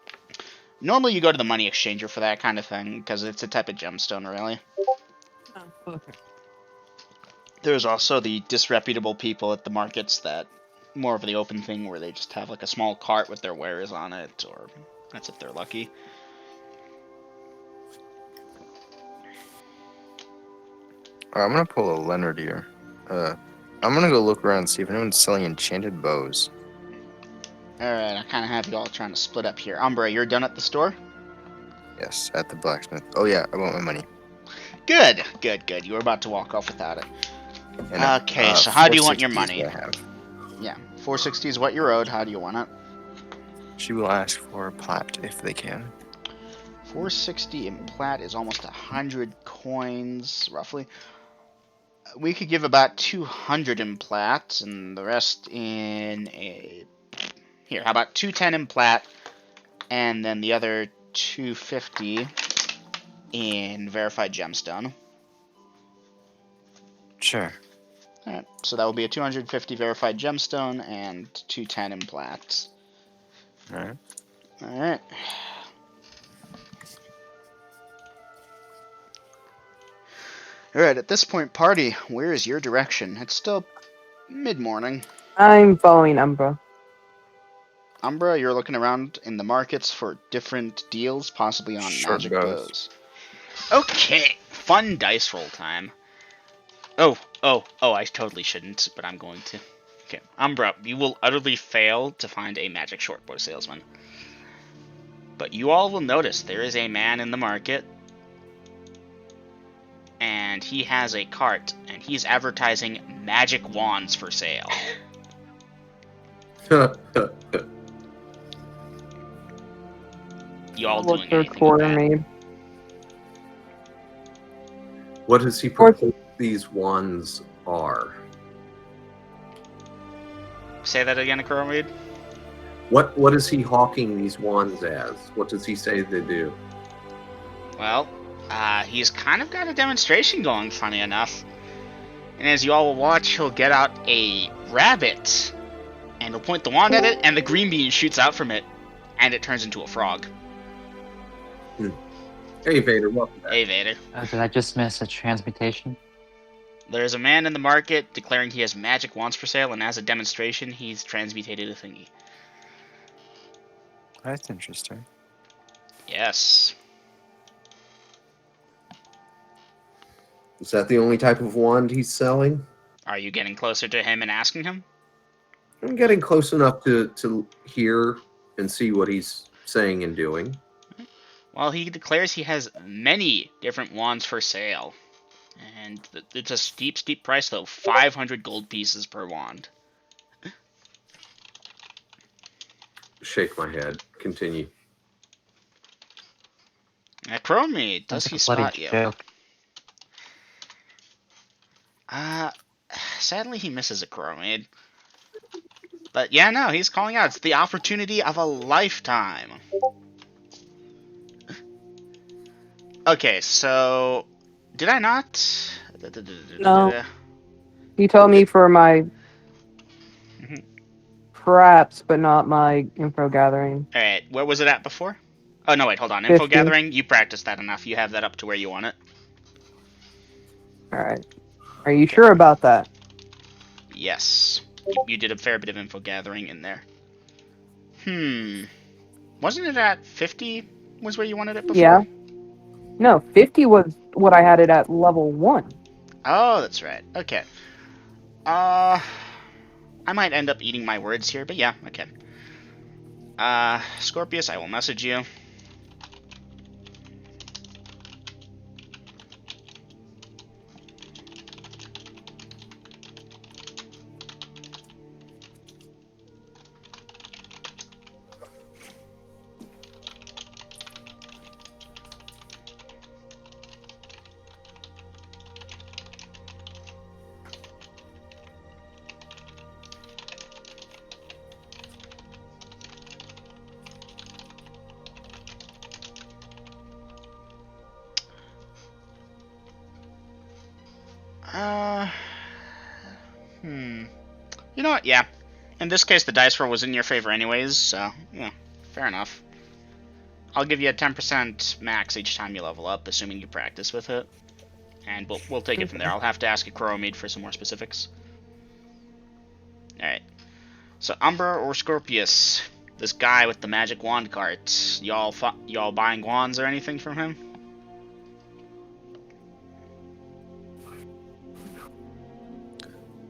Normally you go to the money exchanger for that kind of thing, because it's a type of gemstone, really. Oh, okay. There's also the disreputable people at the markets that more of the open thing where they just have like a small cart with their wares on it, or that's if they're lucky. I'm gonna pull a Leonard here. I'm gonna go look around and see if anyone's selling enchanted bows. Alright, I kind of have you all trying to split up here. Umbra, you're done at the store? Yes, at the blacksmith. Oh yeah, I want my money. Good, good, good. You were about to walk off without it. I know. Okay, so how do you want your 460 is money? what I have. Yeah, 460 is what you're owed. How do you want it? She will ask for a plat if they can. 460 in plat is almost 100 coins, roughly. We could give about 200 in plat, and the rest in a... Here, how about 210 in plat, and then the other 250 in verified gemstone. Sure. Alright, so that will be a 250 verified gemstone and 210 in plat. Alright. Alright. Alright, at this point, party, where is your direction? It's still mid-morning. I'm following Umbra. Umbra, you're looking around in the markets for different deals, possibly on Short magic bows. bows. Okay, fun dice roll time. Oh, I totally shouldn't, but I'm going to. Okay, Umbra, you will utterly fail to find a magic shortbow salesman. But you all will notice there is a man in the market, and he has a cart, and he's advertising magic wands for sale. You all Look doing for anything with that? me. What does he propose these wands are? Say that again, Acromead? What is he hawking these wands as? What does he say they do? Well, he's kind of got a demonstration going, funny enough. And as you all will watch, he'll get out a rabbit, and he'll point the wand at it, and the green bean shoots out from it, and it turns into a frog. Hey Vader, welcome back. Hey, Vader. Did I just miss a transmutation? There's a man in the market declaring he has magic wands for sale, and as a demonstration, he's transmutated a thingy. That's interesting. Yes. Is that the only type of wand he's selling? Are you getting closer to him and asking him? I'm getting close enough to hear and see what he's saying and doing. Well, he declares he has many different wands for sale. And it's a steep, steep price, though. 500 gold pieces per wand. Shake my head. Continue. Chromie, does That's he a bloody spot you? joke. Sadly, he misses a Chromie. But yeah, no, he's calling out. It's the opportunity of a lifetime. Okay, so... Did I not? No. He told me for my traps, but not my info gathering. Alright, where was it at before? Oh, no, wait, hold on. 50. Info gathering, you practiced that enough. You have that up to where you want it. Alright. Are you sure about that? Yes. You did a fair bit of info gathering in there. Wasn't it at 50 was where you wanted it before? Yeah. No, 50 was what I had it at level 1. Oh, that's right. Okay. I might end up eating my words here, but yeah, okay. Scorpius, I will message you. You know what? Yeah. In this case, the dice roll was in your favor anyways, so, yeah, fair enough. I'll give you a 10% max each time you level up, assuming you practice with it. And we'll take it from there. I'll have to ask a Chromid for some more specifics. Alright. So, Umbra or Scorpius? This guy with the magic wand cart. Y'all buying wands or anything from him?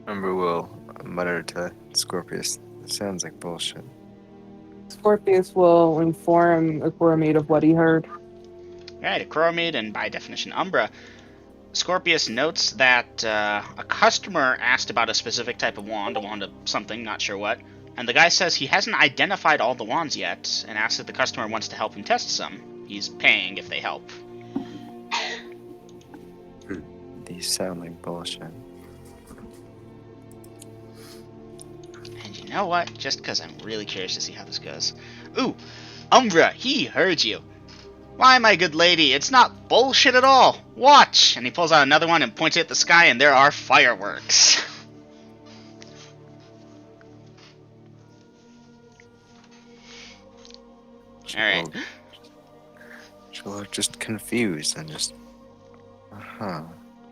Umber will mutter to Scorpius. It sounds like bullshit. Scorpius will inform Akuromate of what he heard. Alright, a Chromid, and by definition Umbra. Scorpius notes that a customer asked about a specific type of wand of something, not sure what, and the guy says he hasn't identified all the wands yet, and asks if the customer wants to help him test some. He's paying if they help. These sound like bullshit. And you know what? Just because I'm really curious to see how this goes. Ooh! Umbra, he heard you! Why, my good lady, it's not bullshit at all! Watch! And he pulls out another one and points it at the sky, and there are fireworks. Alright. She'll look just confused and just...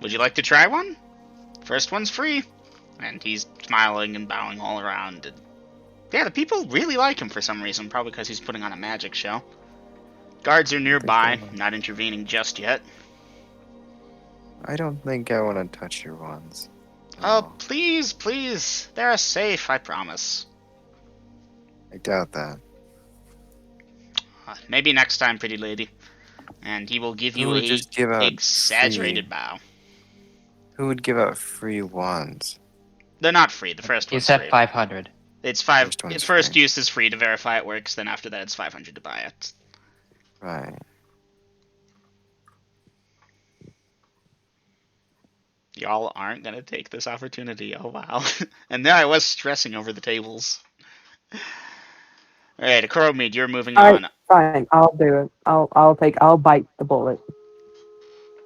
Would you like to try one? First one's free. And he's smiling and bowing all around. And yeah, the people really like him for some reason, probably because he's putting on a magic show. Guards are nearby, not intervening just yet. I don't think I want to touch your wands. Oh, please, please. They're safe, I promise. I doubt that. Maybe next time, pretty lady. And he will give Who you would a just give out exaggerated free- bow. Who would give out free wands? They're not free. The first You one's said free. 500. It's five. First one's First free. use is free to verify it works. Then after that, it's 500 to buy it. Right. Y'all aren't gonna take this opportunity. Oh wow! And there I was stressing over the tables. All right, Akuromid, you're moving on. Alright, fine. I'll do it. I'll bite the bullet.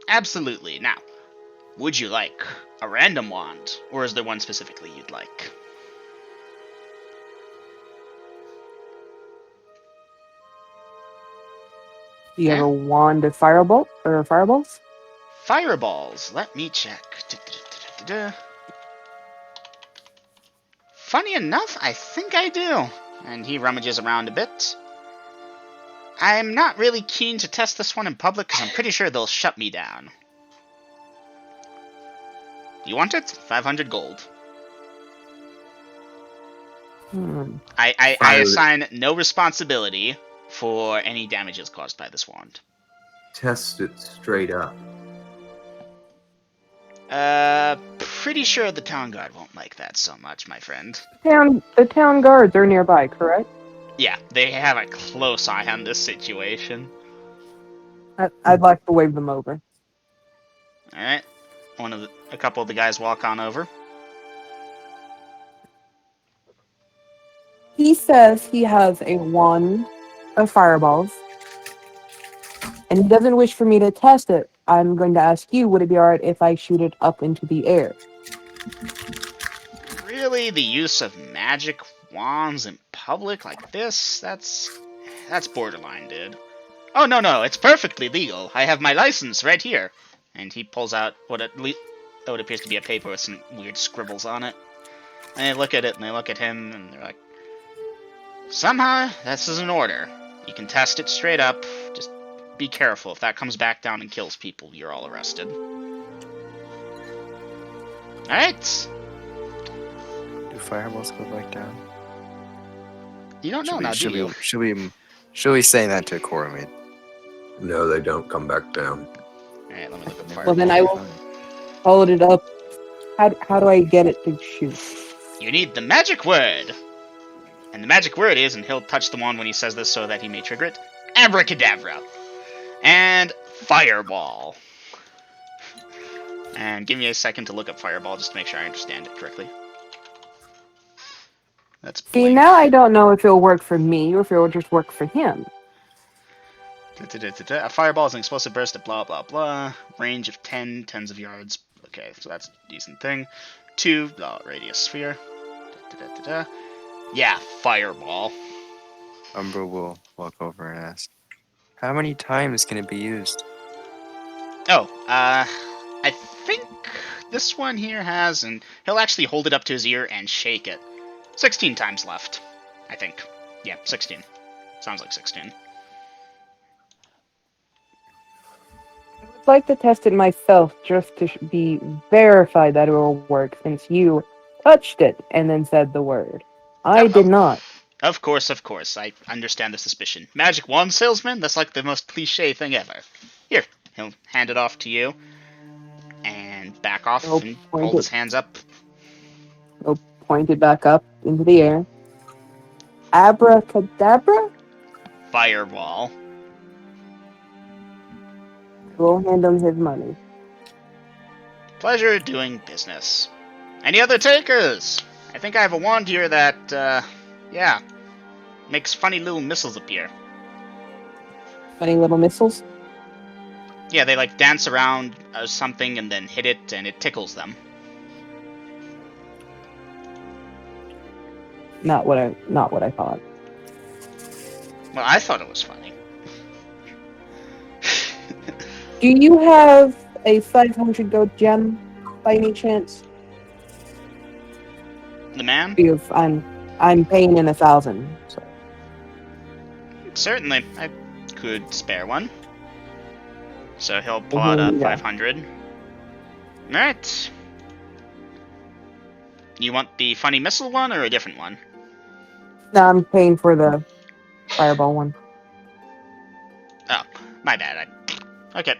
Absolutely. Now, would you like a random wand, or is there one specifically you'd like? Do you have a wand of firebolt or fireballs? Fireballs. Let me check. Funny enough, I think I do. And he rummages around a bit. I'm not really keen to test this one in public because I'm pretty sure they'll shut me down. Do you want it? 500 gold. I assign no responsibility for any damages caused by this wand. Test it straight up. Pretty sure the town guard won't like that so much, my friend. The town guards are nearby, correct? Yeah, they have a close eye on this situation. I'd like to wave them over. Alright. A couple of the guys walk on over. He says he has a wand of fireballs, and he doesn't wish for me to test it. I'm going to ask you, would it be alright if I shoot it up into the air? Really? The use of magic wands in public like this? That's borderline, dude. Oh, no, it's perfectly legal. I have my license right here. And he pulls out what appears to be a paper with some weird scribbles on it. And they look at it, and they look at him, and they're like, somehow, this is an order. You can test it straight up. Just be careful. If that comes back down and kills people, you're all arrested. Alright. Do fireballs go back down? You don't know now, do you? She'll be saying that to Coromid. No, they don't come back down. Alright, let me look at fire. Well, then I will hold it up. How do I get it to shoot? You need the magic word! And the magic word is, and he'll touch the wand when he says this so that he may trigger it, abracadabra. And fireball. And give me a second to look up fireball just to make sure I understand it correctly. That's See, blank. now I don't know if it'll work for me or if it'll just work for him. A fireball is an explosive burst of blah blah blah. Range of tens of yards. Okay, so that's a decent thing. 2 radius sphere. Yeah, fireball. Umbra will walk over and ask, How many times can it be used? Oh, I think this one here has, and he'll actually hold it up to his ear and shake it. 16 times left, I think. Yeah, 16. Sounds like 16. I'd like to test it myself just to be verified that it will work, since you touched it and then said the word. I did not. Of course. I understand the suspicion. Magic wand salesman? That's like the most cliche thing ever. Here, he'll hand it off to you. And back off He'll and point hold it. his hands up. He'll point it back up into the air. Abracadabra? Fireball. We'll hand him his money. Pleasure doing business. Any other takers? I think I have a wand here that, yeah, makes funny little missiles appear. Funny little missiles? Yeah, they like dance around something and then hit it and it tickles them. Not what I thought. Well, I thought it was funny. Do you have a 500 gold gem by any chance? The man? If I'm paying in 1,000. So. Certainly, I could spare one. So he'll pull out a 500. Alright. You want the funny missile one or a different one? No, I'm paying for the fireball one. Oh, my bad. Okay.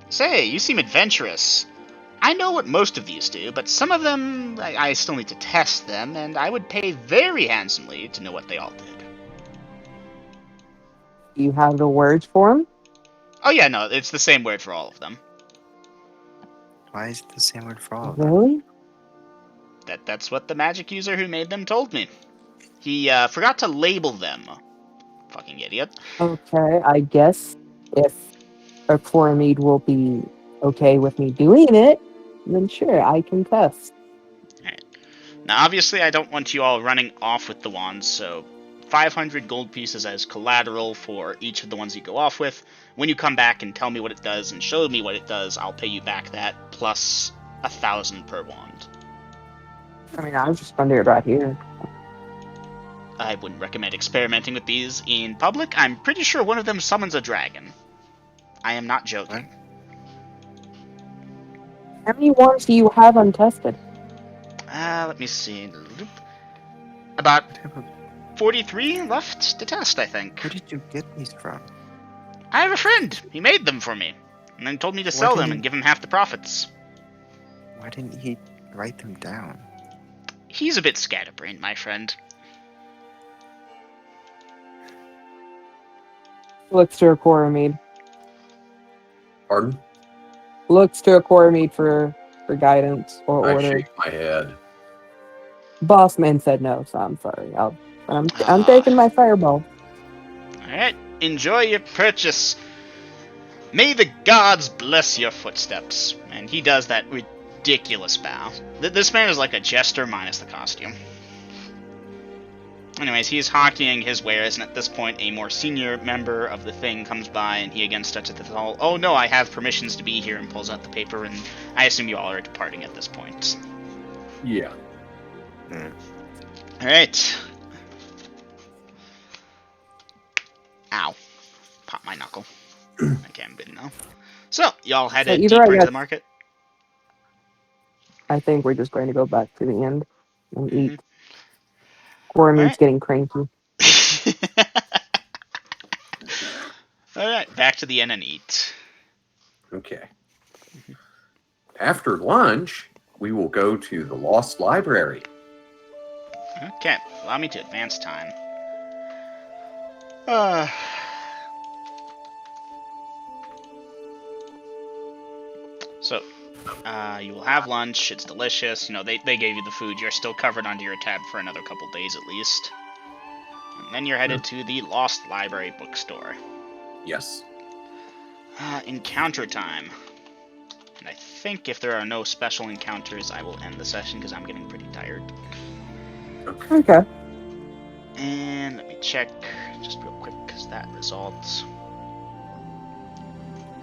Say, you seem adventurous. I know what most of these do, but some of them, I still need to test them, and I would pay very handsomely to know what they all did. You have the words for them? Oh yeah, no, it's the same word for all of them. Why is it the same word for all of them? Really? That's what the magic user who made them told me. He forgot to label them. Fucking idiot. Okay, I guess if a Chloramide will be okay with me doing it, then sure, I can test. Alright. Now, obviously, I don't want you all running off with the wands, so 500 gold pieces as collateral for each of the ones you go off with. When you come back and tell me what it does and show me what it does, I'll pay you back that, plus 1,000 per wand. I mean, I was just gonna do it right here. I wouldn't recommend experimenting with these in public. I'm pretty sure one of them summons a dragon. I am not joking. How many wands do you have untested? Let me see. About 43 left to test, I think. Where did you get these from? I have a friend. He made them for me. And then told me to sell them and give him half the profits. Why didn't he write them down? He's a bit scatterbrained, my friend. Looks to a Chloramide. Pardon? Looks to a Chloramide for guidance or I order. shake my head. Bossman said no, so I'm sorry. I'm taking my fireball. Alright, enjoy your purchase. May the gods bless your footsteps. And he does that ridiculous bow. This man is like a jester minus the costume. Anyways, he's hockeying his wares, and at this point, a more senior member of the thing comes by, and he again starts at the hall. Oh no, I have permissions to be here, and pulls out the paper, and I assume you all are departing at this point. Yeah. Alright. Ow. Pop my knuckle. Okay, I'm good now. So, y'all headed either deeper I into got- the market? I think we're just going to go back to the end and Mhm. eat. Chloramid's Alright. getting cranky. Alright, back to the inn and eat. Okay. After lunch, we will go to the Lost Library. Okay, allow me to advance time. So, you will have lunch. It's delicious. You know, they gave you the food. You're still covered under your tab for another couple days at least. And then you're headed to the Lost Library bookstore. Yes. Encounter time. And I think if there are no special encounters, I will end the session because I'm getting pretty tired. Okay. And let me check just real quick, because that results.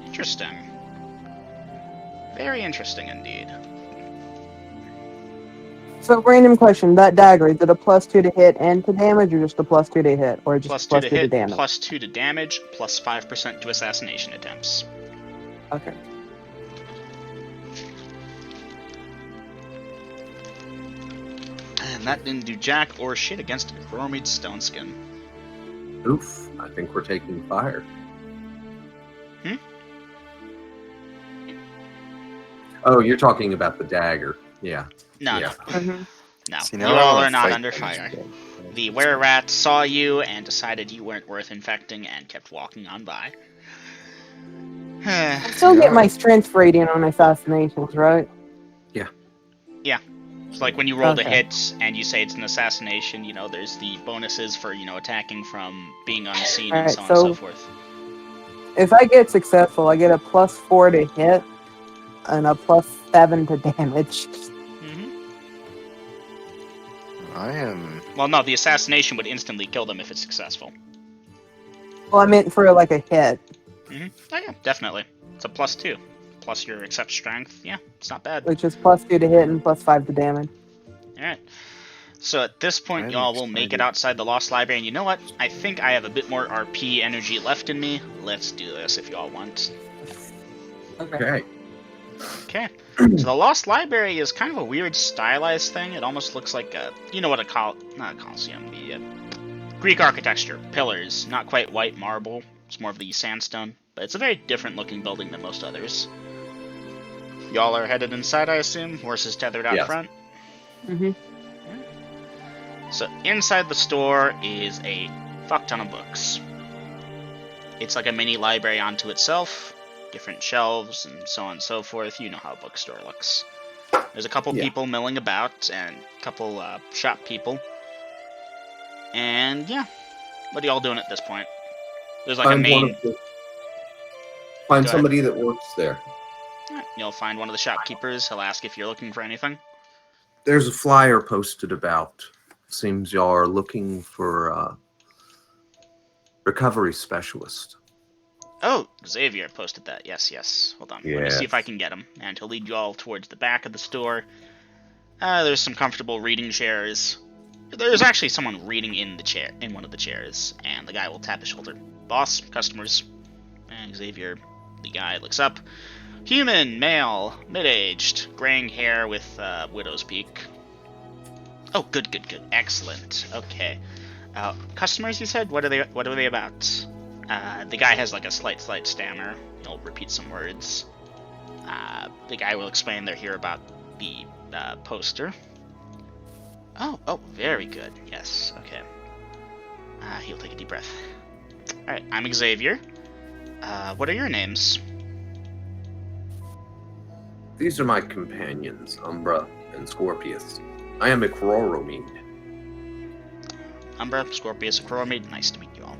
Interesting. Very interesting indeed. So, random question: that dagger, is it a +2 to hit and to damage, or just a +2 to hit, or just +2 to +2 to hit, damage? +2 to damage, plus 5% to assassination attempts. Okay. And that didn't do jack or shit against Chromate Stone Skin. Oof, I think we're taking fire. Hmm? Oh, you're talking about the dagger. Yeah. No, Yeah. no. See, You now I all wanna are not fight under these fire. guys. The were-rat saw you and decided you weren't worth infecting and kept walking on by. I still get my strength rating on assassinations, right? It's like when you roll the Okay. hits and you say it's an assassination, you know, there's the bonuses for, you know, attacking from being unseen and Alright, so on and so so- forth. If I get successful, I get a +4 to hit and a +7 to damage. Hmm. I am. Well, no, the assassination would instantly kill them if it's successful. Well, I meant for like a hit. Oh yeah, definitely. It's a +2. Plus your accept strength. Yeah, it's not bad. Which is +2 to hit and +5 to damage. Alright. So at this point, I'm y'all will make it excited. outside the Lost Library, and you know what? I think I have a bit more RP energy left in me. Let's do this if y'all want. Okay. Okay. So the Lost Library is kind of a weird stylized thing. It almost looks like a, you know what not a Colosseum, the Greek architecture. Pillars, not quite white marble. It's more of the sandstone. But it's a very different looking building than most others. Y'all are headed inside, I assume? Horses tethered out Yes. front? Mm-hmm. So inside the store is a fuck ton of books. It's like a mini library onto itself. Different shelves and so on and so forth. You know how a bookstore looks. There's a couple Yeah. people milling about and a couple shop people. And yeah, what are y'all doing at this point? There's like a Find one main... of the, find Go ahead. somebody that works there. You'll find one of the shopkeepers. He'll ask if you're looking for anything. There's a flyer posted about. Seems y'all are looking for a recovery specialist. Oh, Xavier posted that. Yes. Hold on. Let me see if I can get him. And he'll lead you all towards the back of the store. There's some comfortable reading chairs. There's actually someone reading in one of the chairs, and the guy will tap his shoulder. Boss, customers. And Xavier, the guy, looks up. Human, male, mid-aged, graying hair with widow's peak. Oh, good. Excellent. Okay. Customers, you said? What are they about? The guy has like a slight stammer. He'll repeat some words. The guy will explain they're here about the poster. Oh, very good. Yes, okay. He'll take a deep breath. Alright, I'm Xavier. What are your names? These are my companions, Umbra and Scorpius. I am a Cororomede. Umbra, Scorpius, Chromate, nice to meet you all.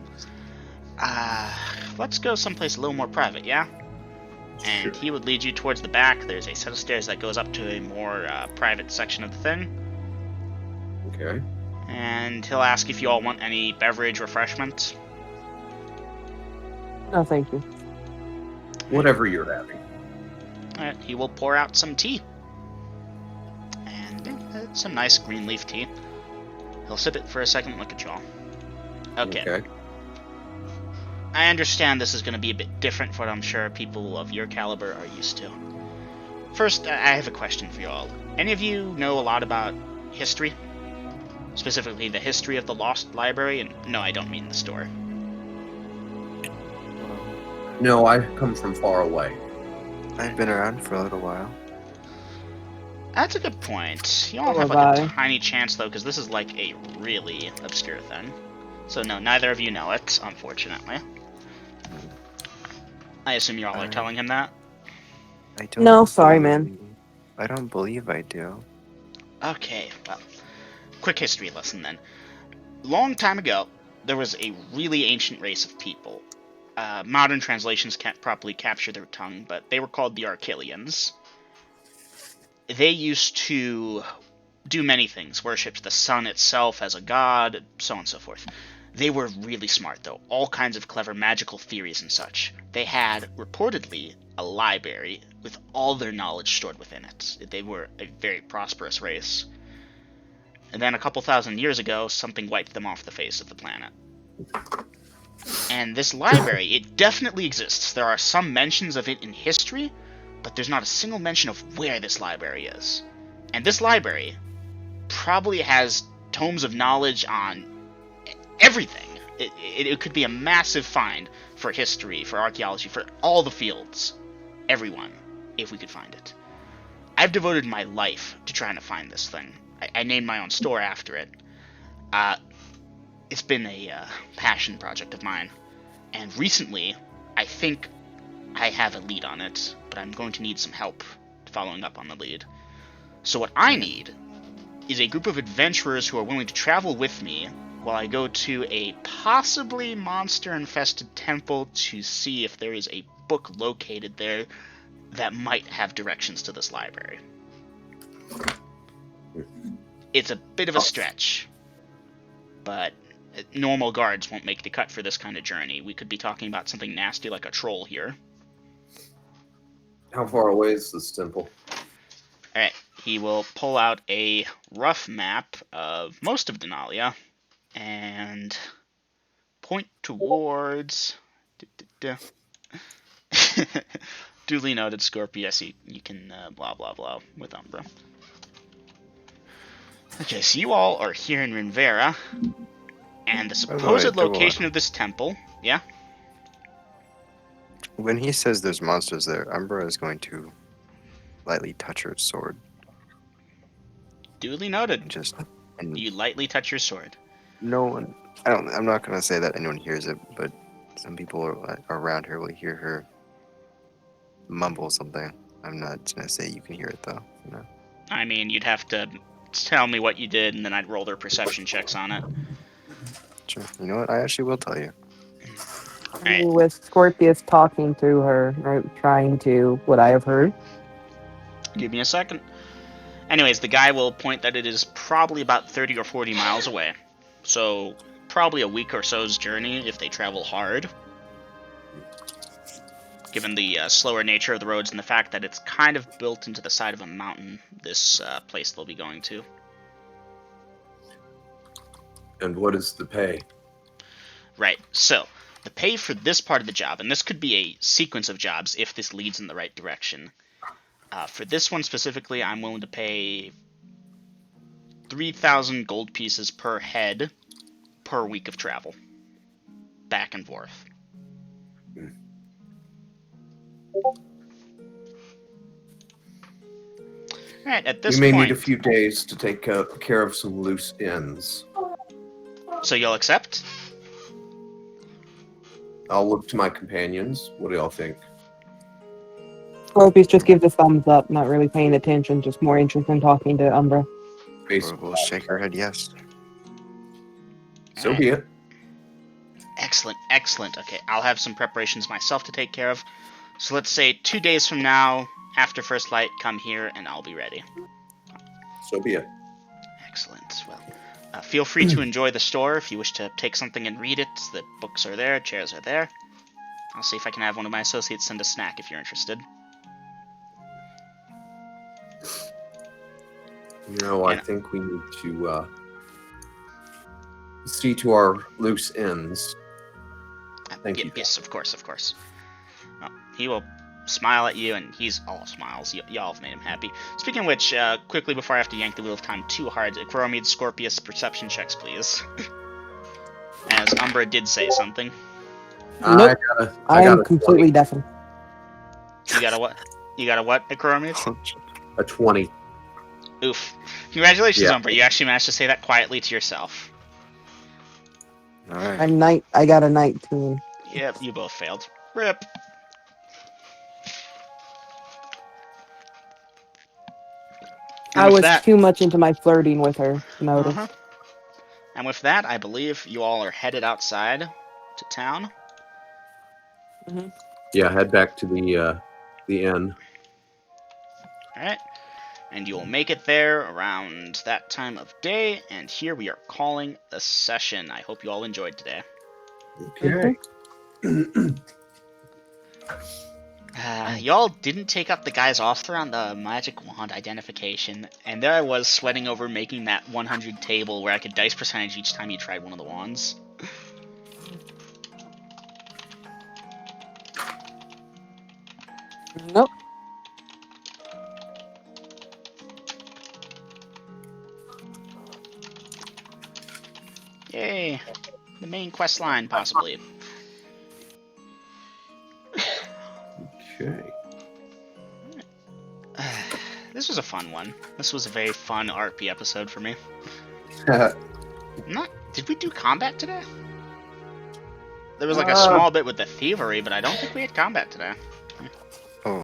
Let's go someplace a little more private, yeah? And Sure. he would lead you towards the back. There's a set of stairs that goes up to a more private section of the thing. Okay. And he'll ask if you all want any beverage, refreshments. No, thank you. Whatever you're having. Alright, he will pour out some tea. And it's some nice green leaf tea. He'll sip it for a second and look at you all. Okay. I understand this is going to be a bit different from what I'm sure people of your caliber are used to. First, I have a question for you all. Any of you know a lot about history? Specifically the history of the Lost Library? And no, I don't mean the store. No, I come from far away. I've been around for a little while. That's a good point. You all So have have like a I. tiny chance, though, because this is like a really obscure thing. So no, neither of you know it, unfortunately. I assume you all are telling him that? I don't. No, sorry, man. I don't believe I do. Okay, well, quick history lesson then. Long time ago, there was a really ancient race of people. Modern translations can't properly capture their tongue, but they were called the Archelians. They used to do many things, worshipped the sun itself as a god, so on and so forth. They were really smart, though. All kinds of clever magical theories and such. They had, reportedly, a library with all their knowledge stored within it. They were a very prosperous race. And then a couple thousand years ago, something wiped them off the face of the planet. And this library, it definitely exists. There are some mentions of it in history, but there's not a single mention of where this library is. And this library probably has tomes of knowledge on everything. It could be a massive find for history, for archaeology, for all the fields. Everyone, if we could find it. I've devoted my life to trying to find this thing. I named my own store after it. It's been a passion project of mine. And recently, I think I have a lead on it, but I'm going to need some help following up on the lead. So what I need is a group of adventurers who are willing to travel with me while I go to a possibly monster-infested temple to see if there is a book located there that might have directions to this library. It's a bit of a stretch, but normal guards won't make the cut for this kind of journey. We could be talking about something nasty like a troll here. How far away is this temple? Alright, he will pull out a rough map of most of Denalia and point towards... Duly noted, Scorpius. You can blah blah blah with Umbra. Okay, so you all are here in Rinvera, and the supposed location of this temple... Yeah? When he says there's monsters there, Umbra is going to lightly touch her sword. Duly noted. And you lightly touch your sword. No one... I'm not going to say that anyone hears it, but some people around her will hear her mumble something. I'm not going to say you can hear it, though. No. I mean, you'd have to tell me what you did, and then I'd roll their perception checks on it. Sure. You know what? I actually will tell you. Right. With Scorpius talking to her, or trying to, what I have heard. Give me a second. Anyways, the guy will point that it is probably about 30 or 40 miles away. So, probably a week or so's journey if they travel hard. Given the slower nature of the roads and the fact that it's kind of built into the side of a mountain, this place they'll be going to. And what is the pay? Right, so, the pay for this part of the job, and this could be a sequence of jobs if this leads in the right direction. For this one specifically, I'm willing to pay 3,000 gold pieces per head per week of travel. Back and forth. Alright, at this point... You may need need a few days to take care of some loose ends. So you'll accept? I'll look to my companions. What do y'all think? Scorpius just gives a thumbs up, not really paying attention, just more interested in talking to Umbra. We'll shake her head yes. So be it. Excellent, excellent. Okay, I'll have some preparations myself to take care of. So let's say 2 days from now, after first light, come here and I'll be ready. So be it. Excellent. Well, feel free to enjoy the store if you wish to take something and read it. The books are there, chairs are there. I'll see if I can have one of my associates send a snack if you're interested. You know, I think we need to see to our loose ends. Thank you. Yes, of course, of course. Well, he will smile at you, and he's all smiles. Y'all have made him happy. Speaking of which, quickly before I have to yank the wheel of time too hard, Chromid Scorpius perception checks, please. As Umbra did say something. Nope. I am completely deafened. You got a what? You got a what, Chromid? A 20. Oof. Congratulations, Umbra. You actually managed to say that quietly to yourself. Alright. I got a 19. Yep, you both failed. RIP. I was too much into my flirting with her. Notice. And with that, I believe you all are headed outside to town. Yeah, head back to the inn. Alright. And you'll make it there around that time of day, and here we are calling a session. I hope you all enjoyed today. Okay. Y'all didn't take up the guy's offer on the magic wand identification, and there I was sweating over making that 100 table where I could dice percentage each time you tried one of the wands. Nope. Yay! The main quest line, possibly. Okay. This was a fun one. This was a very fun RP episode for me. Did we do combat today? There was like a small bit with the thievery, but I don't think we had combat today.